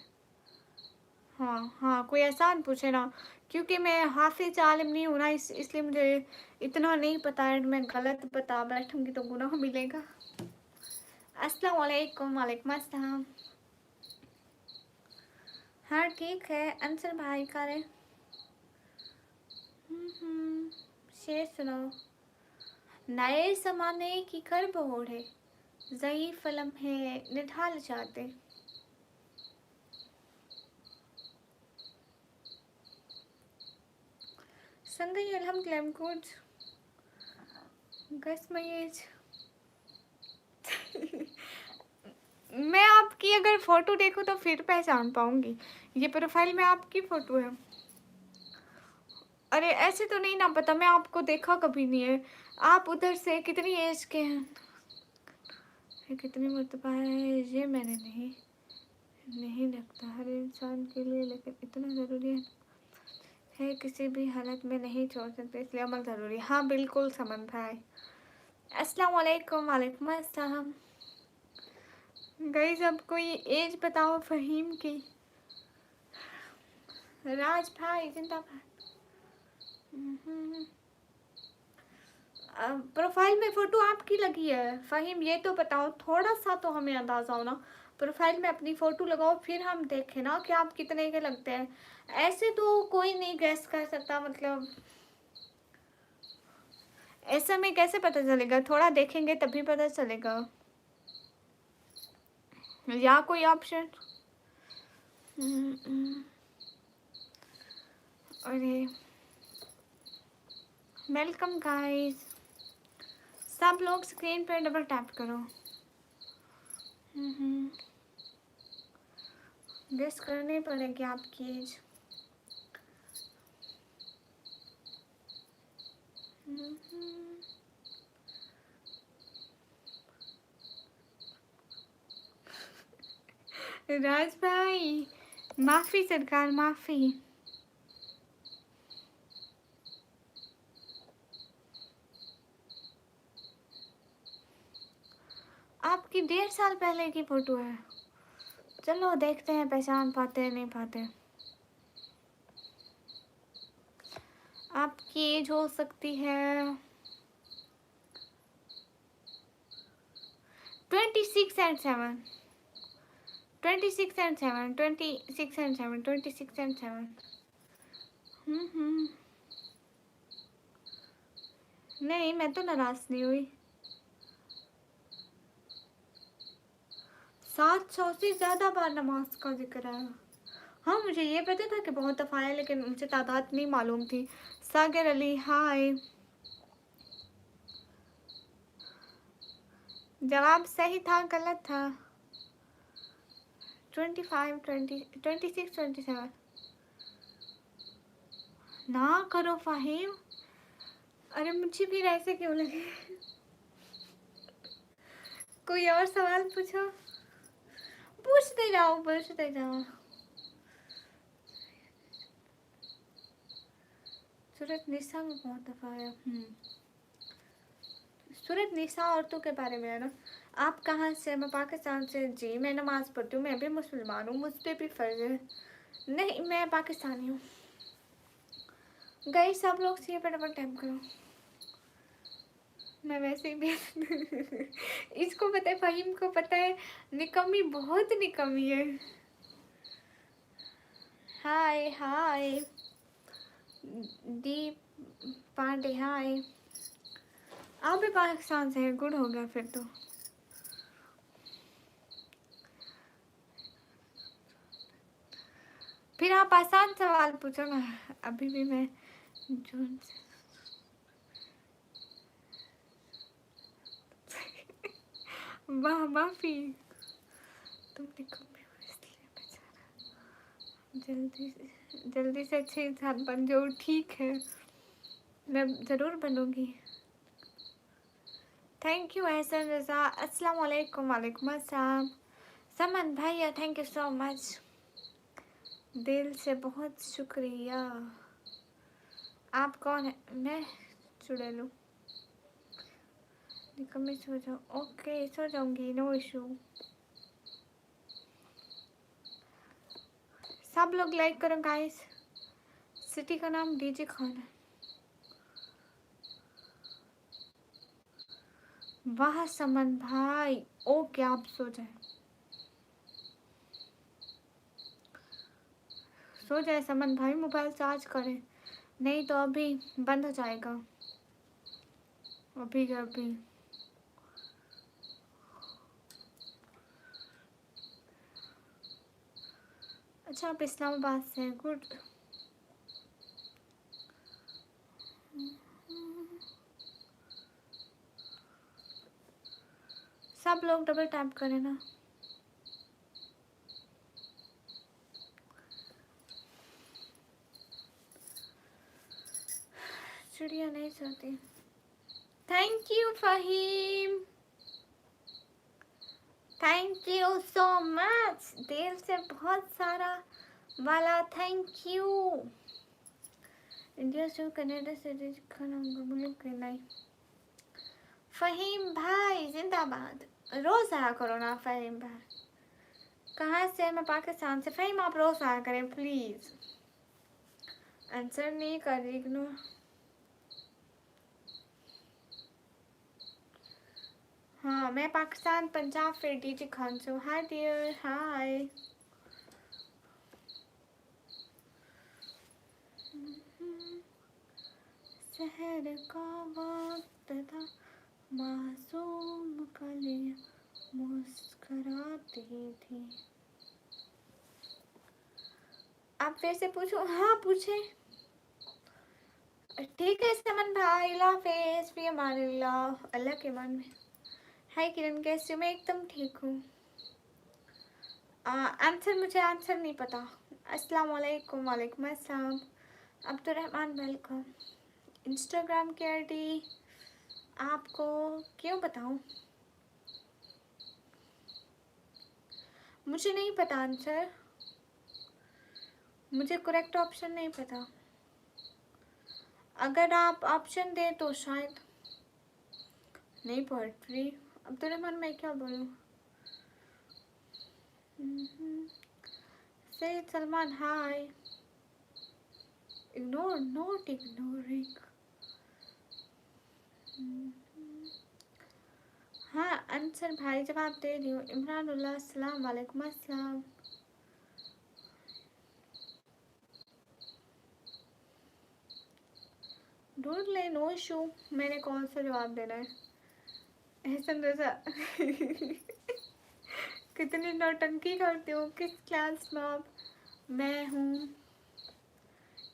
Speaker 1: हाँ हाँ कोई आसान पूछे ना, क्योंकि मैं हाफिज आलिम नहीं हूँ ना, इसलिए मुझे इतना नहीं पता है। मैं गलत बता बैठूंगी तो गुनाह मिलेगा। अस्सलाम वालेकुम। वालेकुम अस्सलाम। हाँ ठीक है अंसर भाई करे। शेर सुनाओ। नए ज़माने की खरब ओढ़े, ज़ईफ़ लम्हे निढाल जाते। संगई अल्हम्दुलिल्लाह गुड। Gus my age. मैं आपकी अगर फ़ोटो देखूँ तो फिर पहचान पाऊँगी, ये प्रोफाइल में आपकी फ़ोटो है। अरे ऐसे तो नहीं ना पता, मैं आपको देखा कभी नहीं है। आप उधर से कितनी एज के हैं? कितनी मरतबा है ये मैंने नहीं लगता हर इंसान के लिए, लेकिन इतना ज़रूरी है किसी भी हालत में नहीं छोड़ सकते, इसलिए अमल ज़रूरी। हाँ बिल्कुल समझ भाई। अस्सलाम वालेकुम। वालेकुम अस्सलाम। गाइस अब कोई एज बताओ फहीम की। राज भाई जिंदाबाद। प्रोफाइल में फ़ोटो आपकी लगी है फ़हीम, ये तो बताओ, थोड़ा सा तो हमें अंदाज़ा हो ना। प्रोफाइल में अपनी फ़ोटो लगाओ फिर हम देखें ना कि आप कितने के लगते हैं। ऐसे तो कोई नहीं गैस कर सकता, मतलब ऐसा में कैसे पता चलेगा? थोड़ा देखेंगे तभी पता चलेगा। या कोई ऑप्शन? अरे वेलकम गाइस, सब लोग स्क्रीन पे डबल टैप करो। गेस करनी पड़ेगी आपकी एज। राज भाई माफ़ी सरकार माफ़ी। आपकी 1.5 साल पहले की फ़ोटो है। चलो देखते हैं पहचान पाते हैं नहीं पाते। आपकी एज हो सकती है 26 and 7। 26 and 7। 26 and 7। 26 and 7। नहीं, मैं तो नाराज नहीं हुई। 700 से ज़्यादा बार नमाज का जिक्र है। हाँ, मुझे ये पता था कि बहुत दफ़ा है, लेकिन मुझे तादाद नहीं मालूम थी। सागर अली हाय। जवाब सही था, गलत था। 25, 20, 26, 27। ना करो फ़हीम। अरे मुझे भी ऐसे क्यों लगे। कोई और सवाल पूछो। पूछते जाओ, पूछते जाओ। सूरत निसा में बहुत दफ़ा आया। सूरत निसा औरतों के बारे में है ना। आप कहाँ से? मैं पाकिस्तान से। जी, मैं नमाज़ पढ़ती हूँ, मैं भी मुसलमान हूँ, मुझ पर भी फ़र्ज है। नहीं, मैं पाकिस्तानी हूँ। गई सब लोग से फटाफट टाइम करो। मैं वैसे ही भी इसको पता है, फ़हीम को पता है, निकम्मी बहुत निकम्मी है। हाय हाय दी पांडे हाय। आप भी पाकिस्तान से हैं, गुड हो गया फिर तो। फिर आप आसान सवाल पूछो ना। अभी भी मैं जून से वाह माफी। तुम निकम्मी हो इसलिए बेचारा। जल्दी से अच्छे इंसान बन जाओ। ठीक है, मैं ज़रूर बनूंगी। थैंक यू एहसन रज़ा। अस्सलाम वालेकुम। वालेकुम अस्सलाम। समन भैया थैंक यू सो मच, दिल से बहुत शुक्रिया। आप कौन है? मैं चुड़ैलू। निकम्मी सो जाओ। ओके, सो जाऊंगी, नो इशू। सब लोग लाइक करो गाइस। सिटी का नाम डीजे खान है। वाह समन भाई। ओके, आप सो जाए, सो जाए समन भाई। मोबाइल चार्ज करें, नहीं तो अभी बंद हो जाएगा। अभी अभी। अच्छा, आप इस्लामाबाद से हैं, गुड। सब लोग डबल टैप करें ना। चिड़िया नहीं सोती। Thank you Faheem, thank you so much, दिल से बहुत सारा वाला थैंक यू। इंडिया से कनाडा से खाना मुल्क के नहीं। फ़हीम भाई जिंदाबाद। रोज़ आया करो ना फ़हीम भाई। कहाँ से? मैं पाकिस्तान से। फ़हीम आप रोज़ आया करें प्लीज़। आंसर नहीं कर रही, इग्नोर। हाँ, मैं पाकिस्तान पंजाब फिर डीजे खान से। हाय डियर हाय। शहर का वक्त था, मासूम कलियां मुस्कुराती थी। आप फिर से पूछो। हाँ पूछे। ठीक है समन भाई, अल्लाह हाफिज़, फी अमानिल्लाह, अल्लाह के मान में। हाय किरण, कैसे हो? मैं एकदम ठीक हूँ। आंसर, मुझे आंसर नहीं पता। अस्सलाम वालेकुम। वालेकुम अस्सलाम। Abdurrahman welcome. इंस्टाग्राम की आईडी आपको क्यों बताऊँ? मुझे नहीं पता आंसर, मुझे करेक्ट ऑप्शन नहीं पता। अगर आप ऑप्शन दें तो शायद। नहीं पोएट्री। अब्दुर्रहमान मैं क्या बोलूँ? Syed Salman hi. Ignore, not ignoring. हाँ आंसर भाई, जवाब दे रही हूँ। इमरान उल्लाह, अस्सलाम वालेकुम अस्सलाम। ढूंढ ले, नो इशू। मैंने कौन सा जवाब देना है? एहसन रजा कितनी नौटंकी करती हूँ। किस क्लास में आप? मैं हूँ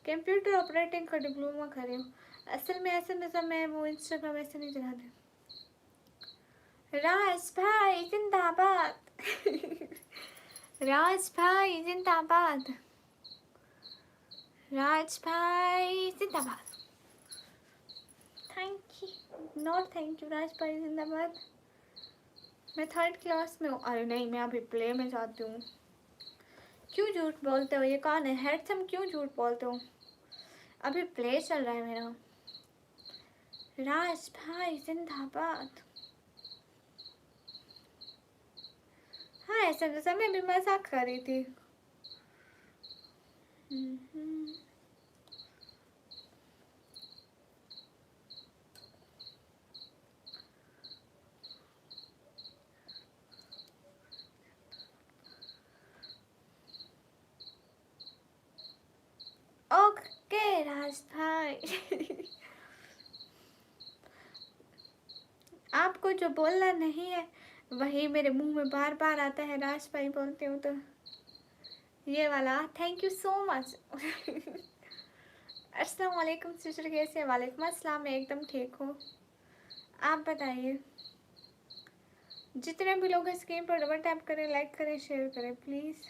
Speaker 1: कंप्यूटर ऑपरेटिंग का डिप्लोमा कर रही हूँ। असल में एहसन रजा मैं वो इंस्टाग्राम ऐसे नहीं चलाती। राज भाई जिंदाबाद राज भाई जिंदाबाद, राज भाई जिंदाबाद। Thank you, not thank you. Raj भाई जिंदाबाद। मैं 3rd क्लास में हूँ। अरे नहीं, मैं अभी प्ले में जाती हूँ। क्यों झूठ बोलते हो? ये कौन है? हैंडसम, क्यों झूठ बोलते हो? अभी प्ले चल रहा है मेरा। राज भाई जिंदाबाद। हाँ, ऐसा जैसा मैं भी मजाक कर रही थी। ओके राज भाई आपको जो बोलना नहीं है वही मेरे मुंह में बार बार आता है। राज भाई बोलती हूँ तो ये वाला। थैंक यू सो मच अस्सलाम वालेकुम सिस्टर, कैसे? वालेकुम अस्सलाम, मैं एकदम ठीक हूँ। आप बताइए। जितने भी लोग स्क्रीन पर डबल टैप करें, लाइक करें, शेयर करें प्लीज़।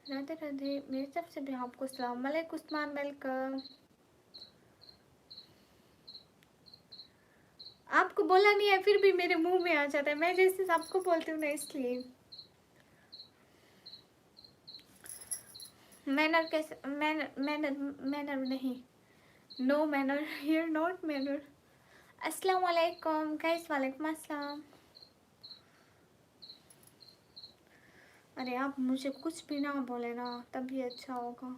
Speaker 1: राधे राधे, मेरी तरफ से भी आपको सलाम। वालेकुम उस्मान, वेलकम। आपको बोला नहीं है फिर भी मेरे मुंह में आ जाता है। मैं जैसे सबको बोलती हूँ ना, इसलिए। मैनर कैसे? मैनर मैनर मैनर नहीं, no manner here, not manner. अस्सलाम वालेकुम गाइस, वालेकुम अस्सलाम। अरे आप मुझे कुछ भी ना बोले ना, तभी अच्छा होगा।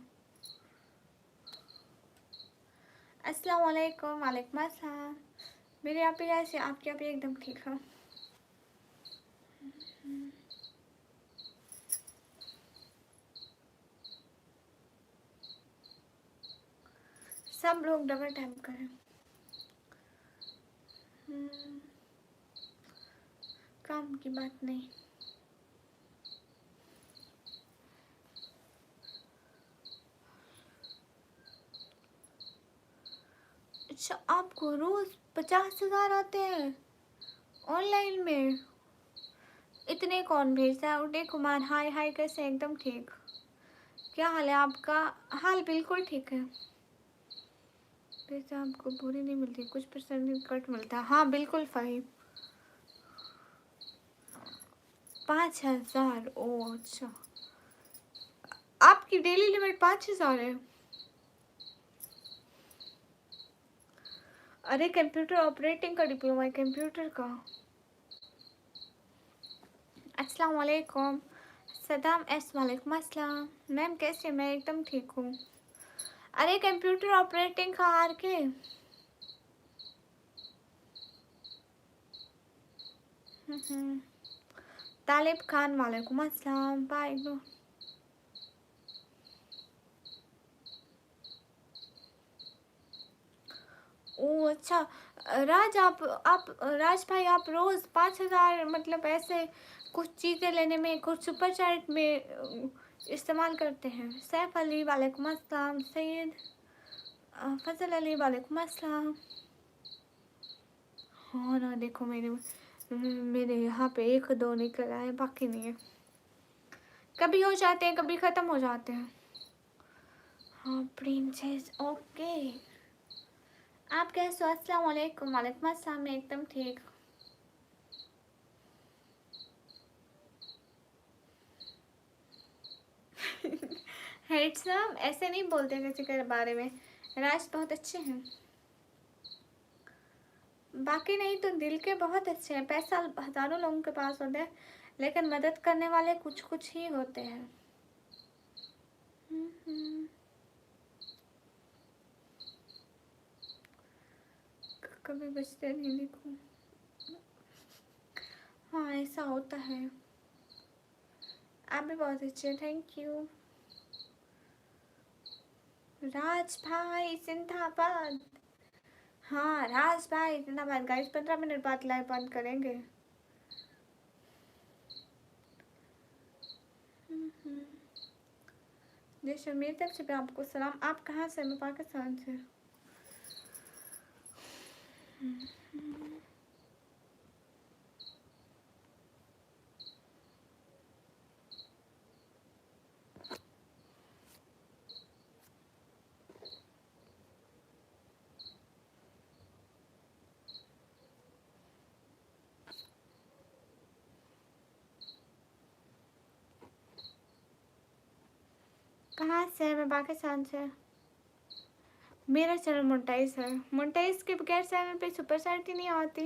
Speaker 1: अस्सलाम वालेकुम, वालेकुम अस्सलाम। मेरे यहाँ पे कैसे? आपके यहाँ पे एकदम ठीक है। सब लोग डबल टैप करें। काम की बात नहीं। अच्छा, आपको रोज 50,000 आते हैं ऑनलाइन में? इतने कौन भेजता है? उदय कुमार, हाय हाय, कैसे? एकदम ठीक। क्या हाल है आपका? हाल बिल्कुल ठीक है। पैसा आपको पूरी नहीं मिलती, कुछ % कट मिलता है। हाँ बिल्कुल फ़ाहिम। 5,000? ओ अच्छा, आपकी डेली लिमिट 5,000 है? अरे कंप्यूटर ऑपरेटिंग का डिप्लोमा है, कंप्यूटर का। अस्सलाम वालेकुम सदाम एस, वालेकुम अस्सलाम। मैम कैसे? मैं एकदम ठीक हूँ। अरे कंप्यूटर ऑपरेटिंग का आर के। तालिब खान, वालेकुम अस्सलाम। बाय। ओ अच्छा, आप राज भाई, आप रोज़ 5,000 मतलब ऐसे कुछ चीज़ें लेने में, कुछ सुपर चैट में इस्तेमाल करते हैं? सैफ अली, वालेकुम अस्सलाम। सैयद फजल अली, वालेकुम अस्सलाम। हाँ ना, देखो मेरे यहाँ पे 1-2 निकल आए, बाकी नहीं है। कभी हो जाते हैं, कभी ख़त्म हो जाते हैं। हाँ प्रिंसेस, ओके। आप कैसे हो? अस्सलाम वालेकुम, वालेकुम अस्सलाम, मैं एकदम ठीक। हैंडसम ऐसे नहीं बोलते किसी के बारे में। राज बहुत अच्छे हैं, बाकी नहीं तो दिल के बहुत अच्छे हैं। पैसा हज़ारों लोगों के पास होता है, लेकिन मदद करने वाले कुछ कुछ ही होते हैं। कभी बचते नहीं देखो। हाँ ऐसा होता है। आप भी बहुत अच्छे हैं, थैंक यू। राज भाई जिंदाबाद। हाँ राज भाई जिंदाबाद। गाइस 15 मिनट बाद लाइव बंद करेंगे। जैसे मेरी तरफ से भी आपको सलाम। आप कहाँ से? मैं पाकिस्तान से। कहाँ से? मैं पाकिस्तान से। मेरा चैनल मोनेटाइज है। मोनेटाइज के बगैर चैनल पे सुपर चैट ही नहीं आती।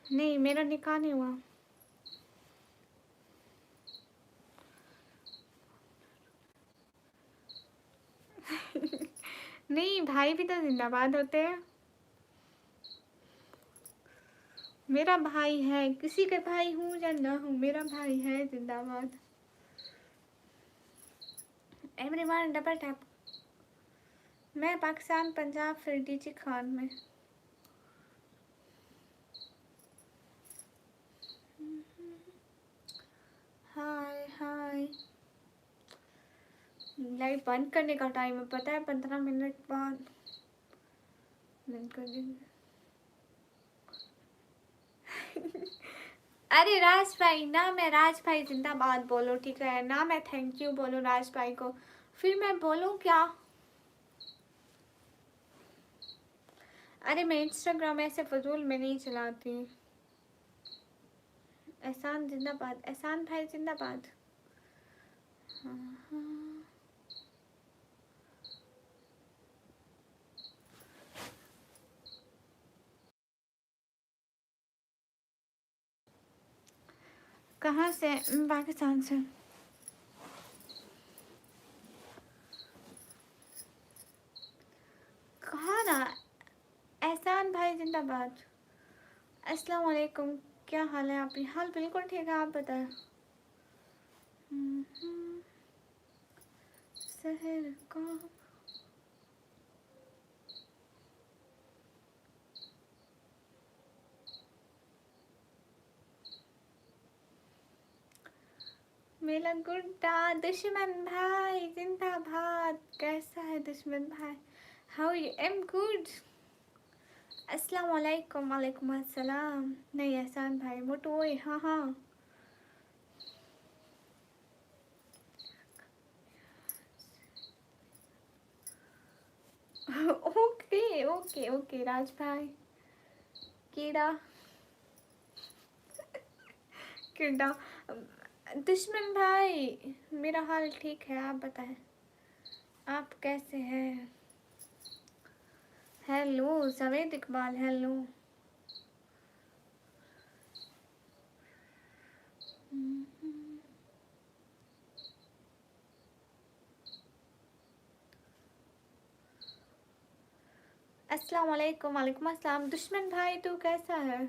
Speaker 1: नहीं मेरा निकाह नहीं हुआ। नहीं भाई भी तो जिंदाबाद होते हैं। मेरा भाई है, किसी के भाई हूँ या ना हूँ, मेरा भाई है जिंदाबाद। Everyone double tap. मैं पाकिस्तान पंजाब फिर डीजी खान में। हाय हाय। लाइव बंद करने का टाइम है पता है? 15 मिनट बाद बंद कर देंगे। अरे राज भाई ना, मैं राज भाई जिंदाबाद बोलो ठीक है ना? मैं थैंक यू बोलो राज भाई को, फिर मैं बोलूँ क्या? अरे मैं इंस्टाग्राम ऐसे फजूल में नहीं चलाती। एहसान जिंदाबाद। एहसान भाई जिंदाबाद। हाँ हाँ। कहाँ से? पाकिस्तान से। कहाँ ना? एहसान भाई जिंदाबाद। अस्सलाम वालेकुम। क्या हाल है? आपकी हाल बिल्कुल ठीक है, आप बताएं। शहर का मेरा गुड्डा दुश्मन भाई जिंदाबाद। कैसा है दुश्मन भाई? How you? Am good. अस्सलाम वालेकुम। वालेकुम अस्सलाम। नहीं एहसान भाई मोटू ओए। हाँ हाँ। ओके ओके ओके राज भाई। कीड़ा कीड़ा। दुश्मन भाई मेरा हाल ठीक है, आप बताएं आप कैसे हैं? हेलो जावेद इकबाल। हेलो। अस्सलाम वालेकुम। वालेकुम अस्सलाम। दुश्मन भाई तू कैसा है?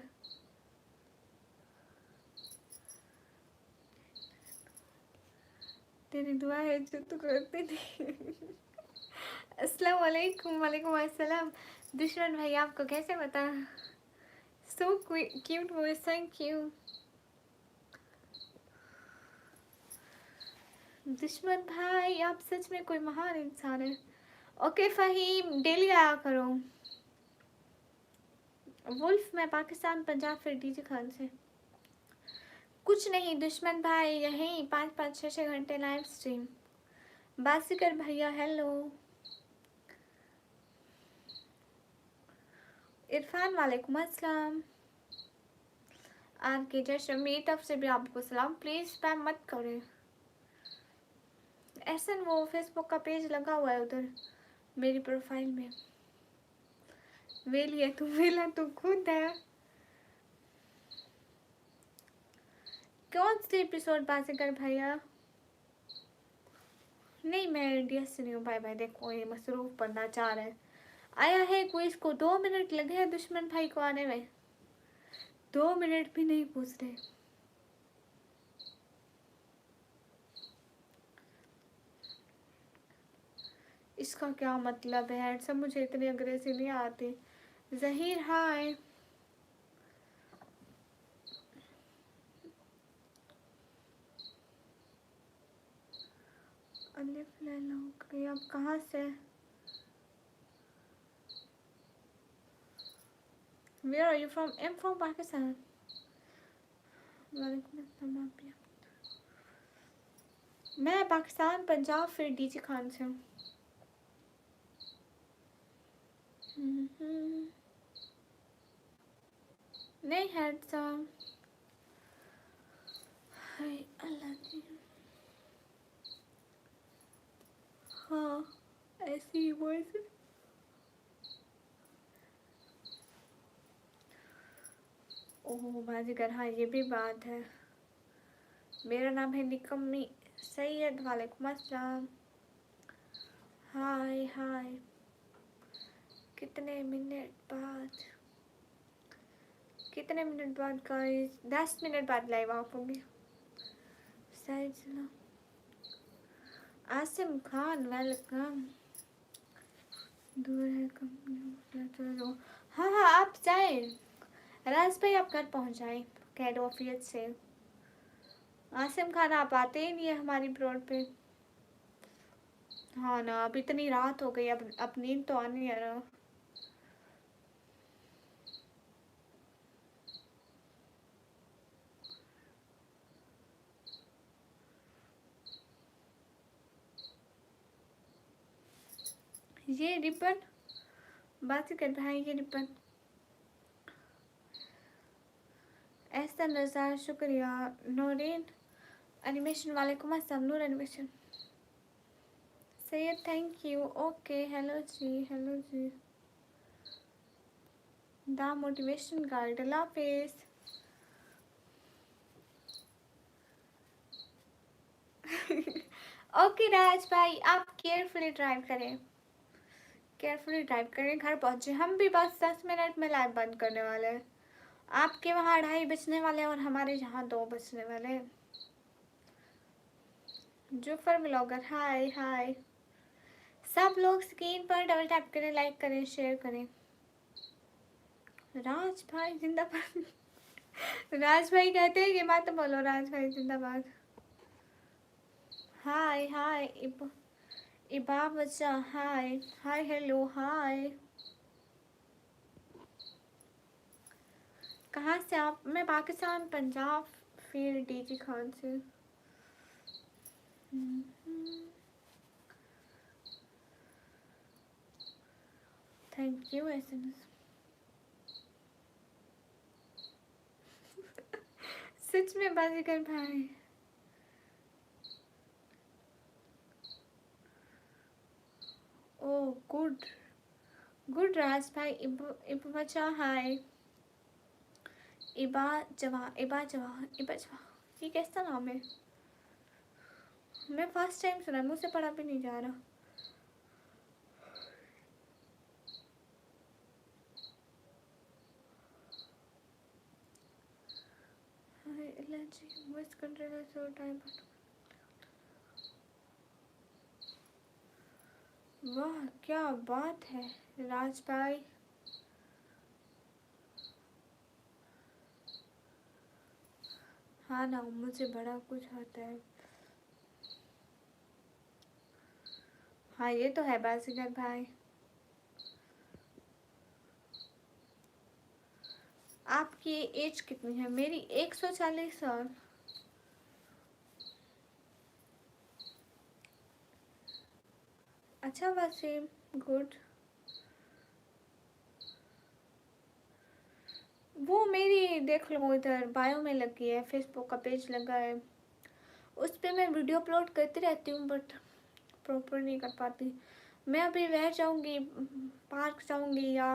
Speaker 1: तेरी दुआ है जो तू करती थी। अस्सलाम वालेकुम। वालेकुम अस्सलाम। दुश्मन भाई आपको कैसे बता? So cute voice. Thank you. दुश्मन भाई आप सच में कोई महान इंसान है। ओके फ़हीम डेली आया करो। वुल्फ मैं पाकिस्तान पंजाब फिर डीजे खान से। कुछ नहीं दुश्मन भाई, यहीं 5-5 6-6 घंटे लाइव स्ट्रीम। बासिकर भैया हेलो। इरफान वालेकुम अस्सलाम। आर के जैसे मेरी तरफ से भी आपको सलाम। प्लीज़ स्पैम मत करें। ऐसा वो फेसबुक का पेज लगा हुआ है उधर मेरी प्रोफाइल में। वेली है तू, वेला तू खुद है। कौन सी एपिसोड बासिकर भैया? नहीं मैं इंडिया से नहीं हूँ। Bye bye. देखो ये मसरूफ बनना चाह रहा है। आया है कोई, इसको 2 मिनट लगे हैं दुश्मन भाई को आने में। 2 मिनट भी नहीं पूछ रहे। इसका क्या मतलब है? सब मुझे इतनी अंग्रेजी नहीं आती। जहीर हाय। अलिफ लैला हो गई। अब कहाँ से? Where are you from? I'm from Pakistan. वालेकुम अस्सलाम। आप भी? मैं पाकिस्तान, पंजाब, फिर डीजी खान से हूँ। नहीं हैंडसम। हाय अल्लाह जी। हाँ, ऐसी ही वॉइस। ओह बाजीगर, हाँ ये भी बात है। मेरा नाम है निकम्मी सैयद। वालेकुम अस्सलाम। हाय हाय। कितने मिनट बाद? कितने मिनट बाद गाइस? 10 मिनट बाद लाइव आऊँगी। सही चलो। आसिम खान वेलकम। दूर है कम। हाँ हाँ आप जाए। राज भाई आप घर पहुँच जाए कैड ऑफिस से। आसिम खान आप आते ही नहीं है हमारी ब्रॉड पे। हाँ ना, अब इतनी रात हो गई, अब नींद तो आनी है ना। ये रिबन बात कर भाई, ये रिबन। ऐसा नज़ार शुक्रिया। नूरीन एनिमेशन वालेकुम अस्सलाम। Noor animation Syed thank you. Okay hello ji, hello ji. The motivation guide अल्लाह हाफिज़। ओके राज भाई आप केयरफुली ड्राइव करें, केयरफुली ड्राइव करें, घर पहुँचे। हम भी बस 10 मिनट में लाइव बंद करने वाले हैं। आपके वहाँ 2:30 बजने वाले हैं और हमारे यहाँ 2 बजने वाले हैं। जुफर ब्लॉगर हाय हाय। सब लोग स्क्रीन पर डबल टैप करें, लाइक करें, शेयर करें। राज भाई जिंदाबाद। राज भाई कहते हैं कि मत बोलो राज भाई जिंदाबाद। हाय हाय इबा बच्चा हाय हाय हेलो हाय। कहाँ से आप? मैं पाकिस्तान, पंजाब, फिर डीजी खान से। Thank you SMS. सच में बाजीगर भाई। ओ गुड गुड राज भाई। इब बच्चा हाय। इबा जवा। ये कैसा नाम है? मैं फर्स्ट टाइम सुना, मुझसे पढ़ा भी नहीं जा रहा। Voice control so time. वाह क्या बात है राज भाई। हाँ ना, मुझे बड़ा कुछ आता है। हाँ ये तो है बाजीगर भाई। आपकी एज कितनी है? मेरी 140 साल। अच्छा वसीम गुड। वो मेरी देख लो इधर बायो में लगी है, फेसबुक का पेज लगा है, उस पर मैं वीडियो अपलोड करती रहती हूँ बट प्रॉपर नहीं कर पाती। मैं अभी वह जाऊँगी, पार्क जाऊँगी या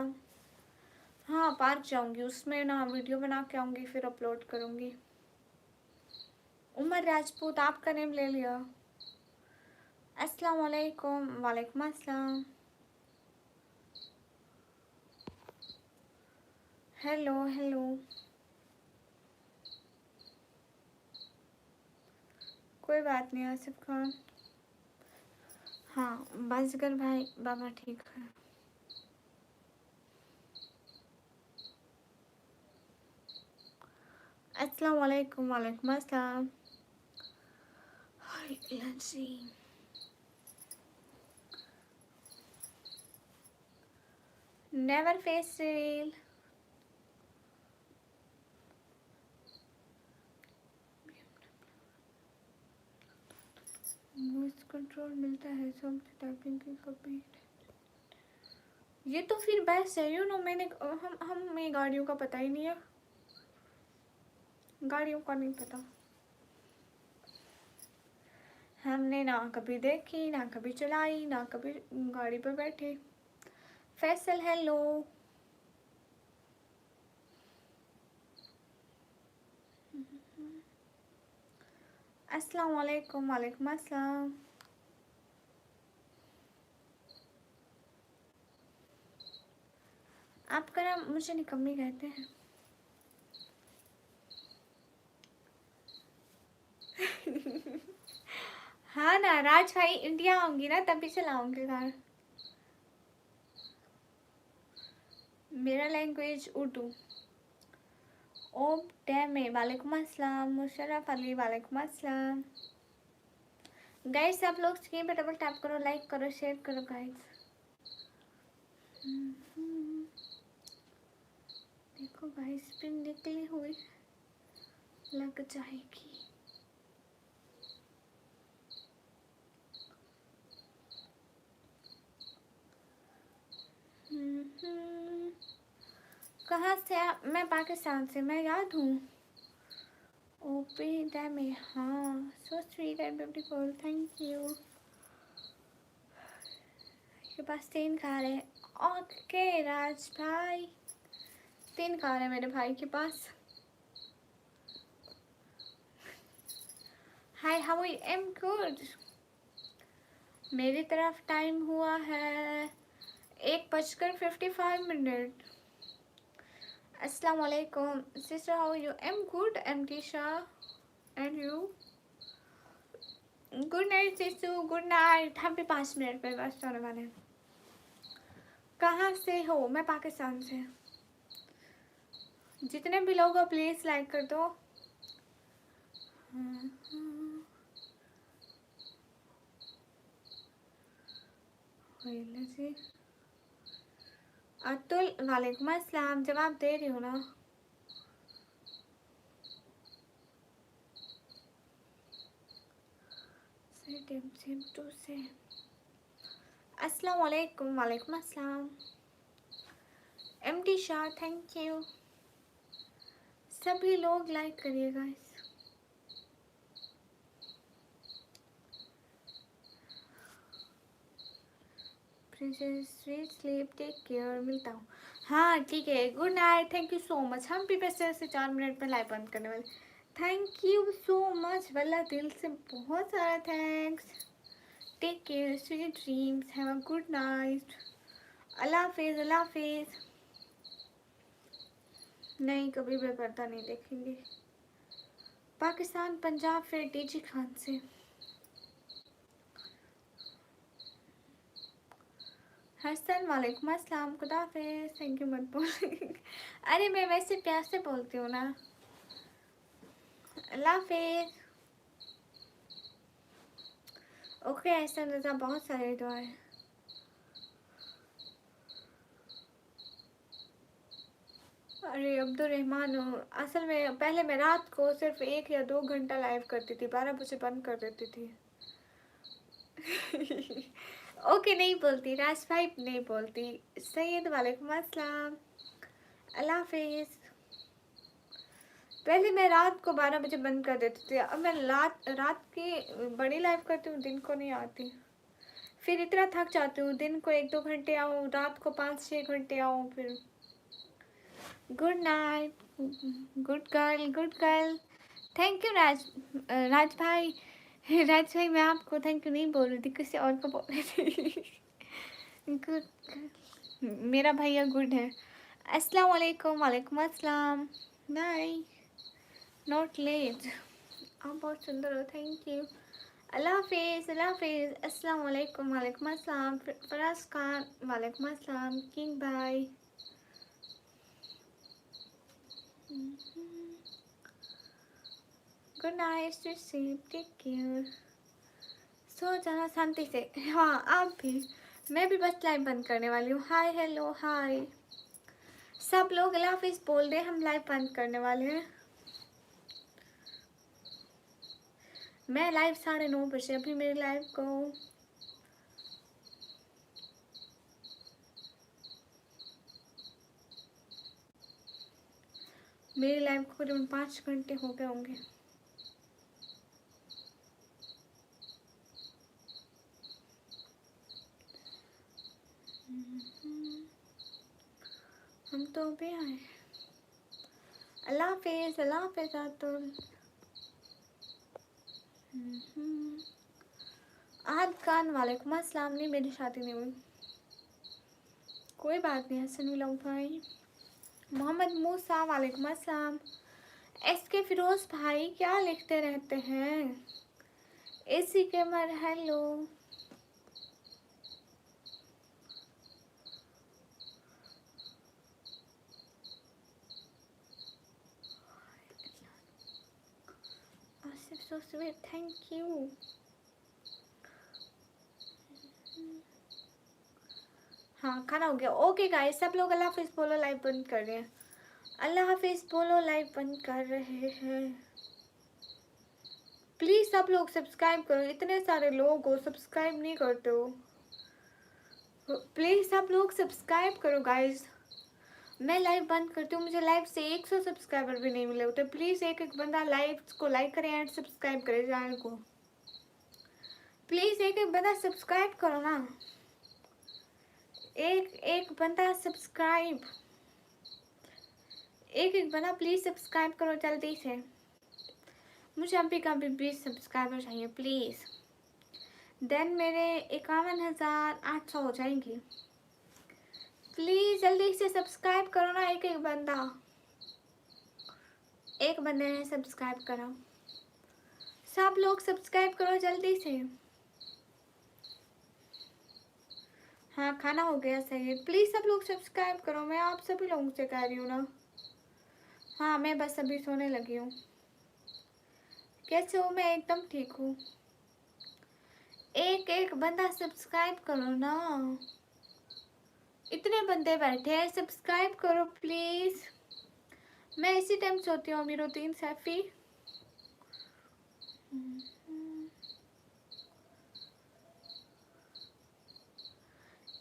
Speaker 1: हाँ पार्क जाऊँगी, उसमें ना वीडियो बना के आऊँगी फिर अपलोड करूँगी। उमर राजपूत आपका नेम ले लिया। अस्सलाम वालेकुम। वालेकुम अस्सलाम। Hello hello. कोई बात नहीं आसिफ खान। हाँ बाजीगर भाई बाबा ठीक है। अस्सलाम वालेकुम। वालेकुम अस्सलाम। हाय let's see. Never face real. Voice control मिलता है सब टाइपिंग की कभी। ये तो फिर बेस्ट है यू नो। मैंने हम हमें गाड़ियों का पता ही नहीं है। गाड़ियों का नहीं पता। हमने ना कभी देखी ना कभी चलाई ना कभी गाड़ी पर बैठे। फैसल हेलो। अस्सलाम वालेकुम। वालेकुम अस्सलाम। आपका नाम मुझे निकम्मी कहते हैं। हाँ ना राज भाई इंडिया आऊंगी ना तभी चलाऊंगी कार। मेरा लैंग्वेज उर्दू। ओम डैमे वालेकुम अस्सलाम। मुशर्रफ अली वालेकुम अस्सलाम। गाइस सब लोग स्क्रीन पे डबल टैप करो, लाइक करो, शेयर करो गाइस। देखो गाइस पिन निकली हुई लग जाएगी। कहाँ से आप? मैं पाकिस्तान से। मैं याद हूँ। ओपी डैमे। हाँ so sweet and beautiful thank you. के पास 3 कार है। ओके राज भाई 3 कार है मेरे भाई के पास। Hi how I am good. मेरी तरफ टाइम हुआ है 1:55। अस्सलाम वालेकुम sister how you. Am good am Tisha and you. Good night sistu good night. हम भी 5 मिनट में बस होने वाले हैं। कहाँ से हो? मैं पाकिस्तान से। जितने भी लोग हो प्लीज लाइक कर दो। अतुल वालेकुम अस्सलाम। जवाब दे रही हो ना। सेम टू से। अस्सलाम वालेकुम। वालेकुम अस्सलाम। MT Shah thank you. सभी लोग लाइक करिएगा। Sweet sleep take care. मिलता हूँ। हाँ ठीक है good night thank you so much. हम भी बस ऐसे 4 मिनट में लाइव बंद करने वाले। थैंक यू सो मच वल्ला दिल से बहुत सारा thanks. Take care sweet dreams have a good night. अल्लाह हाफिज़ अल्लाह हाफिज़। नहीं कभी बेपर्दा नहीं देखेंगे। पाकिस्तान पंजाब फिर डीजी खान से। हसन वालेकुम अस्सलाम खुदा हाफिज़। थैंक यू मत बोल। अरे मैं वैसे प्यार से बोलती हूँ ना। अल्लाह हाफिज़। ओके ऐसा नज़ा बहुत सारे दुआएं। अरे अब्दुलरहमान असल में पहले मैं रात को सिर्फ 1 या 2 घंटा लाइव करती थी 12 बजे बंद कर देती थी। ओके नहीं बोलती राज भाई नहीं बोलती। सैयद वालेकुम अस्सलाम। अल्लाह हाफिज़। पहले मैं रात को 12 बजे बंद कर देती थी। अब मैं रात की बड़ी लाइव करती हूँ दिन को नहीं आती। फिर इतना थक जाती हूँ दिन को 1-2 घंटे आऊँ रात को 5-6 घंटे आऊँ फिर। Good night good girl good girl. Thank you Raj भाई। राज भाई मैं आपको थैंक यू नहीं बोल रही थी किसी और को बोल रही थी। गुड मेरा भैया गुड है। अस्सलाम वालेकुम। वालेकुम अस्सलाम। नहीं नॉट लेट। आप बहुत सुंदर हो थैंक यू। अल्लाह हाफिज़, अल्लाह हाफिज़। अस्सलाम वालेकुम, वालेकुम अस्सलाम। फराज खान, वालेकुम अस्सलाम। किंग भाई, good night, sleep, take care. सो जाना शांति से। हाँ आप भी। मैं भी बस लाइव बंद करने वाली हूँ। हाय, हेलो, हाय। सब लोग अल्लाह हाफिज़ बोल रहे, हम लाइव बंद करने वाले हैं। मैं लाइव 9:30 बजे, अभी मेरी लाइव को मेरी लाइव को करीबन 5 घंटे हो गए होंगे। हम तो भी आए। अल्लाह हाफिज़, अल्लाह हाफिज़ आतुल। आहद खान, वालेकुम अस्सलाम। नहीं, मेरी शादी नहीं हुई। कोई बात नहीं हसन मिलाऊँ भाई। मोहम्मद मूसा, वालेकुम अस्सलाम। एसके फिरोज भाई क्या लिखते रहते हैं? एसी कैमर, hello. Asif so sweet, thank you. हाँ खाना हो गया। ओके गाइस, सब लोग अल्लाह हाफिज़ बोलो, लाइव बंद कर रहे हैं। अल्लाह हाफिज़ बोलो, लाइव बंद कर रहे हैं। प्लीज़ सब लोग सब्सक्राइब करो, इतने सारे लोग हो सब्सक्राइब नहीं करते हो। प्लीज़ सब लोग सब्सक्राइब करो गाइस। मैं लाइव बंद करती हूँ, मुझे लाइव से 100 सब्सक्राइबर भी नहीं मिले होते। प्लीज़ एक एक बंदा लाइव को लाइक करे एंड सब्सक्राइब करे चैनल को। प्लीज़ एक एक बंदा सब्सक्राइब करो ना। एक एक बंदा सब्सक्राइब, एक एक बंदा प्लीज़ सब्सक्राइब करो जल्दी से। मुझे अभी का भी 20 सब्सक्राइबर चाहिए प्लीज़। देन मेरे 51,800 हो जाएंगे। प्लीज़ जल्दी से सब्सक्राइब करो ना, एक एक बंदा। एक बंदे ने सब्सक्राइब करा। सब लोग सब्सक्राइब करो जल्दी से। हाँ खाना हो गया, सही है। प्लीज़ सब लोग सब्सक्राइब करो, मैं आप सभी लोगों से कह रही हूँ ना। हाँ मैं बस अभी सोने लगी हूँ। कैसे हो? मैं एकदम ठीक हूँ। एक एक बंदा सब्सक्राइब करो ना, इतने बंदे बैठे हैं, सब्सक्राइब करो प्लीज़। मैं इसी टाइम सोती हूँ, मेरी रूटीन सैफी।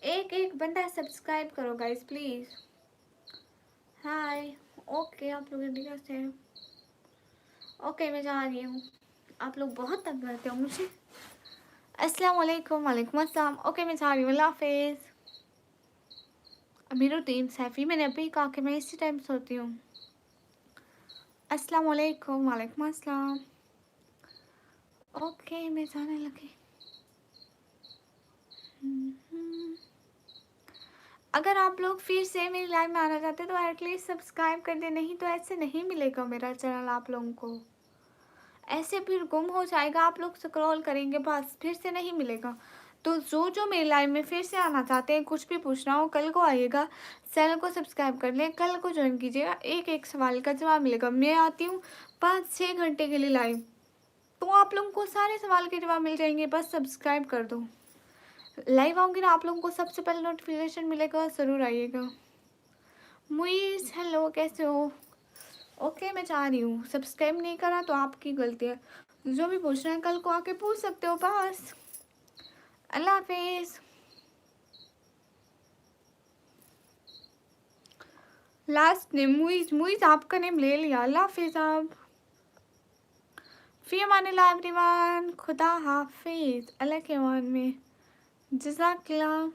Speaker 1: एक एक बंदा सब्सक्राइब करो गाइस प्लीज़। हाय। ओके आप लोग इंडिया से हैं। ओके मैं जा रही हूँ, आप लोग बहुत तंग करते हो मुझे। अस्सलाम वालेकुम, वालेकुम अस्सलाम। ओके मैं जा रही हूँ, अल्लाह हाफिज़। मेरी रूटीन सैफी, मैंने अभी कहा कि मैं इसी टाइम सोती हूँ। अस्सलाम वालेकुम, वालेकुम अस्सलाम। ओके मैं जाने लगी। अगर आप लोग फिर से मेरी लाइव में आना चाहते हैं तो एटलीस्ट सब्सक्राइब कर दे, नहीं तो ऐसे नहीं मिलेगा मेरा चैनल आप लोगों को। ऐसे फिर गुम हो जाएगा, आप लोग स्क्रॉल करेंगे बस, फिर से नहीं मिलेगा। तो जो जो मेरी लाइव में फिर से आना चाहते हैं, कुछ भी पूछना हो, कल को आइएगा, चैनल को सब्सक्राइब कर लें, कल को ज्वाइन कीजिएगा। एक एक सवाल का जवाब मिलेगा। मैं आती हूँ 5-6 घंटे के लिए लाइव, तो आप लोगों को सारे सवाल के जवाब मिल जाएंगे, बस सब्सक्राइब कर दो। लाइव आऊँगी ना, आप लोगों को सबसे पहले नोटिफिकेशन मिलेगा, ज़रूर आइएगा। मुइज़ हेलो, कैसे हो? ओके मैं चाह रही हूँ, सब्सक्राइब नहीं करा तो आपकी गलती है। जो भी पूछना है कल को आके पूछ सकते हो बस। अल्लाह हाफिज़। लास्ट नेम मुइज़, मुइज़ आपका नेम ले लिया। अल्लाह हाफिज़। आप फी अमानिल्लाह एवरीवन, खुदा हाफिज़। अल्लाह के अमान में, जज़ाकल्लाह।